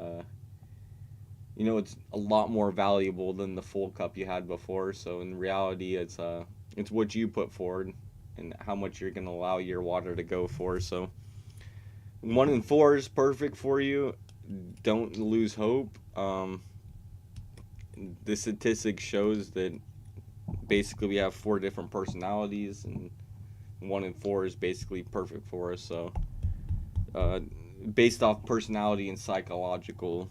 you know it's a lot more valuable than the full cup you had before. So in reality, it's what you put forward and how much you're gonna allow your water to go for. So 1 in 4 is perfect for you. Don't lose hope. The statistic shows that basically we have 4 different personalities, and 1 in 4 is basically perfect for us. So based off personality and psychological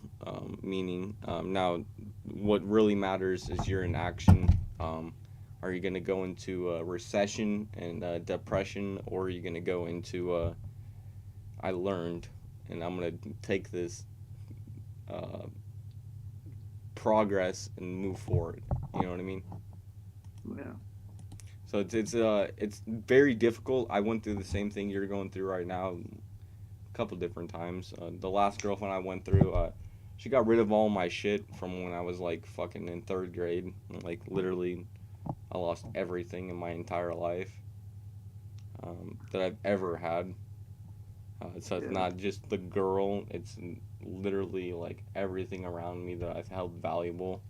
meaning. Now, what really matters is you're in action. Are you going to go into a recession and depression, or are you going to go into I learned, and I'm going to take this progress and move forward. You know what I mean? Yeah. So it's very difficult. I went through the same thing you're going through right now a couple different times. The last girlfriend I went through, she got rid of all my shit from when I was like fucking in 3rd grade. Like literally, I lost everything in my entire life that I've ever had. So it's not just the girl, it's literally like everything around me that I've held valuable.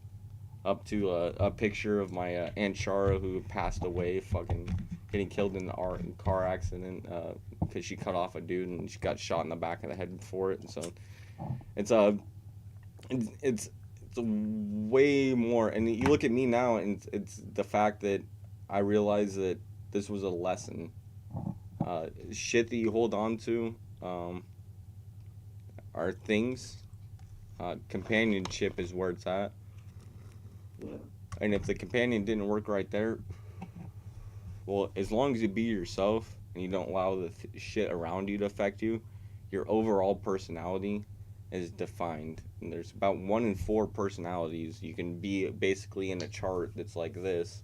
Up to a picture of my Aunt Shara, who passed away fucking getting killed in a car accident because she cut off a dude and she got shot in the back of the head before it. And so it's way more. And you look at me now, and it's the fact that I realize that this was a lesson. Shit that you hold on to are things. Companionship is where it's at. And if the companion didn't work right there, well, as long as you be yourself and you don't allow the shit around you to affect you, your overall personality is defined. And there's about 1 in 4 personalities. You can be basically in a chart that's like this,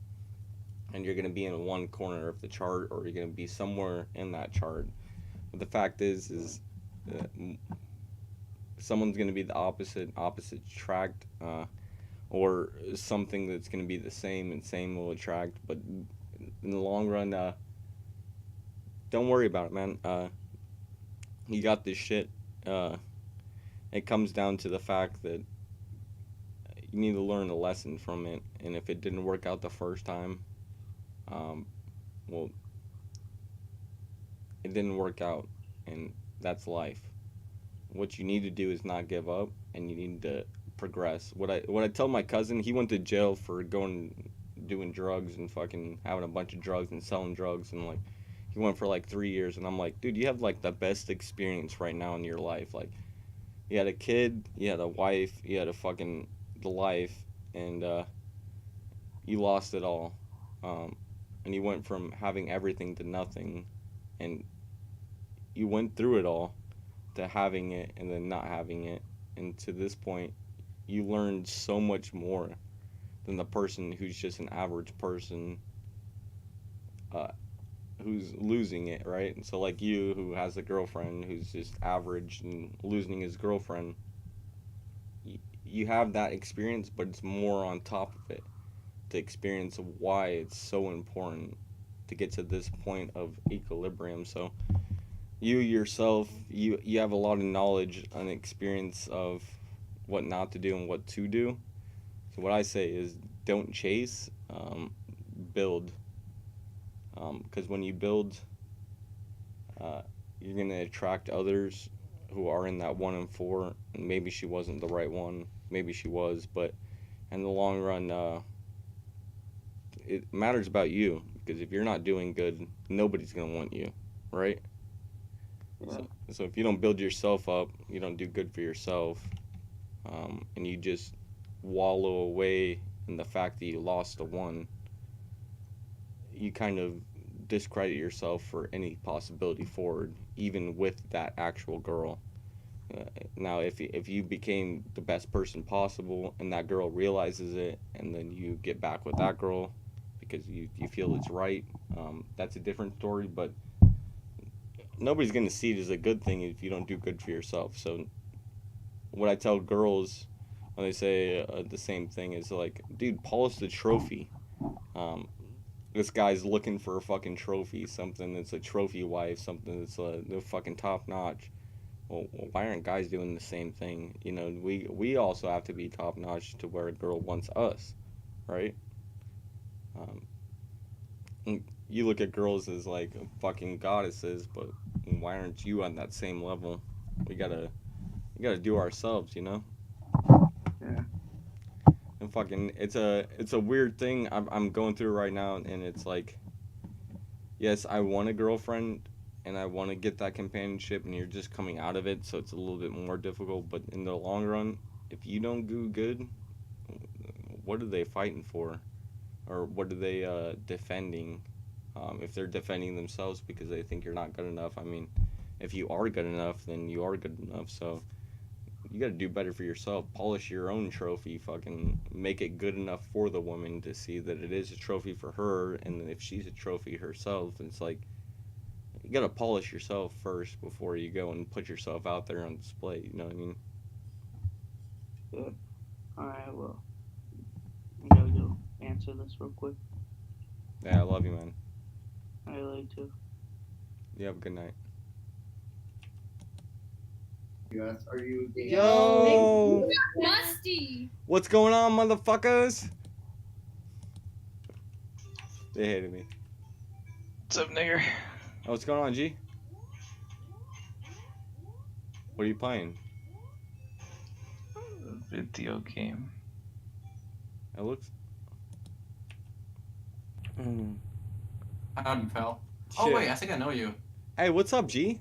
and you're going to be in one corner of the chart, or you're going to be somewhere in that chart. But the fact is someone's going to be the opposite attract, or something that's going to be the same, and same will attract. But in the long run, don't worry about it, man. You got this shit. It comes down to the fact that you need to learn a lesson from it. And if it didn't work out the first time, well, it didn't work out, and that's life. What you need to do is not give up, and you need to progress. What I tell my cousin, he went to jail for doing drugs and fucking having a bunch of drugs and selling drugs, and like he went for like 3 years, and I'm like, dude, you have like the best experience right now in your life. Like, you had a kid, you had a wife, you had the life, and you lost it all. And you went from having everything to nothing, and you went through it all to having it and then not having it, and to this point you learned so much more than the person who's just an average person, uh, who's losing it, right? And so like you, who has a girlfriend who's just average and losing his girlfriend, you have that experience, but it's more on top of it, the experience of why it's so important to get to this point of equilibrium. So you yourself, you have a lot of knowledge and experience of what not to do and what to do. So what I say is, don't chase, build. Because when you build, you're going to attract others who are in that 1 and 4, and maybe she wasn't the right one, maybe she was, but in the long run, it matters about you, because if you're not doing good, nobody's going to want you, right? Yeah. So if you don't build yourself up, you don't do good for yourself, and you just wallow away in the fact that you lost the one, you kind of discredit yourself for any possibility forward, even with that actual girl. Now, if you became the best person possible and that girl realizes it, and then you get back with that girl because you feel it's right, that's a different story, but nobody's going to see it as a good thing if you don't do good for yourself. So what I tell girls when they say the same thing is like, dude, polish the trophy. This guy's looking for a fucking trophy, something that's a trophy wife, something that's fucking top notch. Well, why aren't guys doing the same thing? You know, we also have to be top notch to where a girl wants us, right? You look at girls as like fucking goddesses, but why aren't you on that same level? We gotta do ourselves, you know. Yeah. And fucking, it's a weird thing I'm going through right now, and it's like, yes, I want a girlfriend, and I want to get that companionship, and you're just coming out of it, so it's a little bit more difficult. But in the long run, if you don't do good, what are they fighting for, or what are they defending? If they're defending themselves because they think you're not good enough, I mean, if you are good enough, then you are good enough. So you gotta do better for yourself. Polish your own trophy. Fucking make it good enough for the woman to see that it is a trophy for her, and then if she's a trophy herself, it's like, you gotta polish yourself first before you go and put yourself out there on display. You know what I mean? Yeah. Alright, well, I gotta go answer this real quick. Yeah, I love you, man. I like to. You have a good night. Yes, are you gay? Yo! Musty. What's going on, motherfuckers? They hated me. What's up, nigger? Oh, what's going on, G? What are you playing? Video game. It looks... Howdy, pal. Oh Shit. wait, I think I know you. Hey, what's up, G?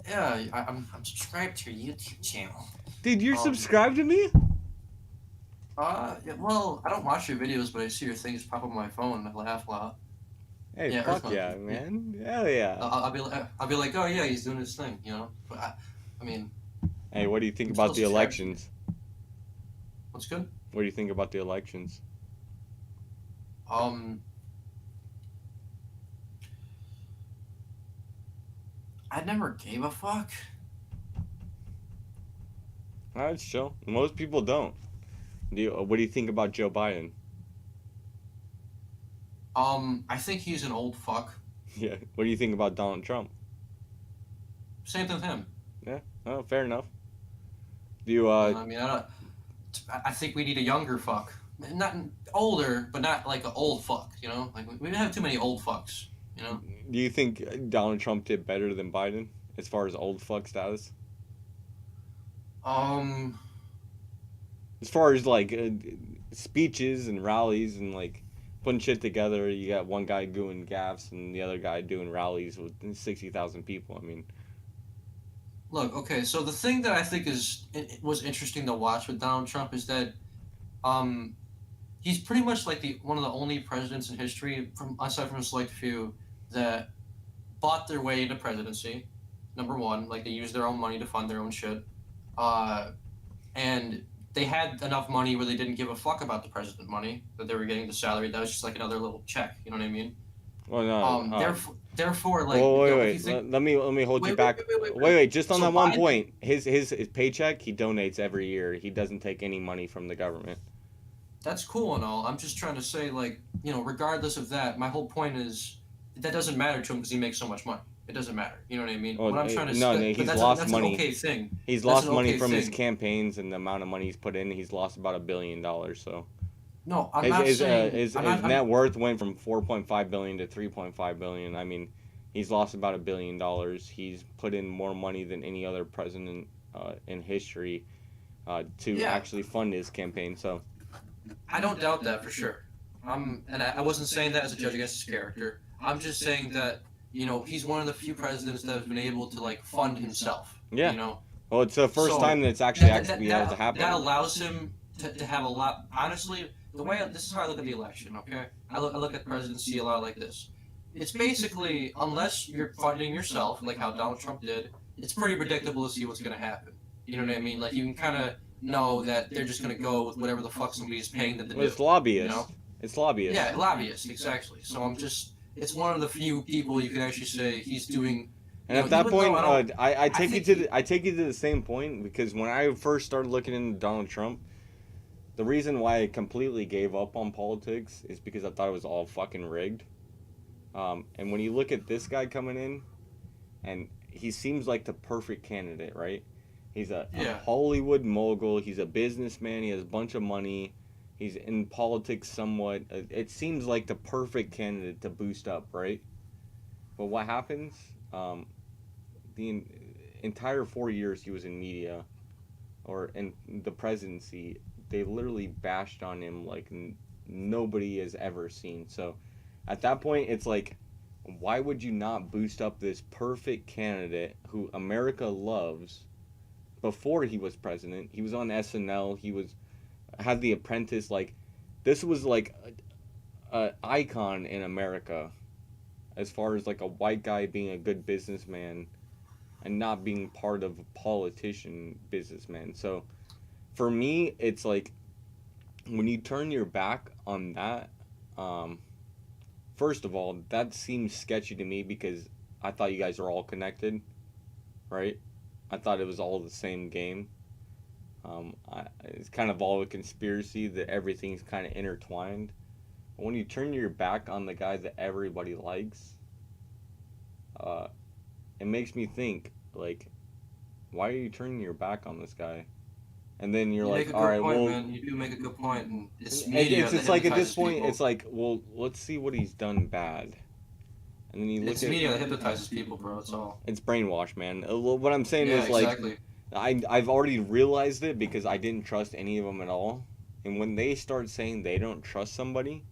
Yeah, I'm subscribed to your YouTube channel. Dude, you're subscribed to me? Yeah, well, I don't watch your videos, but I see your things pop up on my phone and I laugh a lot. Hey, Yeah, fuck Earth yeah, Monkey. man. Hell yeah. I'll be like, oh yeah, he's doing his thing, you know. But I mean. Hey, what do you think I'm about the still subscribed to you. elections? What's good? What do you think about the elections? I never gave a fuck. That's chill. Most people don't. What do you think about Joe Biden? I think he's an old fuck. Yeah. What do you think about Donald Trump? Same thing with him. Yeah. Oh, fair enough. Do you I mean, I think we need a younger fuck. Not older, but not like an old fuck, you know? Like, we have too many old fucks, you know? do you think Donald Trump did better than Biden as far as old fuck status? As far as like speeches and rallies and like putting shit together, you got one guy doing gaffes and the other guy doing rallies with 60,000 people. I mean, Look, okay, so the thing that I think was interesting to watch with Donald Trump is that um, he's pretty much like one of the only presidents in history, from aside from a select few, that bought their way into presidency. Number one, like they used their own money to fund their own shit, and they had enough money where they didn't give a fuck about the president money that they were getting the salary. That was just like another little check. You know what I mean? well, no. Therefore, like, Well, you know, if wait. you think, Let me hold you wait, back. Wait. Just on So that one Biden- point, his paycheck he donates every year. He doesn't take any money from the government. That's cool and all. I'm just trying to say, like, you know, regardless of that, my whole point is that doesn't matter to him because he makes so much money. It doesn't matter. You know what I mean? Well, what I'm trying to no, say, he's but lost that's money. an okay thing. He's That's lost an money okay from his thing. campaigns and the amount of money he's put in. He's lost about $1 billion. So No, I'm not saying his net worth went from 4.5 billion to 3.5 billion. I mean, he's lost about $1 billion. He's put in more money than any other president in history to actually fund his campaign. So I don't doubt that for sure. I wasn't saying that as a judge against his character. I'm just saying that, you know, he's one of the few presidents that has been able to like fund himself. yeah. You know. Well, it's the first So, time that it's actually that, been able to happen. That allows him to have a lot. Honestly, this is how I look at the election. Okay, I look at presidency a lot like this. It's basically, unless you're funding yourself, like how Donald Trump did, it's pretty predictable to see what's going to happen. You know what I mean? Like you can kind of know that they're just going to go with whatever the fuck somebody's paying them to do. It's lobbyists. You know? It's lobbyists. Yeah, lobbyists, exactly. So it's one of the few people you can actually say he's doing. And at that point, I take you to the same point because when I first started looking into Donald Trump, the reason why I completely gave up on politics is because I thought it was all fucking rigged. And when you look at this guy coming in, and he seems like the perfect candidate, right? He's a Hollywood mogul. He's a businessman. He has a bunch of money. He's in politics somewhat. It seems like the perfect candidate to boost up, right? But what happens? The entire 4 years he was in media or in the presidency, they literally bashed on him like nobody has ever seen. So at that point, it's like, why would you not boost up this perfect candidate who America loves before he was president? He was on SNL. He had The Apprentice. Like, this was like an icon in America as far as like a white guy being a good businessman and not being part of a politician businessman. So for me, it's like when you turn your back on that, first of all, that seems sketchy to me because I thought you guys were all connected, right? I thought it was all the same game. It's kind of all a conspiracy that everything's kind of intertwined. But when you turn your back on the guy that everybody likes, it makes me think, like, why are you turning your back on this guy? And then you're like, all right, well, man. You do make a good point, and it's media. It's like at this point, it's like, well, let's see what he's done bad. And then you look it's at media that hypnotizes people, bro. It's all. It's brainwash, man. What I'm saying is exactly. like, I've already realized it because I didn't trust any of them at all. And when they start saying they don't trust somebody,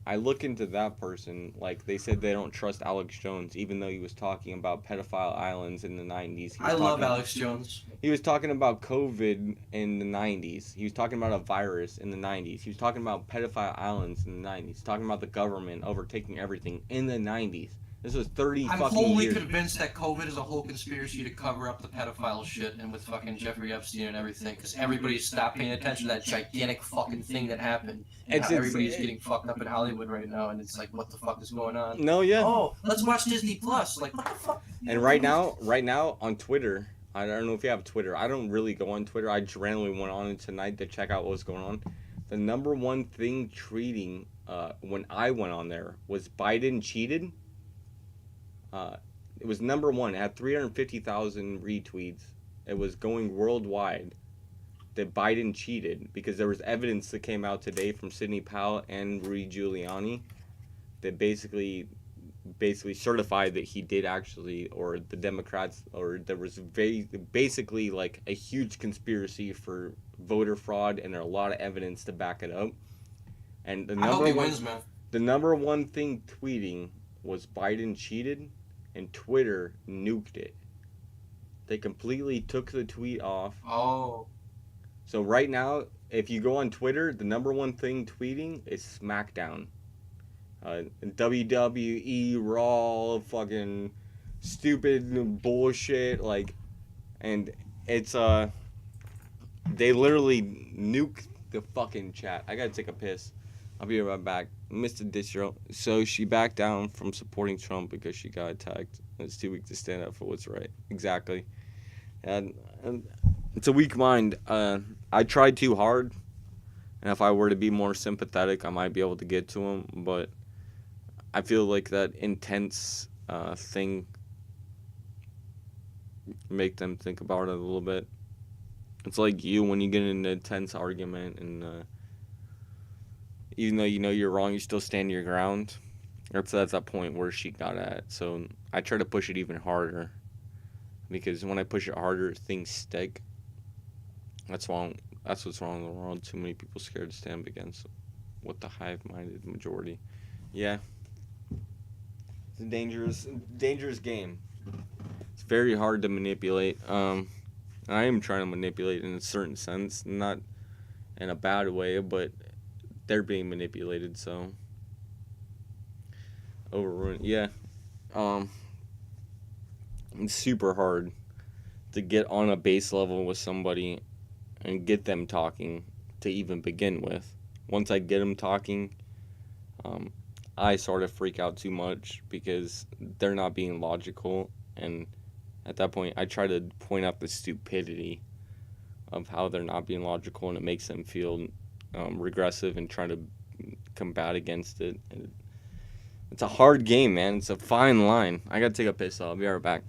I look into that person. Like they said they don't trust Alex Jones, even though he was talking about pedophile islands in the 90s. I love Alex Jones. He was talking about COVID in the 90s. He was talking about a virus in the 90s. He was talking about pedophile islands in the 90s. Talking about the government overtaking everything in the 90s. This was 30 I'm fucking wholly years. convinced that COVID is a whole conspiracy to cover up the pedophile shit and with fucking Jeffrey Epstein and everything, because everybody stopped paying attention to that gigantic fucking thing that happened. Everybody's getting fucked up in Hollywood right now, and it's like, what the fuck is going on? No, yeah. Oh, let's watch Disney Plus. Like, what the fuck? And right now on Twitter, I don't know if you have Twitter. I don't really go on Twitter. I just randomly went on it tonight to check out what was going on. The number one thing tweeting when I went on there was Biden cheated. It was number one. It had 350,000 retweets. It was going worldwide that Biden cheated because there was evidence that came out today from Sidney Powell and Rudy Giuliani that basically basically certified that he did actually, or the Democrats, or there was basically like a huge conspiracy for voter fraud, and there are a lot of evidence to back it up. And I hope he wins, man. the number one thing tweeting was Biden cheated, and Twitter nuked it. They completely took the tweet off. Oh. So right now, if you go on Twitter, the number one thing tweeting is SmackDown. WWE, Raw, fucking stupid bullshit, like, and it's, they literally nuke the fucking chat. I gotta take a piss. I'll be right back. Mr. Distro. So she backed down from supporting Trump because she got attacked. It's too weak to stand up for what's right. Exactly. And it's a weak mind. I tried too hard, and if I were to be more sympathetic, I might be able to get to him, but I feel like that intense thing make them think about it a little bit. It's like you when you get in an intense argument, and even though you know you're wrong, you still stand your ground. That's that point where she got at. So I try to push it even harder, because when I push it harder, things stick. That's wrong. That's what's wrong in the world. Too many people scared to stand against what the hive-minded majority. Yeah. It's a dangerous game. It's very hard to manipulate. I am trying to manipulate in a certain sense, not in a bad way, but they're being manipulated, so overrun. Yeah. It's super hard to get on a base level with somebody and get them talking to even begin with. Once I get them talking, I sort of freak out too much because they're not being logical, and at that point I try to point out the stupidity of how they're not being logical, and it makes them feel regressive and try to combat against it. And it's a hard game, man. It's a fine line. I gotta take a piss. I'll be right back.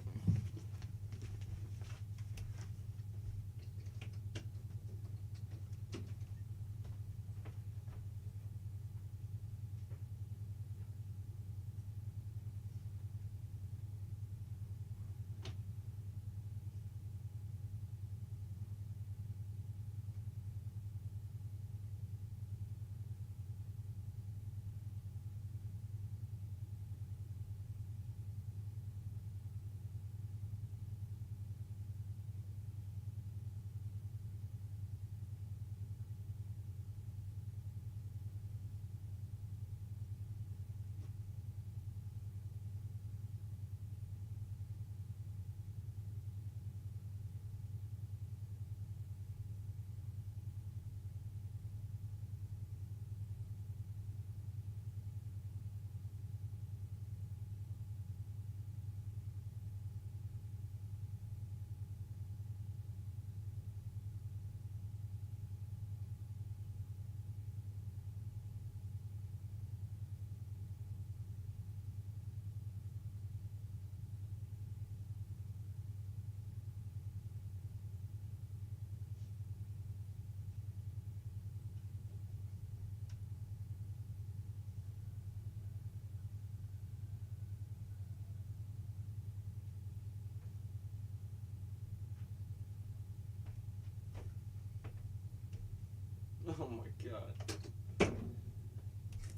Oh my god.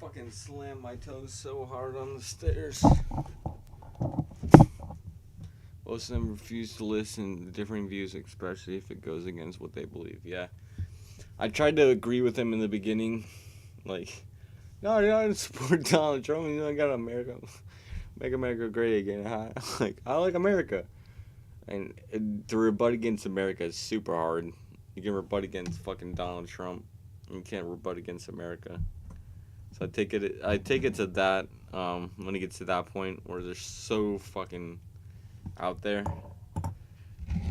Fucking slammed my toes so hard on the stairs. Most of them refuse to listen to differing views, especially if it goes against what they believe. Yeah. I tried to agree with him in the beginning. Like, no, I don't support Donald Trump. You know, I got America. Make America great again. Like, I like America. And to rebut against America is super hard. You can rebut against fucking Donald Trump. You can't rebut against America. So I take it to that, when it gets to that point where they're so fucking out there.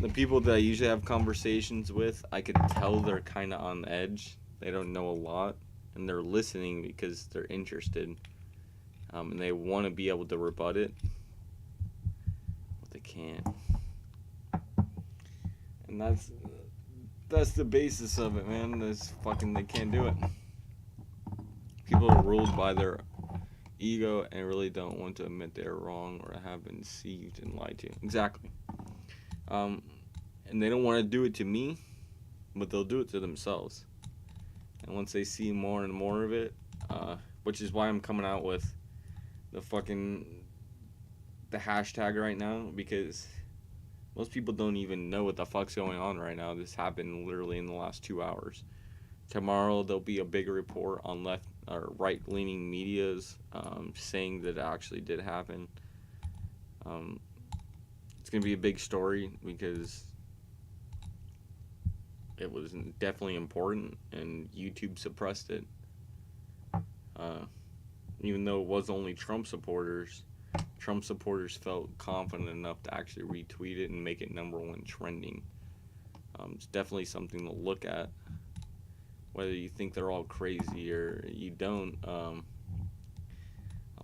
The people that I usually have conversations with, I could tell they're kind of on the edge. They don't know a lot, and they're listening because they're interested, and they want to be able to rebut it, but they can't. And that's the basis of it, man. They can't do it. People are ruled by their ego and really don't want to admit they're wrong or have been deceived and lied to. Exactly. And they don't want to do it to me, but they'll do it to themselves. And once they see more and more of it, which is why I'm coming out with the hashtag right now, because most people don't even know what the fuck's going on right now. This happened literally in the last 2 hours. Tomorrow there'll be a bigger report on left or right-leaning medias saying that it actually did happen. It's gonna be a big story because it was definitely important, and YouTube suppressed it. Even though it was only Trump supporters felt confident enough to actually retweet it and make it #1 trending. It's definitely something to look at. Whether you think they're all crazy or you don't, a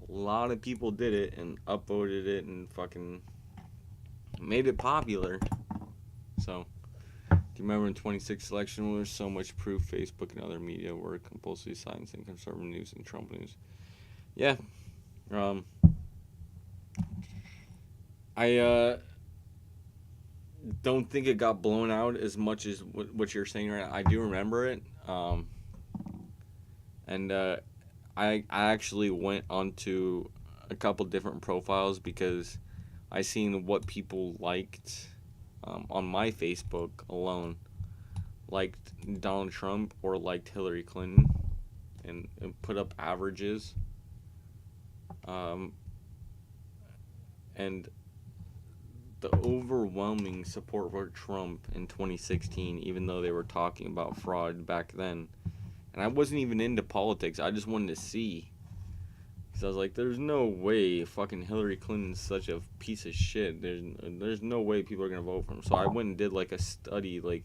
lot of people did it and upvoted it and fucking made it popular. So, do you remember in 2016 election when there was so much proof Facebook and other media were compulsory silencing conservative news and Trump news? Yeah. I don't think it got blown out as much as what you're saying right now. I do remember it. And I actually went onto a couple different profiles because I seen what people liked on my Facebook alone. Liked Donald Trump or liked Hillary Clinton, and put up averages. And the overwhelming support for Trump in 2016, even though they were talking about fraud back then. And I wasn't even into politics. I just wanted to see. Because I was like, there's no way fucking Hillary Clinton's such a piece of shit. There's no way people are going to vote for him. So I went and did like a study. Like,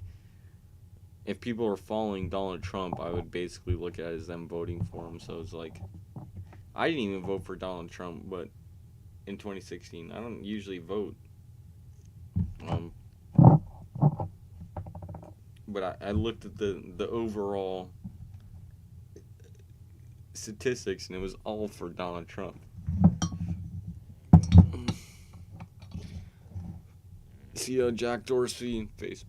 if people are following Donald Trump, I would basically look at it as them voting for him. So it's like, I didn't even vote for Donald Trump, but in 2016, I don't usually vote. But I looked at the overall statistics, and it was all for Donald Trump. CEO Jack Dorsey, Facebook.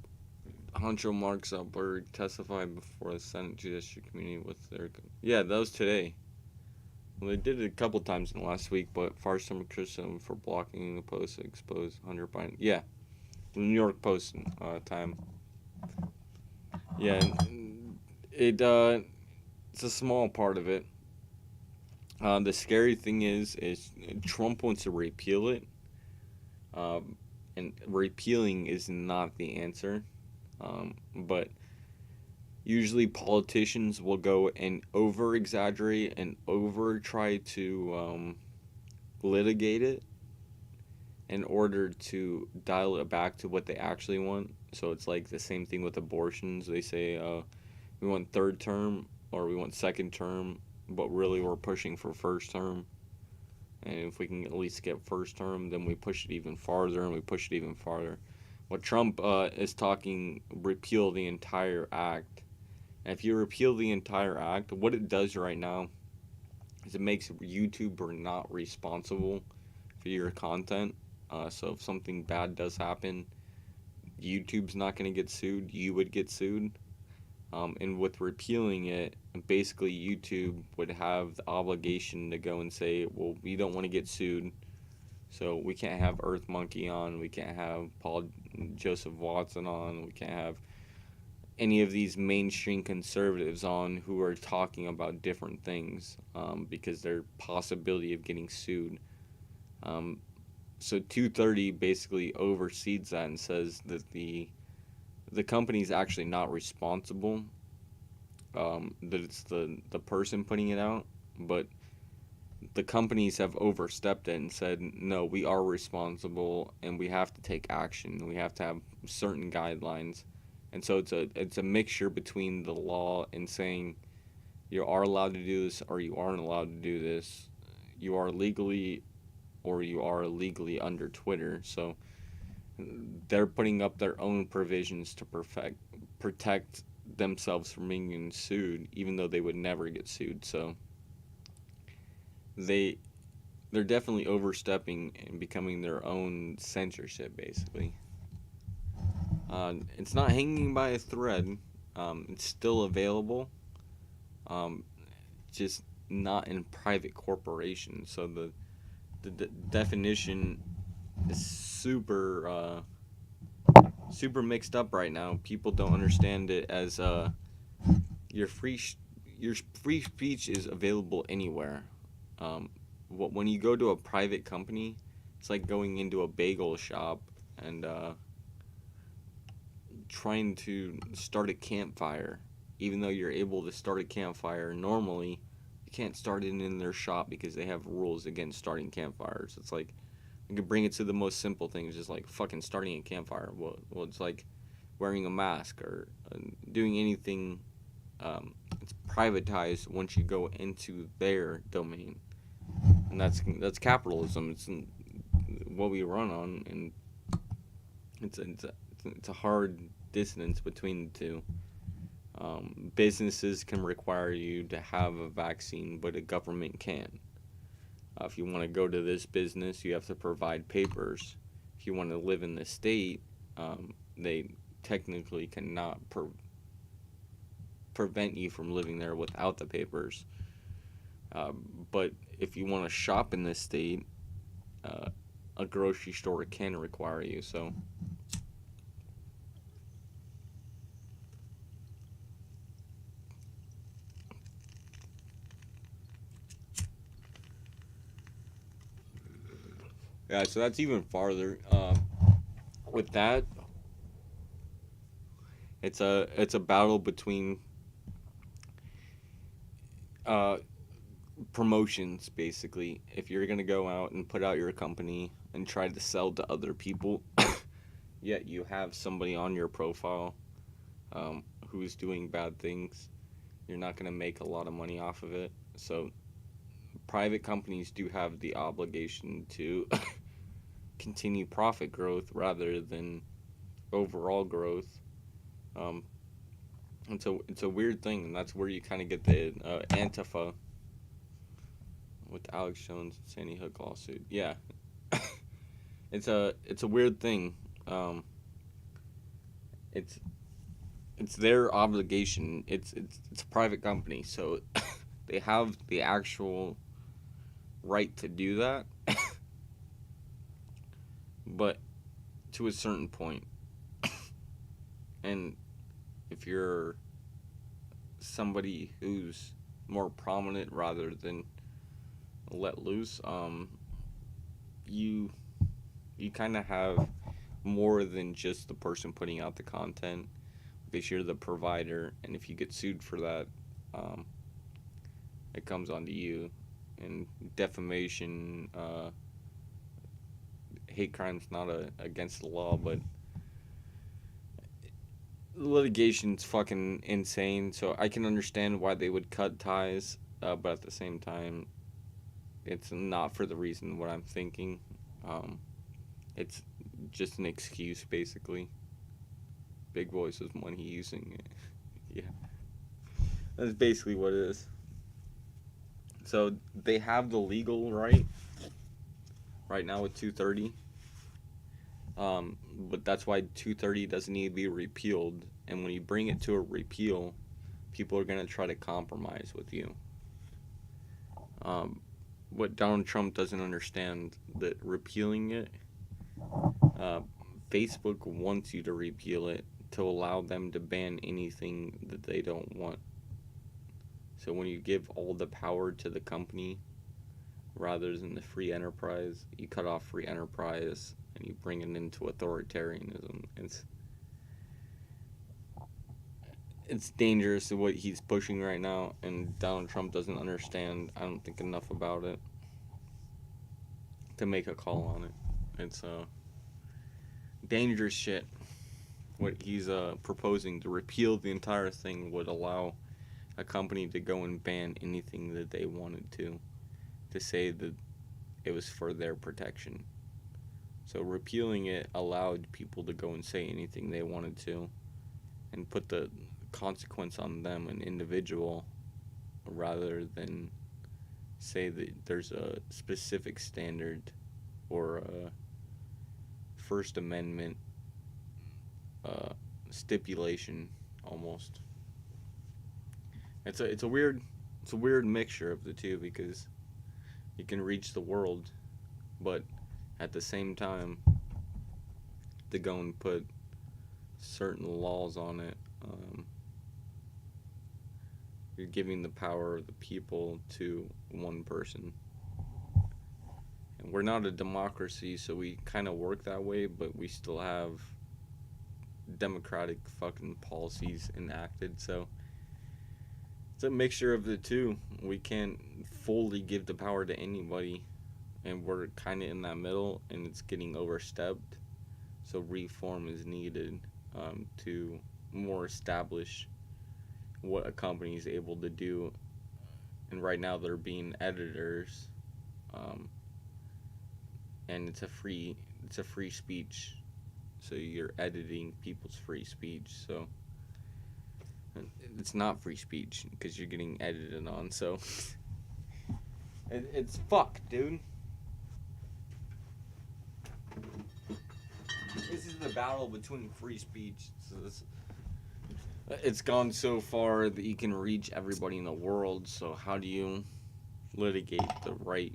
Huncho Mark Zuckerberg testified before the Senate Judiciary Committee with their... Yeah, that was today. Well, they did it a couple times in the last week, but Farsum criticism for blocking the post exposed Hunter Biden. Yeah, the New York Post time. Yeah, it's a small part of it. The scary thing is Trump wants to repeal it, and repealing is not the answer. But usually politicians will go and over exaggerate and over try to litigate it in order to dial it back to what they actually want. So it's like the same thing with abortions. They say we want third term or we want second term, but really we're pushing for first term. And if we can at least get first term, then we push it even farther and we push it even farther. What Trump is talking, repeal the entire act. And if you repeal the entire act, what it does right now is it makes YouTuber not responsible for your content. So if something bad does happen, YouTube's not going to get sued. You would get sued. And with repealing it, basically YouTube would have the obligation to go and say, well, we don't want to get sued. So we can't have Earth Monkey on. We can't have Joseph Watson on. We can't have any of these mainstream conservatives on who are talking about different things because there's possibility of getting sued. So 230 basically oversees that and says that the company's actually not responsible, that it's the person putting it out, but the companies have overstepped it and said, no, we are responsible and we have to take action. We have to have certain guidelines. And so it's a mixture between the law and saying you are allowed to do this or you aren't allowed to do this. You are legally or you are illegally under Twitter. So they're putting up their own provisions to protect themselves from being sued, even though they would never get sued. So they're definitely overstepping and becoming their own censorship, basically. It's not hanging by a thread. It's still available. Um, just not in private corporations. So the definition is super mixed up right now. People don't understand it as your your free speech is available anywhere. When you go to a private company, it's like going into a bagel shop and trying to start a campfire. Even though you're able to start a campfire normally, you can't start it in their shop because they have rules against starting campfires. It's like you could bring it to the most simple things, just like fucking starting a campfire. Well, it's like wearing a mask or doing anything. It's privatized once you go into their domain, and that's capitalism. It's what we run on, and it's a hard dissonance between the two. Businesses can require you to have a vaccine, but a government can't. If you want to go to this business, you have to provide papers. If you want to live in the state, they technically cannot prevent you from living there without the papers. But if you want to shop in this state, a grocery store can require you. So yeah, so that's even farther. With that, it's a battle between promotions, basically. If you're gonna go out and put out your company and try to sell to other people, yet you have somebody on your profile who's doing bad things, you're not gonna make a lot of money off of it. So private companies do have the obligation to continue profit growth rather than overall growth. Um, it's a weird thing, and that's where you kind of get the Antifa with Alex Jones and Sandy Hook lawsuit. Yeah, it's a weird thing. It's their obligation. It's a private company, so they have the actual right to do that, but to a certain point. And if you're somebody who's more prominent rather than let loose, you kind of have more than just the person putting out the content, because you're the provider, and if you get sued for that, it comes onto you. And defamation, hate crime's not against the law, but litigation's fucking insane. So I can understand why they would cut ties, but at the same time, it's not for the reason what I'm thinking. It's just an excuse, basically. Big voice was money using it. Yeah, that's basically what it is. So they have the legal right now with 230. But that's why 230 doesn't need to be repealed. And when you bring it to a repeal, people are going to try to compromise with you. What Donald Trump doesn't understand, that repealing it, Facebook wants you to repeal it to allow them to ban anything that they don't want. So when you give all the power to the company rather than the free enterprise, you cut off free enterprise and you bring it into authoritarianism. It's dangerous what he's pushing right now, and Donald Trump doesn't understand, I don't think, enough about it to make a call on it. It's dangerous shit. What he's proposing to repeal the entire thing would allow a company to go and ban anything that they wanted to say that it was for their protection. So repealing it allowed people to go and say anything they wanted to and put the consequence on them, an individual, rather than say that there's a specific standard or a First Amendment stipulation almost. It's a weird mixture of the two because you can reach the world, but at the same time, to go and put certain laws on it, you're giving the power of the people to one person. And we're not a democracy, so we kind of work that way, but we still have democratic fucking policies enacted, so it's a mixture of the two. We can't fully give the power to anybody, and we're kind of in that middle, and it's getting overstepped. So reform is needed to more establish what a company is able to do. And right now they're being editors, and it's a free speech. So you're editing people's free speech. So it's not free speech because you're getting edited on. So it's fucked, dude. This is the battle between free speech. So it's gone so far that you can reach everybody in the world. So how do you litigate the right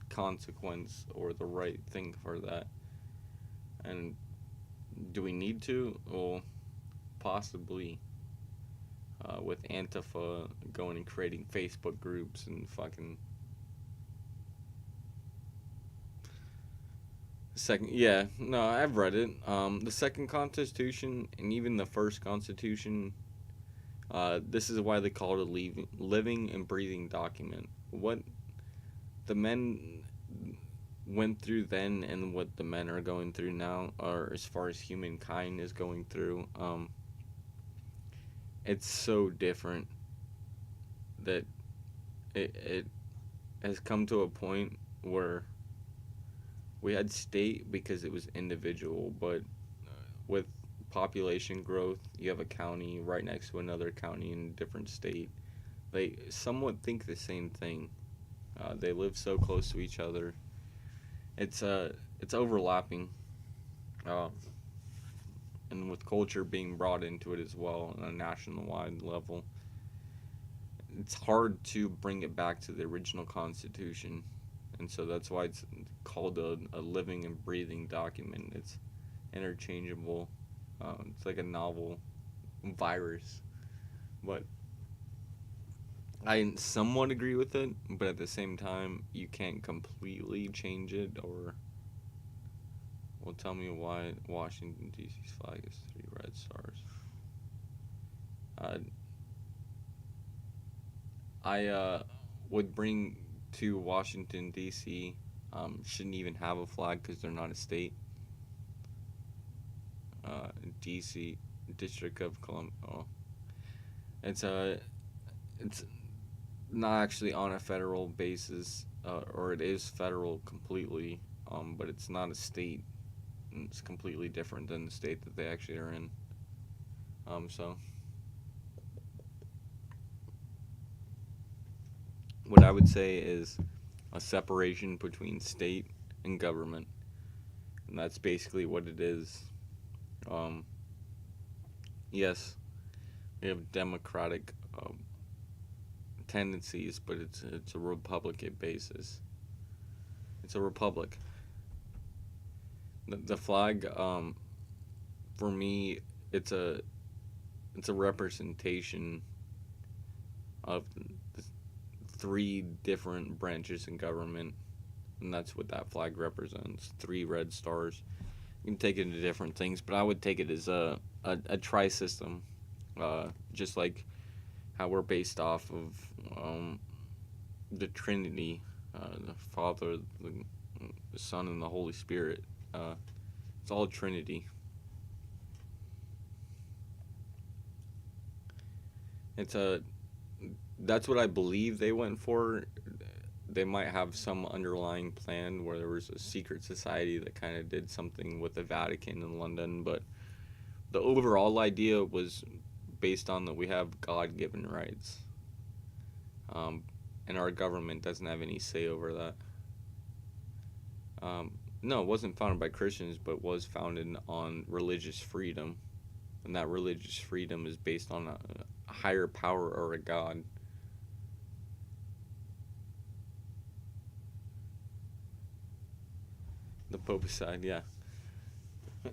consequence or the right thing for that? And do we need to? Well, possibly. With Antifa going and creating Facebook groups and fucking second, yeah, no, I've read it. The second Constitution and even the first Constitution. This is why they call it a living and breathing document. What the men went through then and what the men are going through now, or as far as humankind is going through, it's so different that it has come to a point where we had state because it was individual, but with population growth, you have a county right next to another county in a different state. They somewhat think the same thing. They live so close to each other. It's overlapping, and with culture being brought into it as well on a national-wide level, it's hard to bring it back to the original Constitution, and so that's why it's called a living and breathing document. It's interchangeable. It's like a novel virus, but I somewhat agree with it, but at the same time, you can't completely change it. Or, well, tell me why Washington D.C.'s flag is 3 red stars. I would bring to Washington D.C. Shouldn't even have a flag because they're not a state. D.C. District of Columbia. Oh, it's not actually on a federal basis, or it is federal completely, but it's not a state. It's completely different than the state that they actually are in. So what I would say is a separation between state and government, and that's basically what it is. Yes, we have democratic tendencies, but it's a Republican basis. It's a republic. The flag, for me, it's a representation of the 3 different branches in government, and that's what that flag represents. 3 red stars. You can take it into different things, but I would take it as a tri-system, just like how we're based off of the Trinity, the Father, the Son, and the Holy Spirit. It's all Trinity. That's what I believe they went for. They might have some underlying plan where there was a secret society that kind of did something with the Vatican in London, but the overall idea was based on that we have God-given rights. and our government doesn't have any say over that. No, it wasn't founded by Christians, but was founded on religious freedom, and that religious freedom is based on a higher power or a god. The Pope side, yeah.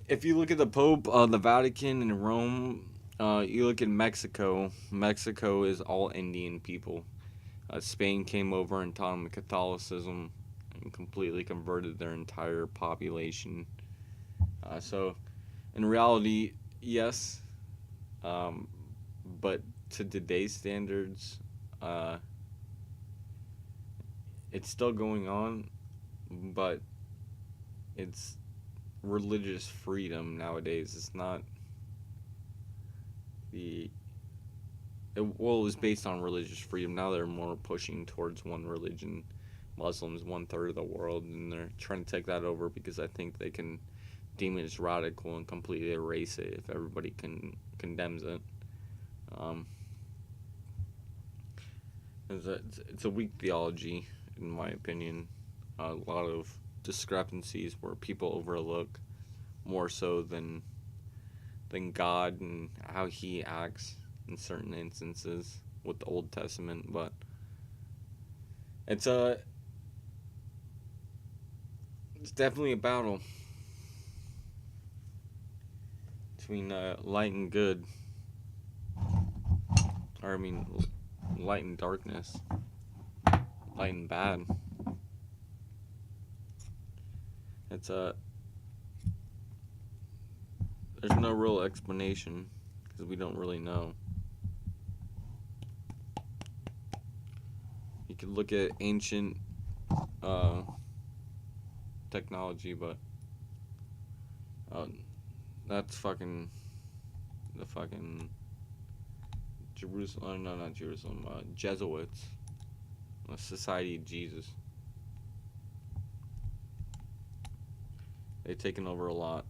If you look at the Pope, the Vatican, and Rome, you look at Mexico. Mexico is all Indian people. Spain came over and taught them Catholicism and completely converted their entire population. So, in reality, yes, but to today's standards, it's still going on, but it's religious freedom nowadays. It's not it was based on religious freedom. Now they're more pushing towards one religion. Muslims, 1/3 of the world, and they're trying to take that over because I think they can deem it as radical and completely erase it if everybody condemns it. It's a weak theology, in my opinion. A lot of discrepancies where people overlook more so than God and how he acts in certain instances with the Old Testament. But it's definitely a battle between light and good, or I mean, light and darkness, light and bad. It's there's no real explanation because we don't really know. You could look at ancient technology, but that's fucking the fucking Jerusalem. No, not Jerusalem. Jesuits, Society of Jesus. They've taken over a lot,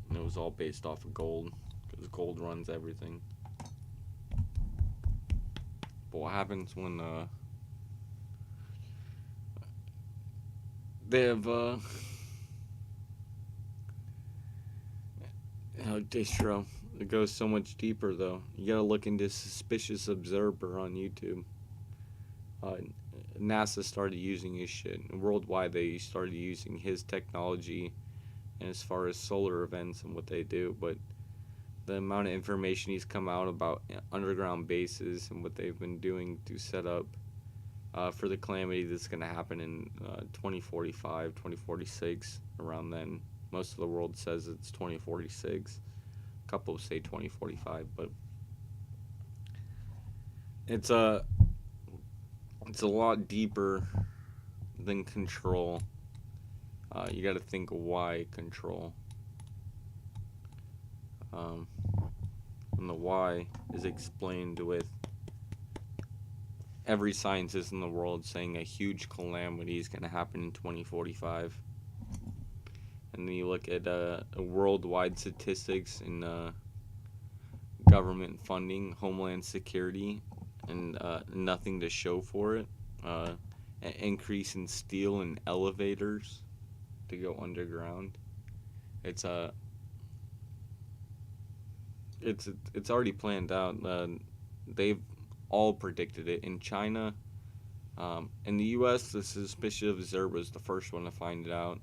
and it was all based off of gold, because gold runs everything. But what happens when they have distro? It goes so much deeper, though. You gotta look into Suspicious Observer on YouTube. NASA started using his shit. Worldwide, they started using his technology, and as far as solar events and what they do, but the amount of information he's come out about underground bases and what they've been doing to set up for the calamity that's going to happen in 2045, 2046, around then. Most of the world says it's 2046. A couple say 2045, but it's a lot deeper than control. You got to think why control. And the why is explained with every scientist in the world saying a huge calamity is going to happen in 2045. And then you look at worldwide statistics in government funding, homeland security, and nothing to show for it. An increase in steel and elevators to go underground. It's already planned out. They've all predicted it. In China, in the U.S., the Suspicious Observer was the first one to find it out.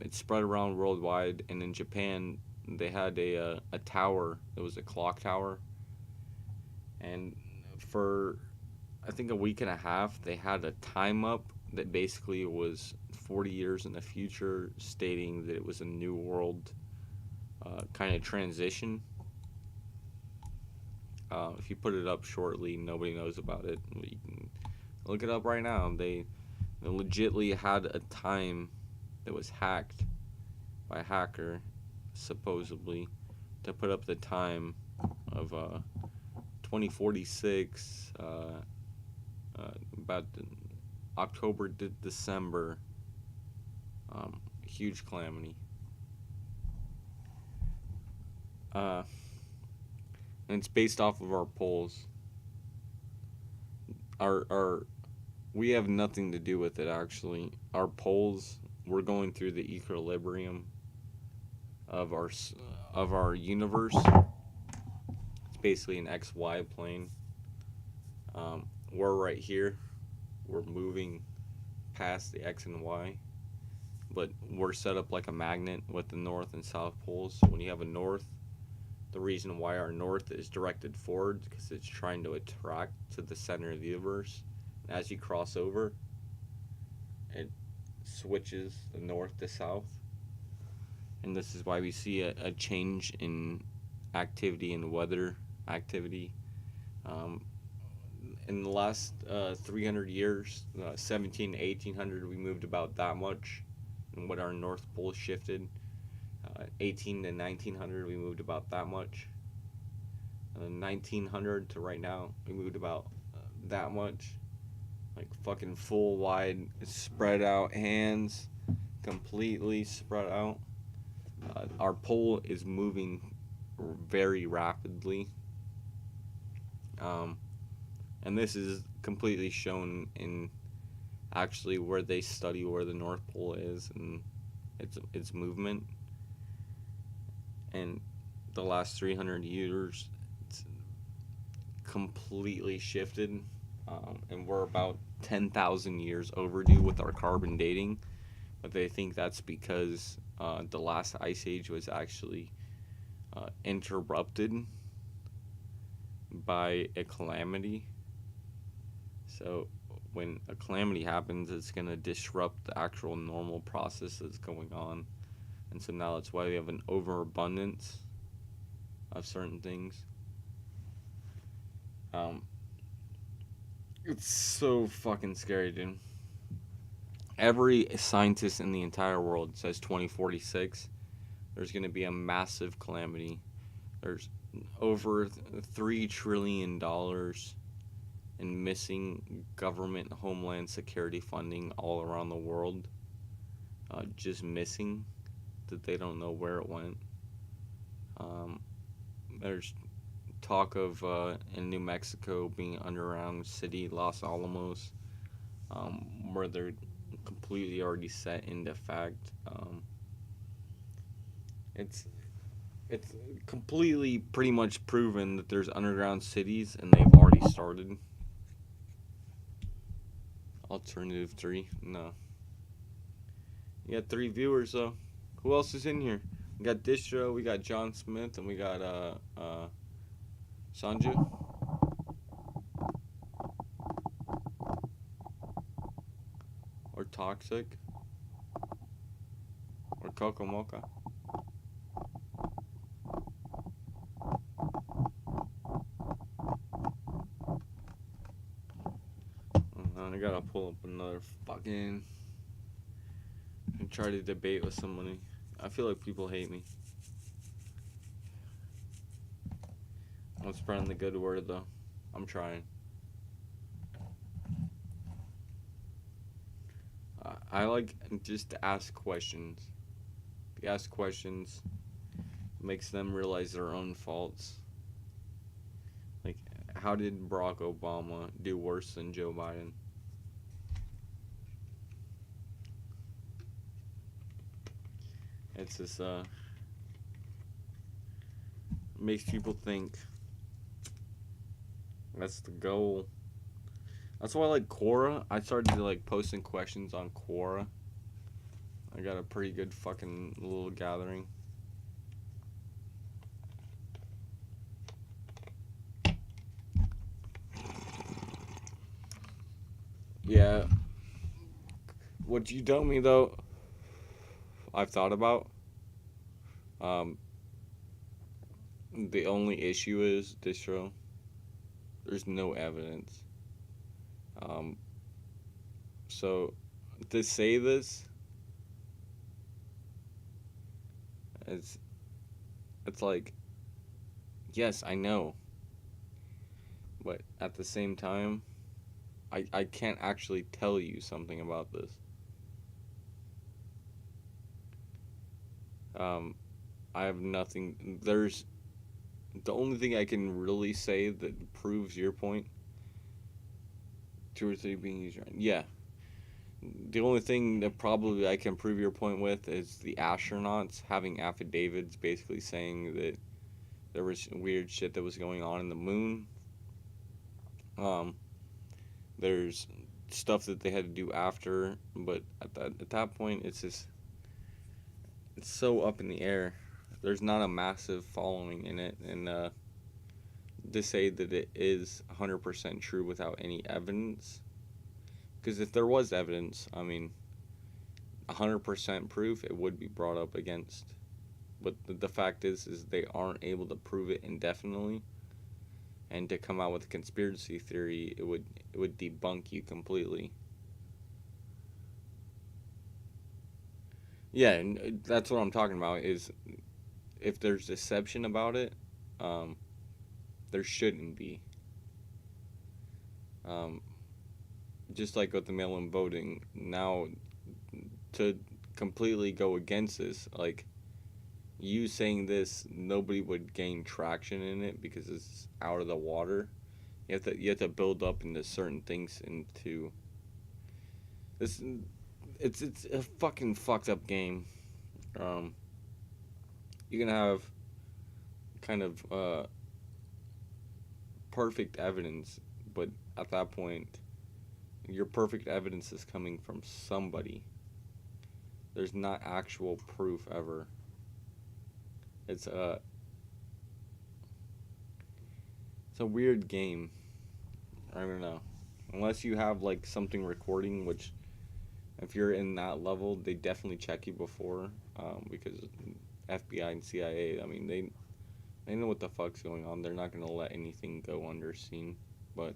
It spread around worldwide, and in Japan, they had a tower. It was a clock tower, and for I think a week and a half, they had a time up that basically was 40 years in the future, stating that it was a new world kind of transition. If you put it up shortly, nobody knows about it. You can look it up right now. They legitly had a time that was hacked by a hacker, supposedly, to put up the time of 2046, about October to December. Huge calamity. And it's based off of our polls. Our we have nothing to do with it, actually. Our poles, we're going through the equilibrium of our universe. It's basically an XY plane. We're right here. We're moving past the X and Y, but we're set up like a magnet with the north and south poles. So when you have a north, the reason why our north is directed forward because it's trying to attract to the center of the universe. And as you cross over, it switches the north to south. And this is why we see a change in activity and weather activity. In the last 300 years, 17 to 1800, we moved about that much. And what our North Pole shifted. 18 to 1900, we moved about that much. 1900 to right now, we moved about that much. Like fucking full wide spread out hands, completely spread out. Our pole is moving very rapidly. And this is completely shown in actually where they study where the North Pole is and its movement. And the last 300 years, it's completely shifted. And we're about 10,000 years overdue with our carbon dating. But they think that's because the last ice age was actually interrupted by a calamity. So when a calamity happens, it's going to disrupt the actual normal process that's going on. And so now that's why we have an overabundance of certain things. It's so fucking scary, dude. Every scientist in the entire world says 2046, there's going to be a massive calamity. There's over $3 trillion in missing government homeland security funding all around the world. Just missing, that they don't know where it went. There's talk of in New Mexico being underground city Los Alamos, where they're completely already set into fact. It's completely pretty much proven that there's underground cities and they've already started. Alternative 3, no. You got 3 viewers though. Who else is in here? We got Distro, we got John Smith, and we got Sanju. Or Toxic. Or Coco Mocha. I gotta pull up another fucking and try to debate with somebody. I feel like people hate me. I'm spreading the good word though. I'm trying. I like just to ask questions. If you ask questions, it makes them realize their own faults. Like, how did Barack Obama do worse than Joe Biden? It's just makes people think. That's the goal. That's why I like Quora. I started like posting questions on Quora. I got a pretty good fucking little gathering. Yeah. What you told me though, I've thought about. The only issue is Distro. There's no evidence. So to say this, it's like, yes, I know, but at the same time, I can't actually tell you something about this. I have nothing. There's the only thing I can really say that proves your point 2 or 3 being used. Yeah. The only thing that probably I can prove your point with is the astronauts having affidavits basically saying that there was weird shit that was going on in the moon. There's stuff that they had to do after, but at that point, it's so up in the air. There's not a massive following in it, and to say that it is 100% true without any evidence, because if there was evidence, I mean, 100% proof, it would be brought up against. But the fact is they aren't able to prove it indefinitely, and to come out with a conspiracy theory, it would debunk you completely. Yeah, and that's what I'm talking about. Is if there's deception about it, there shouldn't be. Just like with the mail-in voting, now to completely go against this, like you saying this, nobody would gain traction in it because it's out of the water. You have to build up into certain things into this. It's a fucking fucked up game. You can have kind of perfect evidence, but at that point, your perfect evidence is coming from somebody. There's not actual proof ever. It's a weird game. I don't know. Unless you have like something recording, which if you're in that level, they definitely check you before, because FBI and CIA, I mean, they know what the fuck's going on. They're not gonna let anything go underseen. But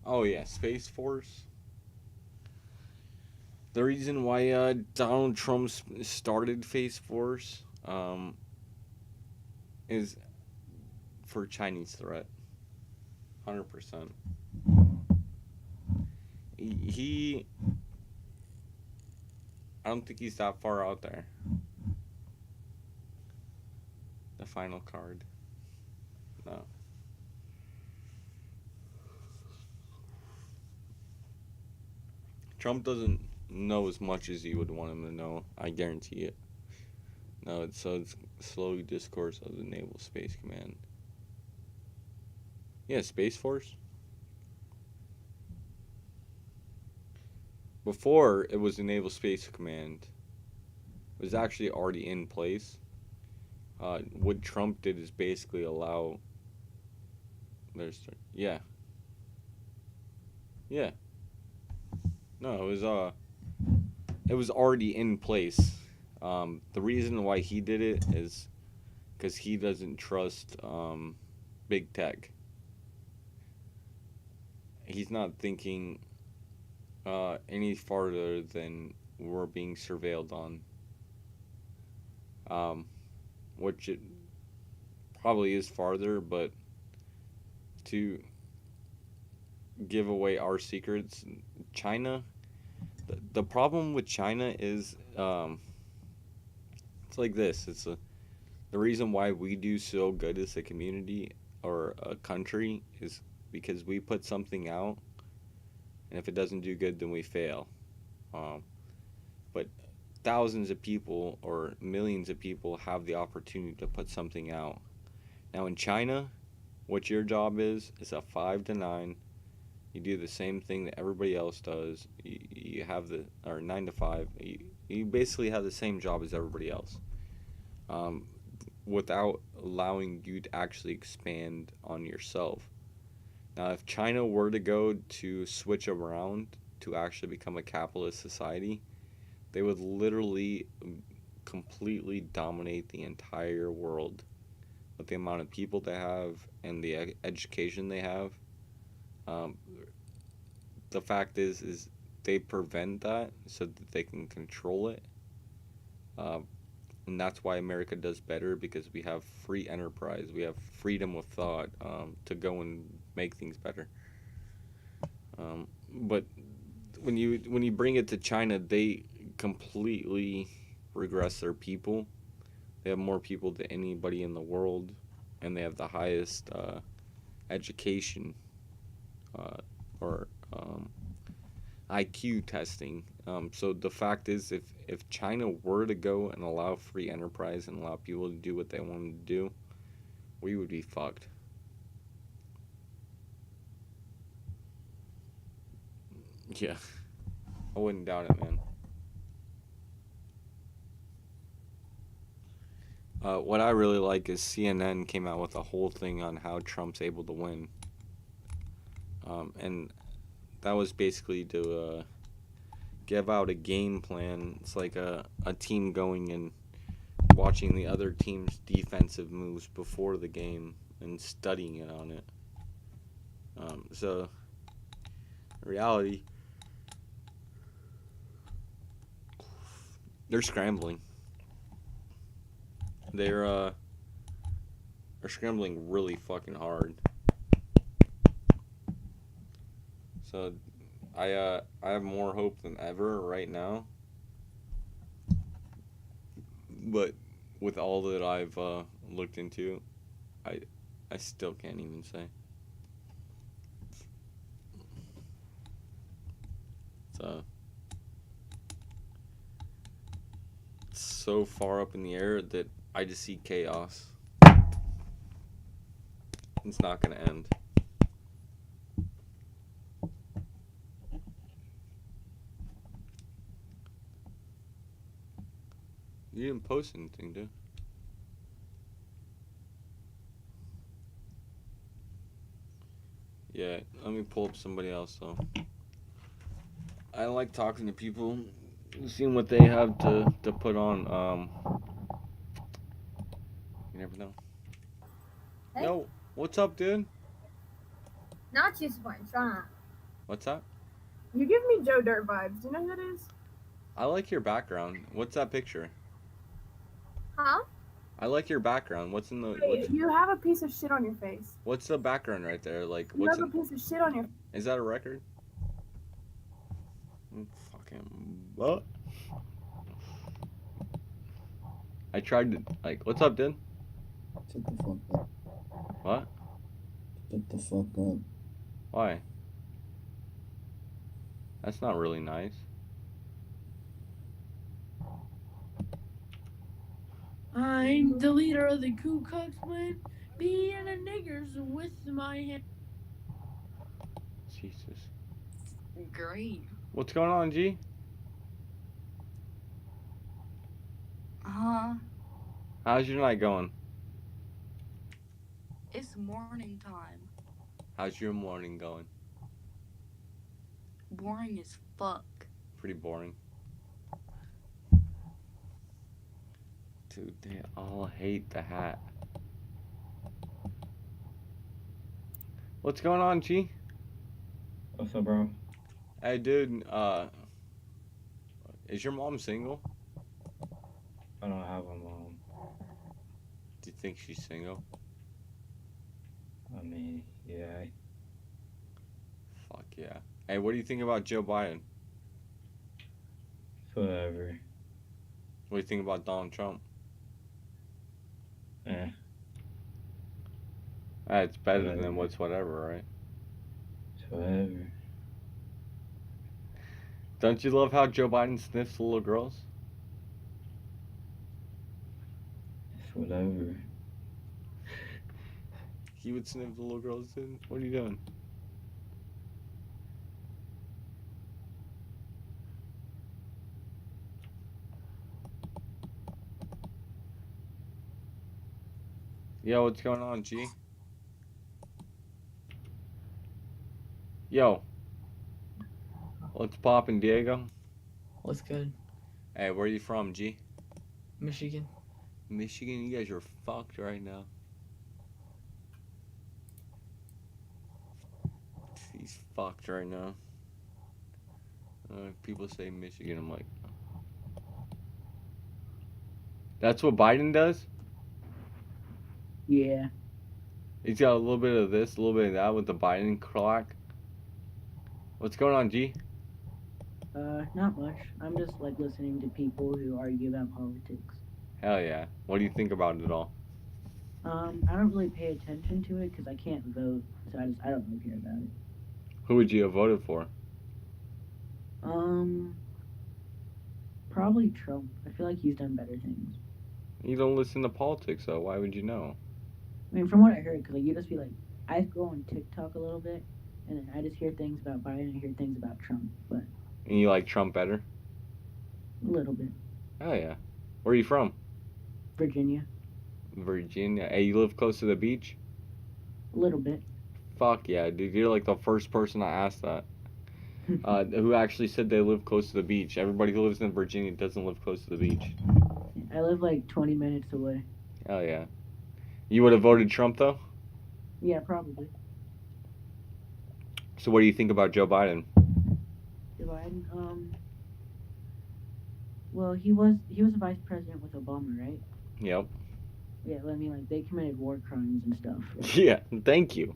oh yeah, Space Force. The reason why Donald Trump started Space Force is for Chinese threat. 100%. I don't think he's that far out there. The final card. No. Trump doesn't know as much as you would want him to know. I guarantee it. No, it's slowly discourse of the Naval Space Command. Yeah, Space Force. Before it was the Naval Space Command, it was actually already in place. What Trump did is basically allow. Yeah. No, it was already in place. The reason why he did it is because he doesn't trust big tech. He's not thinking any farther than we're being surveilled on. Which it probably is farther, but to give away our secrets, China. The problem with China is it's like this. The reason why we do so good as a community or a country is because we put something out, and if it doesn't do good, then we fail. But thousands of people or millions of people have the opportunity to put something out. Now in China, what your job is a 5 to 9. You do the same thing that everybody else does. You have or 9 to 5. You basically have the same job as everybody else, without allowing you to actually expand on yourself. Now, if China were to go to switch around to actually become a capitalist society, they would literally completely dominate the entire world with the amount of people they have and the education they have. The fact is they prevent that so that they can control it. And that's why America does better, because we have free enterprise. We have freedom of thought to go and make things better. But when you bring it to China, they completely regress their people. They have more people than anybody in the world. and they have the highest education or IQ testing. So the fact is, if China were to go and allow free enterprise and allow people to do what they want to do, we would be fucked. Yeah, I wouldn't doubt it, man. What I really like is CNN came out with a whole thing on how Trump's able to win. And that was basically to give out a game plan. It's like a team going and watching the other team's defensive moves before the game and studying it on it. So, in reality, they're scrambling. They're scrambling really fucking hard. So, I have more hope than ever right now. But with all that I've looked into, I still can't even say. So it's so far up in the air that I just see chaos. It's not gonna end. You didn't post anything, dude. Yeah, let me pull up somebody else though. I like talking to people, seeing what they have to put on. You never know. Hey. Yo, what's up, dude? Not just one, Sean. What's up? You give me Joe Dirt vibes. Do you know who that is? I like your background. What's that picture? Huh? I like your background. What's in the? Hey, you have a piece of shit on your face. What's the background right there? Like, You what's have a piece of shit on your. Is that a record? Fucking what? I tried to what's up, dude? Shut the fuck up. What? Shut the fuck up. Why? That's not really nice. I'm the leader of the Ku Klux Klan, being a niggers with my hand. Jesus. Great. What's going on, G? How's your night going? It's morning time. How's your morning going? Boring as fuck. Pretty boring. Dude, they all hate the hat. What's going on, G? What's up, bro? Hey, dude, is your mom single? I don't have a mom. Do you think she's single? I mean, yeah. Fuck yeah. Hey, what do you think about Joe Biden? Whatever. What do you think about Donald Trump? It's better than what's whatever, right? It's whatever. Don't you love how Joe Biden sniffs little girls? It's whatever. He would sniff the little girls, dude. What are you doing? Yo, what's going on, G? Yo. What's poppin', Diego? What's good? Hey, where are you from, G? Michigan. Michigan, you guys are fucked right now. He's fucked right now. People say Michigan, I'm like... That's what Biden does? Yeah. He's got a little bit of this, a little bit of that with the Biden clock. What's going on, G? Not much. I'm just like listening to people who argue about politics. Hell yeah. What do you think about it all? I don't really pay attention to it because I can't vote, so I don't really care about it. Who would you have voted for? Probably Trump. I feel like he's done better things. You don't listen to politics, though. Why would you know? I mean, from what I heard, because like you just be like, I go on TikTok a little bit, and then I just hear things about Biden and I hear things about Trump, but And you like Trump better? a little bit. Oh yeah. Where are you from? Virginia, Virginia. Hey, you live close to the beach? a little bit. Fuck yeah, dude. You're like the first person I asked that. Who actually said they live close to the beach. Everybody who lives in Virginia doesn't live close to the beach. I live like 20 minutes away. Oh yeah. You would have voted Trump though? Yeah, probably. So what do you think about Joe Biden? Joe Biden, well, he was a vice president with Obama, right? Yep. Yeah, I mean, like they committed war crimes and stuff. Right? Yeah, thank you.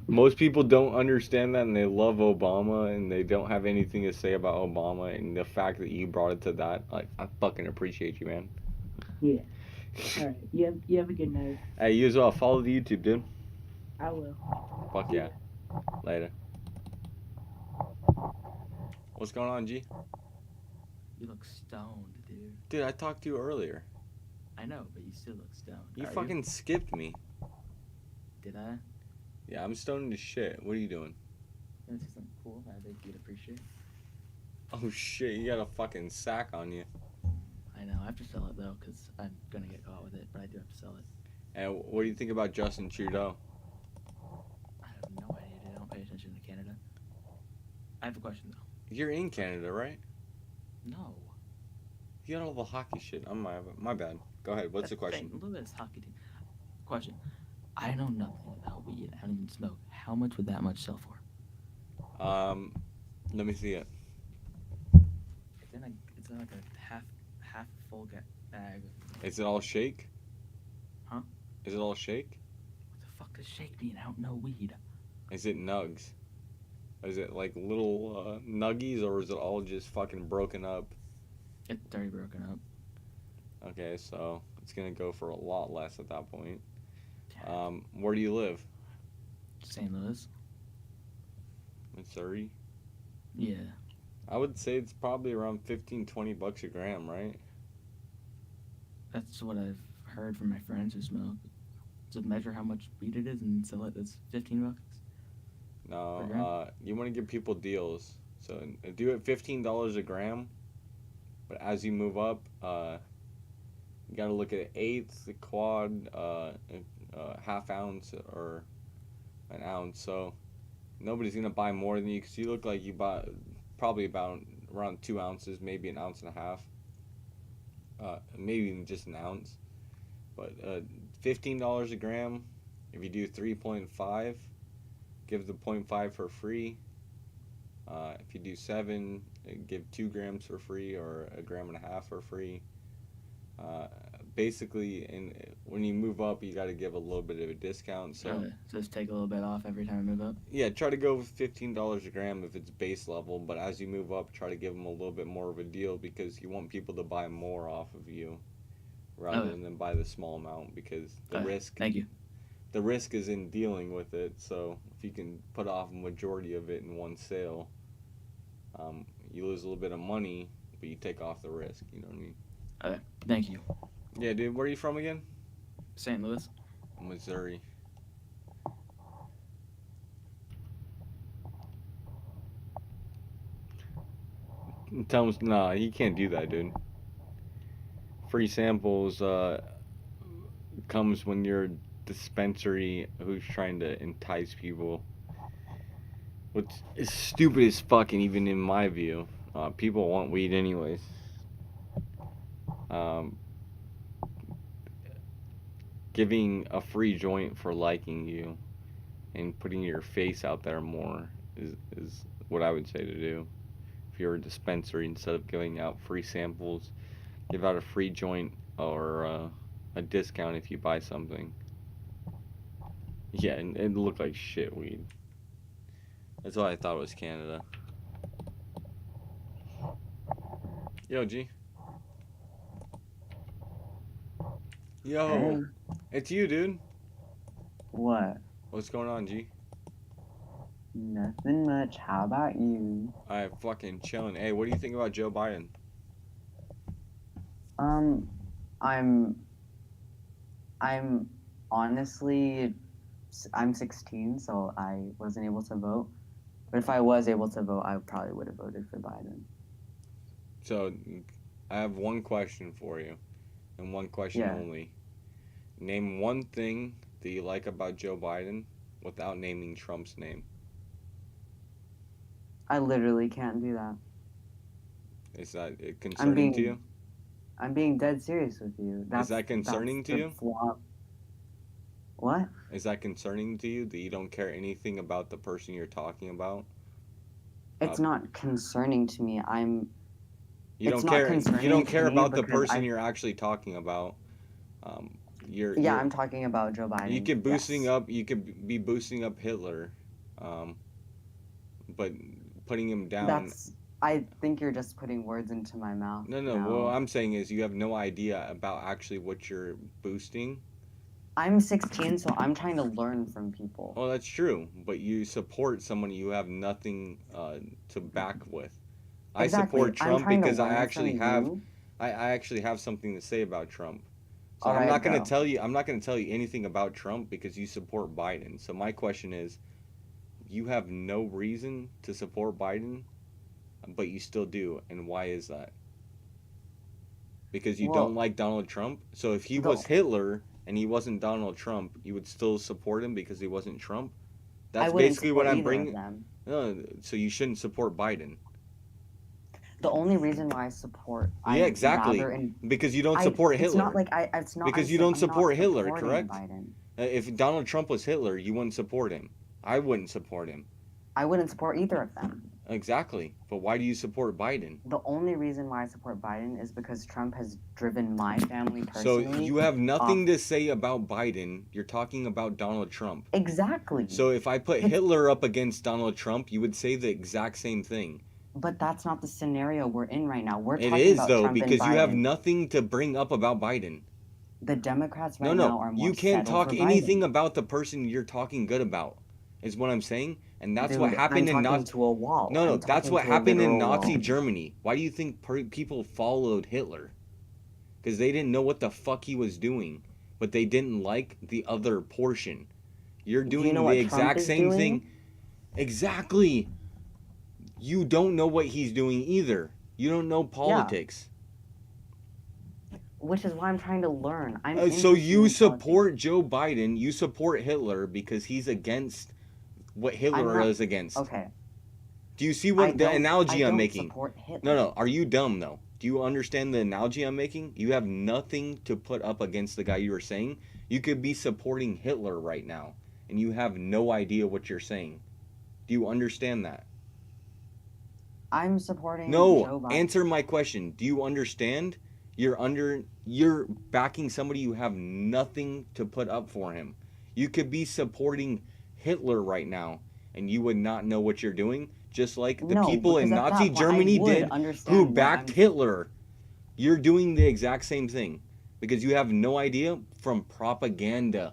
Most people don't understand that, and they love Obama, and they don't have anything to say about Obama, and the fact that you brought it to that, like, I fucking appreciate you, man. Yeah. All right. You have a good night. Hey, you as well. Follow the YouTube, dude. I will. Fuck yeah. Later. What's going on, G? You look stoned, dude. Dude, I talked to you earlier. I know, but you still look stoned. You Are fucking skipped me. Did I? Yeah, I'm stoned as shit. What are you doing? This is something cool. I think you'd appreciate. Oh shit, you got a fucking sack on you. I know. I have to sell it though, cause I'm gonna get caught with it. But I do have to sell it. And what do you think about Justin Trudeau? I have no idea. Dude. I don't pay attention to Canada. I have a question though. You're in Canada, right? No. You got all the hockey shit. My bad. Go ahead. What's the question? Look at this hockey team. Question. I know nothing about weed. I don't even smoke. How much would that much sell for? Let me see it. It's in like a half full bag. Is it all shake? Huh? Is it all shake? What the fuck does shake mean? I don't know weed. Is it nugs? Is it like little nuggies, or is it all just fucking broken up? It's very broken up. Okay, so it's gonna go for a lot less at that point. Where do you live? St. Louis. Missouri? Yeah. I would say it's probably around 15-20 bucks a gram, right? That's what I've heard from my friends who smoke. To measure how much weed it is and sell it as 15 bucks. No, you want to give people deals. So do it $15 a gram, but as you move up, you got to look at eighth, the quad, half ounce or an ounce. So nobody's gonna buy more than you, because you look like you bought probably about around 2 ounces, maybe an ounce and a half, maybe even just an ounce. But $15 a gram. If you do 3.5, give the 0.5 for free. If you do 7, give 2 grams for free, or a gram and a half for free. Basically, when you move up, you got to give a little bit of a discount. So just take a little bit off every time I move up. Yeah, try to go with $15 a gram if it's base level, but as you move up, try to give them a little bit more of a deal, because you want people to buy more off of you rather than buy the small amount, because the risk. Thank you. The risk is in dealing with it. So if you can put off a majority of it in one sale, you lose a little bit of money, but you take off the risk. You know what I mean? Okay, thank you. Yeah, dude. Where are you from again? St. Louis. Missouri. Tell him, nah, he can't do that, dude. Free samples comes when you're a dispensary who's trying to entice people. Which is stupid as fucking, even in my view. People want weed anyways. Giving a free joint for liking you and putting your face out there more is what I would say to do. If you're a dispensary, instead of giving out free samples, give out a free joint or a discount if you buy something. Yeah, and it looked like shit weed. That's why I thought it was Canada. Yo, G. Yo, it's you, dude. What? What's going on, G? Nothing much. How about you? I fucking chilling. Hey, what do you think about Joe Biden? I'm honestly, I'm 16, so I wasn't able to vote. But if I was able to vote, I probably would have voted for Biden. So, I have one question for you, and one question Yeah. only. Name one thing that you like about Joe Biden without naming Trump's name. I literally can't do that. Is that concerning to you? I'm being dead serious with you. Is that concerning to you? What? Is that concerning to you that you don't care anything about the person you're talking about? It's not concerning to me. You It's don't not care. concerning You don't to care me about the because person you're actually talking about. I'm talking about Joe Biden. You could yes. up. You could be boosting up Hitler, but putting him down. I think you're just putting words into my mouth. No. What I'm saying is you have no idea about actually what you're boosting. I'm 16, so I'm trying to learn from people. Oh, that's true. But you support someone you have nothing to back with. I support Trump because I actually have something to say about Trump. So I'm not going to tell you. I'm not going to tell you anything about Trump because you support Biden. So my question is, you have no reason to support Biden, but you still do, and why is that? Because you don't like Donald Trump? So if he was Hitler and he wasn't Donald Trump, you would still support him because he wasn't Trump? That's basically what I'm bringing. No, so you shouldn't support Biden. The only reason why I support exactly. Because you don't support Hitler. It's not like it's not because you don't support Hitler, correct? Biden. If Donald Trump was Hitler, you wouldn't support him. I wouldn't support him. I wouldn't support either of them. Exactly. But why do you support Biden? The only reason why I support Biden is because Trump has driven my family personally. So you have nothing to say about Biden. You're talking about Donald Trump. Exactly. So if I put Hitler up against Donald Trump, you would say the exact same thing. But that's not the scenario we're in right now. We're talking about Trump and Biden. Because you have Biden. Nothing to bring up about Biden. The Democrats now are more you can't talk anything Biden. about the person you're talking good about. Is what I'm saying, and that's Dude, what happened I'm in talking Nazi. to a wall. No, that's what happened in Nazi wall. Germany. Why do you think people followed Hitler? Because they didn't know what the fuck he was doing, but they didn't like the other portion. You're doing the exact same thing. Exactly. You don't know what he's doing either. You don't know politics. Yeah. Which is why I'm trying to learn. So you support Joe Biden. You support Hitler because he's against what Hitler is against. Okay. Do you see what the analogy I'm making? Support Hitler. No. Are you dumb though? Do you understand the analogy I'm making? You have nothing to put up against the guy you were saying. You could be supporting Hitler right now, and you have no idea what you're saying. Do you understand that? I'm supporting Joe Biden. Answer my question. Do you understand? You're backing somebody you have nothing to put up for him. You could be supporting Hitler right now, and you would not know what you're doing, just like the people in Nazi Germany did who backed Hitler. You're doing the exact same thing because you have no idea from propaganda.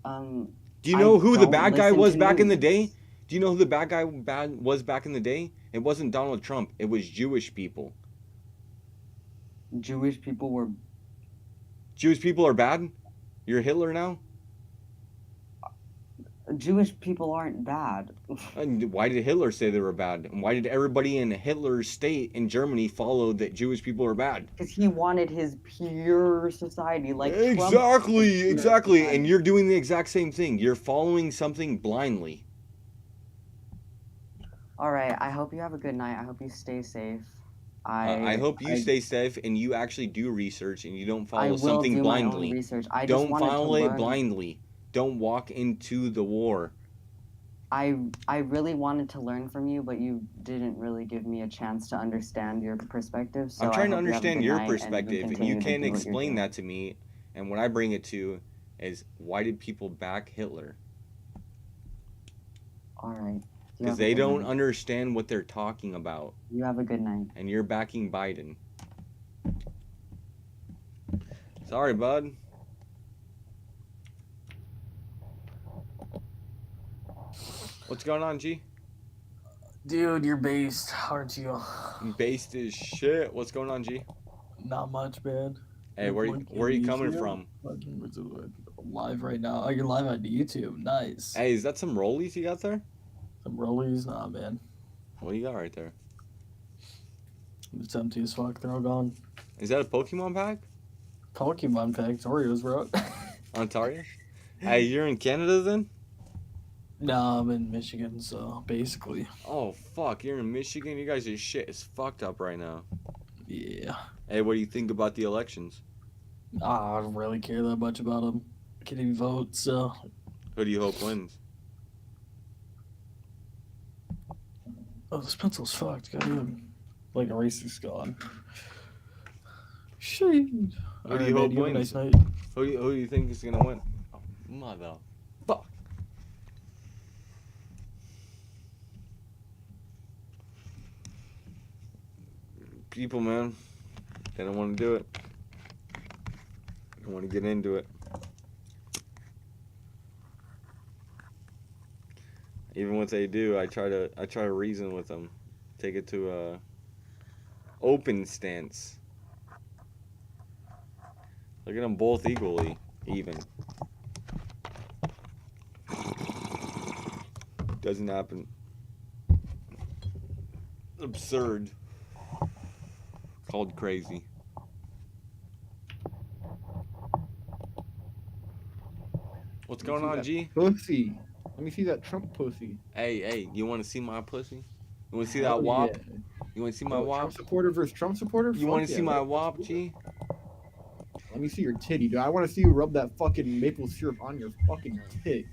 Do you know who the bad guy was back in the day? Do you know who the bad guy was back in the day? It wasn't Donald Trump. It was Jewish people. Jewish people are bad? You're Hitler now? Jewish people aren't bad. And why did Hitler say they were bad? And why did everybody in Hitler's state in Germany follow that Jewish people are bad? Because he wanted his pure society like Exactly. And you're doing the exact same thing. You're following something blindly. All right. I hope you have a good night. I hope you stay safe. I hope you stay safe and you actually do research and you don't follow something do blindly. My own research. Don't follow it blindly. Don't walk into the war. I really wanted to learn from you, but you didn't really give me a chance to understand your perspective. So I'm trying to understand your perspective, and you can't explain that to me. And what I bring it to is, why did people back Hitler? All right. Because they don't understand what they're talking about. You have a good night. And you're backing Biden. Sorry, bud. What's going on, G? Dude, you're based, aren't you? Based as shit. What's going on, G? Not much, man. Hey, where are you coming from? Live right now. Oh, you're live on YouTube. Nice. Hey, is that some rollies you got there? Some rollies? Nah, man. What do you got right there? It's empty as fuck. They're all gone. Is that a Pokemon pack? Pokemon pack. Oreos, bro. Ontario? Hey, you're in Canada then? No, I'm in Michigan, so basically. Oh, fuck. You're in Michigan? You guys' shit is fucked up right now. Yeah. Hey, what do you think about the elections? I don't really care that much about them. I can't even vote, so. Who do you hope wins? Oh, this pencil's fucked. Goddamn. Like a eraser's gone. Shit. Who do you hope wins? Nice night. Who do you think is gonna win? Oh, mother. Fuck. People, man. They don't want to do it. They don't want to get into it. Even what they do, I try to reason with them. Take it to a open stance. Look at them both equally even. Doesn't happen. Absurd. Called crazy. What's going on, G? Pussy. Let me see that Trump pussy. Hey, you want to see my pussy? You want to see that Hell wop? yeah. You want to see my Trump wop? supporter versus Trump supporter? You want Fuck to yeah, see my let's wop, do it. G? Let me see your titty, dude. I want to see you rub that fucking maple syrup on your fucking tit.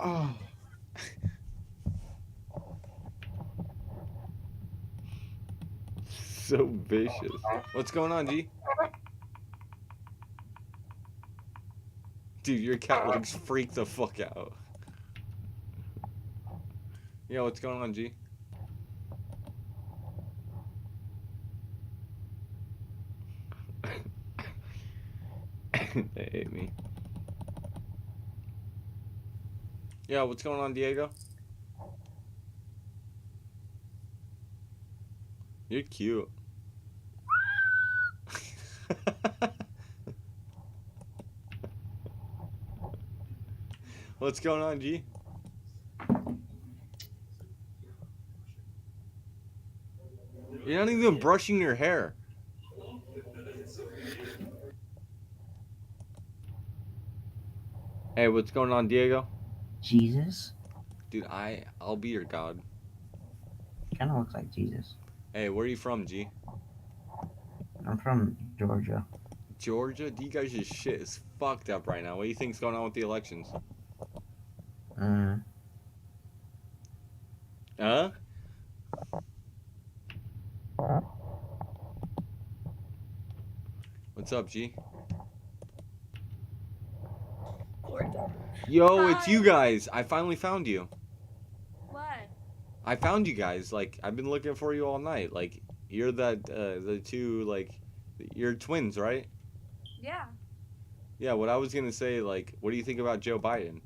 Oh. So vicious. What's going on, G? Dude, your cat looks freaked the fuck out. Yo, what's going on, G? They hate me. Yo, what's going on, Diego? You're cute. What's going on, G? You're not even brushing your hair. Hey, what's going on, Diego? Jesus? Dude, I'll be your god. Kind of looks like Jesus. Hey, where are you from, G? I'm from Georgia. Georgia? You guys' shit is fucked up right now. What do you think's going on with the elections? Huh? What's up, G? Yo, it's you guys. I finally found you. What? I found you guys. Like, I've been looking for you all night. Like, you're the two, like, you're twins, right? Yeah. Yeah, what I was gonna say, like, what do you think about Joe Biden?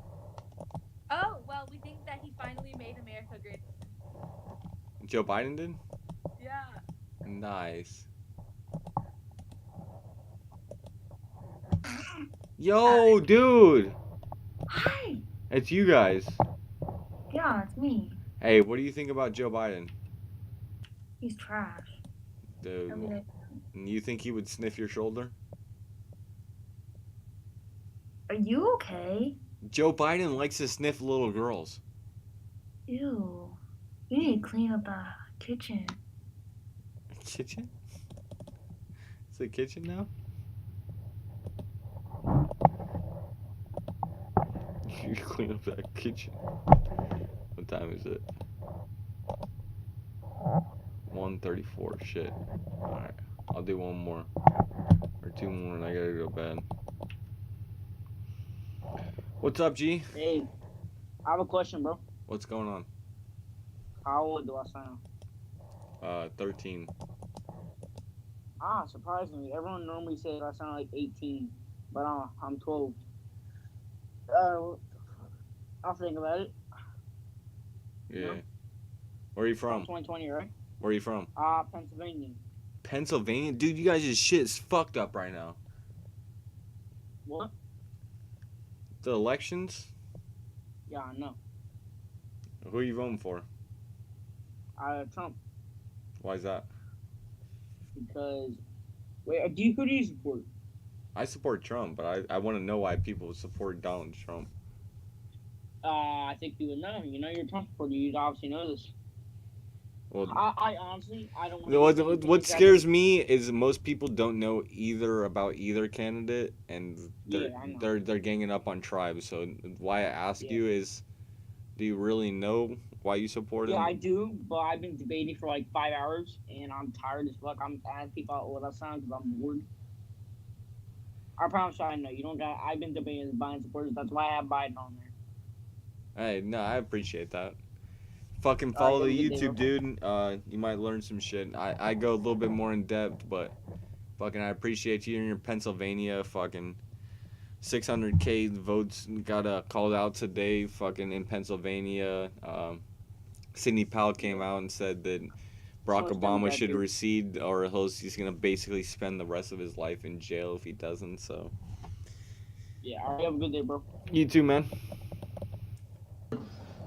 Oh, well, we think that he finally made America great. Joe Biden did? Yeah. Nice. Yo, dude! Hi. It's you guys. Yeah, it's me. Hey, what do you think about Joe Biden? He's trash. Dude, Okay. you think he would sniff your shoulder? Are you okay? Joe Biden likes to sniff little girls. Ew. You need to clean up the kitchen. Kitchen? It's a kitchen now? You clean up that kitchen. What time is it? 1:34. Shit. Alright. I'll do one more. Or two more and I gotta go to bed. What's up, G? Hey, I have a question, bro. What's going on? How old do I sound? 13. Ah, surprisingly, everyone normally says I sound like 18, but I'm 12. I'll think about it. Yeah. No? Where are you from? 2020, right? Where are you from? Pennsylvania. Pennsylvania? Dude, you guys' shit is fucked up right now. What? The elections? Yeah, I know. Who are you voting for? Trump. Why is that? Because, wait, who do you support? I support Trump, but I want to know why people support Donald Trump. I think you would know. You know you're a Trump supporter. You obviously know this. Well, I honestly, I don't want to. what scares me is most people don't know either about either candidate, and they're ganging up on tribes. So why I ask you is, do you really know why you support him? Yeah, I do, but I've been debating for like 5 hours, and I'm tired as fuck. I'm asking people out what I sound because I'm bored. I promise you, I know you don't got. I've been debating with Biden supporters. That's why I have Biden on there. Hey, no, I appreciate that. Fucking follow the YouTube, dude. You might learn some shit. I go a little bit more in depth, but fucking I appreciate you in your Pennsylvania. Fucking 600K votes got called out today. Fucking in Pennsylvania. Sidney Powell came out and said that Barack Obama should recede, or else he's gonna basically spend the rest of his life in jail if he doesn't. So. Yeah. All right. Have a good day, bro. You too, man.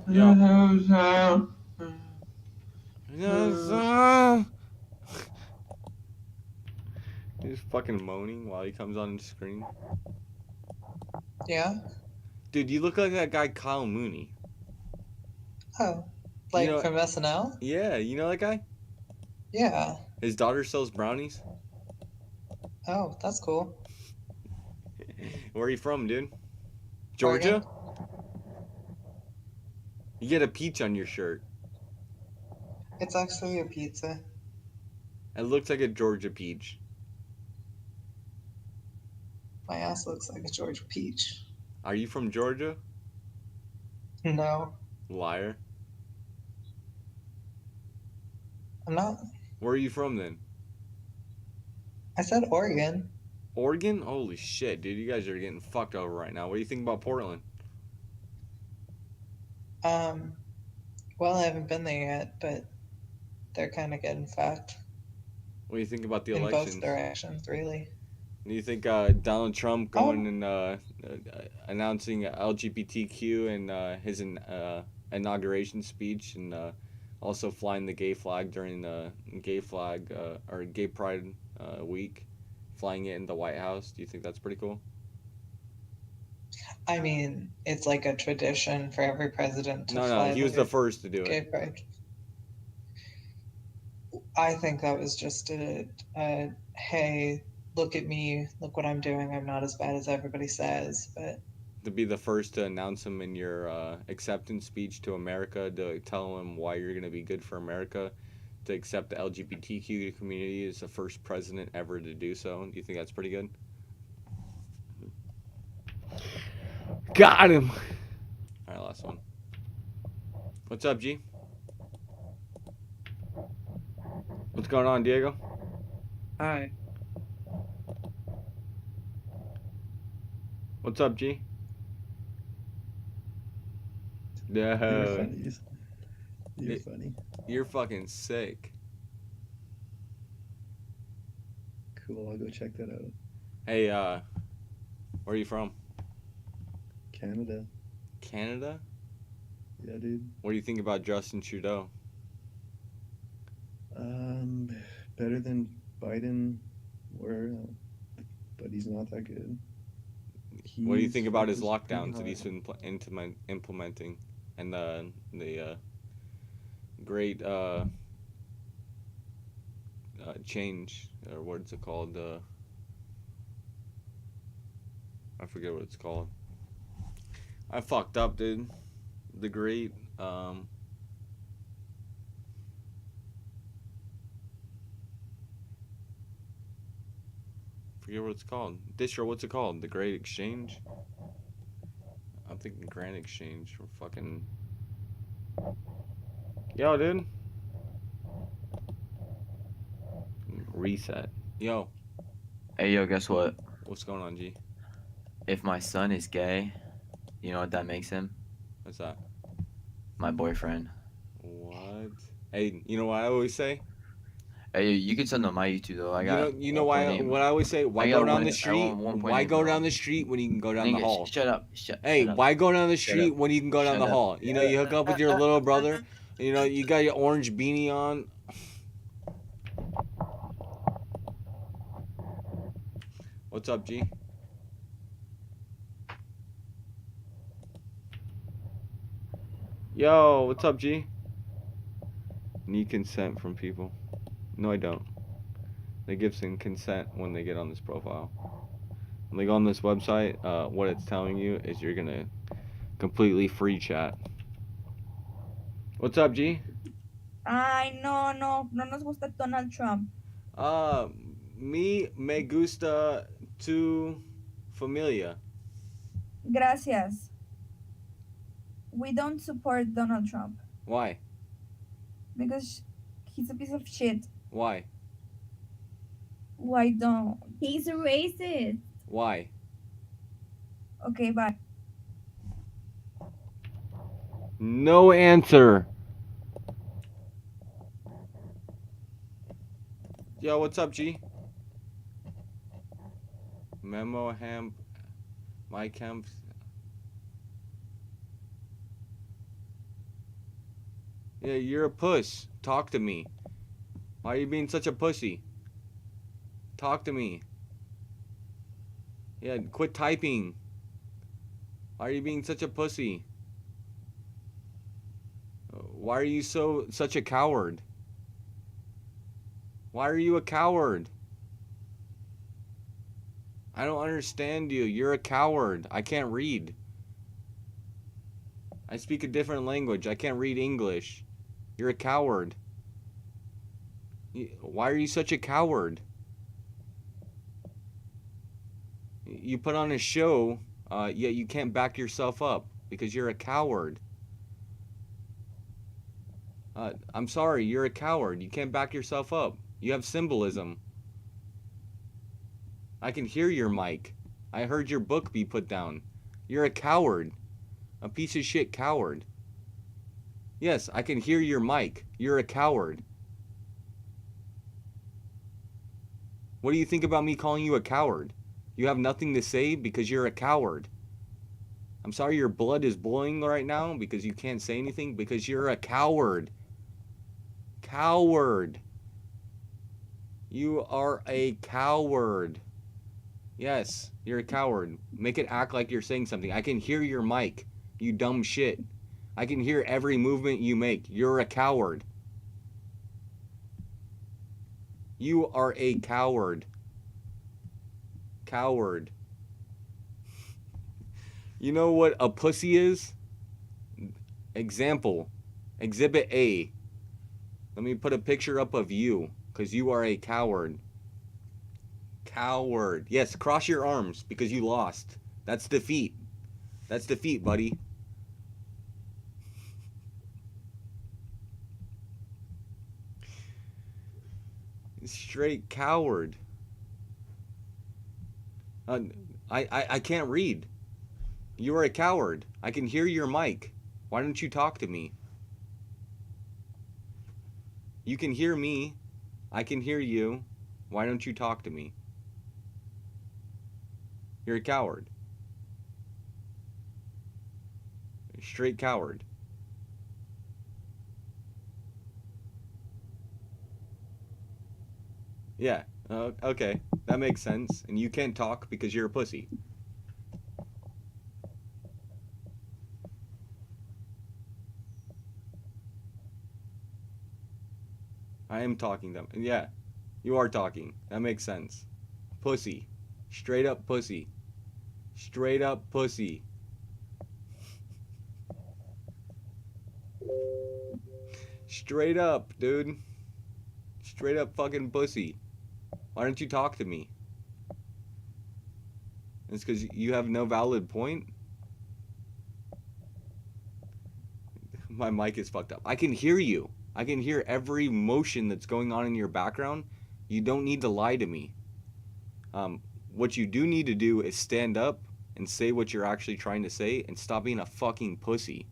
Yeah. He's fucking moaning while he comes on the screen. Yeah. Dude, you look like that guy Kyle Mooney. Oh, like you know, from SNL? Yeah, you know that guy? Yeah. His daughter sells brownies. Oh, that's cool. Where are you from, dude? Georgia? Oregon. You get a peach on your shirt. It's actually a pizza. It looks like a Georgia peach. My ass looks like a Georgia peach. Are you from Georgia? No, Liar. I'm not. Where are you from then? I said Oregon. Oregon? Holy shit, dude. You guys are getting fucked over right now. What do you think about Portland? Well, I haven't been there yet, but they're kind of getting fucked. What do you think about the in elections? both directions, really. Do you think Donald Trump going and announcing LGBTQ and his inauguration speech and also flying the gay flag during the gay pride week, flying it in the White House, do you think that's pretty cool? I mean, it's like a tradition for every president to fly. No, he was the first to do gay it. Pride. I think that was just a hey, look at me, look what I'm doing. I'm not as bad as everybody says, but To be the first to announce him in your acceptance speech to America, to tell him why you're going to be good for America, to accept the LGBTQ community as the first president ever to do so. Do you think that's pretty good? Got him! Alright, last one. What's up, G? What's going on, Diego? Hi. What's up, G? No. You're funny. You're funny. You're fucking sick. Cool, I'll go check that out. Hey, where are you from? Canada. Canada? Yeah, dude. What do you think about Justin Trudeau? Better than Biden, but he's not that good. What do you think about his lockdowns that he's been implementing, and the great change, or what's it called? I forget what it's called. I fucked up, dude. The great forget what it's called. Distro, what's it called? The Great Exchange? I'm thinking Grand Exchange for fucking... Yo, dude. Reset. Yo. Hey, yo, guess what? What's going on, G? If my son is gay, you know what that makes him? What's that? My boyfriend. What? Hey, you know what I always say? Hey, you can send them my YouTube though. I You got. know, what I always say? Why I go got down one- the I street? want 1.8 Why go mil. down the street when you can go down the Nigga, hall? shut up. Shut Hey, up. why go down the Shut street up. when you can go down Shut the up. hall? You know, you hook up with your little brother. You know, you got your orange beanie on. What's up, G? Yo, what's up, G? Need consent from people. No, I don't. They give some consent when they get on this profile. When they go on this website, what it's telling you is you're gonna completely free chat. What's up, G? Ay, no nos gusta Donald Trump. Me gusta tu familia. Gracias. We don't support Donald Trump Why? because he's a piece of shit. Why? Why don't? He's a racist. Why? Okay, bye. No answer. Yo, what's up, G? Memo Hamp, Mike Hemp. Yeah, you're a puss. Talk to me. Why are you being such a pussy? Talk to me. Yeah, quit typing. Why are you being such a pussy? Why are you such a coward? Why are you a coward? I don't understand you. You're a coward. I can't read. I speak a different language. I can't read English. You're a coward. Why are you such a coward? You put on a show, yet you can't back yourself up because you're a coward. I'm sorry, you're a coward. You can't back yourself up. You have symbolism. I can hear your mic. I heard your book be put down. You're a coward. A piece of shit coward. Yes, I can hear your mic. You're a coward. What do you think about me calling you a coward? You have nothing to say because you're a coward. I'm sorry your blood is boiling right now because you can't say anything because you're a coward. Coward. You are a coward. Yes, you're a coward. Make it act like you're saying something. I can hear your mic, you dumb shit. I can hear every movement you make. You're a coward. You are a coward. Coward. You know what a pussy is? Example. Exhibit A. Let me put a picture up of you, because you are a coward. Coward. Yes, cross your arms, because you lost. That's defeat. That's defeat, buddy. Straight coward. I can't read. You are a coward. I can hear your mic. Why don't you talk to me? You can hear me. I can hear you. Why don't you talk to me? You're a coward. Straight coward. Yeah, okay. That makes sense. And you can't talk because you're a pussy. I am talking them. Yeah, you are talking. That makes sense. Pussy. Straight up pussy. Straight up pussy. Straight up, dude. Straight up fucking pussy. Why don't you talk to me? It's because you have no valid point? My mic is fucked up. I can hear you. I can hear every motion that's going on in your background. You don't need to lie to me. What you do need to do is stand up and say what you're actually trying to say and stop being a fucking pussy.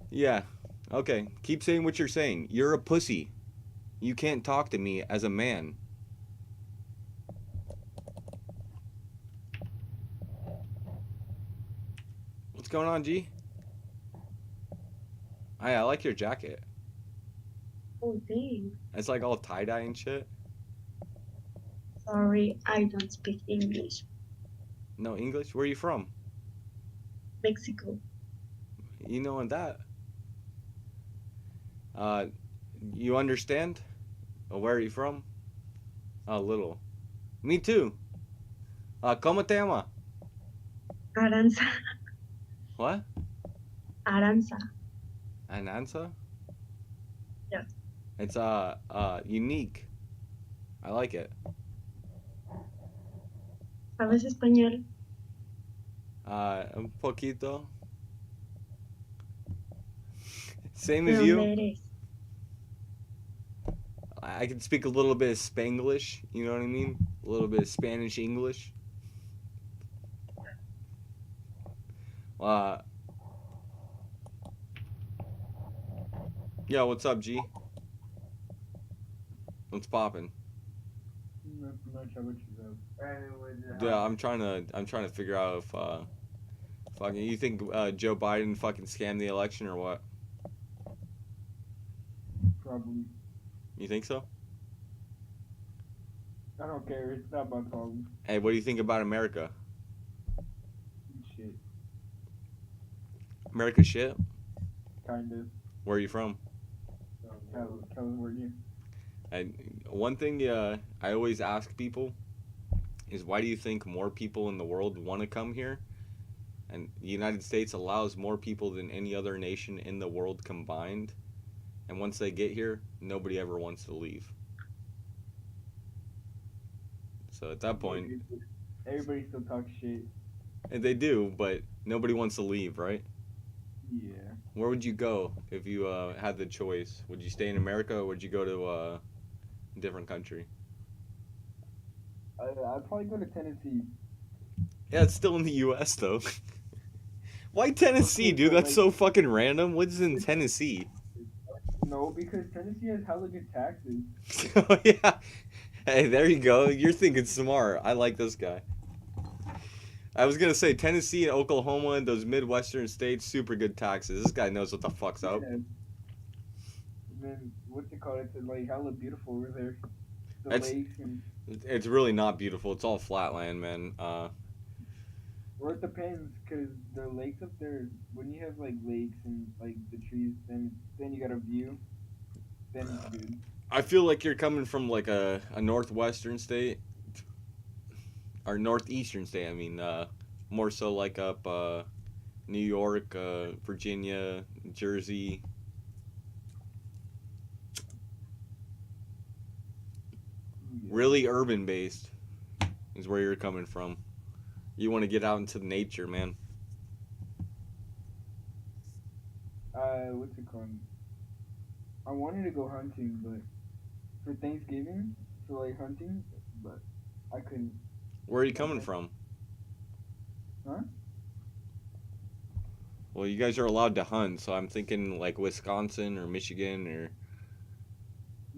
Yeah. Okay. Keep saying what you're saying. You're a pussy. You can't talk to me as a man. What's going on, G? I like your jacket. Oh, dang. It's like all tie-dye and shit. Sorry, I don't speak English. No English? Where are you from? Mexico. You know that. Uh, you understand? Where are you from? A little. Me too. ¿Cómo te llama? Aranza. What? Aranza. Anansa? Yeah. It's unique. I like it. ¿Sabes español? Un poquito. Same ¿De as dónde you. eres? I can speak a little bit of Spanglish, you know what I mean? A little bit of Spanish English. Yeah, what's up, G? What's poppin'? Not much. How about yourself? Yeah, I'm trying to figure out if fucking you think Joe Biden fucking scammed the election or what? Probably. You think so? I don't care. It's not my problem. Hey, what do you think about America? Shit. America shit? Kind of. Where are you from? California. And one thing I always ask people is why do you think more people in the world want to come here? And the United States allows more people than any other nation in the world combined. And once they get here, nobody ever wants to leave. So at that point, Everybody still talks shit. and they do, but nobody wants to leave, right? Yeah. Where would you go if you had the choice? Would you stay in America or would you go to a different country? I'd probably go to Tennessee. Yeah, it's still in the U.S. though. Why Tennessee, dude? That's so fucking random. What's in Tennessee? No, because Tennessee has hella good taxes. Oh yeah. Hey, there you go. You're thinking smart. I like this guy. I was gonna say Tennessee and Oklahoma and those Midwestern states, super good taxes. This guy knows what the fuck's up. Yeah. And then what's it called? It's like hella beautiful over there. The It's- lakes and. It's really not beautiful. It's all flatland, man. Well, it depends, cause the lakes up there. When you have like lakes and like the trees, then you got a view. Then it's good. I feel like you're coming from like a northwestern state or northeastern state. I mean, more so like up New York, Virginia, Jersey. Really urban based is where you're coming from. You want to get out into nature, man. What's it called? I wanted to go hunting, but for Thanksgiving, for like hunting, but I couldn't. Where are you coming from? Huh? Well, you guys are allowed to hunt, so I'm thinking like Wisconsin or Michigan or.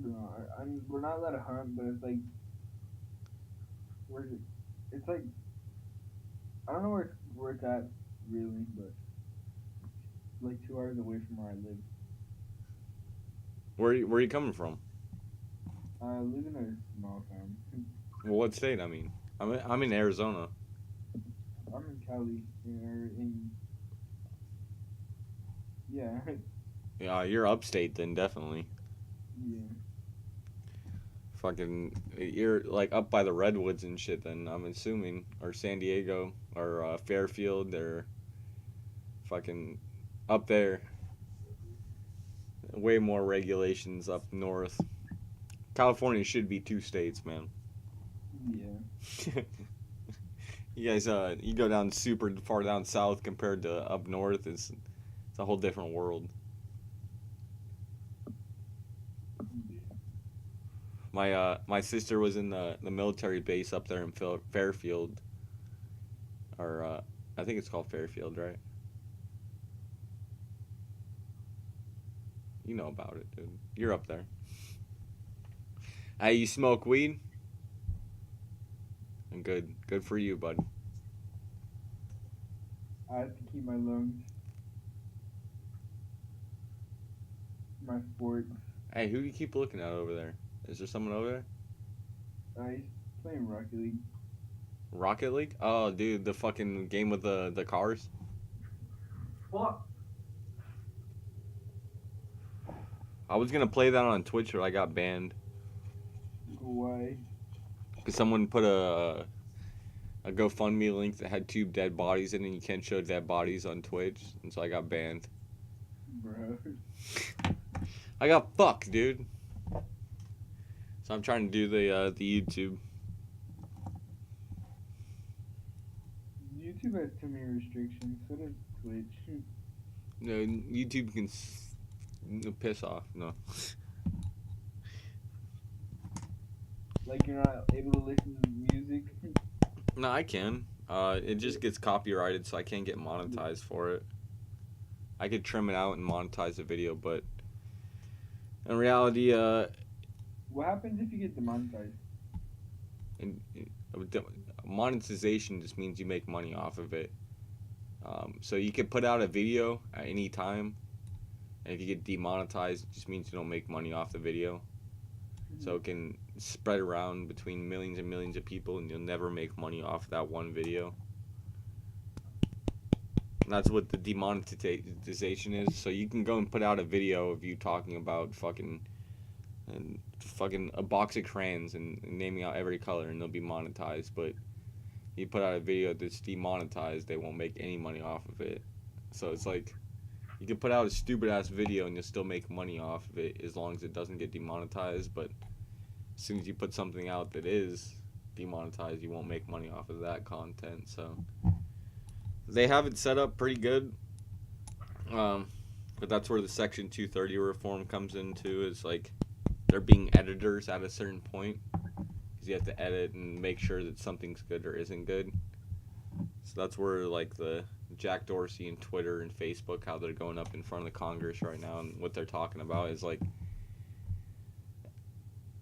No, we're not allowed to hunt, but it's like, where's it? It's like, I don't know where it's at really, but it's like 2 hours away from where I live. Where are you coming from? I live in a small town. Well, what state? I mean, I'm in Arizona. I'm in Cali, yeah. Yeah, you're upstate then, definitely. Yeah. Fucking, you're like up by the redwoods and shit. Then I'm assuming, or San Diego, or Fairfield, or fucking up there. Way more regulations up north. California should be 2 states, man. Yeah. You guys, you go down super far down south compared to up north. It's a whole different world. My sister was in the military base up there in Fairfield, or I think it's called Fairfield, right? You know about it, dude. You're up there. Hey, you smoke weed? And good for you, bud. I have to keep my lungs. My sports. Hey, who do you keep looking at over there? Is there someone over there? He's playing Rocket League. Rocket League? Oh, dude, the fucking game with the cars. What? I was gonna play that on Twitch, but I got banned. Why? Because someone put a GoFundMe link that had 2 dead bodies in it, and you can't show dead bodies on Twitch, and so I got banned. Bro. I got fucked, dude. So I'm trying to do the YouTube. YouTube has too many restrictions. So does Twitch. No, YouTube can piss off. No. Like you're not able to listen to music. No, I can. It just gets copyrighted, so I can't get monetized for it. I could trim it out and monetize the video, but in reality, What happens if you get demonetized? monetization just means you make money off of it. So you can put out a video at any time, and if you get demonetized, it just means you don't make money off the video. So it can spread around between millions and millions of people, and you'll never make money off that one video. And that's what the demonetization is. So you can go and put out a video of you talking about fucking a box of crayons and naming out every color, and they'll be monetized. But you put out a video that's demonetized, they won't make any money off of it. So it's like you can put out a stupid ass video and you'll still make money off of it as long as it doesn't get demonetized. But as soon as you put something out that is demonetized, you won't make money off of that content. So they have it set up pretty good. But that's where the Section 230 reform comes into, is like they're being editors at a certain point, because you have to edit and make sure that something's good or isn't good. So that's where like the Jack Dorsey and Twitter and Facebook, how they're going up in front of the Congress right now, and what they're talking about is like,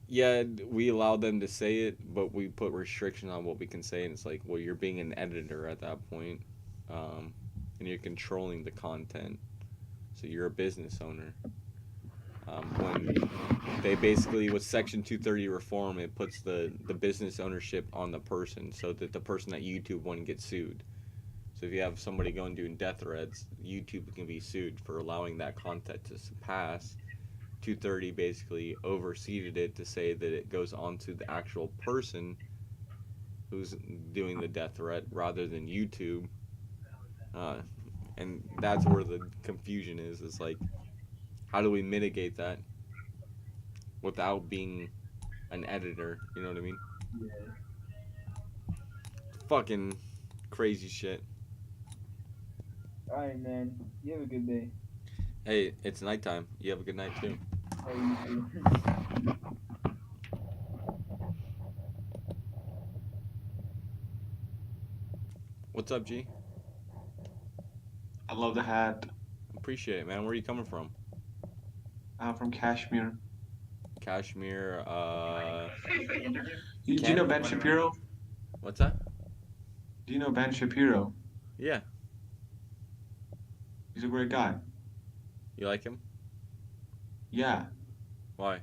yeah, we allow them to say it, but we put restrictions on what we can say, and it's like, well, you're being an editor at that point, and you're controlling the content, so you're a business owner. When they basically, with Section 230 reform, it puts the business ownership on the person, so that the person at YouTube wouldn't get sued. So if you have somebody going doing death threats, YouTube can be sued for allowing that content to pass. 230 basically overseeded it to say that it goes on to the actual person who's doing the death threat rather than YouTube. And that's where the confusion is. It's like, how do we mitigate that without being an editor? You know what I mean? Yeah. Fucking crazy shit. Alright, man. You have a good day. Hey, it's nighttime. You have a good night too. Oh, you too. What's up, G? I love the hat. Appreciate it, man. Where are you coming from? I'm from Kashmir. Kashmir, Do you know Ben Shapiro? What's that? Do you know Ben Shapiro? Yeah. He's a great guy. You like him? Yeah. Why?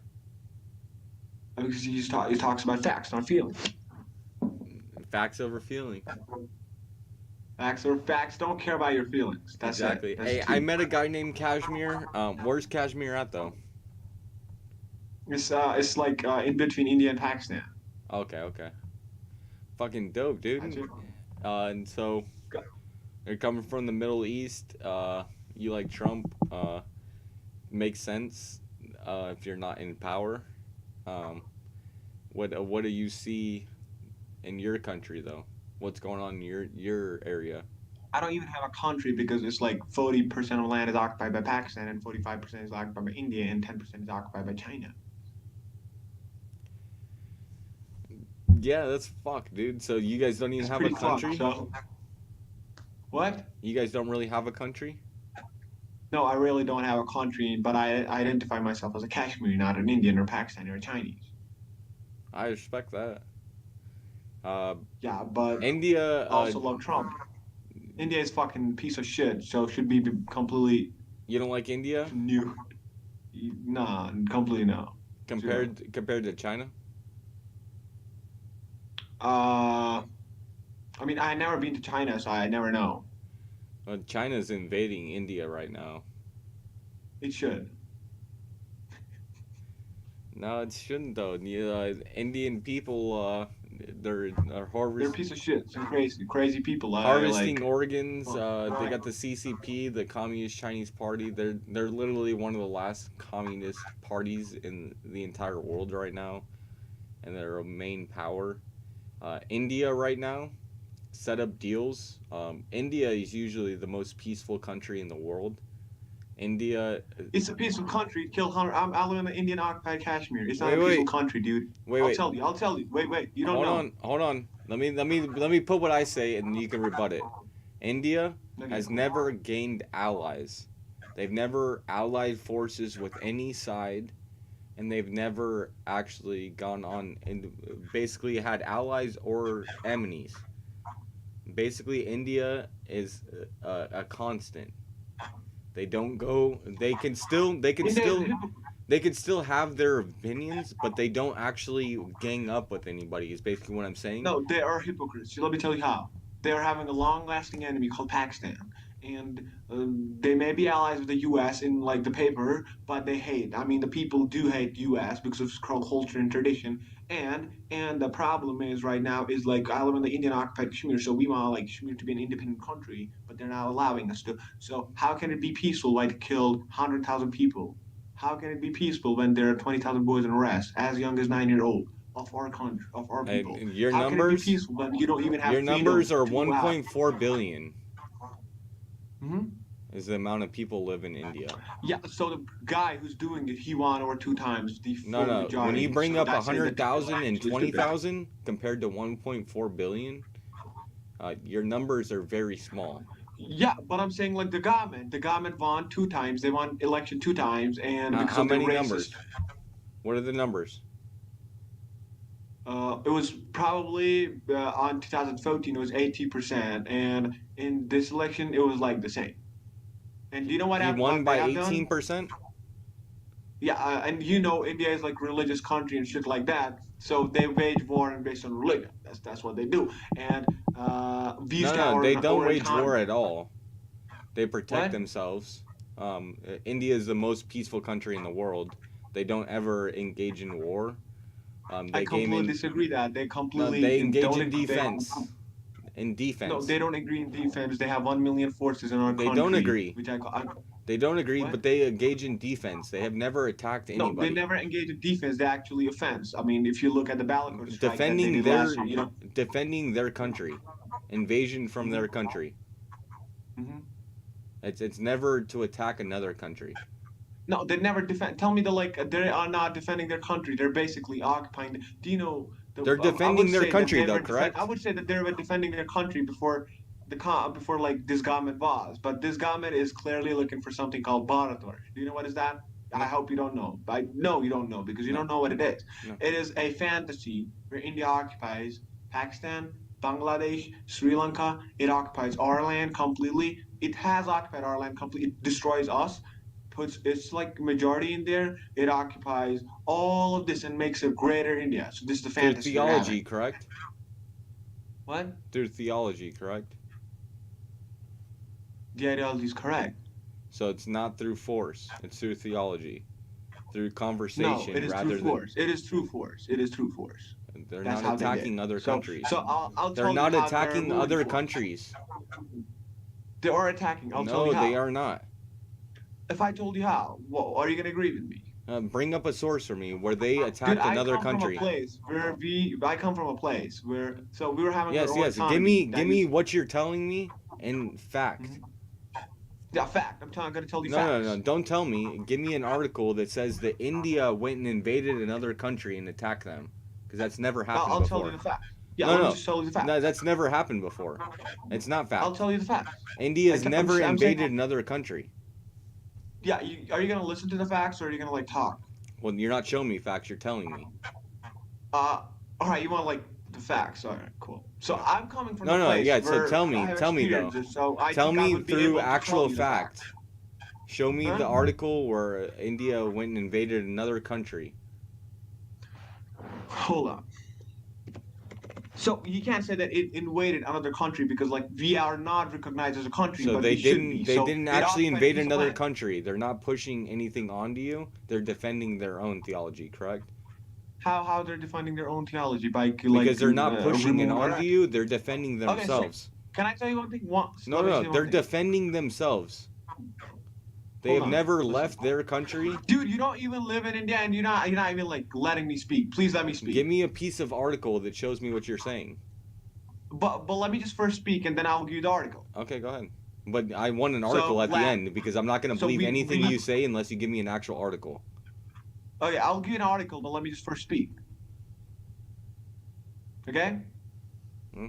Because he talks about facts, not feelings. Facts over feelings. Facts or facts, don't care about your feelings. That's exactly. It. That's hey, key. I met a guy named Kashmir. Where's Kashmir at though? It's like in between India and Pakistan. Okay. Fucking dope, dude. And so you're coming from the Middle East. You like Trump. Makes sense. If you're not in power. What do you see in your country though? What's going on in your area? I don't even have a country because it's like 40% of land is occupied by Pakistan and 45% is occupied by India and 10% is occupied by China. Yeah, that's fucked, dude. So you guys don't even have a country? What? You guys don't really have a country? No, I really don't have a country, but I identify myself as a Kashmiri, not an Indian or Pakistani or Chinese. I respect that. Yeah, but India. also love Trump. India is fucking piece of shit, so should be completely. You don't like India? New. Nah, completely no. Compared to China? I mean, I never been to China, so I never know. Well, China's invading India right now. It should. No, it shouldn't though. Indian people, they're They're a piece of shit. Some crazy people. Harvesting organs. They got the CCP, the Communist Chinese Party. They're literally one of the last communist parties in the entire world right now, and they're a main power. India right now set up deals. India is usually the most peaceful country in the world. India. It's a peaceful country. It killed 100. I live in the Indian occupied Kashmir. It's not a peaceful country, dude. I'll tell you. Wait. You don't know. Hold on. Let me put what I say, and you can rebut it. India has never gained allies. They've never allied forces with any side, and they've never actually gone on and basically had allies or enemies. Basically, India is a constant. They don't go. They can still have their opinions, but they don't actually gang up with anybody. Is basically what I'm saying. No, they are hypocrites. Let me tell you how. They are having a long-lasting enemy called Pakistan, and they may be allies with the U.S. in like the paper, but they hate. I mean, the people do hate U.S. because of culture and tradition. And the problem is right now is like I live in the Indian occupied Kashmir, so we want like Kashmir to be an independent country, but they're not allowing us to. So how can it be peaceful when it killed 100,000 people? How can it be peaceful when there are 20,000 boys in arrest as young as 9-year-old of our country, of our people? And your how numbers, can it be peaceful when you don't even have your numbers are freedom to go out? 1.4 billion. Mhm. Is the amount of people live in India. Yeah, so the guy who's doing it, he won over 2 times the full No. majority. When you bring So up that's it, 100,000 and 20,000 compared to 1.4 billion, your numbers are very small. Yeah, but I'm saying like the government won 2 times. They won election 2 times, and because How of the many racist, numbers? What are the numbers? It was probably on 2014 it was 80%, and in this election it was like the same. And do you know what He happened? won by they have done? 18%. Yeah, and you know India is like religious country and shit like that. So they wage war based on religion. That's what they do. And we used to have They don't our wage economy. war at all. They protect What? themselves. India is the most peaceful country in the world. They don't ever engage in war. I completely disagree that they completely they engage don't in defense. In defense. No, they don't agree in defense. They have 1 million forces in our country. They don't agree. Which They don't agree, What? but they engage in defense. They have never attacked anybody. No, they never engage in defense. They actually offense. I mean, if you look at the Balakot strike that they defending did their last year, defending their country, invasion from their country. Mhm. It's never to attack another country. No, they never defend. Tell me they are not defending their country. They're basically occupying. Do you know? They're defending their country, though, correct? correct? I would say that they were defending their country before before like this government was. But this government is clearly looking for something called Bharatvar. Do you know what is that? I hope you don't know. I know you don't know because you don't know what it is. No. It is a fantasy where India occupies Pakistan, Bangladesh, Sri Lanka. It occupies our land completely. It has occupied our land completely. It destroys us. Puts its like majority in there. It occupies all of this and makes a greater India. So this is the Through fantasy. they're theology, having. correct? What? Through theology, correct? The ideology is correct. So it's not through force. It's through theology, through No, conversation it is rather through than. force. It is through force. It is through force. They're That's not how they did. attacking other So- countries. so I'll They're tell not you how they're attacking moving other forward. countries. They are attacking. I'll tell No, you how. they are not. If I told you how, well, are you gonna agree with me? Bring up a source for me where they attacked Dude, another I come country. From a place where I come from a place where we were having Yes, our own yes. economy. Give me what you're telling me in fact. Yeah, fact. I'm gonna tell you No, facts. no. Don't tell me. Give me an article that says that India went and invaded another country and attacked them, because that's never happened I'll before. tell you the facts. Yeah, no, let me no. just tell you the facts. No, that's never happened before. It's not fact. I'll tell you the facts. India has never I'm saying- invaded another country. Yeah, are you gonna listen to the facts or are you gonna like talk? Well, you're not showing me facts. You're telling me. All right, you want like the facts? All right, cool. So I'm coming from No, a no, place yeah. So where tell I me, have tell me though. experiences, so I Tell think I me would be through able to tell actual you the facts. facts. Show me Huh? the article where India went and invaded another country. Hold on. So you can't say that it invaded another country because like we are not recognized as a country, So but they we should be. They So didn't it actually occupied a invade piece of another land. country. They're not pushing anything onto you. They're defending their own theology, correct? How they're defining their own theology by like Because they're not pushing it removing. onto you. They're defending Okay, so themselves. can I tell you one thing? No, Let me no, say one they're thing. defending themselves. They Hold have on, never listen. left their country. Dude, you don't even live in India, and you're not even like letting me speak. Please let me speak. Give me a piece of article that shows me what you're saying. But let me just first speak, and then I'll give you the article. Okay, go ahead. But I want an So, article at the land. end because I'm not going to So believe we- anything we- you say unless you give me an actual article. Okay, I'll give you an article, but let me just first speak. Okay? Hmm?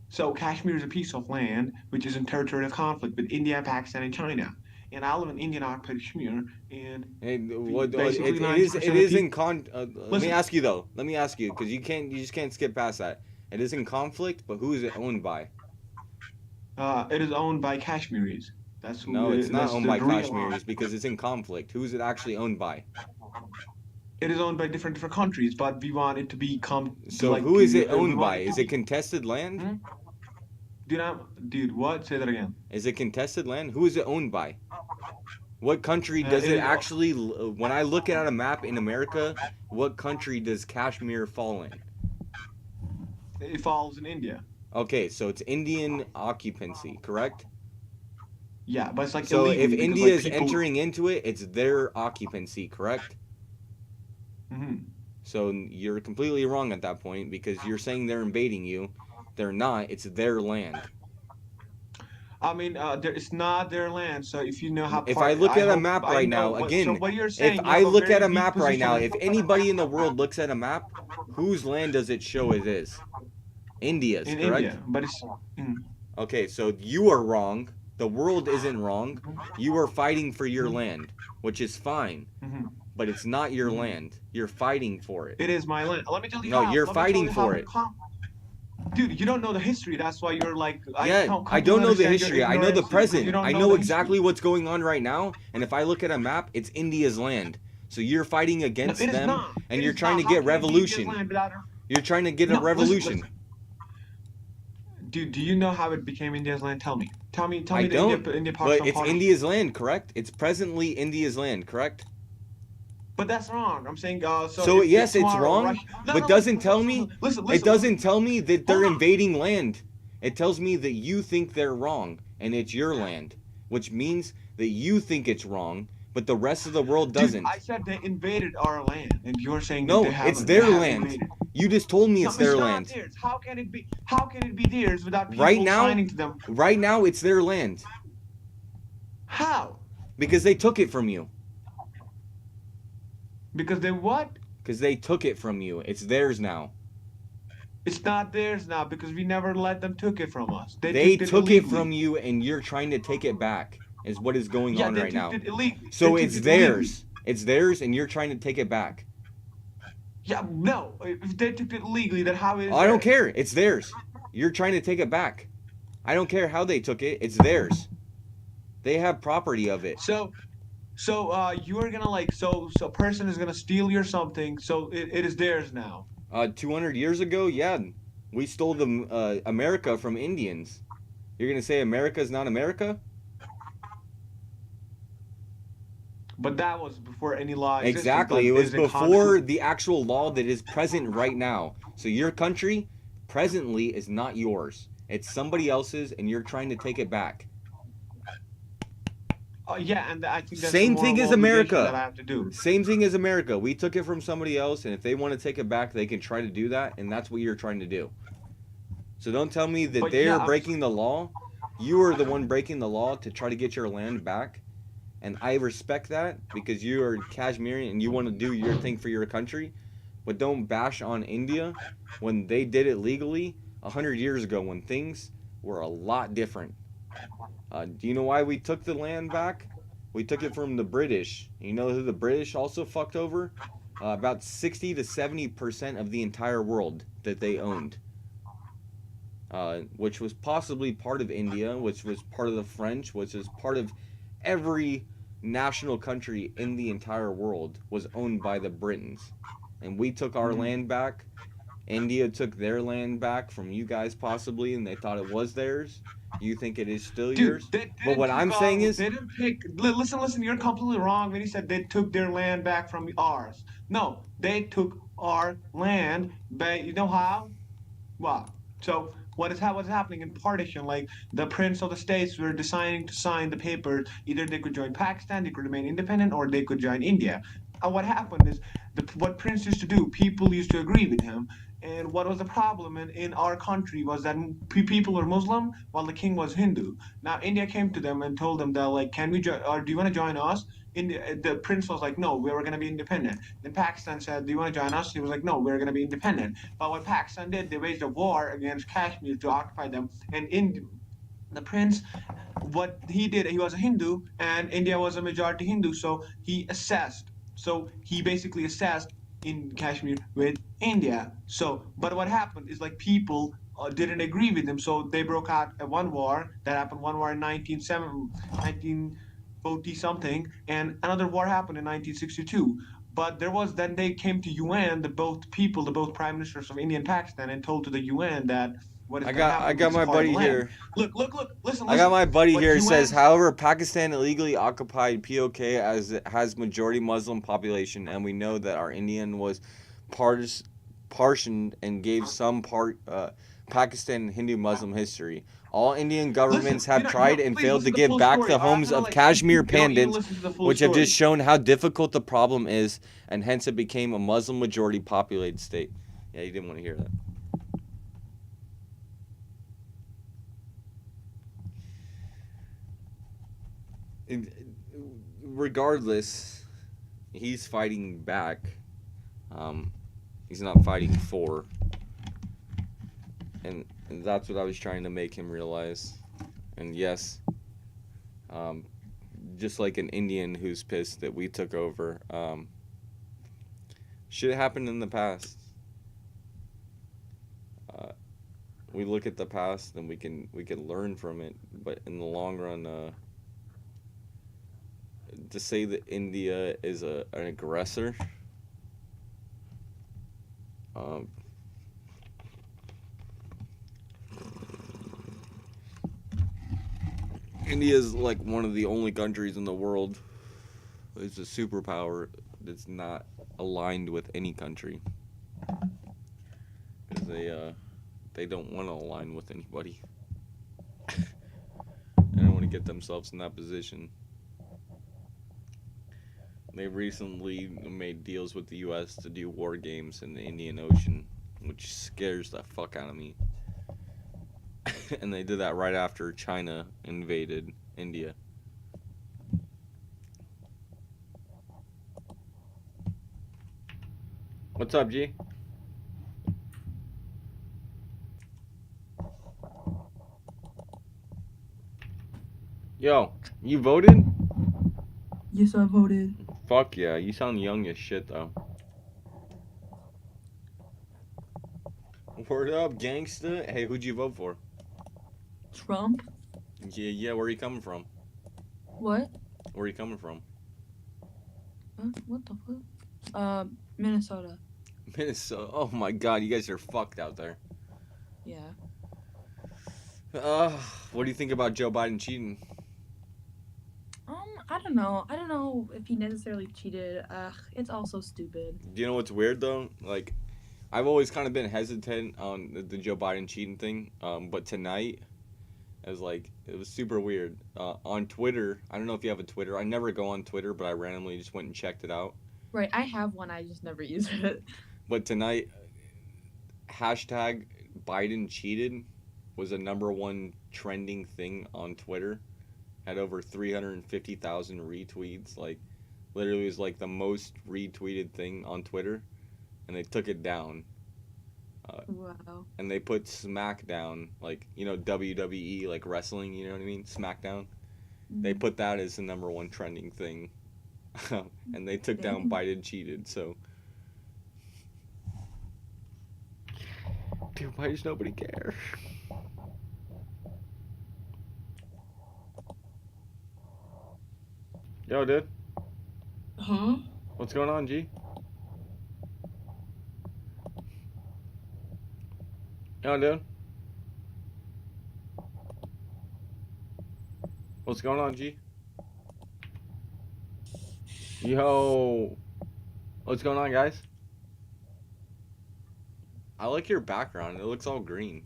So Kashmir is a piece of land which is in territorial conflict with India, Pakistan, and China. And I live in Indian occupied Kashmir, and basically It 90% is of in people- let me Listen. ask you though. Let me ask you because you just can't skip past that. It is in conflict, but who is it owned by? It is owned by Kashmiris. That's who. No, it's not that's owned the by real Kashmiris because it's in conflict. Who is it actually owned by? It is owned by different countries, but we want it to become. So like, who is it we owned want by? to Is be- it contested land? Dude, what? Say that again. Is it contested land? Who is it owned by? What country does it it is- actually? When I look at a map in America, what country does Kashmir fall in? It falls in India. Okay, so it's Indian occupancy, correct? Yeah, but it's like So illegally if because, India like, is people- entering into it, it's their occupancy, correct? Mhm. So you're completely wrong at that point because you're saying they're invading you. They're not. It's their land. I mean, it's not their land. So if you know how. If far, I look at a hope- map I right know now, what- again, so what you're saying, if you I have a look very at a weak map right now, position. if anybody in the world looks at a map, whose land does it show it is? India's, in correct? India, but it's. Okay, so you are wrong. The world isn't wrong. You are fighting for your land, which is fine. Mhm. But it's not your land. You're fighting for it. It is my land. Let me tell you No, how. you're Let me tell fighting you how for it it. Dude, you don't know the history. That's why you're like. Yeah, come I to don't know the understand your history. I know the ignorance because present. you don't I know know the exactly what's going on right now. And if I look at a map, it's India's land. So you're fighting against it is them, not. and It you're is trying not. to How get can it be India's revolution. land without You're trying to get No, a revolution. listen. Dude, do you know how it became India's land? Tell me. Tell me I the don't. India But Pakistan it's part. India's land, correct? It's presently India's land, correct? But that's wrong. I'm saying. So if yes, it's tomorrow wrong, Russia- No, but no, doesn't listen, tell me. Listen, It doesn't tell me that they're invading land. It tells me that you think they're wrong, and it's your land, which means that you think it's wrong, but the rest of the world doesn't. Dude, I said they invaded our land, and you're saying No, that they haven't. it's their they haven't land. invaded. You just told me No, it's their not land. theirs. How can it be? How can it be theirs without people Right now, signing to them? right now, it's their land How? because they took it from you. Because they what? Because they took it from you. It's theirs now. It's not theirs now because we never let them took it from us. They took it illegally. from you, and you're trying to take it back. Is what is going Yeah, on they right took now. it illegally. So They took it's it illegally. theirs. It's theirs, and you're trying to take it back. Yeah, no. If they took it illegally, then how is? I don't theirs? care. It's theirs. You're trying to take it back. I don't care how they took it. It's theirs. They have property of it. So you're gonna like so a person is gonna steal your something. So it is theirs now. 200 years ago, yeah, we stole the America from Indians. You're gonna say America is not America? But that was before any law existed. Exactly. but It was is it before the actual law that is present right now. So your country presently is not yours. It's somebody else's, and you're trying to take it back. Yeah, and I think that's Same the thing moral as America. obligation that I have to do. Same thing as America. We took it from somebody else, and if they want to take it back, they can try to do that, and that's what you're trying to do. So don't tell me that But they're yeah, breaking the law. You are the one breaking the law to try to get your land back. And I respect that because you are Kashmiri and you want to do your thing for your country. But don't bash on India when they did it legally 100 years ago when things were a lot different. Do you know why we took the land back? We took it from the British. You know who the British also fucked over? About 60 to 70% of the entire world that they owned. Which was possibly part of India, which was part of the French, which was part of every national country in the entire world was owned by the Britons. And we took our land back. India took their land back from you guys possibly, and they thought it was theirs. You think it is still Dude, yours? they But what I'm saying is, they didn't pick. Listen. You're completely wrong when you said they took their land back from ours. No, they took our land back. You know how? Wow. So what's happening in partition? Like the prince of the states were deciding to sign the papers. Either they could join Pakistan, they could remain independent, or they could join India. And what happened is what Prince used to do. People used to agree with him. And what was the problem in our country was that people were Muslim while the king was Hindu. Now India came to them and told them that like, can we or do you want to join us? India, the prince was like, no, we were going to be independent. Then Pakistan said, do you want to join us? He was like, no, we're going to be independent. But what Pakistan did, they waged a war against Kashmir to occupy them. And the prince, what he did, he was a Hindu, and India was a majority Hindu, so he assessed. So he basically assessed in Kashmir with India. So, but what happened is like people didn't agree with him, so they broke out one war. That happened, one war in 1940 something, and another war happened in 1962. But then they came to UN, the both prime ministers of India and Pakistan, and told to the UN that what is I going to happen got with this my part of the buddy land. here. Look, listen. I got my buddy What here. It says, UN however, Pakistan illegally occupied POK as it has majority Muslim population, and we know that our Indian was partitioned and gave some Pakistan Hindu Muslim history. All Indian governments have tried and failed to give back the homes of Kashmir Pandits, which have just shown how difficult the problem is, and hence it became a Muslim majority populated state. Yeah, you didn't want to hear that. Regardless, he's fighting back. He's not fighting for. And that's what I was trying to make him realize. And yes, just like an Indian who's pissed that we took over, shit happened in the past. We look at the past and we can learn from it, but in the long run, to say that India is an aggressor, India is like one of the only countries in the world. It's a superpower that's not aligned with any country, because they don't want to align with anybody. They don't want to get themselves in that position. They recently made deals with the U.S. to do war games in the Indian Ocean, which scares the fuck out of me. And they did that right after China invaded India. What's up, G? Yo, you voted? Yes, I voted. Fuck yeah, you sound young as shit though. Word up, gangsta. Hey, who'd you vote for? Trump? Yeah, where are you coming from? What? Where are you coming from? What the fuck? Minnesota. Minnesota. Oh my god, you guys are fucked out there. Yeah. What do you think about Joe Biden cheating? I don't know. I don't know if he necessarily cheated. It's also stupid. Do you know what's weird though? Like, I've always kind of been hesitant on the Joe Biden cheating thing. But tonight, it was super weird. On Twitter, I don't know if you have a Twitter. I never go on Twitter, but I randomly just went and checked it out. Right, I have one. I just never use it. But tonight, hashtag Biden cheated was a #1 trending thing on Twitter. Had over 350,000 retweets. Like, literally was like the most retweeted thing on Twitter. And they took it down. Wow. And they put SmackDown, like, you know, WWE, like wrestling, you know what I mean? SmackDown. they put that as the #1 trending thing, and they took down Biden cheated. So, dude, why does nobody care? Yo, dude. Huh? What's going on, G? Yo, dude. What's going on, G? Yo. What's going on, guys? I like your background. It looks all green.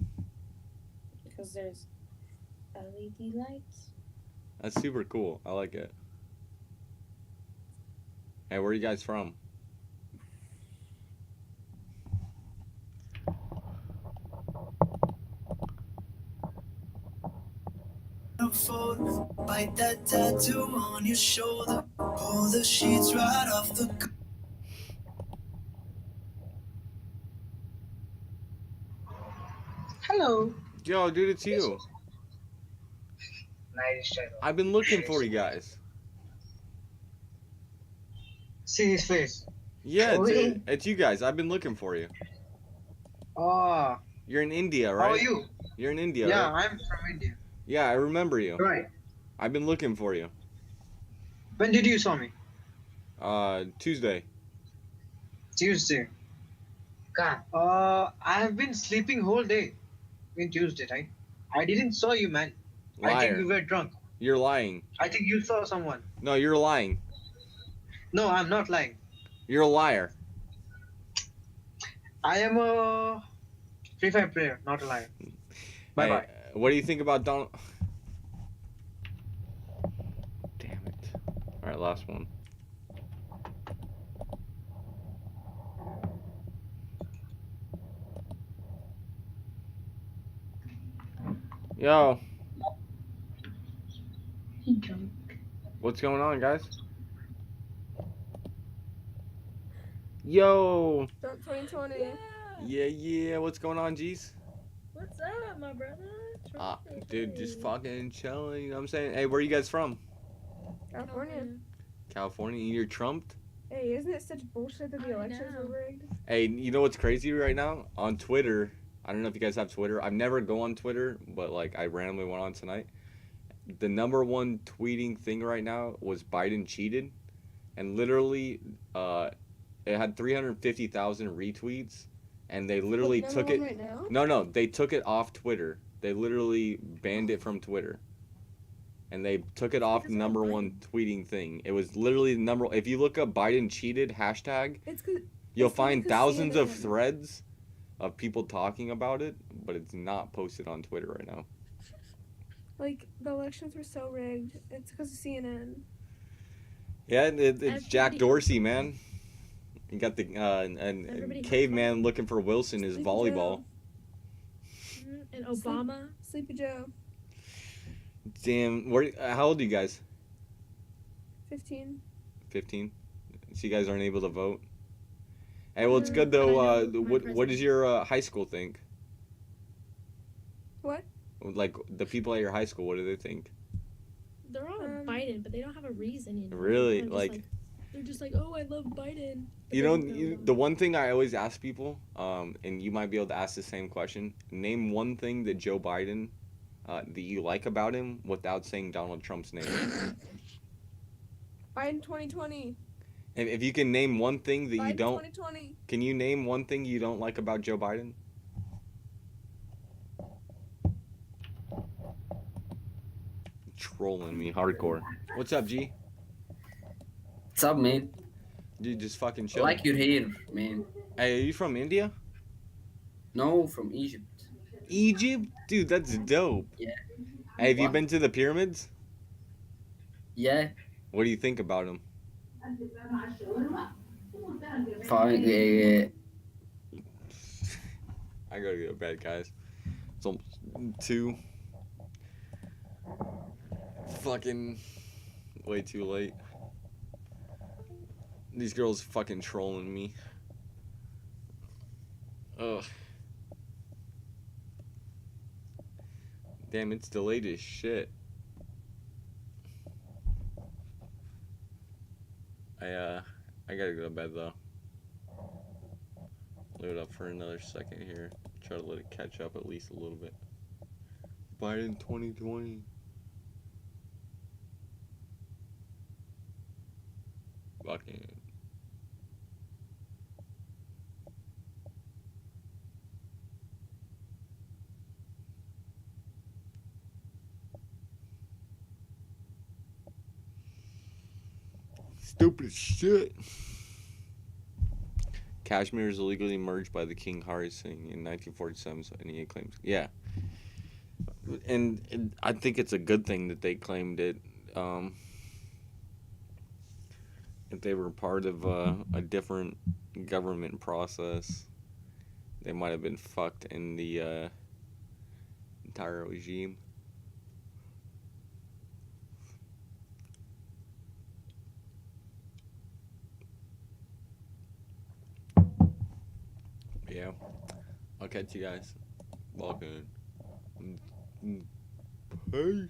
Because there's LED lights. That's super cool. I like it. Hey, where are you guys from? Bite that tattoo on your shoulder. Pull the sheets right off the. Hello. Yo, dude, it's you. Nice shadow. I've been looking for you guys. See his face. Yeah, Really? it's you guys. I've been looking for you. Oh. You're in India, right? How are you? You're in India, Yeah, right? I'm from India. Yeah, I remember you. Right. I've been looking for you. When did you saw me? Tuesday. Tuesday. God. I have been sleeping whole day. In Tuesday, right? I didn't saw you, man. I think Liar. you were drunk. You're lying. I think you saw someone. No, you're lying. No, I'm not lying. You're a liar. I am a Free Fire player, not a liar. Bye bye. What do you think about Donald? Damn it. All right, last one. Yo. He drunk. What's going on, guys? Yo. 2020. Yeah. What's going on, G's? What's up, my brother? Dude, just fucking chilling. You know what I'm saying? Hey, where are you guys from? California. California. You're trumped? Hey, isn't it such bullshit that the elections were rigged? Hey, you know what's crazy right now? On Twitter, I don't know if you guys have Twitter. I've never go on Twitter, but like I randomly went on tonight. The #1 tweeting thing right now was Biden cheated, and literally, it had 350,000 retweets, and they literally took it. Right now? No, they took it off Twitter. They literally banned it from Twitter, and they took it off #1 tweeting thing. It was literally the number. If you look up Biden cheated hashtag, you'll find thousands of threads of people talking about it, but it's not posted on Twitter right now. Like, the elections were so rigged. It's because of CNN. Yeah, it's Jack Dorsey, man. You got the and caveman looking for Wilson is volleyball. And Obama. Sleepy Joe. Damn, how old are you guys? 15. 15. So you guys aren't able to vote. Hey, well, it's good though. What does your high school think? What? Like the people at your high school, what do they think? They're all Biden, but they don't have a reason. You know? Really, they're just like, oh, I love Biden. But you know, the one thing I always ask people, and you might be able to ask the same question. Name one thing that Joe Biden, that you like about him, without saying Donald Trump's name. Biden 2020. If you can name one thing that you don't, 2020. Can you name one thing you don't like about Joe Biden? Trolling me hardcore. What's up, G? What's up, man? Dude, just fucking I chill. like your hair, man. Hey, are you from India? No, from Egypt. Egypt? Dude, that's dope. Yeah. Hey, have you What? been to the pyramids? Yeah. What do you think about them? Fine. Yeah. I gotta go to bed, guys. It's almost 2. Fucking way too late. These girls fucking trolling me. Ugh. Damn, it's delayed as shit. I gotta go to bed though. Leave it up for another second here. Try to let it catch up at least a little bit. Biden 2020. Fucking. Stupid shit. Kashmir is illegally merged by the King Hari Singh in 1947, so any claims. Yeah. And I think it's a good thing that they claimed it. If they were part of a different government process, they might have been fucked in the entire regime. Yeah. I'll catch you guys. Walking. Peace.